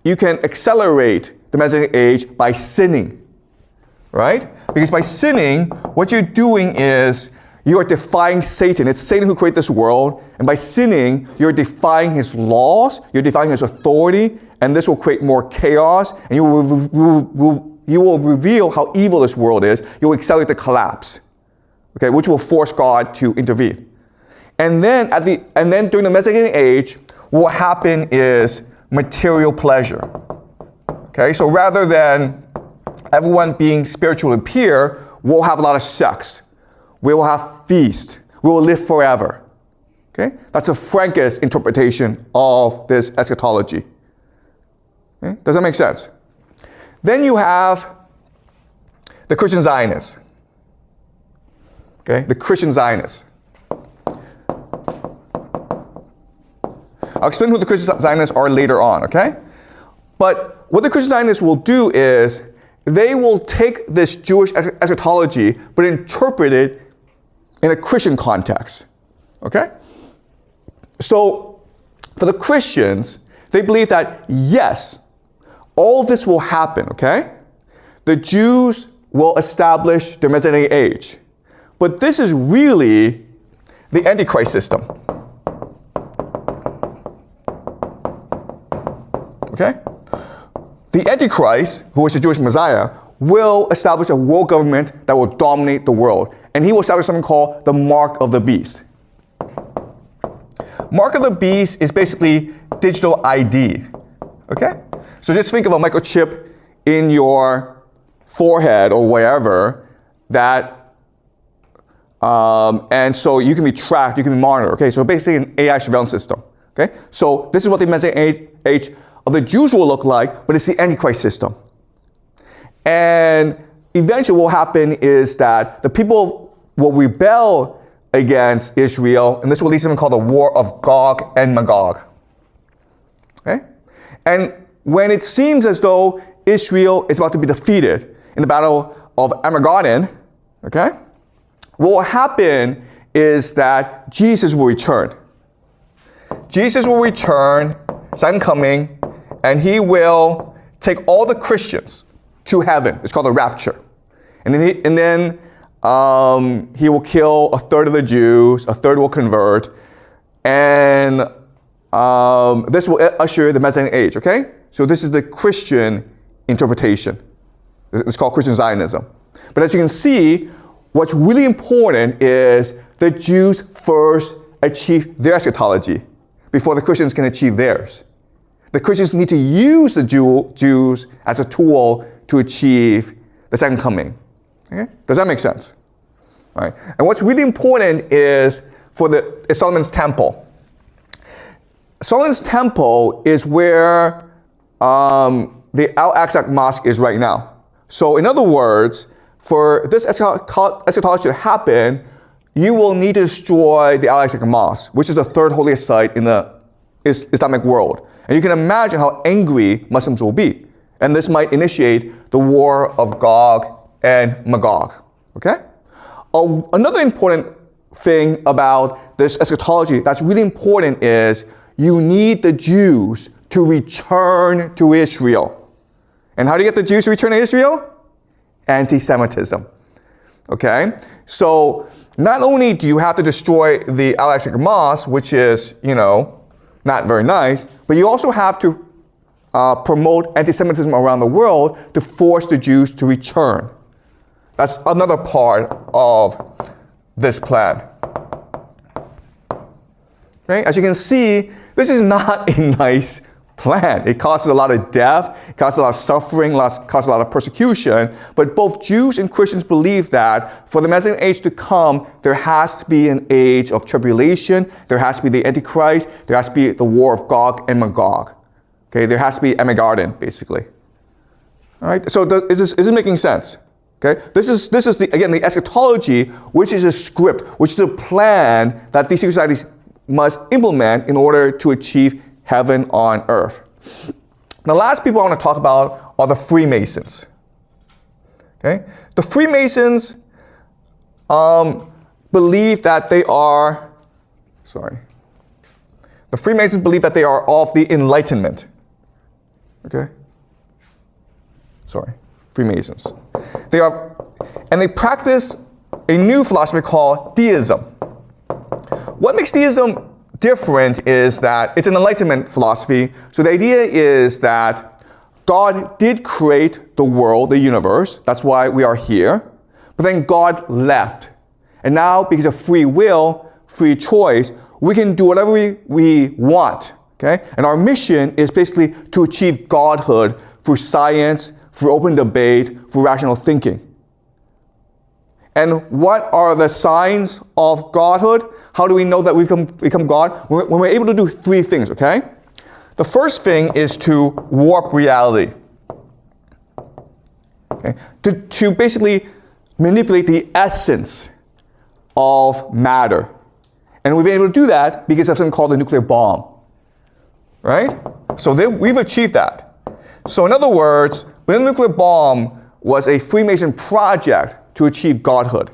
accelerate the Messianic age by sinning, right? Because by sinning, what you're doing is you are defying Satan. It's Satan who created this world, and by sinning, you're defying his laws, you're defying his authority, and this will create more chaos, and you will reveal how evil this world is. You will accelerate the collapse, okay, which will force God to intervene. And then during the Messianic age, what will happen is material pleasure. Okay, so rather than everyone being spiritually pure, we'll have a lot of sex. We will have feast. We will live forever. Okay, that's a Frankist interpretation of this eschatology. Okay? Does that make sense? Then you have the Christian Zionists. Okay, the Christian Zionists. I'll explain who the Christian Zionists are later on, okay? But what the Christian Zionists will do is they will take this Jewish eschatology but interpret it in a Christian context, okay? So for the Christians, they believe that yes, all this will happen, okay? The Jews will establish their Messianic age. But this is really the Antichrist system. Okay? The Antichrist, who is the Jewish Messiah, will establish a world government that will dominate the world. And he will establish something called the Mark of the Beast. Mark of the Beast is basically digital ID. Okay? So just think of a microchip in your forehead or wherever that and so you can be tracked, you can be monitored. Okay, so basically an AI surveillance system. Okay, so this is what the Messianic age of the Jews will look like, but it's the Antichrist system. And eventually what will happen is that the people will rebel against Israel, and this will lead to something called the War of Gog and Magog. Okay, and when it seems as though Israel is about to be defeated in the battle of Armageddon, okay, what will happen is that Jesus will return. Jesus will return, second coming, and he will take all the Christians to heaven. It's called the rapture. And then he will kill a third of the Jews, a third will convert, and this will usher the Messianic age, okay? So this is the Christian interpretation. It's called Christian Zionism. But as you can see, what's really important is the Jews' first achieve their eschatology before the Christians can achieve theirs. The Christians need to use the Jews as a tool to achieve the second coming. Okay? Does that make sense? All right. And what's really important is Solomon's temple. Solomon's temple is where the Al-Aqsa Mosque is right now. So in other words, for this eschatology to happen, you will need to destroy the Al-Aqsa Mosque, which is the third holiest site in the Islamic world. And you can imagine how angry Muslims will be. And this might initiate the war of Gog and Magog. Okay? Another important thing about this eschatology that's really important is you need the Jews to return to Israel. And how do you get the Jews to return to Israel? Anti-Semitism. Okay? So not only do you have to destroy the Al-Aqsa Mosque, which is, not very nice, but you also have to promote anti-Semitism around the world to force the Jews to return. That's another part of this plan. Okay? As you can see, this is not a nice plan. It causes a lot of death, it causes a lot of suffering, causes a lot of persecution, but both Jews and Christians believe that for the Messianic age to come, there has to be an age of tribulation, there has to be the Antichrist, there has to be the war of Gog and Magog. Okay, there has to be Armageddon, basically. All right, so is this making sense? Okay, this is the eschatology, which is a script, which is a plan that these secret societies must implement in order to achieve heaven on earth. The last people I want to talk about are the Freemasons. Okay, the Freemasons believe that they are. The Freemasons believe that they are of the Enlightenment. Okay. Freemasons. They practice a new philosophy called deism. What makes deism different is that it's an Enlightenment philosophy. So the idea is that God did create the world, the universe. That's why we are here. But then God left. And now, because of free will, free choice, we can do whatever we want. Okay? And our mission is basically to achieve godhood through science, through open debate, through rational thinking. And what are the signs of godhood? How do we know that we've become God? When we're able to do three things, okay? The first thing is to warp reality. Okay? To basically manipulate the essence of matter. And we've been able to do that because of something called the nuclear bomb. Right? So we've achieved that. So in other words, the nuclear bomb was a Freemason project to achieve godhood.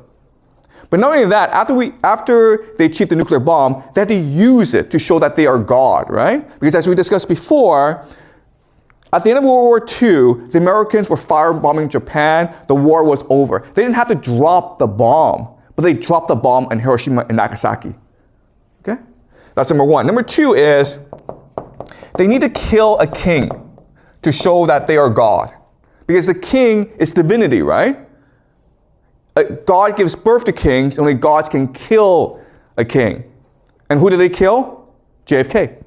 But not only that, after they achieved the nuclear bomb, they had to use it to show that they are God, right? Because as we discussed before, at the end of World War II, the Americans were firebombing Japan. The war was over. They didn't have to drop the bomb, but they dropped the bomb in Hiroshima and Nagasaki. Okay? That's number one. Number two is they need to kill a king to show that they are God. Because the king is divinity, right? God gives birth to kings, only gods can kill a king. And who did they kill? JFK.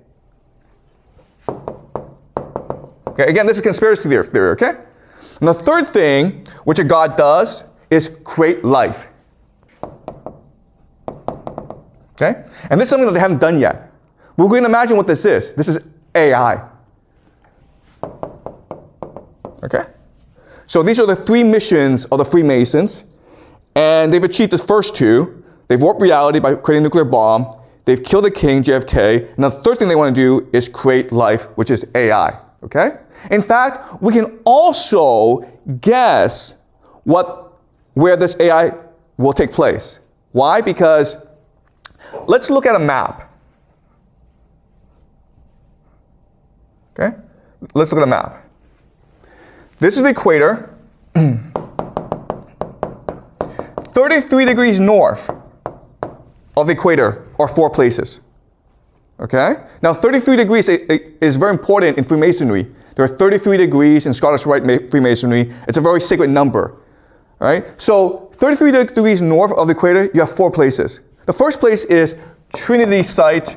Okay, again, this is conspiracy theory, okay? And the third thing, which a God does, is create life. Okay? And this is something that they haven't done yet. But we can imagine what this is. This is AI. Okay? So these are the three missions of the Freemasons. And they've achieved the first two. They've warped reality by creating a nuclear bomb. They've killed the king, JFK. And the third thing they want to do is create life, which is AI. Okay? In fact, we can also guess where this AI will take place. Why? Because let's look at a map. Okay? Let's look at a map. This is the equator. 33 degrees north of the equator are 4 places. Okay? Now 33 degrees is very important in Freemasonry. There are 33 degrees in Scottish Rite Freemasonry. It's a very sacred number. Right? So 33 degrees north of the equator, you have 4 places. The first place is Trinity Site,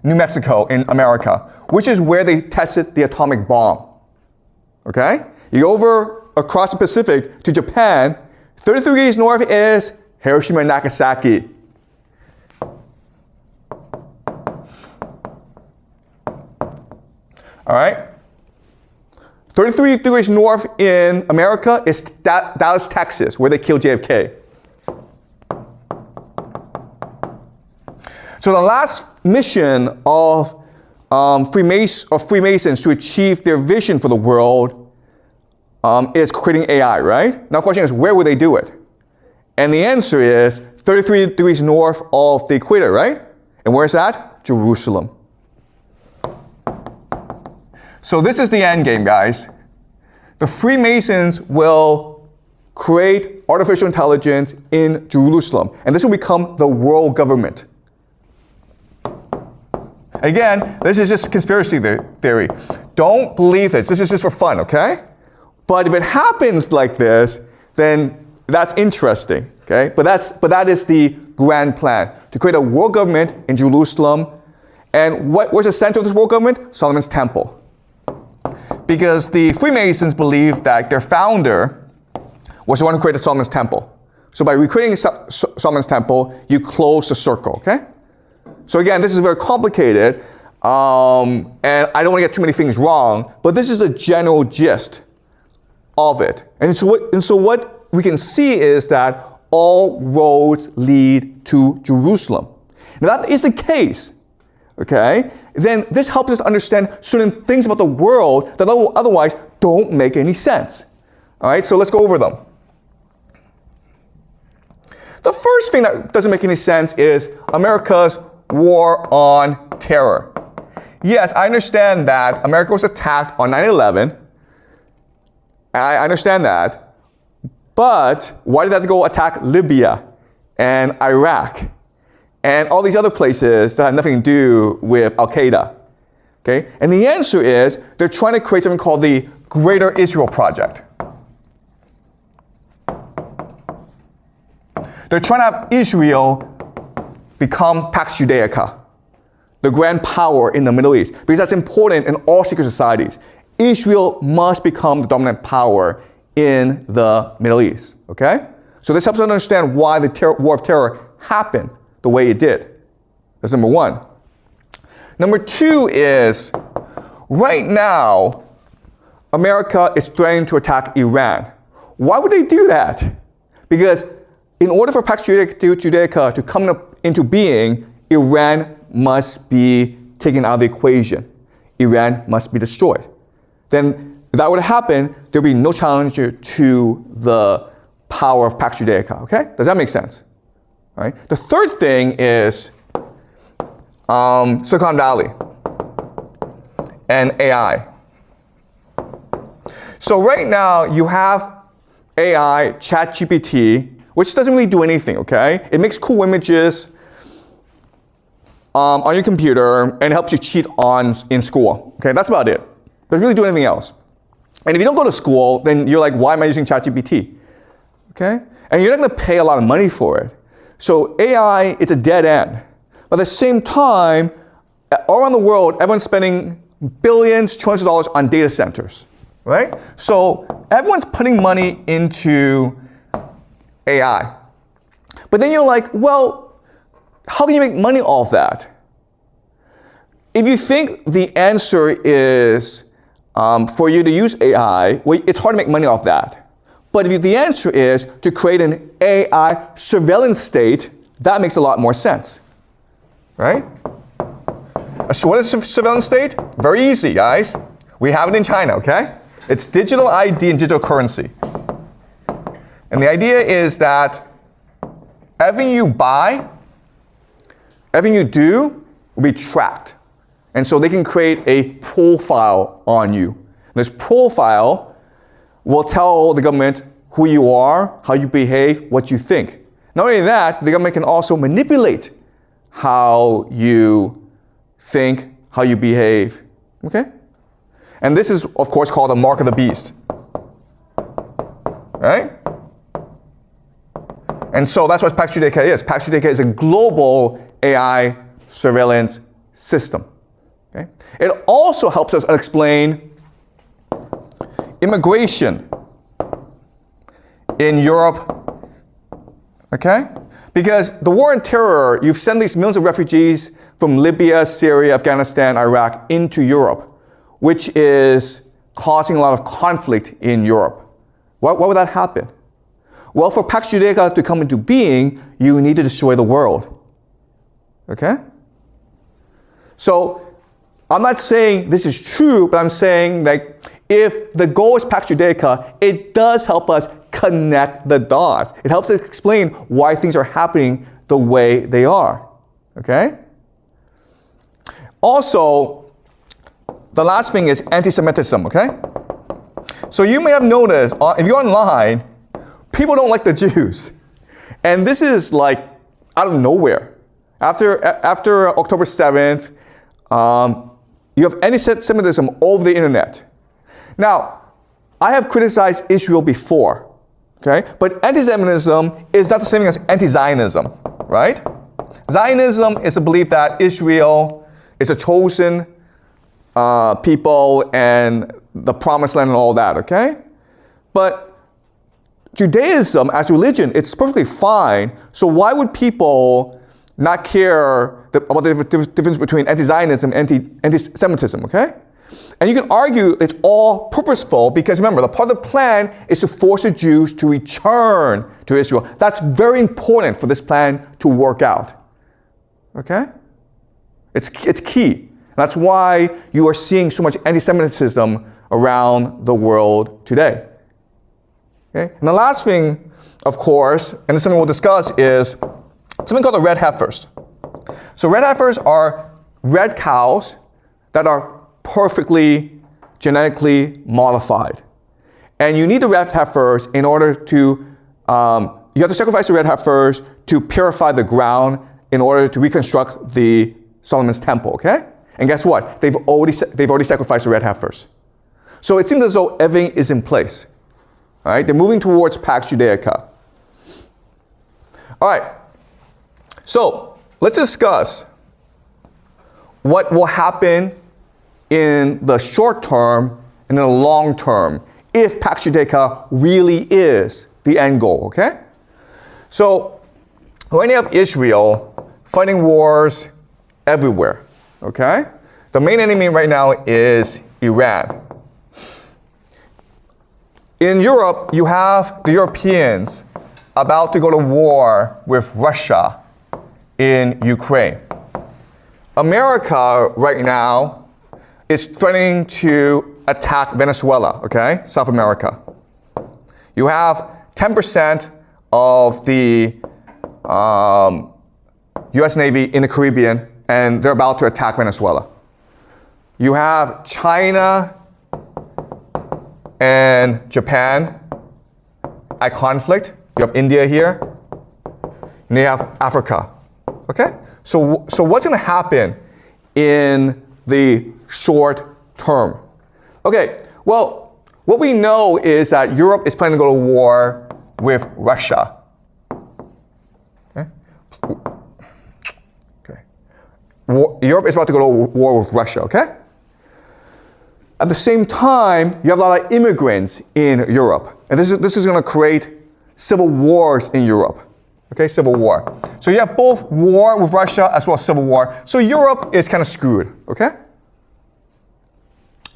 New Mexico in America, which is where they tested the atomic bomb. Okay? You go over across the Pacific to Japan, 33 degrees north is Hiroshima and Nagasaki. All right? 33 degrees north in America is Dallas, Texas, where they killed JFK. So the last mission of Freemasons to achieve their vision for the world is creating AI, right? Now the question is, where would they do it? And the answer is 33 degrees north of the equator, right? And where is that? Jerusalem. So this is the end game, guys. The Freemasons will create artificial intelligence in Jerusalem, and this will become the world government. Again, this is just conspiracy theory. Don't believe this. This is just for fun, okay? But if it happens like this, then that's interesting, okay? But that is the grand plan, to create a world government in Jerusalem. And where's the center of this world government? Solomon's Temple. Because the Freemasons believe that their founder was the one who created Solomon's Temple. So by recreating Solomon's Temple, you close the circle, okay? So again, this is very complicated, and I don't want to get too many things wrong, but this is the general gist of it. And so what we can see is that all roads lead to Jerusalem. Now that is the case, okay, then this helps us to understand certain things about the world that otherwise don't make any sense. All right, so let's go over them. The first thing that doesn't make any sense is America's war on terror. Yes, I understand that America was attacked on 9/11. I understand that. But why did they have to go attack Libya and Iraq and all these other places that had nothing to do with Al-Qaeda? Okay? And the answer is they're trying to create something called the Greater Israel Project. They're trying to have Israel become Pax Judaica, the grand power in the Middle East, because that's important in all secret societies. Israel must become the dominant power in the Middle East, okay? So this helps us understand why the War of Terror happened the way it did. That's number one. Number two is, right now, America is threatening to attack Iran. Why would they do that? Because in order for Pax Judaica to come into being, Iran must be taken out of the equation. Iran must be destroyed. Then, if that were to happen, there would be no challenger to the power of Pax Judaica, okay? Does that make sense? All right. The third thing is Silicon Valley and AI. So right now, you have AI, ChatGPT, which doesn't really do anything, okay? It makes cool images on your computer and helps you cheat in school, okay? That's about it. Doesn't really do anything else. And if you don't go to school, then you're like, why am I using ChatGPT? Okay? And you're not going to pay a lot of money for it. So AI, it's a dead end. But at the same time, all around the world, everyone's spending billions, trillions of dollars on data centers, right? So everyone's putting money into AI. But then you're like, well, how can you make money off that? If you think the answer is for you to use AI, well, it's hard to make money off that. But if the answer is to create an AI surveillance state, that makes a lot more sense, right? So what is a surveillance state? Very easy, guys. We have it in China, okay? It's digital ID and digital currency. And the idea is that everything you buy, everything you do will be tracked. And so they can create a profile on you. This profile will tell the government who you are, how you behave, what you think. Not only that, the government can also manipulate how you think, how you behave, okay? And this is, of course, called the mark of the beast, right? And so that's what Pax Judaica is. Pax Judaica is a global AI surveillance system. Okay? It also helps us explain immigration in Europe, okay? Because the war on terror, you've sent these millions of refugees from Libya, Syria, Afghanistan, Iraq into Europe, which is causing a lot of conflict in Europe. Why would that happen? Well, for Pax Judaica to come into being, you need to destroy the world. Okay? So, I'm not saying this is true, but I'm saying like if the goal is Pax Judaica, it does help us connect the dots. It helps us explain why things are happening the way they are. Okay? Also, the last thing is anti-Semitism, okay? So you may have noticed, if you're online, people don't like the Jews. And this is like out of nowhere. After October 7th, you have anti-Semitism over the internet. Now, I have criticized Israel before, okay? But anti-Semitism is not the same thing as anti-Zionism, right? Zionism is the belief that Israel is a chosen people and the promised land and all that, okay? But Judaism as religion, it's perfectly fine. So why would people not care about the difference between anti-Zionism and anti-Semitism, okay? And you can argue it's all purposeful because remember, the part of the plan is to force the Jews to return to Israel. That's very important for this plan to work out, okay? It's key. That's why you are seeing so much anti-Semitism around the world today. Okay? And the last thing, of course, and this is something we'll discuss, is something called the red heifers. So red heifers are red cows that are perfectly genetically modified. And you need the red heifers in order to, you have to sacrifice the red heifers to purify the ground in order to reconstruct the Solomon's temple, okay? And guess what? They've already sacrificed the red heifers. So it seems as though everything is in place. All right, they're moving towards Pax Judaica. All right, so let's discuss what will happen in the short term and in the long term if Pax Judaica really is the end goal, okay? So when you have Israel fighting wars everywhere, okay? The main enemy right now is Iran. In Europe, you have the Europeans about to go to war with Russia in Ukraine. America right now is threatening to attack Venezuela, okay? South America. You have 10% of the US Navy in the Caribbean, and they're about to attack Venezuela. You have China and Japan at conflict. You have India here. And you have Africa. Okay? So what's going to happen in the short term? Okay, well, what we know is that Europe is planning to go to war with Russia. Okay? Europe is about to go to war with Russia, okay? At the same time, you have a lot of immigrants in Europe. And this is going to create civil wars in Europe. Okay, civil war. So you have both war with Russia as well as civil war. So Europe is kind of screwed, okay?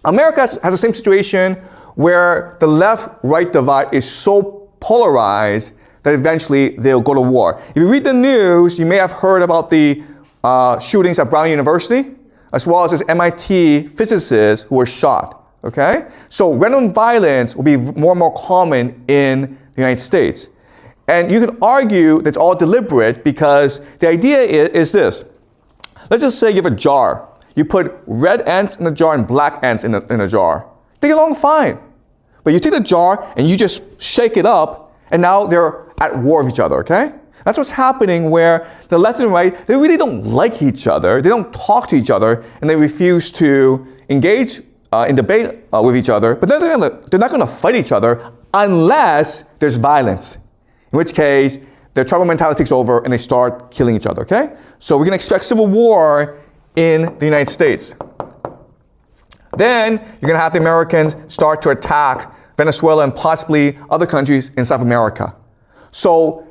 America has the same situation where the left-right divide is so polarized that eventually they'll go to war. If you read the news, you may have heard about the shootings at Brown University, as well as this MIT physicist who was shot, okay? So random violence will be more and more common in the United States. And you can argue that it's all deliberate because the idea is this. Let's just say you have a jar. You put red ants in a jar and black ants in a jar. They get along fine. But you take the jar and you just shake it up, and now they're at war with each other, okay? That's what's happening where the left and right, they really don't like each other. They don't talk to each other, and they refuse to engage in debate with each other. But they're not going to fight each other unless there's violence. In which case, their tribal mentality takes over and they start killing each other, okay? So we can expect civil war in the United States. Then you're gonna have the Americans start to attack Venezuela and possibly other countries in South America. So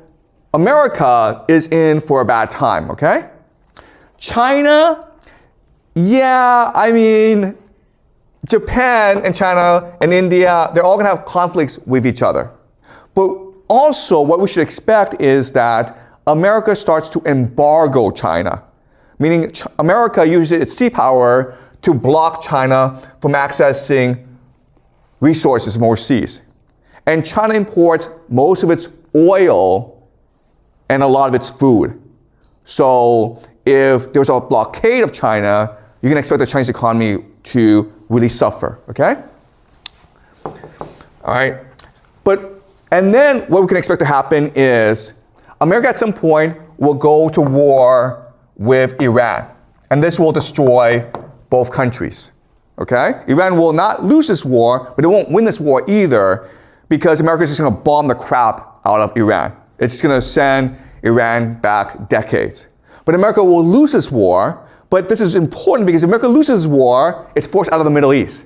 America is in for a bad time, okay? China, yeah, I mean, Japan and China and India, they're all gonna have conflicts with each other. But also what we should expect is that America starts to embargo China, meaning America uses its sea power to block China from accessing resources from overseas. And China imports most of its oil and a lot of its food. So if there's a blockade of China, you can expect the Chinese economy to really suffer, okay? All right, and then what we can expect to happen is America at some point will go to war with Iran, and this will destroy both countries, okay? Iran will not lose this war, but it won't win this war either because America is just gonna bomb the crap out of Iran. It's just gonna send Iran back decades. But America will lose this war, but this is important because if America loses war, it's forced out of the Middle East.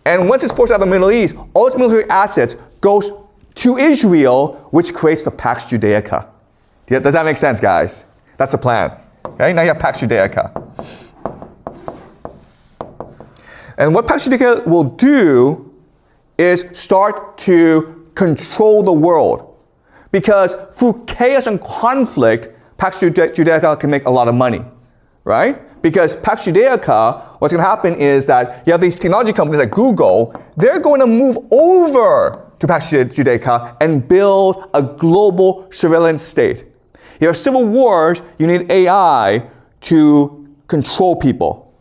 And once it's forced out of the Middle East, all its military assets goes to Israel, which creates the Pax Judaica. Does that make sense, guys? That's the plan. Okay, now you have Pax Judaica. And what Pax Judaica will do is start to control the world. Because through chaos and conflict, Pax Judaica can make a lot of money, right? Because Pax Judaica, what's going to happen is that you have these technology companies like Google, they're going to move over to Pax Judaica and build a global surveillance state. You have civil wars, you need AI to control people.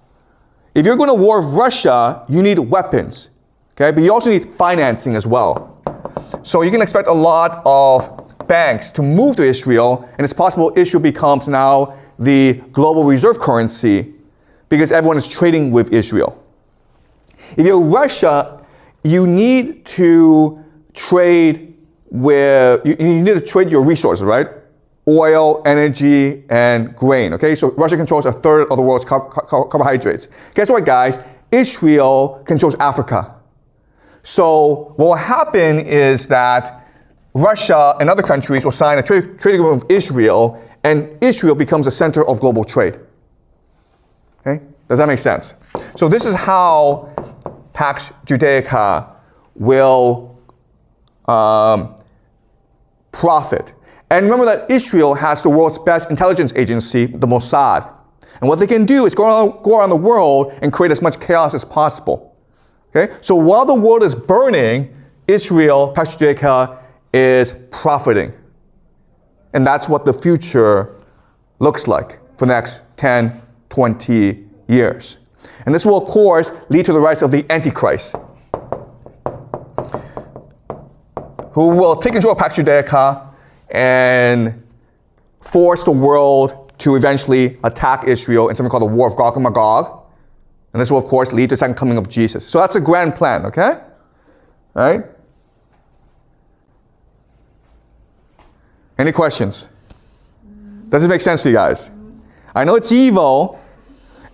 If you're going to war with Russia, you need weapons, okay? But you also need financing as well. So you can expect a lot of banks to move to Israel, and it's possible Israel becomes now the global reserve currency because everyone is trading with Israel. If you're Russia, you need to trade with, you need to trade your resources, right? Oil, energy, and grain, okay? So Russia controls a third of the world's carbohydrates. Guess what, guys? Israel controls Africa. So what will happen is that Russia and other countries will sign a trade agreement with Israel, and Israel becomes the center of global trade. Okay? Does that make sense? So this is how Pax Judaica will profit. And remember that Israel has the world's best intelligence agency, the Mossad. And what they can do is go around the world and create as much chaos as possible. Okay? So while the world is burning, Israel, Pax Judaica, is profiting. And that's what the future looks like for the next 10, 20 years. And this will, of course, lead to the rise of the Antichrist, who will take control of Pax Judaica and force the world to eventually attack Israel in something called the War of Gog and Magog. And this will, of course, lead to the second coming of Jesus. So that's a grand plan, okay? All right? Any questions? Does it make sense to you guys? I know it's evil,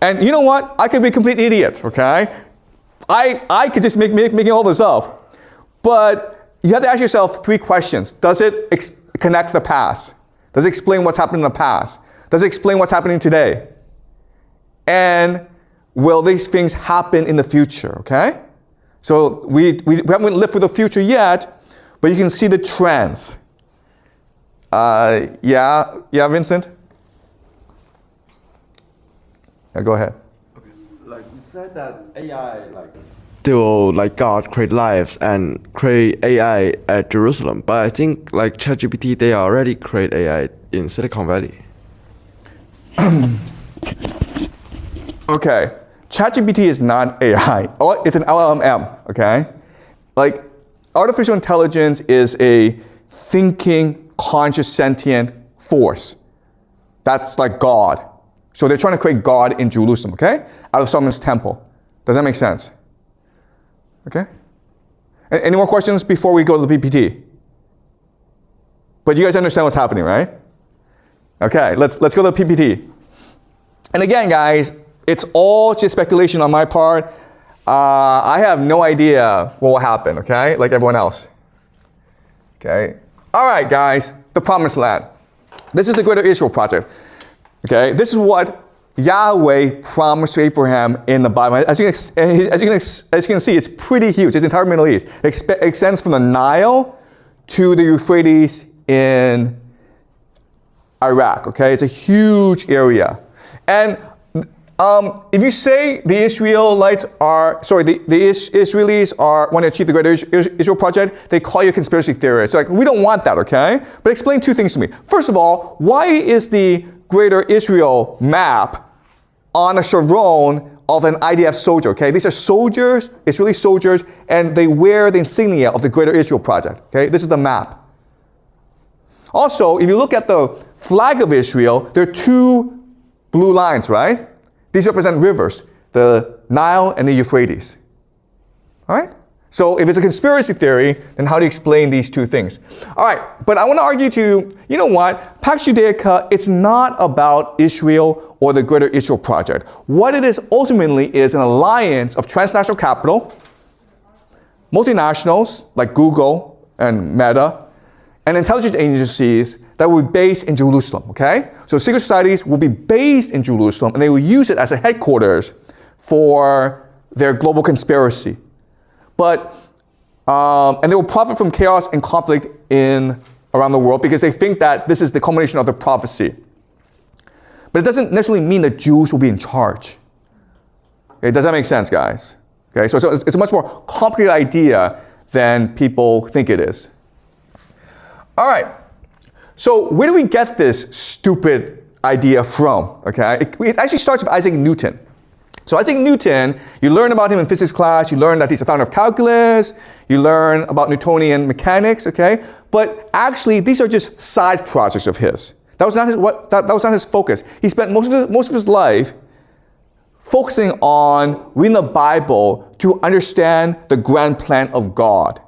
and you know what? I could be a complete idiot, okay? I could just making all this up. But you have to ask yourself 3 questions. Does it connect the past? Does it explain what's happened in the past? Does it explain what's happening today? And will these things happen in the future, okay? So we haven't lived through the future yet, but you can see the trends. Yeah, Vincent? Yeah, go ahead. Okay. Like you said that AI, they will, God, create lives and create AI at Jerusalem. But I think, ChatGPT, they already create AI in Silicon Valley. Okay, ChatGPT is not AI. It's an LLM, okay? Artificial intelligence is a thinking, conscious, sentient force. That's like God. So they're trying to create God in Jerusalem, okay? Out of Solomon's temple. Does that make sense? Okay? Any more questions before we go to the PPT? But you guys understand what's happening, right? Okay, let's go to the PPT. And again, guys, it's all just speculation on my part. I have no idea what will happen, okay? Like everyone else. Okay. All right, guys, the Promised Land. This is the Greater Israel Project. Okay, this is what Yahweh promised to Abraham in the Bible. As you can see, it's pretty huge. It's the entire Middle East. It extends from the Nile to the Euphrates in Iraq. Okay, it's a huge area. And if you say the Israelis want to achieve the Greater Israel Project, they call you a conspiracy theorist. So like, we don't want that, okay? But explain two things to me. First of all, why is the Greater Israel map on a chevron of an IDF soldier, okay? These are soldiers, Israeli soldiers, and they wear the insignia of the Greater Israel Project, okay? This is the map. Also, if you look at the flag of Israel, there are two blue lines, right? These represent rivers, the Nile and the Euphrates. All right? So if it's a conspiracy theory, then how do you explain these two things? All right, but I want to argue you know what? Pax Judaica, it's not about Israel or the Greater Israel Project. What it is ultimately is an alliance of transnational capital, multinationals like Google and Meta, and intelligence agencies that will be based in Jerusalem, okay? So secret societies will be based in Jerusalem, and they will use it as a headquarters for their global conspiracy. But, and they will profit from chaos and conflict around the world because they think that this is the culmination of the prophecy. But it doesn't necessarily mean that Jews will be in charge. Okay, does that make sense, guys? Okay, so it's a much more complicated idea than people think it is. All right, so where do we get this stupid idea from? Okay, it actually starts with Isaac Newton. So Isaac Newton, you learn about him in physics class, you learn that he's the founder of calculus, you learn about Newtonian mechanics, okay? But actually, these are just side projects of his. That was not his focus. He spent most of his life focusing on reading the Bible to understand the grand plan of God.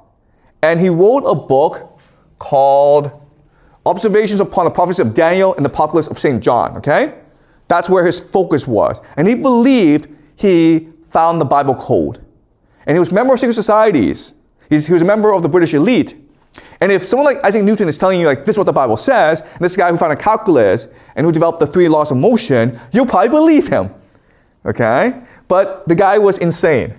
And he wrote a book called Observations upon the Prophecy of Daniel and the Apocalypse of St. John, okay? That's where his focus was. And he believed he found the Bible code. And he was a member of secret societies. He was a member of the British elite. And if someone like Isaac Newton is telling you, like, this is what the Bible says, and this guy who found a calculus and who developed the 3 laws of motion, you'll probably believe him, okay? But the guy was insane.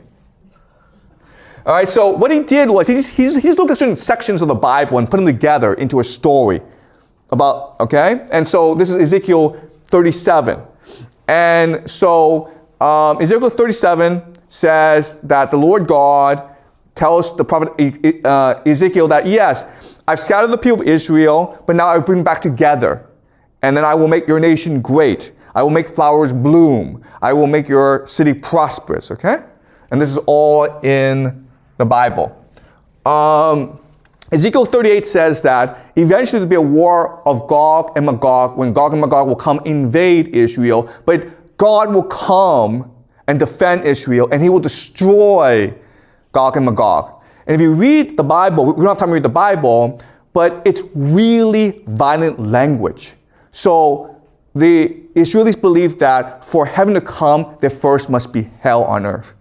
All right, so what he did was he just looked at certain sections of the Bible and put them together into a story about, okay? And so this is Ezekiel 37. And so Ezekiel 37 says that the Lord God tells the prophet Ezekiel that, yes, I've scattered the people of Israel, but now I bring them back together. And then I will make your nation great. I will make flowers bloom. I will make your city prosperous, okay? And this is all in the Bible. Ezekiel 38 says that eventually there'll be a war of Gog and Magog, when Gog and Magog will come invade Israel, but God will come and defend Israel, and he will destroy Gog and Magog. And if you read the Bible, we don't have time to read the Bible, but it's really violent language. So the Israelis believe that for heaven to come, there first must be hell on earth.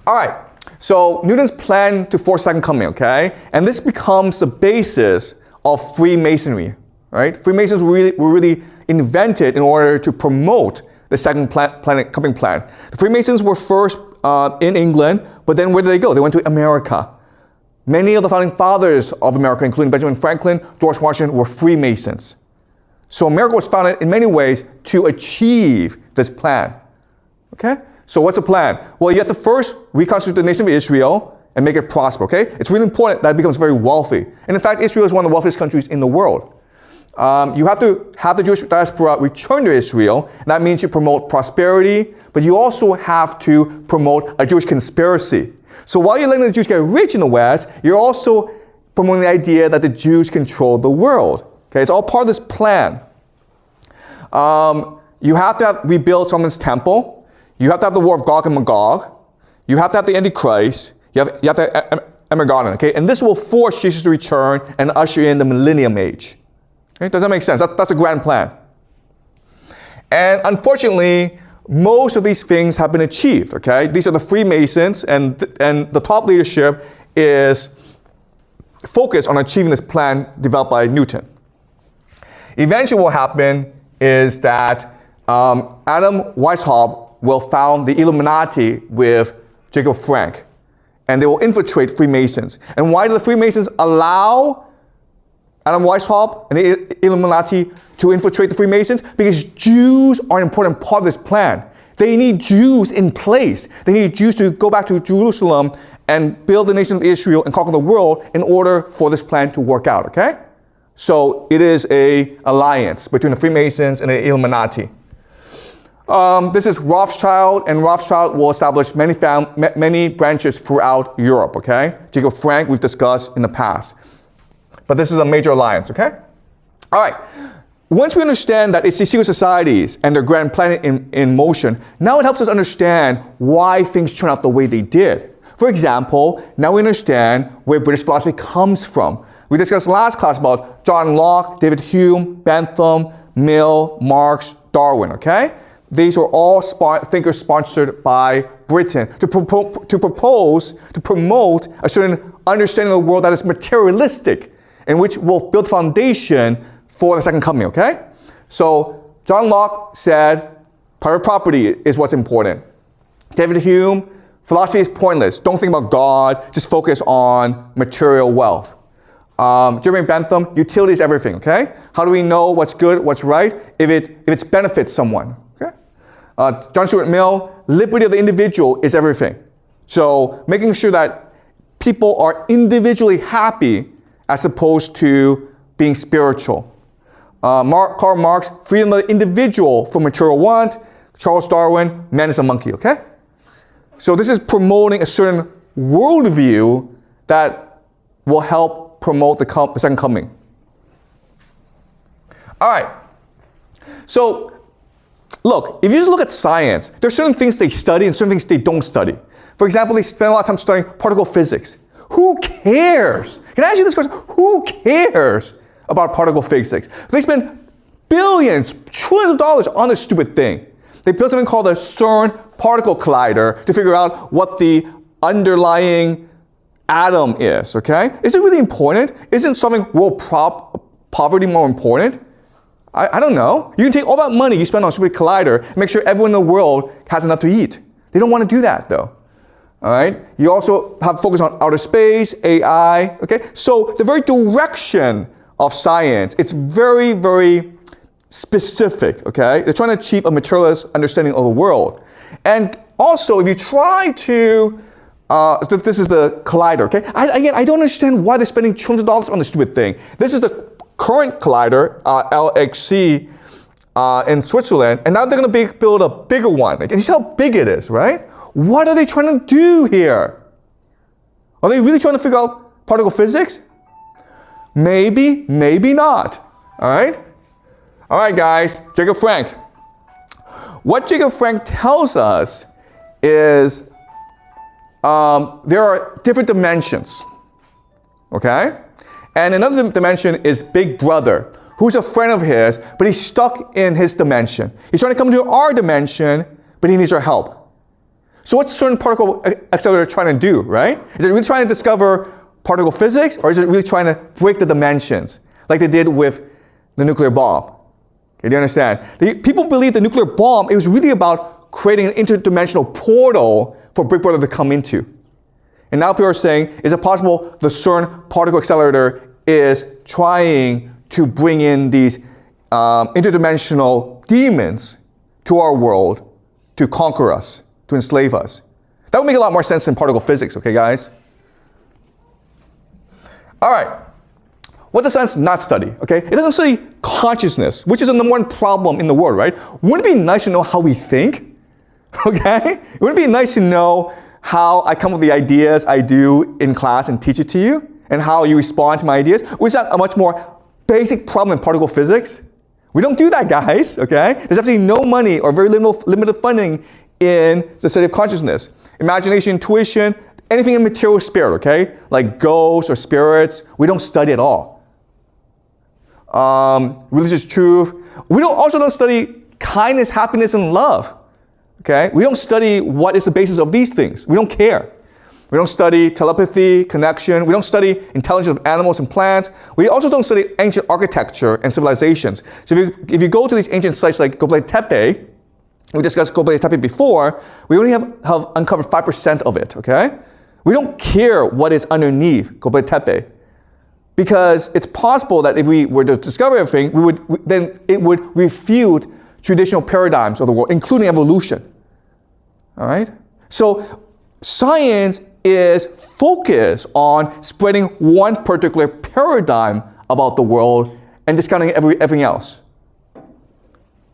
All right, so Newton's plan to force second coming, okay? And this becomes the basis of Freemasonry, right? Freemasons were really invented in order to promote the second coming plan. The Freemasons were first in England, but then where did they go? They went to America. Many of the founding fathers of America, including Benjamin Franklin, George Washington, were Freemasons. So America was founded in many ways to achieve this plan, okay? So what's the plan? Well, you have to first reconstitute the nation of Israel and make it prosper, okay? It's really important that it becomes very wealthy. And in fact, Israel is one of the wealthiest countries in the world. You have to have the Jewish diaspora return to Israel. And that means you promote prosperity, but you also have to promote a Jewish conspiracy. So while you're letting the Jews get rich in the West, you're also promoting the idea that the Jews control the world. Okay, it's all part of this plan. You have to rebuild Solomon's temple. You have to have the war of Gog and Magog. You have to have the Antichrist. You have to Armageddon, okay? And this will force Jesus to return and usher in the millennium age. Okay? Does that make sense? That's a grand plan. And unfortunately, most of these things have been achieved, okay? These are the Freemasons, and the top leadership is focused on achieving this plan developed by Newton. Eventually what will happen is that Adam Weishaupt will found the Illuminati with Jacob Frank, and they will infiltrate Freemasons. And why do the Freemasons allow Adam Weishaupt and the Illuminati to infiltrate the Freemasons? Because Jews are an important part of this plan. They need Jews in place. They need Jews to go back to Jerusalem and build the nation of Israel and conquer the world in order for this plan to work out, okay? So it is an alliance between the Freemasons and the Illuminati. This is Rothschild, and Rothschild will establish many branches throughout Europe, okay? Jacob Frank, we've discussed in the past. But this is a major alliance, okay? All right. Once we understand that it's these secret societies and their grand plan in motion, now it helps us understand why things turn out the way they did. For example, now we understand where British philosophy comes from. We discussed last class about John Locke, David Hume, Bentham, Mill, Marx, Darwin, okay? These were all thinkers sponsored by Britain to promote a certain understanding of the world that is materialistic, and which will build foundation for the second coming, okay? So John Locke said private property is what's important. David Hume, philosophy is pointless. Don't think about God, just focus on material wealth. Jeremy Bentham, utility is everything, okay? How do we know what's good, what's right? If it benefits someone, okay? John Stuart Mill, liberty of the individual is everything. So making sure that people are individually happy as opposed to being spiritual. Karl Marx, freedom of the individual from material want. Charles Darwin, man is a monkey, okay? So this is promoting a certain worldview that will help promote the second coming. All right. So look, if you just look at science, there are certain things they study and certain things they don't study. For example, they spend a lot of time studying particle physics. Who cares? Can I ask you this question? Who cares about particle physics? They spend billions, trillions of dollars on this stupid thing. They built something called the CERN particle collider to figure out what the underlying atom is, okay? Is it really important? Isn't solving world poverty more important? I don't know. You can take all that money you spend on a stupid collider and make sure everyone in the world has enough to eat. They don't want to do that though. All right? You also have focus on outer space, AI, okay? So the very direction of science, it's very, very specific, okay? They're trying to achieve a materialist understanding of the world. And also, if you try to, this is the collider, okay? I don't understand why they're spending trillions of dollars on this stupid thing. This is the current collider, LHC, in Switzerland, and now they're going to build a bigger one. And you see how big it is, right? What are they trying to do here? Are they really trying to figure out particle physics? Maybe, maybe not. All right? All right, guys, Jacob Frank. What Jacob Frank tells us is there are different dimensions, okay? And another dimension is Big Brother, who's a friend of his, but he's stuck in his dimension. He's trying to come to our dimension, but he needs our help. So what's certain particle accelerator trying to do, right? Is it really trying to discover particle physics, or is it really trying to break the dimensions, like they did with the nuclear bomb? Okay, do you understand? People believe the nuclear bomb, it was really about creating an interdimensional portal for Big Brother to come into. And now people are saying, is it possible the CERN particle accelerator is trying to bring in these interdimensional demons to our world to conquer us, to enslave us? That would make a lot more sense than particle physics, okay, guys? All right. What does science not study, okay? It doesn't study consciousness, which is the number one problem in the world, right? Wouldn't it be nice to know how we think, okay? Wouldn't it be nice to know how I come up with the ideas I do in class and teach it to you, and how you respond to my ideas? Which is a much more basic problem in particle physics. We don't do that, guys, okay? There's absolutely no money or very limited funding in the study of consciousness. Imagination, intuition, anything in material spirit, okay? Like ghosts or spirits, we don't study at all. Religious truth. We also don't study kindness, happiness, and love. Okay? We don't study what is the basis of these things. We don't care. We don't study telepathy, connection. We don't study intelligence of animals and plants. We also don't study ancient architecture and civilizations. So if you go to these ancient sites like Göbekli Tepe, we discussed Göbekli Tepe before, we only have uncovered 5% of it, okay? We don't care what is underneath Göbekli Tepe, because it's possible that if we were to discover everything, then it would refute traditional paradigms of the world, including evolution. All right? So science is focused on spreading one particular paradigm about the world and discounting everything else. All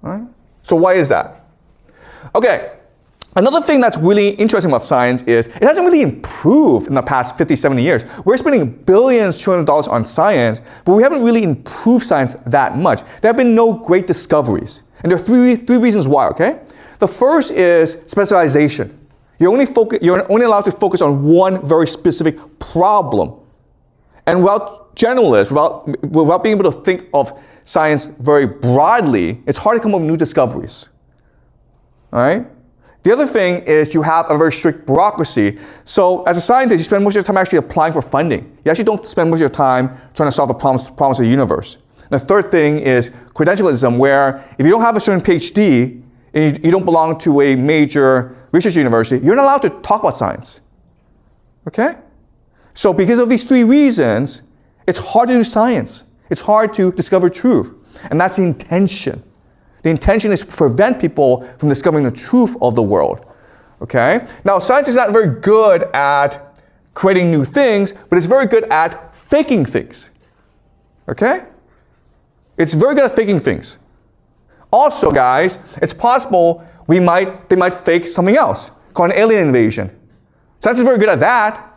right? So why is that? Okay. Another thing that's really interesting about science is it hasn't really improved in the past 50, 70 years. We're spending billions, trillions of dollars on science, but we haven't really improved science that much. There have been no great discoveries. And there are three reasons why, okay? The first is specialization. You're only allowed to focus on one very specific problem. And without generalists, without being able to think of science very broadly, it's hard to come up with new discoveries. All right? The other thing is you have a very strict bureaucracy. So as a scientist, you spend most of your time actually applying for funding. You actually don't spend most of your time trying to solve the problems of the universe. And the third thing is credentialism, where if you don't have a certain PhD and you don't belong to a major research university, you're not allowed to talk about science. Okay? So because of these three reasons, it's hard to do science. It's hard to discover truth. And that's the intention. The intention is to prevent people from discovering the truth of the world. Okay? Now, science is not very good at creating new things, but it's very good at faking things. Okay? It's very good at faking things. Also, guys, it's possible they might fake something else, called an alien invasion. Science is very good at that.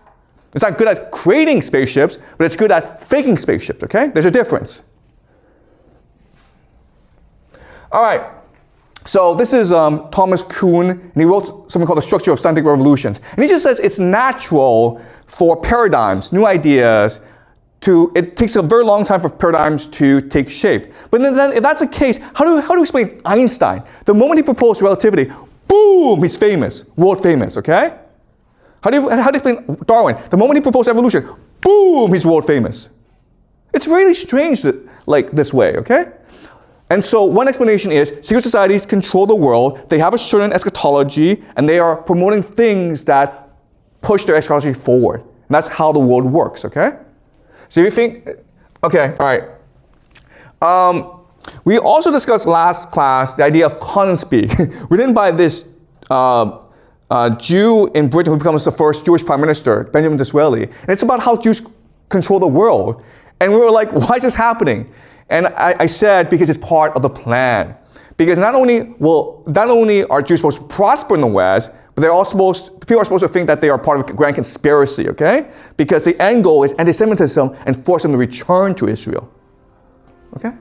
It's not good at creating spaceships, but it's good at faking spaceships, okay? There's a difference. All right, so this is Thomas Kuhn, and he wrote something called The Structure of Scientific Revolutions. And he just says it's natural for paradigms, new ideas, it takes a very long time for paradigms to take shape. But then if that's the case, how do we explain Einstein? The moment he proposed relativity, boom, he's famous, world famous, okay? How do you explain Darwin? The moment he proposed evolution, boom, he's world famous. It's really strange like this way, okay? And so one explanation is secret societies control the world, they have a certain eschatology, and they are promoting things that push their eschatology forward. And that's how the world works, okay? So if you think, okay, all right. We also discussed last class the idea of con speak. We didn't buy this Jew in Britain who becomes the first Jewish prime minister, Benjamin Disraeli. And it's about how Jews control the world. And we were like, why is this happening? And I said, because it's part of the plan. Because not only are Jews supposed to prosper in the West, but people are supposed to think that they are part of a grand conspiracy, okay? Because the end goal is anti-Semitism and force them to return to Israel. Okay?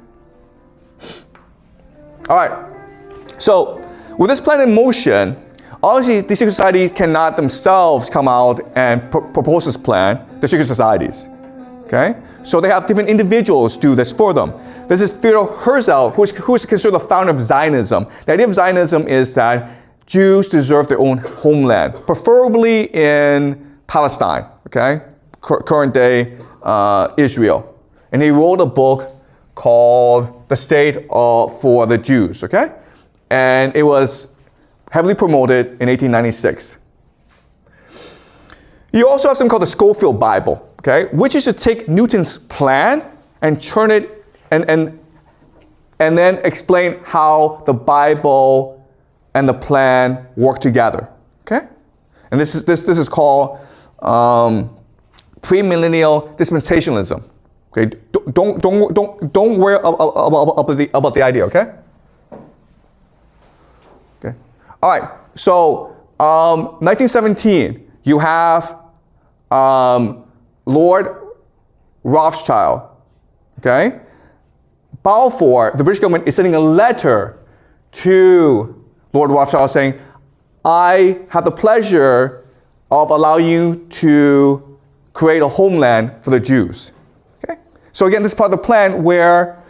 All right. So, with this plan in motion, obviously these secret societies cannot themselves come out and propose this plan. They're secret societies. Okay? So they have different individuals do this for them. This is Theodor Herzl, who is considered the founder of Zionism. The idea of Zionism is that Jews deserve their own homeland, preferably in Palestine, okay? Current day Israel. And he wrote a book called The State for the Jews, okay? And it was heavily promoted in 1896. You also have something called the Schofield Bible, okay? Which is to take Newton's plan and turn it and then explain how the Bible and the plan work together, okay? And this is called premillennial dispensationalism. Okay, don't worry about the idea, okay? Okay. All right. So 1917, you have Lord Rothschild. Okay. Balfour, the British government is sending a letter to Lord Rothschild saying, I have the pleasure of allowing you to create a homeland for the Jews. Okay? So again, this is part of the plan where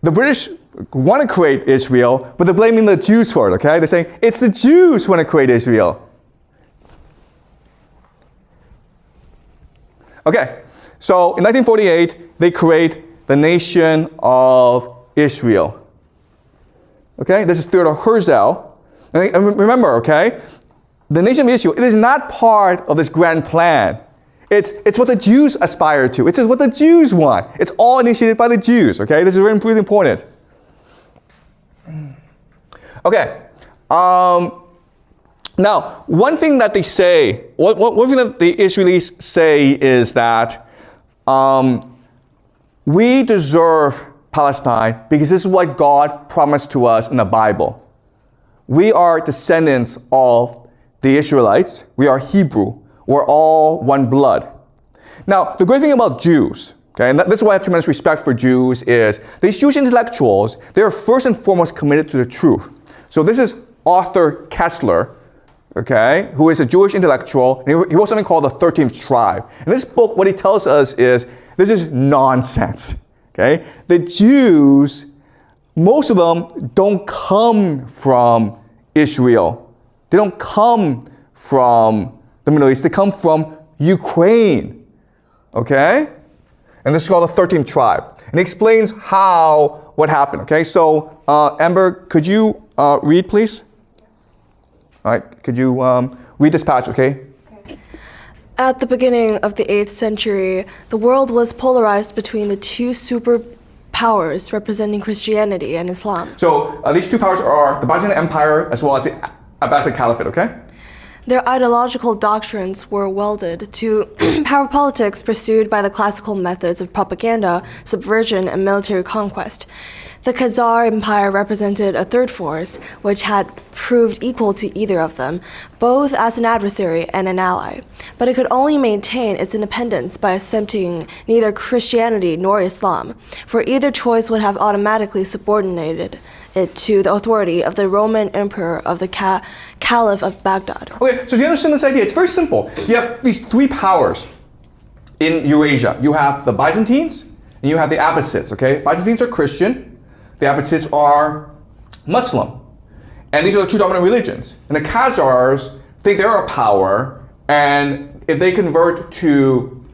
the British want to create Israel, but they're blaming the Jews for it, okay? They're saying, it's the Jews who want to create Israel. Okay, so in 1948, they create the nation of Israel. Okay, this is Theodore Herzl. And remember, okay, the nation of Israel, it is not part of this grand plan. It's what the Jews aspire to. It's what the Jews want. It's all initiated by the Jews, okay? This is really important. Okay, now, one thing that they say, one thing that the Israelis say is that we deserve Palestine because this is what God promised to us in the Bible. We are descendants of the Israelites. We are Hebrew. We're all one blood. Now, the great thing about Jews, okay, and this is why I have tremendous respect for Jews, is these Jewish intellectuals, they are first and foremost committed to the truth. So this is Arthur Kessler, okay, who is a Jewish intellectual. And he wrote something called the 13th Tribe. In this book, what he tells us is, this is nonsense, okay? The Jews, most of them don't come from Israel. They don't come from the Middle East. They come from Ukraine, okay? And this is called the 13th Tribe. And he explains what happened, okay? So, Amber, could you read, please? All right, could you read this passage, okay? At the beginning of the 8th century, the world was polarized between the two superpowers representing Christianity and Islam. So these two powers are the Byzantine Empire as well as the Abbasid Caliphate, okay? Their ideological doctrines were welded to power politics pursued by the classical methods of propaganda, subversion, and military conquest. The Khazar Empire represented a third force, which had proved equal to either of them, both as an adversary and an ally. But it could only maintain its independence by accepting neither Christianity nor Islam, for either choice would have automatically subordinated it to the authority of the Roman emperor of the Caliph of Baghdad. Okay, so do you understand this idea? It's very simple. You have these three powers in Eurasia. You have the Byzantines and you have the Abbasids, okay? Byzantines are Christian. The Abbasids are Muslim. And these are the two dominant religions. And the Khazars think they're a power, and if they convert to,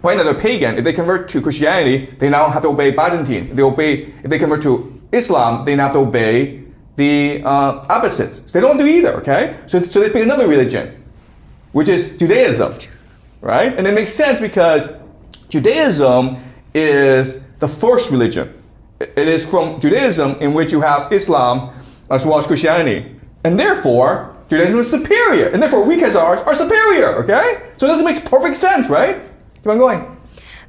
right now they're pagan, if they convert to Christianity, they now have to obey Byzantine. If they convert to Islam, they now have to obey the Abbasids. So they don't do either, okay? So they pick another religion, which is Judaism, right? And it makes sense because Judaism is the first religion. It is from Judaism in which you have Islam as well as Christianity. And therefore, Judaism is superior. And therefore, we Khazars are superior, okay? So this makes perfect sense, right? Keep on going.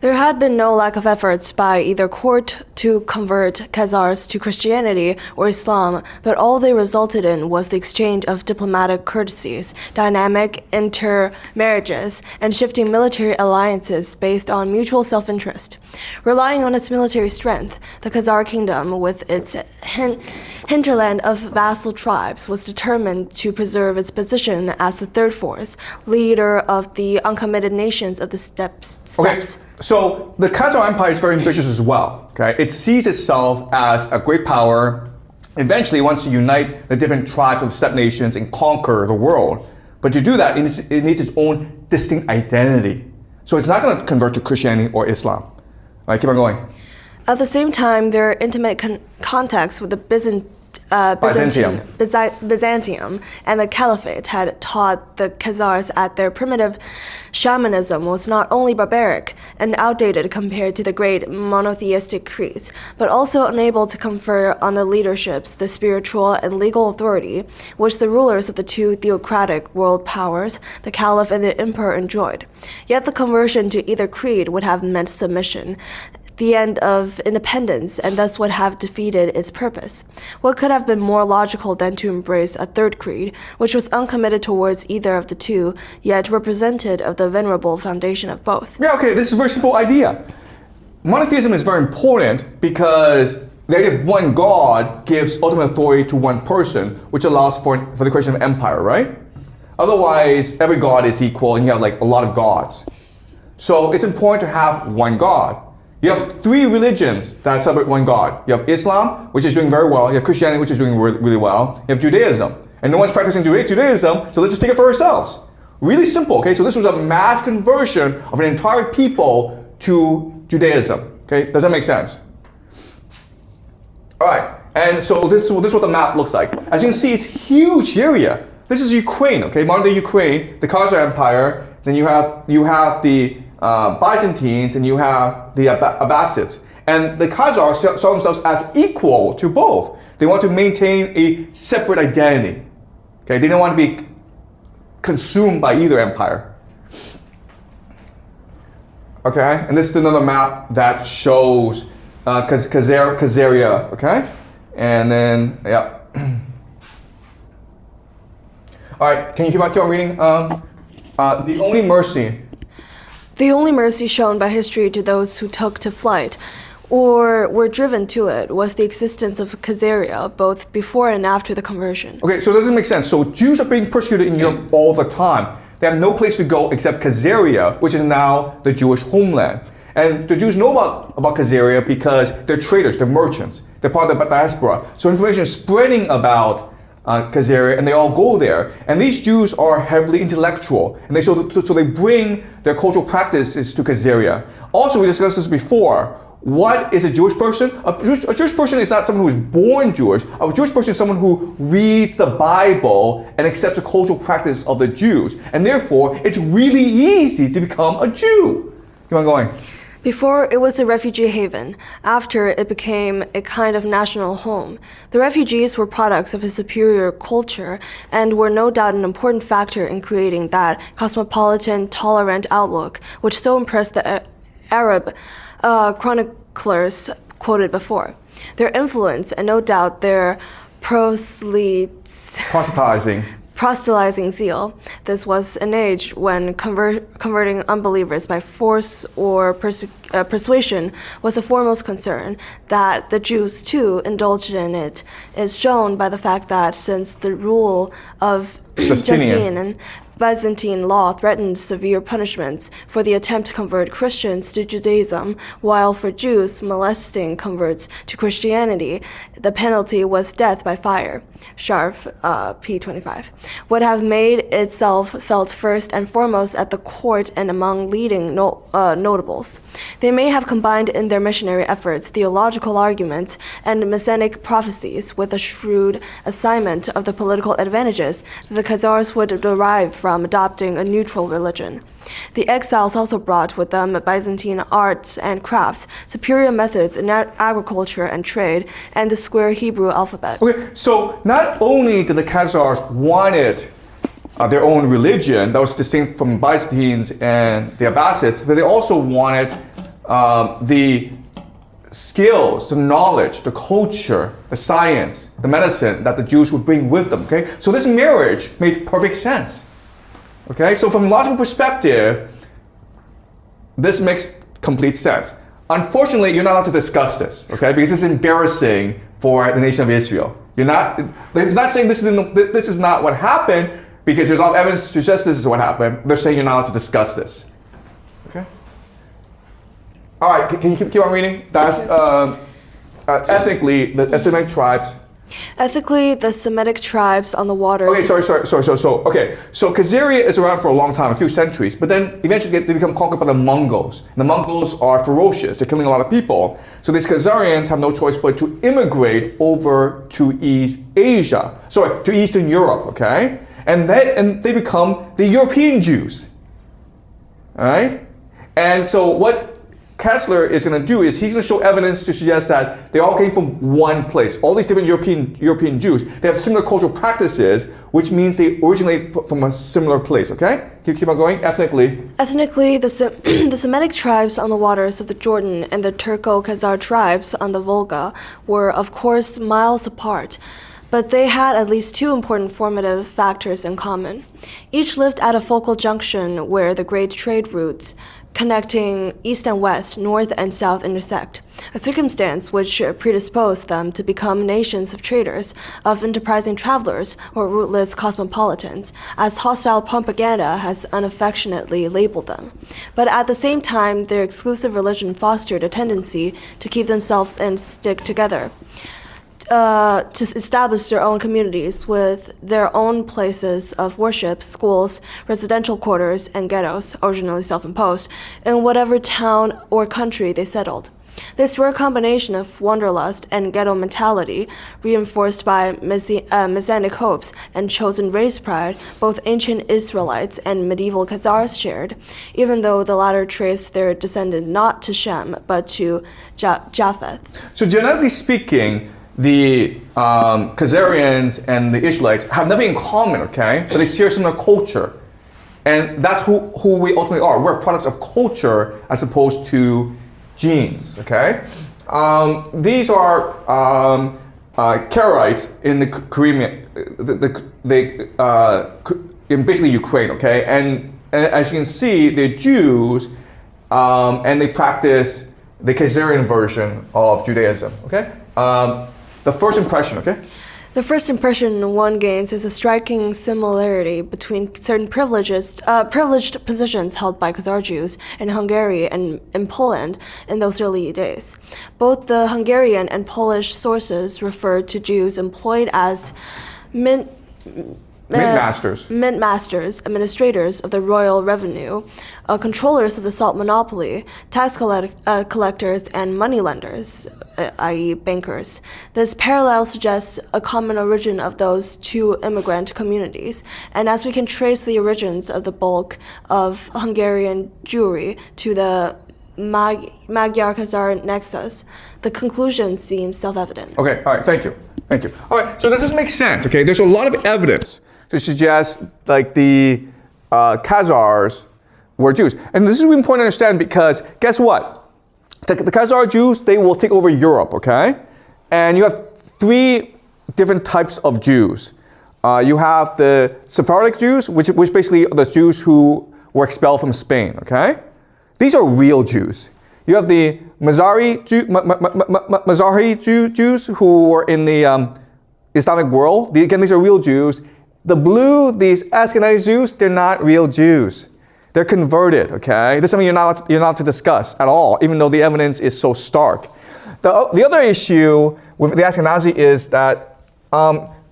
There had been no lack of efforts by either court to convert Khazars to Christianity or Islam, but all they resulted in was the exchange of diplomatic courtesies, dynamic intermarriages, and shifting military alliances based on mutual self-interest. Relying on its military strength, the Khazar kingdom, with its hinterland of vassal tribes, was determined to preserve its position as the third force, leader of the uncommitted nations of the steppes. Okay. So the Khazar Empire is very ambitious as well. Okay, it sees itself as a great power. Eventually, it wants to unite the different tribes of steppe nations and conquer the world. But to do that, it needs its own distinct identity. So it's not going to convert to Christianity or Islam. All right, keep on going. At the same time, their intimate contacts with the Byzantium and the Caliphate had taught the Khazars that their primitive shamanism was not only barbaric and outdated compared to the great monotheistic creeds, but also unable to confer on the leaderships the spiritual and legal authority which the rulers of the two theocratic world powers, the Caliph and the Emperor, enjoyed. Yet the conversion to either creed would have meant submission, the end of independence, and thus would have defeated its purpose. What could have been more logical than to embrace a third creed, which was uncommitted towards either of the two, yet represented of the venerable foundation of both? Yeah, okay, this is a very simple idea. Monotheism is very important because the idea of one God gives ultimate authority to one person, which allows for the creation of empire, right? Otherwise, every god is equal and you have like a lot of gods. So it's important to have one god. You have three religions that celebrate one god. You have Islam, which is doing very well. You have Christianity, which is doing really well. You have Judaism. And no one's practicing Judaism, so let's just take it for ourselves. Really simple, okay? So this was a mass conversion of an entire people to Judaism, okay? Does that make sense? All right, and so this is what the map looks like. As you can see, it's a huge area. This is Ukraine, okay? Modern day Ukraine, the Khazar Empire. Then you have the Byzantines, and you have the Abbasids. And the Khazars saw themselves as equal to both. They want to maintain a separate identity. Okay, they don't want to be consumed by either empire. Okay, and this is another map that shows Khazaria, okay? And then, yeah. All right, can you keep on reading? The only mercy. The only mercy shown by history to those who took to flight or were driven to it was the existence of Khazaria, both before and after the conversion. Okay, so it doesn't make sense. So Jews are being persecuted in Europe all the time. They have no place to go except Khazaria, which is now the Jewish homeland. And the Jews know about Khazaria because they're traders, they're merchants, they're part of the diaspora. So information is spreading about Khazaria, and they all go there. And these Jews are heavily intellectual, and so they bring their cultural practices to Khazaria. Also, we discussed this before. What is a Jewish person? A Jewish person is not someone who is born Jewish. A Jewish person is someone who reads the Bible and accepts the cultural practice of the Jews. And therefore, it's really easy to become a Jew. Keep on going. Before, it was a refugee haven. After, it became a kind of national home. The refugees were products of a superior culture and were no doubt an important factor in creating that cosmopolitan, tolerant outlook which so impressed the Arab chroniclers quoted before. Their influence and no doubt their proselytizing zeal. This was an age when converting unbelievers by force or persuasion was a foremost concern. That the Jews too indulged in it is shown by the fact that since the rule of Justinian, Byzantine law threatened severe punishments for the attempt to convert Christians to Judaism, while for Jews molesting converts to Christianity, the penalty was death by fire. Scharf, p. 25, would have made itself felt first and foremost at the court and among leading notables. They may have combined in their missionary efforts theological arguments and messianic prophecies with a shrewd assignment of the political advantages that the Khazars would derive from adopting a neutral religion. The exiles also brought with them Byzantine arts and crafts, superior methods in agriculture and trade, and the square Hebrew alphabet. Okay, so not only did the Khazars wanted their own religion that was distinct from the Byzantines and the Abbasids, but they also wanted the skills, the knowledge, the culture, the science, the medicine that the Jews would bring with them. Okay, so this marriage made perfect sense. Okay, so from a logical perspective, this makes complete sense. Unfortunately, you're not allowed to discuss this, okay, because it's embarrassing for the nation of Israel. They're not saying this is not what happened because there's a lot of evidence to suggest this is what happened. They're saying you're not allowed to discuss this. Okay. All right, can you keep on reading? That's ethnically the Asimov tribes. Ethically, the Semitic tribes on the waters. Okay, sorry. So Khazaria is around for a long time, a few centuries, but then eventually they become conquered by the Mongols. And the Mongols are ferocious; they're killing a lot of people. So these Khazarians have no choice but to immigrate over to East Asia. Sorry, to Eastern Europe. Okay, and they become the European Jews. All right, and so what Kessler is going to do is he's going to show evidence to suggest that they all came from one place. All these different European Jews, they have similar cultural practices, which means they originate from a similar place, okay? Keep on going. Ethnically, the Semitic tribes on the waters of the Jordan and the Turco-Khazar tribes on the Volga were, of course, miles apart. But they had at least two important formative factors in common. Each lived at a focal junction where the great trade routes connecting east and west, north and south intersect, a circumstance which predisposed them to become nations of traders, of enterprising travelers, or rootless cosmopolitans, as hostile propaganda has unaffectionately labeled them. But at the same time, their exclusive religion fostered a tendency to keep themselves and stick together. To establish their own communities with their own places of worship, schools, residential quarters, and ghettos, originally self-imposed, in whatever town or country they settled. This rare combination of wanderlust and ghetto mentality, reinforced by messianic hopes and chosen race pride, both ancient Israelites and medieval Khazars shared, even though the latter traced their descent not to Shem, but to Japheth. So genetically speaking, the Khazarians and the Israelites have nothing in common, okay? But they share similar culture. And that's who we ultimately are. We're products of culture as opposed to genes, okay? These are Karaites in the Crimean, in basically Ukraine, okay? And as you can see, they're Jews, and they practice the Khazarian version of Judaism, okay? The first impression, okay? The first impression one gains is a striking similarity between certain privileged positions held by Khazar Jews in Hungary and in Poland in those early days. Both the Hungarian and Polish sources refer to Jews employed as mint-masters, administrators of the royal revenue, controllers of the salt monopoly, tax collectors, and moneylenders, i.e. bankers. This parallel suggests a common origin of those two immigrant communities, and as we can trace the origins of the bulk of Hungarian Jewry to the Magyar-Khazar nexus, the conclusion seems self-evident. Okay, all right, thank you. All right, so does this make sense, okay? There's a lot of evidence to suggest like the Khazars were Jews. And this is really important to understand because guess what? The Khazar Jews, they will take over Europe, okay? And you have three different types of Jews. You have the Sephardic Jews, which basically are the Jews who were expelled from Spain, okay? These are real Jews. You have the Mizrahi Jews who were in the Islamic world. Again, these are real Jews. The blue, these Ashkenazi Jews, they're not real Jews. They're converted, okay? This is something you're not to discuss at all, even though the evidence is so stark. The other issue with the Ashkenazi is that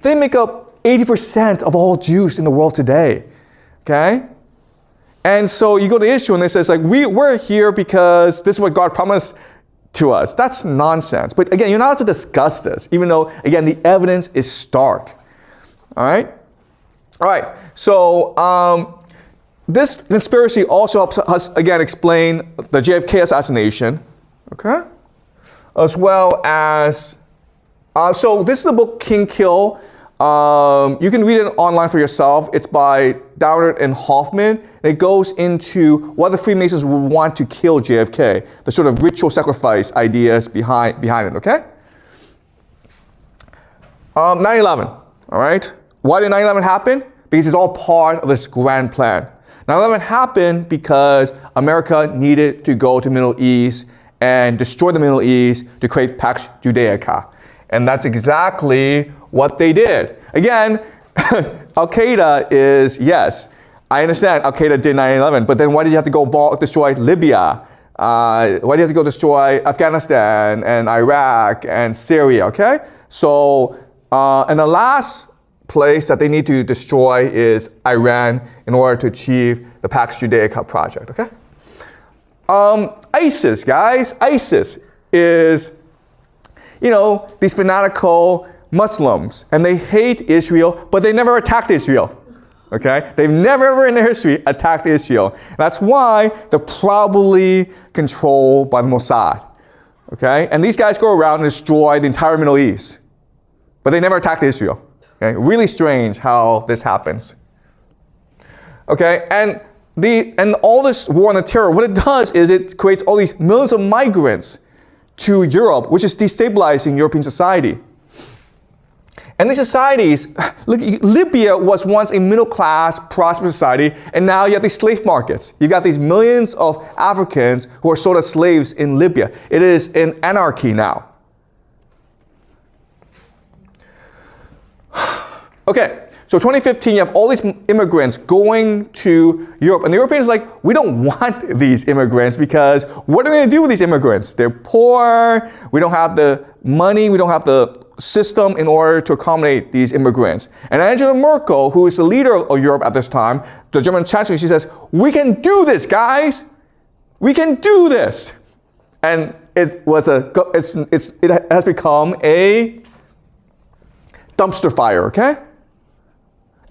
they make up 80% of all Jews in the world today, okay? And so you go to the issue and it says, like, we're here because this is what God promised to us. That's nonsense. But again, you're not allowed to discuss this, even though, again, the evidence is stark, all right? All right, so this conspiracy also helps us, again, explain the JFK assassination, okay? As well as, so this is the book King Kill. You can read it online for yourself. It's by Downard and Hoffman. It goes into why the Freemasons would want to kill JFK, the sort of ritual sacrifice ideas behind it, okay? 9/11, all right? Why did 9/11 happen? Because it's all part of this grand plan. 9/11 happened because America needed to go to the Middle East and destroy the Middle East to create Pax Judaica. And that's exactly what they did. Again, Al-Qaeda is, yes, I understand Al-Qaeda did 9/11, but then why did you have to go destroy Libya? Why did you have to go destroy Afghanistan and Iraq and Syria, okay? So, and the last place that they need to destroy is Iran in order to achieve the Pax Judaica project, okay? ISIS, guys, ISIS is, you know, these fanatical Muslims, and they hate Israel, but they never attacked Israel, okay? They've never ever in their history attacked Israel. That's why they're probably controlled by the Mossad, okay? And these guys go around and destroy the entire Middle East, but they never attacked Israel. Okay, really strange how this happens. Okay, and all this war on the terror, what it does is it creates all these millions of migrants to Europe, which is destabilizing European society. And these societies, look, Libya was once a middle-class, prosperous society, and now you have these slave markets. You got these millions of Africans who are sold as slaves in Libya. It is in anarchy now. Okay, so 2015, you have all these immigrants going to Europe, and the Europeans are like, we don't want these immigrants because what are we going to do with these immigrants? They're poor, we don't have the money, we don't have the system in order to accommodate these immigrants. And Angela Merkel, who is the leader of Europe at this time, the German chancellor, she says, we can do this, guys. We can do this. And it has become a dumpster fire, okay?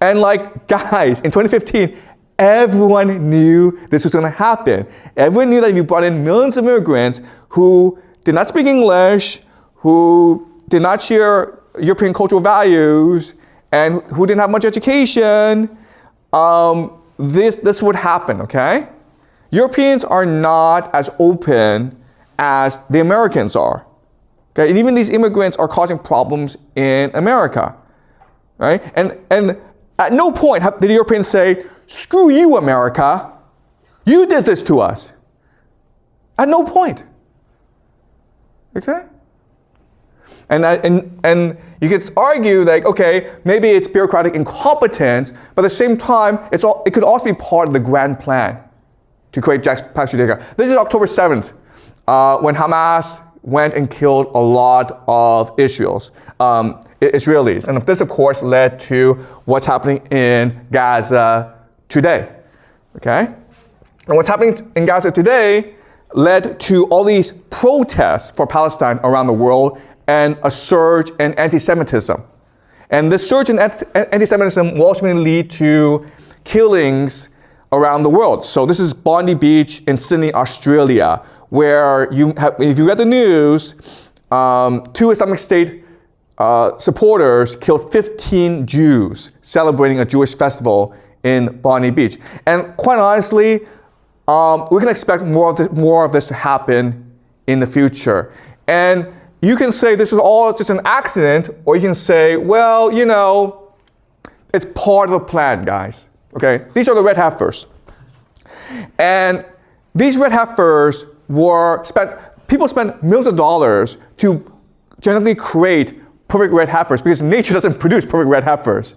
And like, guys, in 2015, everyone knew this was going to happen. Everyone knew that if you brought in millions of immigrants who did not speak English, who did not share European cultural values, and who didn't have much education, this would happen, okay? Europeans are not as open as the Americans are. Okay? And even these immigrants are causing problems in America, right? And at no point did the Europeans say, screw you, America. You did this to us. At no point. Okay? And you could argue like, okay, maybe it's bureaucratic incompetence, but at the same time, it could also be part of the grand plan to create Pax Judaica. This is October 7th, when Hamas went and killed a lot of Israelis. And this, of course, led to what's happening in Gaza today. Okay? And what's happening in Gaza today led to all these protests for Palestine around the world and a surge in anti-Semitism. And this surge in anti-Semitism will ultimately lead to killings around the world. So this is Bondi Beach in Sydney, Australia, where if you read the news, 2 Islamic State supporters killed 15 Jews celebrating a Jewish festival in Bondi Beach. And quite honestly, we can expect more of this to happen in the future. And you can say this is all just an accident, or you can say, well, you know, it's part of the plan, guys. Okay? These are the red heifers. And these red heifers people spent millions of dollars to genetically create perfect red heifers because nature doesn't produce perfect red heifers.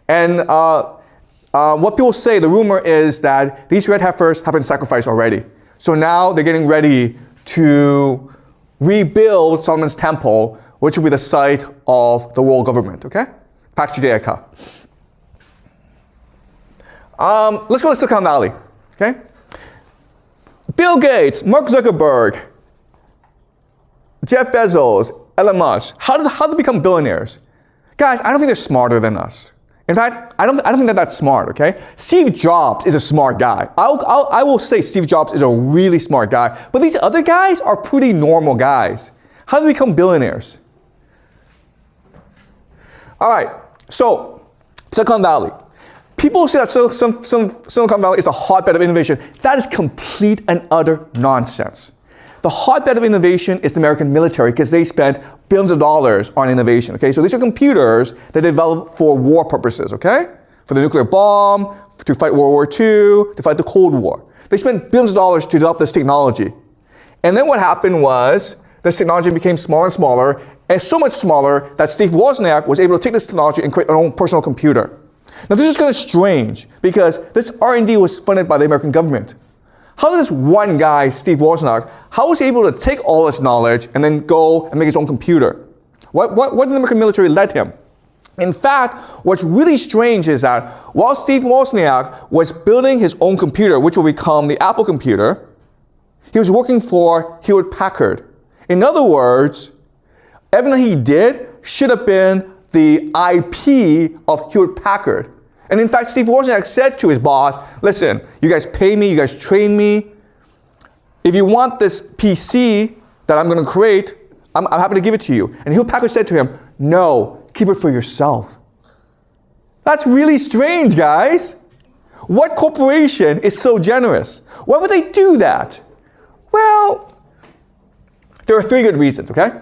And what people say, the rumor is that these red heifers have been sacrificed already. So now they're getting ready to rebuild Solomon's temple, which will be the site of the world government, okay? Pax Judaica. Let's go to Silicon Valley, okay? Bill Gates, Mark Zuckerberg, Jeff Bezos, Elon Musk, how did they become billionaires? Guys, I don't think they're smarter than us. In fact, I don't think they're that smart, okay? Steve Jobs is a smart guy. I will say Steve Jobs is a really smart guy, but these other guys are pretty normal guys. How do they become billionaires? All right, so Silicon Valley. People say that Silicon Valley is a hotbed of innovation. That is complete and utter nonsense. The hotbed of innovation is the American military because they spent billions of dollars on innovation, okay? So these are computers that they developed for war purposes, okay? For the nuclear bomb, to fight World War II, to fight the Cold War. They spent billions of dollars to develop this technology. And then what happened was this technology became smaller and smaller, and so much smaller that Steve Wozniak was able to take this technology and create an own personal computer. Now this is kind of strange because this R&D was funded by the American government. How did this one guy, Steve Wozniak, how was he able to take all this knowledge and then go and make his own computer? What did the American military let him? In fact, what's really strange is that while Steve Wozniak was building his own computer, which will become the Apple computer, he was working for Hewlett-Packard. In other words, everything he did should have been the IP of Hewlett-Packard. And in fact, Steve Wozniak said to his boss, listen, you guys pay me, you guys train me. If you want this PC that I'm going to create, I'm happy to give it to you. And Hewlett-Packard said to him, no, keep it for yourself. That's really strange, guys. What corporation is so generous? Why would they do that? Well, there are 3 good reasons, okay?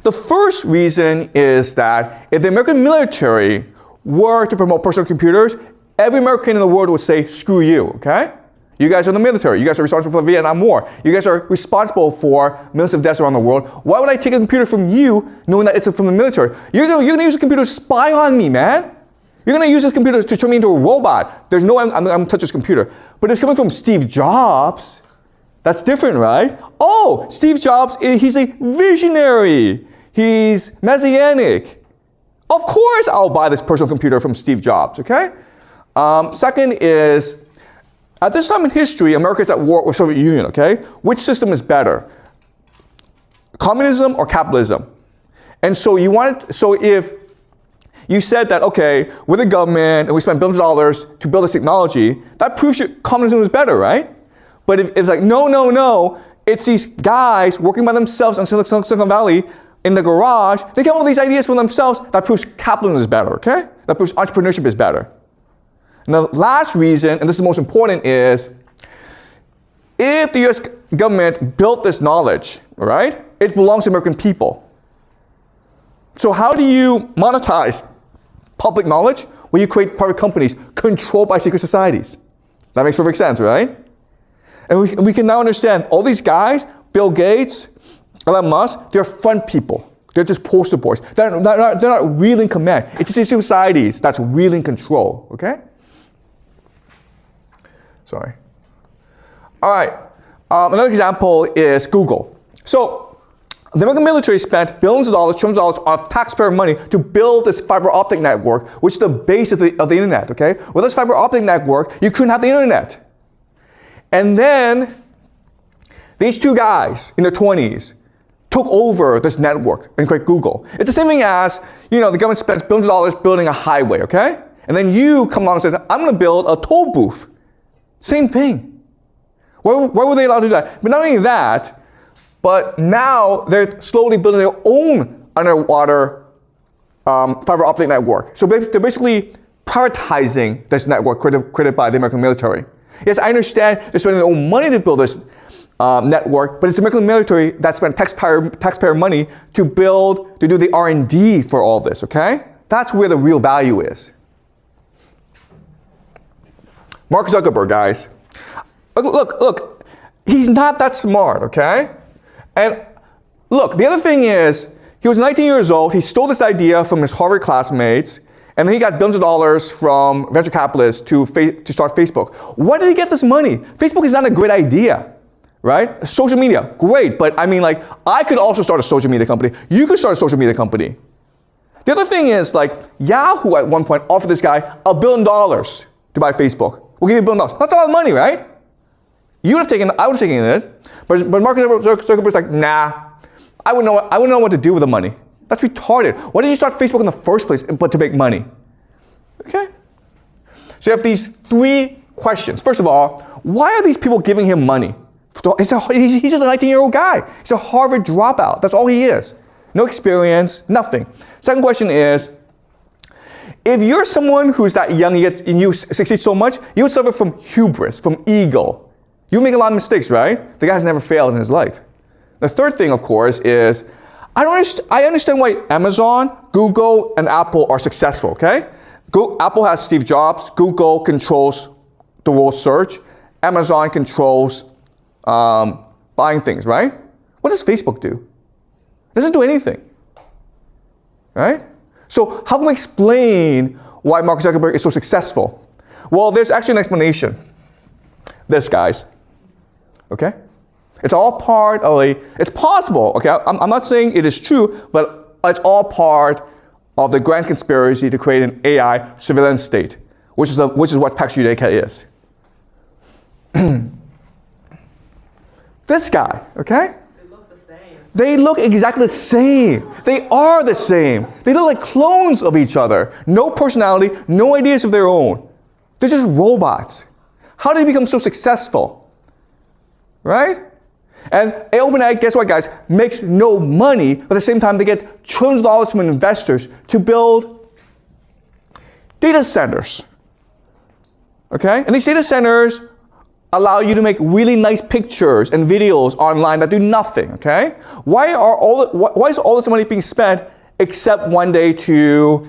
The first reason is that if the American military were to promote personal computers, every American in the world would say, screw you, okay? You guys are the military. You guys are responsible for the Vietnam War. You guys are responsible for millions of deaths around the world. Why would I take a computer from you knowing that it's from the military? You're gonna use a computer to spy on me, man. You're gonna use this computer to turn me into a robot. There's no way I'm gonna touch this computer. But it's coming from Steve Jobs. That's different, right? Oh, Steve Jobs, he's a visionary. He's messianic. Of course I'll buy this personal computer from Steve Jobs, okay? Second is, at this time in history, America's at war with Soviet Union, okay? Which system is better? Communism or capitalism? And so if you said that, okay, we're the government and we spent billions of dollars to build this technology, that proves communism is better, right? But if it's like, no, it's these guys working by themselves in Silicon Valley in the garage, they come up with these ideas for themselves, that proves capitalism is better, okay? That proves entrepreneurship is better. And the last reason, and this is the most important, is if the US government built this knowledge, right, it belongs to American people. So how do you monetize public knowledge? Well, you create private companies controlled by secret societies. That makes perfect sense, right? And we can now understand all these guys, Bill Gates, Elon Musk, they're front people. They're just poster boys. They're not really in command. It's the secret societies that's really in control, okay? Sorry. All right. Another example is Google. So the American military spent billions of dollars, trillions of dollars of taxpayer money to build this fiber optic network, which is the base of the internet, okay? Without this fiber optic network, you couldn't have the internet. And then these two guys in their 20s took over this network and created Google. It's the same thing as, the government spends billions of dollars building a highway, okay? And then you come along and say, I'm gonna build a toll booth. Same thing. Why were they allowed to do that? But not only that, but now they're slowly building their own underwater fiber optic network. So they're basically privatizing this network created by the American military. Yes, I understand they're spending their own money to build this network, but it's the American military that spent taxpayer money to do the R&D for all this, okay? That's where the real value is. Mark Zuckerberg, guys. Look, he's not that smart, okay? And look, the other thing is, he was 19 years old, he stole this idea from his Harvard classmates, and then he got billions of dollars from venture capitalists to start Facebook. Where did he get this money? Facebook is not a great idea, right? Social media, great, but I mean, like, I could also start a social media company. You could start a social media company. The other thing is, like, Yahoo at one point offered this guy $1 billion to buy Facebook. We'll give you $1 billion. That's a lot of money, right? You would have taken it, I would have taken it. But Mark Zuckerberg's like, nah, I wouldn't know what to do with the money. That's retarded. Why did you start Facebook in the first place but to make money? Okay? So you have these three questions. First of all, why are these people giving him money? He's just a 19-year-old guy. He's a Harvard dropout. That's all he is. No experience, nothing. Second question is, if you're someone who's that young and you succeed so much, you would suffer from hubris, from ego. You make a lot of mistakes, right? The guy's never failed in his life. The third thing, of course, is I understand why Amazon, Google, and Apple are successful, okay? Apple has Steve Jobs. Google controls the world search. Amazon controls buying things, right? What does Facebook do? It doesn't do anything, right? So how can we explain why Mark Zuckerberg is so successful? Well, there's actually an explanation. This, guys, okay? It's all part of it's possible, okay? I'm not saying it is true, but it's all part of the grand conspiracy to create an AI surveillance state, which is what Pax Judaica is. This guy, okay? They look exactly the same. They are the same. They look like clones of each other. No personality, no ideas of their own. They're just robots. How did they become so successful? Right? And OpenAI, guess what, guys? Makes no money, but at the same time, they get trillions of dollars from investors to build data centers. Okay? And these data centers allow you to make really nice pictures and videos online that do nothing, okay? Why is all this money being spent except one day to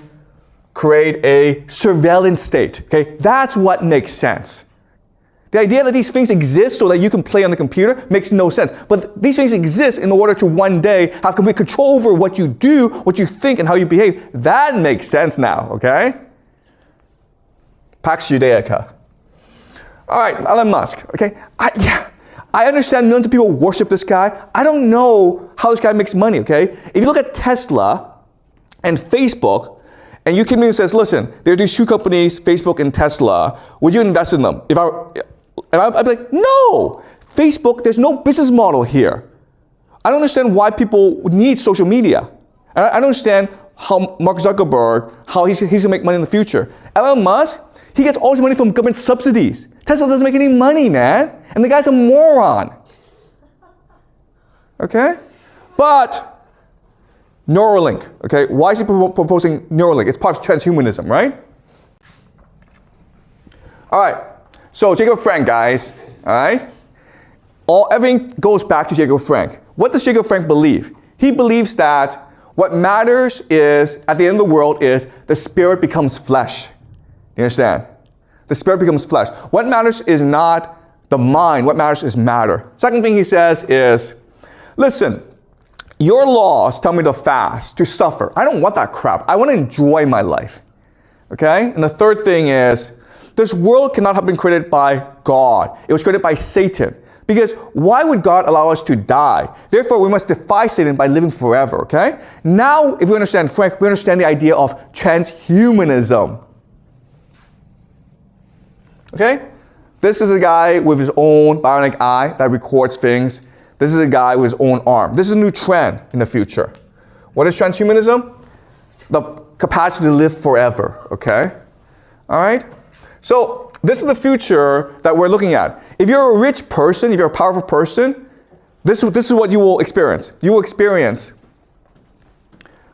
create a surveillance state, okay? That's what makes sense. The idea that these things exist so that you can play on the computer makes no sense. But these things exist in order to one day have complete control over what you do, what you think, and how you behave. That makes sense now, okay? Pax Judaica. All right, Elon Musk, okay? I understand millions of people worship this guy. I don't know how this guy makes money, okay? If you look at Tesla and Facebook, and you came in and says, listen, there are these two companies, Facebook and Tesla, would you invest in them? I'd be like, no! Facebook, there's no business model here. I don't understand why people need social media. I don't understand how Mark Zuckerberg, how he's gonna make money in the future. Elon Musk, he gets all his money from government subsidies. Tesla doesn't make any money, man. And the guy's a moron. Okay? But Neuralink, okay? Why is he proposing Neuralink? It's part of transhumanism, right? All right. So Jacob Frank, guys, all right? Everything goes back to Jacob Frank. What does Jacob Frank believe? He believes that what matters is, at the end of the world, is the spirit becomes flesh. You understand? The spirit becomes flesh. What matters is not the mind. What matters is matter. Second thing he says is, listen, your laws tell me to fast, to suffer. I don't want that crap. I want to enjoy my life. Okay? And the third thing is, this world cannot have been created by God. It was created by Satan. Because why would God allow us to die? Therefore, we must defy Satan by living forever, okay? Now, if we understand Frank, we understand the idea of transhumanism. Okay? This is a guy with his own bionic eye that records things. This is a guy with his own arm. This is a new trend in the future. What is transhumanism? The capacity to live forever, okay? All right? So this is the future that we're looking at. If you're a rich person, if you're a powerful person, this is what you will experience. You will experience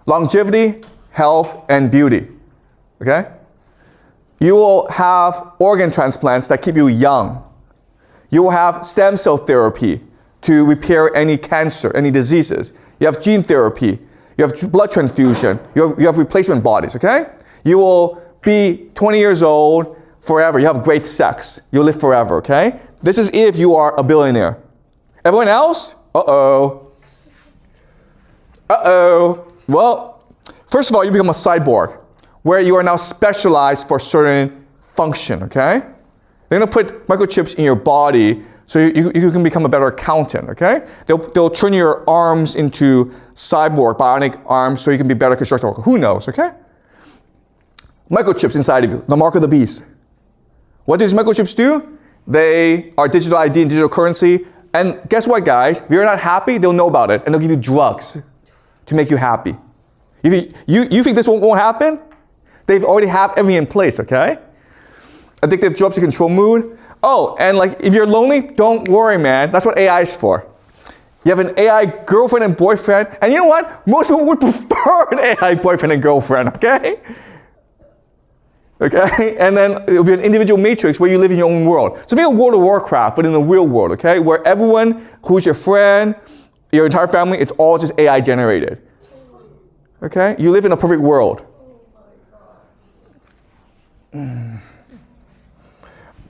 longevity, health, and beauty, okay? You will have organ transplants that keep you young. You will have stem cell therapy to repair any cancer, any diseases. You have gene therapy. You have blood transfusion. You have replacement bodies, okay? You will be 20 years old forever. You have great sex. You'll live forever, okay? This is if you are a billionaire. Everyone else? Uh-oh. Uh-oh. Well, first of all, you become a cyborg, where you are now specialized for a certain function, okay? They're gonna put microchips in your body so you can become a better accountant, okay? They'll turn your arms into cyborg, bionic arms, so you can be better construction worker. Who knows, okay? Microchips inside of you, the mark of the beast. What do these microchips do? They are digital ID and digital currency. And guess what, guys? If you're not happy, they'll know about it, and they'll give you drugs to make you happy. You think this won't happen? They've already have everything in place, okay? Addictive drugs to control mood. Oh, and like if you're lonely, don't worry, man. That's what AI is for. You have an AI girlfriend and boyfriend, and you know what? Most people would prefer an AI boyfriend and girlfriend, okay? Okay, and then it'll be an individual matrix where you live in your own world. So think of World of Warcraft, but in the real world, okay? Where everyone who's your friend, your entire family, it's all just AI generated. Okay, you live in a perfect world.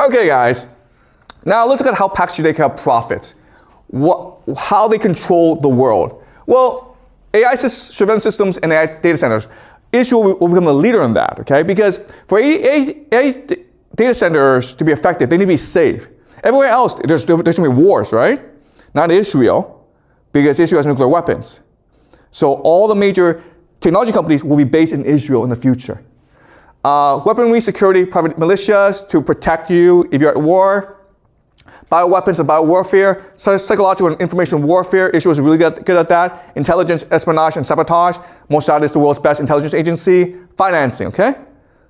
Okay, guys. Now let's look at how Pax Judaica profits. How they control the world. Well, AI surveillance systems and AI data centers. Israel will become a leader in that, okay? Because for AI data centers to be effective, they need to be safe. Everywhere else, there's going to be wars, right? Not Israel, because Israel has nuclear weapons. So all the major technology companies will be based in Israel in the future. Weaponry, security, private militias to protect you if you're at war. Bioweapons and biowarfare, psychological and information warfare. Israel is really good at that. Intelligence, espionage, and sabotage. Mossad is the world's best intelligence agency. Financing, okay?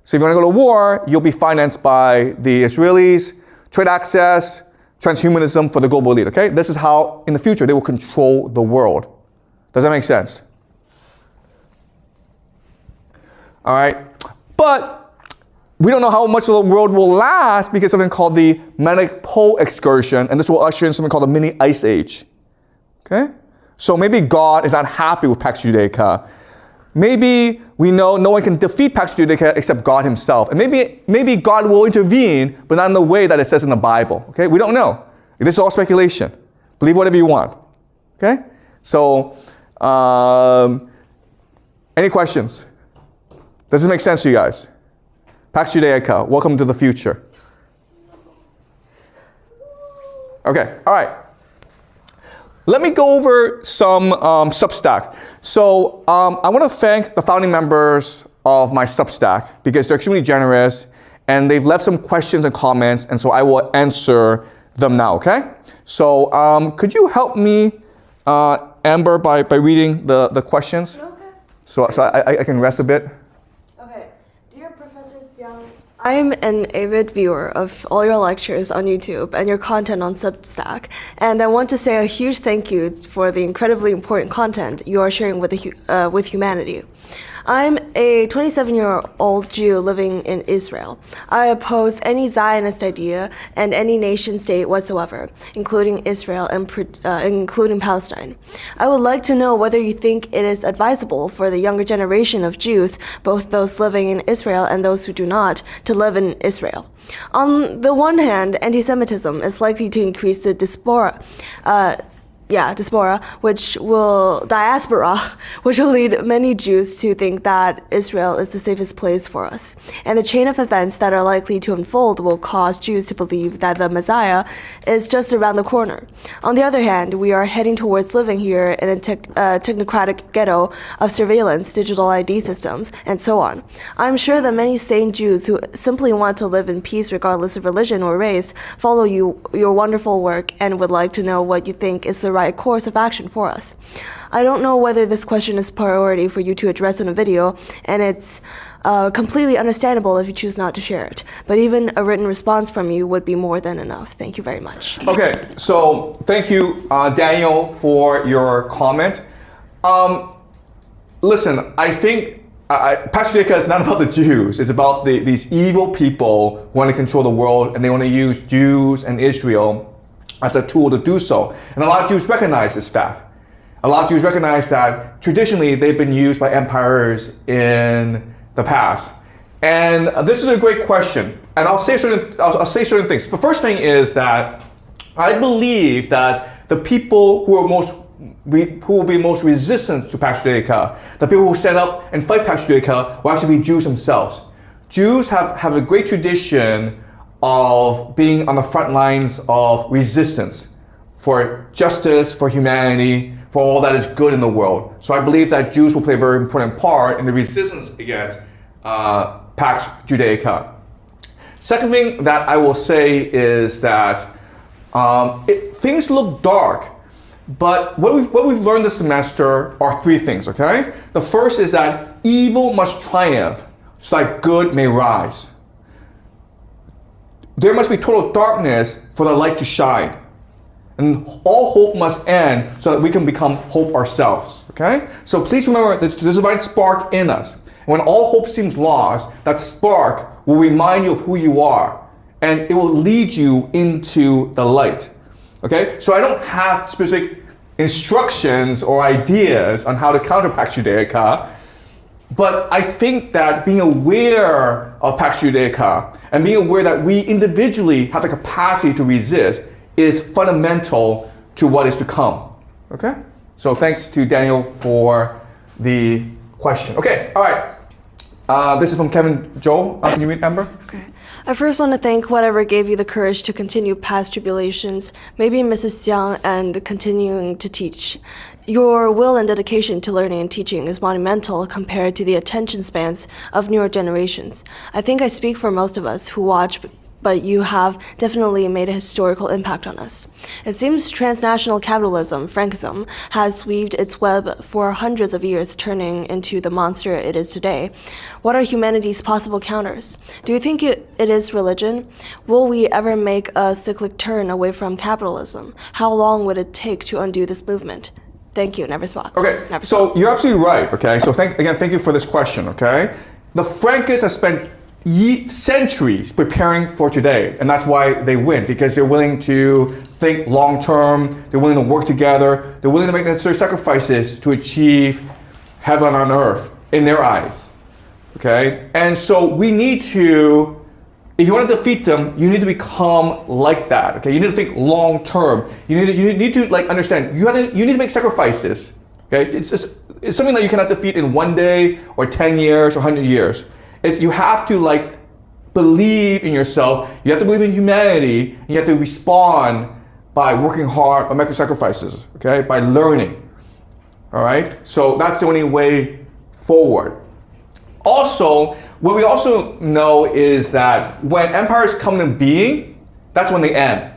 So if you want to go to war, you'll be financed by the Israelis. Trade access, transhumanism for the global elite, okay? This is how, in the future, they will control the world. Does that make sense? All right. But we don't know how much of the world will last because of something called the magnetic pole excursion, and this will usher in something called the mini ice age. Okay? So maybe God is not happy with Pax Judaica. Maybe we know no one can defeat Pax Judaica except God himself. And maybe God will intervene, but not in the way that it says in the Bible. Okay? We don't know. This is all speculation. Believe whatever you want. Okay? So, any questions? Does this make sense to you guys? Pax Judaica, welcome to the future. Okay, all right. Let me go over some Substack. So I want to thank the founding members of my Substack because they're extremely generous and they've left some questions and comments, and so I will answer them now, okay? So could you help me, Amber, by reading the questions? Okay. So I can rest a bit. Okay. Dear Professor Jiang, I'm an avid viewer of all your lectures on YouTube and your content on Substack, and I want to say a huge thank you for the incredibly important content you are sharing with humanity. I'm a 27-year-old Jew living in Israel. I oppose any Zionist idea and any nation state whatsoever, including Israel and including Palestine. I would like to know whether you think it is advisable for the younger generation of Jews, both those living in Israel and those who do not, to live in Israel. On the one hand, anti-Semitism is likely to increase the diaspora, which will lead many Jews to think that Israel is the safest place for us. And the chain of events that are likely to unfold will cause Jews to believe that the Messiah is just around the corner. On the other hand, we are heading towards living here in a technocratic ghetto of surveillance, digital ID systems, and so on. I'm sure that many sane Jews who simply want to live in peace regardless of religion or race follow your wonderful work and would like to know what you think is the right course of action for us. I don't know whether this question is priority for you to address in a video, and it's completely understandable if you choose not to share it. But even a written response from you would be more than enough. Thank you very much. Okay, so thank you, Daniel, for your comment. Listen, I think Pax Judaica is not about the Jews. It's about these evil people who want to control the world, and they want to use Jews and Israel as a tool to do so. And a lot of Jews recognize this fact. A lot of Jews recognize that traditionally they've been used by empires in the past. And this is a great question. And I'll say certain things. The first thing is that I believe that the people who will be most resistant to Pax Judaica, the people who stand up and fight Pax Judaica, will actually be Jews themselves. Jews have a great tradition of being on the front lines of resistance for justice, for humanity, for all that is good in the world. So I believe that Jews will play a very important part in the resistance against Pax Judaica. Second thing that I will say is that things look dark, but what we've learned this semester are three things, okay? The first is that evil must triumph so that good may rise. There must be total darkness for the light to shine. And all hope must end so that we can become hope ourselves, okay? So please remember that there's a divine spark in us. And when all hope seems lost, that spark will remind you of who you are. And it will lead you into the light, okay? So I don't have specific instructions or ideas on how to counter Pax Judaica, but I think that being aware of Pax Judaica and being aware that we individually have the capacity to resist is fundamental to what is to come. Okay? So thanks to Daniel for the question. Okay, all right. This is from Kevin Joel. Can you read, Amber? Okay. I first want to thank whatever gave you the courage to continue past tribulations, maybe Mrs. Jiang, and continuing to teach. Your will and dedication to learning and teaching is monumental compared to the attention spans of newer generations. I think I speak for most of us who watch, but you have definitely made a historical impact on us. It seems transnational capitalism, Frankism, has weaved its web for hundreds of years, turning into the monster it is today. What are humanity's possible counters? Do you think it is religion? Will we ever make a cyclic turn away from capitalism? How long would it take to undo this movement? Thank you, never spot. Okay, never so spot. you're absolutely right, okay? So thank you for this question, okay? The Frankists have spent centuries preparing for today, and that's why they win, because they're willing to think long term, they're willing to work together, they're willing to make necessary sacrifices to achieve heaven on earth in their eyes. Okay? And so we need to, if you want to defeat them, you need to become like that. Okay? You need to think long term. You need to like understand. You need to make sacrifices. Okay? It's something that you cannot defeat in 1 day or 10 years or 100 years. You have to like believe in yourself. You have to believe in humanity. And you have to respond by working hard, by making sacrifices. Okay? By learning. All right? So that's the only way forward. Also, what we also know is that when empires come into being, that's when they end.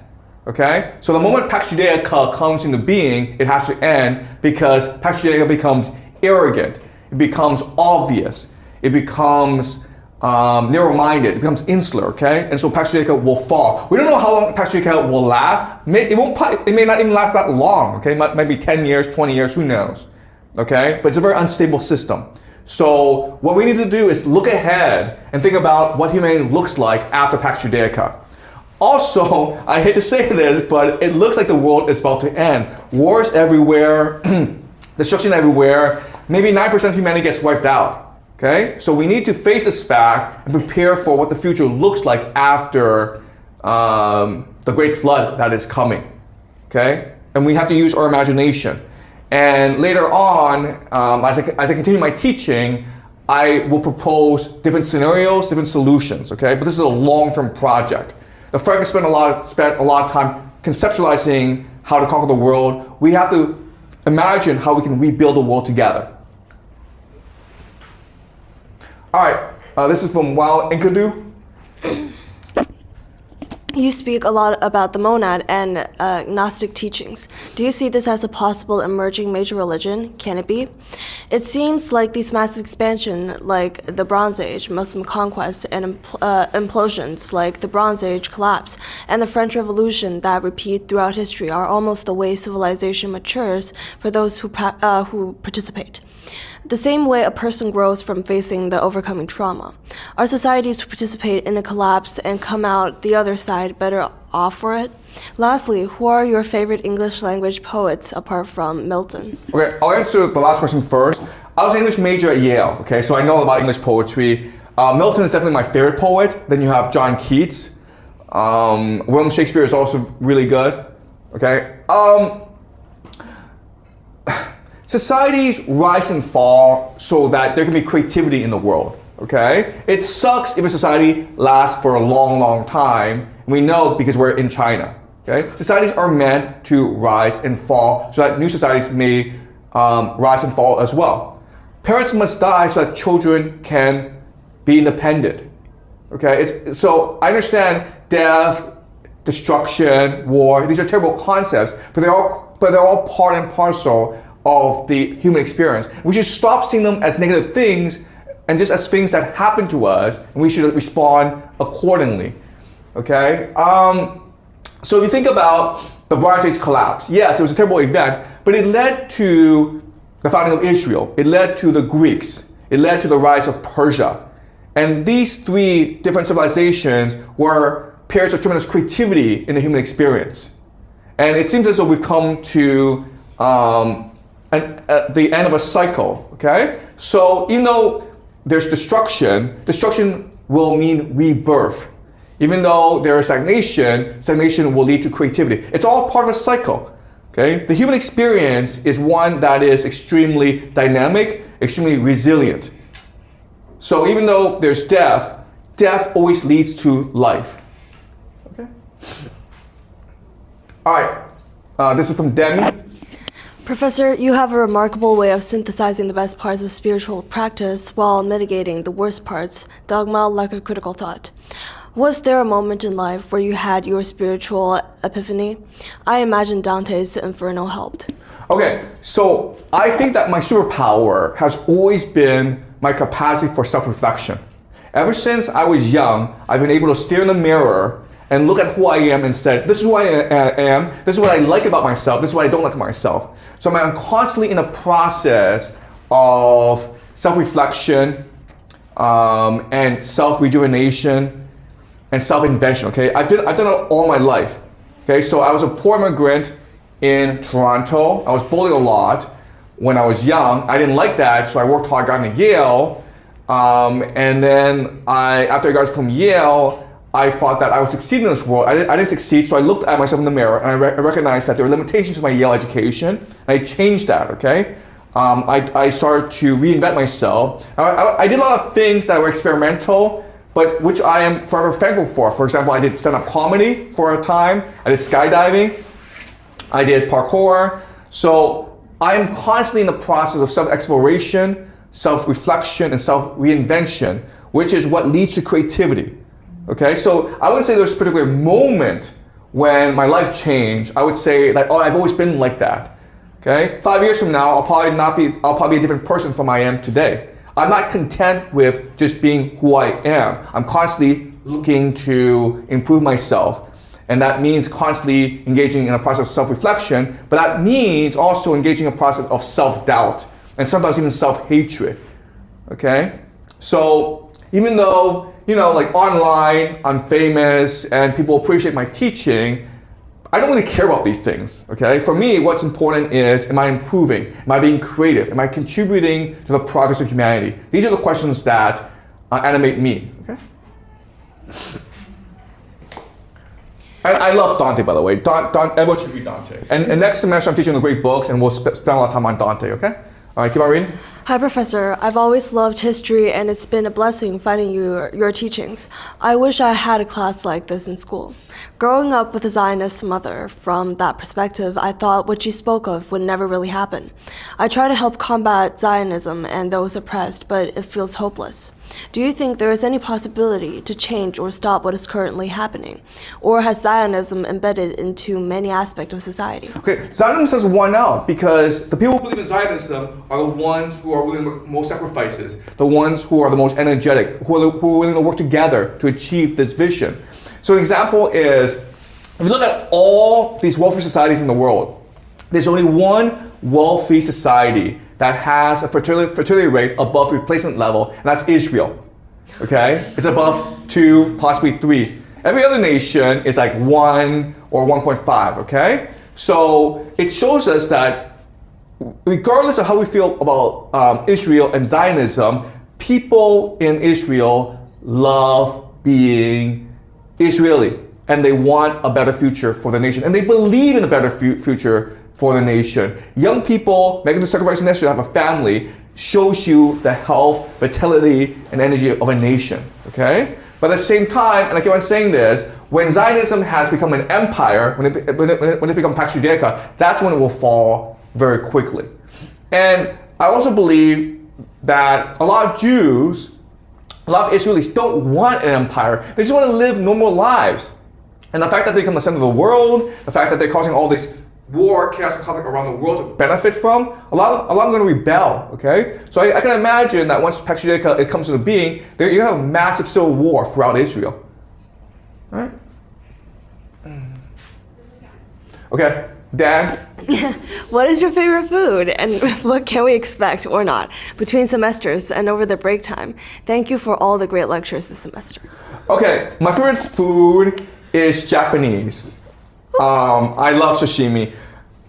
Okay? So the moment Pax Judaica comes into being, it has to end because Pax Judaica becomes arrogant. It becomes obvious. It becomes narrow-minded. It becomes insular. Okay? And so Pax Judaica will fall. We don't know how long Pax Judaica will last. It may not even last that long. Okay? Maybe 10 years, 20 years, who knows? Okay? But it's a very unstable system. So what we need to do is look ahead and think about what humanity looks like after Pax Judaica. Also, I hate to say this, but it looks like the world is about to end. Wars everywhere, destruction everywhere. Maybe 9% of humanity gets wiped out. Okay? So we need to face this fact and prepare for what the future looks like after the great flood that is coming. Okay? And we have to use our imagination. And later on, as I continue my teaching, I will propose different scenarios, different solutions, okay? But this is a long-term project. The Frank spent a lot of time conceptualizing how to conquer the world. We have to imagine how we can rebuild the world together. All right, this is from Wow Enkidu. You speak a lot about the monad and Gnostic teachings. Do you see this as a possible emerging major religion? Can it be? It seems like these massive expansion, like the Bronze Age, Muslim conquest, and implosions, like the Bronze Age collapse, and the French Revolution that repeat throughout history are almost the way civilization matures for those who participate. The same way a person grows from facing the overcoming trauma. Are societies who participate in a collapse and come out the other side better off for it? Lastly, who are your favorite English language poets apart from Milton? Okay, I'll answer the last question first. I was an English major at Yale, okay, so I know about English poetry. Milton is definitely my favorite poet. Then you have John Keats. William Shakespeare is also really good, okay? Societies rise and fall so that there can be creativity in the world, okay? It sucks if a society lasts for a long, long time. We know because we're in China, okay? Societies are meant to rise and fall so that new societies may rise and fall as well. Parents must die so that children can be independent, okay? So I understand death, destruction, war, these are terrible concepts, but they're all part and parcel of the human experience. We should stop seeing them as negative things and just as things that happen to us, and we should respond accordingly. Okay? So if you think about the Bronze Age collapse, yes, it was a terrible event, but it led to the founding of Israel. It led to the Greeks. It led to the rise of Persia. And these three different civilizations were periods of tremendous creativity in the human experience. And it seems as though we've come to the end of a cycle, okay? So even though there's destruction will mean rebirth. Even though there is stagnation will lead to creativity. It's all part of a cycle, okay? The human experience is one that is extremely dynamic, extremely resilient. So even though there's death always leads to life, okay? All right, this is from Demi. Professor, you have a remarkable way of synthesizing the best parts of spiritual practice while mitigating the worst parts, dogma like a critical thought. Was there a moment in life where you had your spiritual epiphany? I imagine Dante's Inferno helped. Okay, so I think that my superpower has always been my capacity for self-reflection. Ever since I was young, I've been able to stare in the mirror and look at who I am and said, this is who I am, this is what I like about myself, this is what I don't like about myself. So I'm constantly in a process of self-reflection and self-rejuvenation and self-invention. Okay, I've done it all my life. Okay, so I was a poor immigrant in Toronto. I was bullied a lot when I was young. I didn't like that, so I worked hard, got into Yale, and then after I got from Yale, I thought that I would succeed in this world. I didn't succeed, so I looked at myself in the mirror and I recognized that there were limitations to my Yale education, and I changed that, okay? I started to reinvent myself. I did a lot of things that were experimental, but which I am forever thankful for. For example, I did stand-up comedy for a time, I did skydiving, I did parkour. So I am constantly in the process of self-exploration, self-reflection, and self-reinvention, which is what leads to creativity. Okay, so I wouldn't say there's a particular moment when my life changed. I would say that, oh, I've always been like that. Okay, 5 years from now, I'll probably be a different person from I am today. I'm not content with just being who I am. I'm constantly looking to improve myself. And that means constantly engaging in a process of self-reflection, but that means also engaging in a process of self-doubt and sometimes even self-hatred. Okay, so even though, like online, I'm famous and people appreciate my teaching, I don't really care about these things, okay? For me, what's important is, am I improving? Am I being creative? Am I contributing to the progress of humanity? These are the questions that animate me, okay? And I love Dante, by the way. Everyone should read Dante. And next semester, I'm teaching the great books, and we'll spend a lot of time on Dante, okay? All right, keep on reading. Hi, Professor. I've always loved history, and it's been a blessing finding your teachings. I wish I had a class like this in school. Growing up with a Zionist mother, from that perspective, I thought what you spoke of would never really happen. I try to help combat Zionism and those oppressed, but it feels hopeless. Do you think there is any possibility to change or stop what is currently happening? Or has Zionism embedded into many aspects of society? Okay, Zionism has won out because the people who believe in Zionism are the ones who are willing to make most sacrifices, the ones who are the most energetic, who are willing to work together to achieve this vision. So an example is, if you look at all these wealthy societies in the world, there's only one wealthy society that has a fertility rate above replacement level, and that's Israel. Okay? It's above 2, possibly 3. Every other nation is like 1 or 1.5, okay? So it shows us that regardless of how we feel about Israel and Zionism, people in Israel love being Israeli, and they want a better future for the nation, and they believe in a better future for the nation. Young people making the sacrifice necessary to have a family shows you the health, vitality, and energy of a nation, okay? But at the same time, and I keep on saying this, when Zionism has become an empire, when it becomes Pax Judaica, that's when it will fall very quickly. And I also believe that a lot of Jews, a lot of Israelis don't want an empire. They just want to live normal lives. And the fact that they become the center of the world, the fact that they're causing all this war, chaos, and conflict around the world to benefit from, a lot of them are going to rebel, okay? So I can imagine that once Pax Judaica comes into being, you're going to have a massive civil war throughout Israel. All right? Okay, Dan? What is your favorite food, and what can we expect or not between semesters and over the break time? Thank you for all the great lectures this semester. Okay, my favorite food is Japanese. I love sashimi.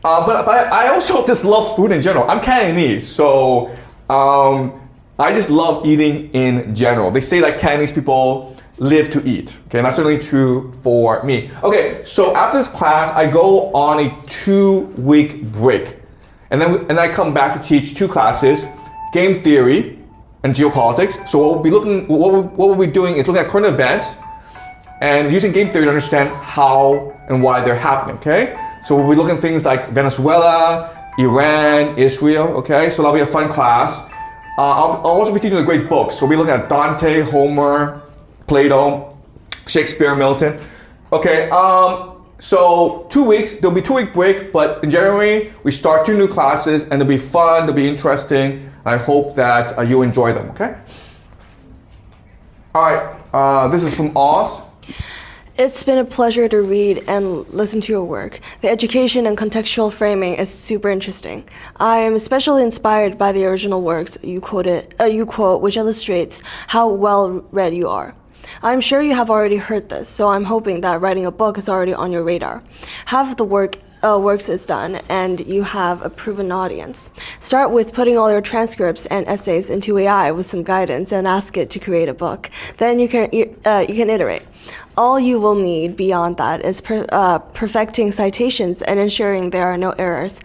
But I also just love food in general. I'm Cantonese, so I just love eating in general. They say that Cantonese people live to eat. Okay, and that's certainly true for me. Okay, so after this class, I go on a 2-week break. And then I come back to teach 2 classes, game theory and geopolitics. So what we'll be doing is looking at current events and using game theory to understand how and why they're happening, okay? So we'll be looking at things like Venezuela, Iran, Israel, okay? So that'll be a fun class. I'll also be teaching the great books. So we'll be looking at Dante, Homer, Plato, Shakespeare, Milton. Okay, so 2 weeks, there'll be a 2-week break, but in January, we start 2 new classes, and they'll be fun, they'll be interesting. I hope that you enjoy them, okay? All right, this is from Oz. It's been a pleasure to read and listen to your work. The education and contextual framing is super interesting. I am especially inspired by the original works you quote, which illustrates how well read you are. I'm sure you have already heard this, so I'm hoping that writing a book is already on your radar. Half of the works is done, and you have a proven audience. Start with putting all your transcripts and essays into AI with some guidance and ask it to create a book. Then you can iterate. All you will need beyond that is perfecting citations and ensuring there are no errors.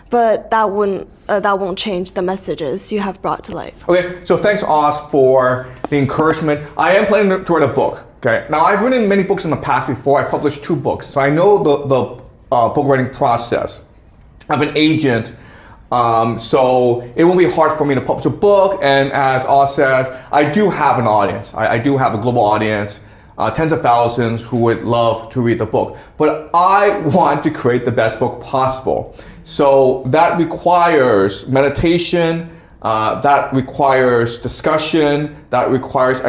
But that won't change the messages you have brought to light. Okay, so thanks, Oz, for the encouragement. I am planning to write a book. Okay, now I've written many books in the past before. I published 2 books, so I know the book writing process. I have an agent, so it won't be hard for me to publish a book. And as Oz says, I do have an audience. I do have a global audience, tens of thousands who would love to read the book. But I want to create the best book possible. So that requires meditation, that requires discussion, that requires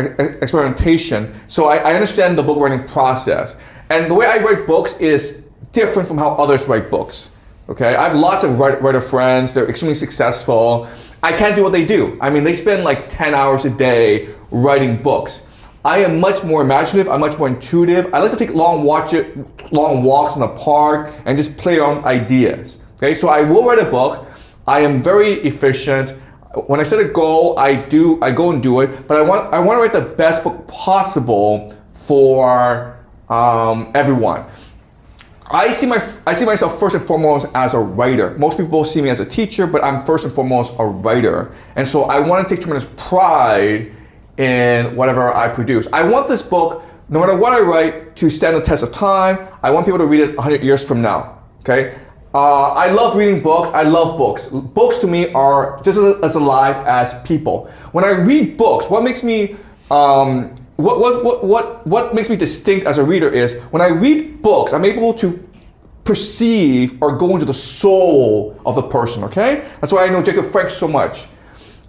experimentation. So I understand the book writing process. And the way I write books is different from how others write books. Okay, I have lots of writer friends. They're extremely successful. I can't do what they do. I mean, they spend like 10 hours a day writing books. I am much more imaginative. I'm much more intuitive. I like to take long walks in the park and just play around ideas. Okay, so I will write a book. I am very efficient. When I set a goal, I go and do it. But I want to write the best book possible for everyone. I see myself first and foremost as a writer. Most people see me as a teacher, but I'm first and foremost a writer. And so I want to take tremendous pride in whatever I produce. I want this book, no matter what I write, to stand the test of time. I want people to read it 100 years from now. Okay? I love reading books. I love books. Books to me are just as alive as people. When I read books, what makes me what makes me distinct as a reader is when I read books, I'm able to perceive or go into the soul of the person. Okay, that's why I know Jacob Frank so much.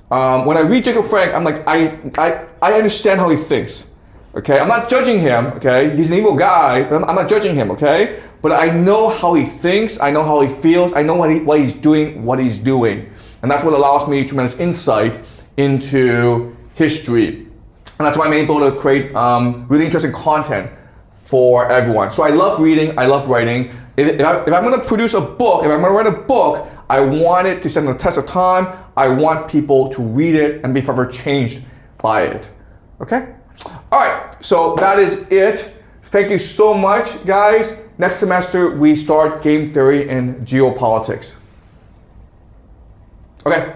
When I read Jacob Frank, I'm like I understand how he thinks. Okay, I'm not judging him. Okay, he's an evil guy, but I'm not judging him. Okay, but I know how he thinks. I know how he feels. I know why he's doing what he's doing, and that's what allows me tremendous insight into history. And that's why I'm able to create really interesting content for everyone. So I love reading, I love writing. If I'm gonna produce a book, if I'm gonna write a book, I want it to stand the test of time. I want people to read it and be forever changed by it. Okay? All right, so that is it. Thank you so much, guys. Next semester, we start game theory and geopolitics. Okay.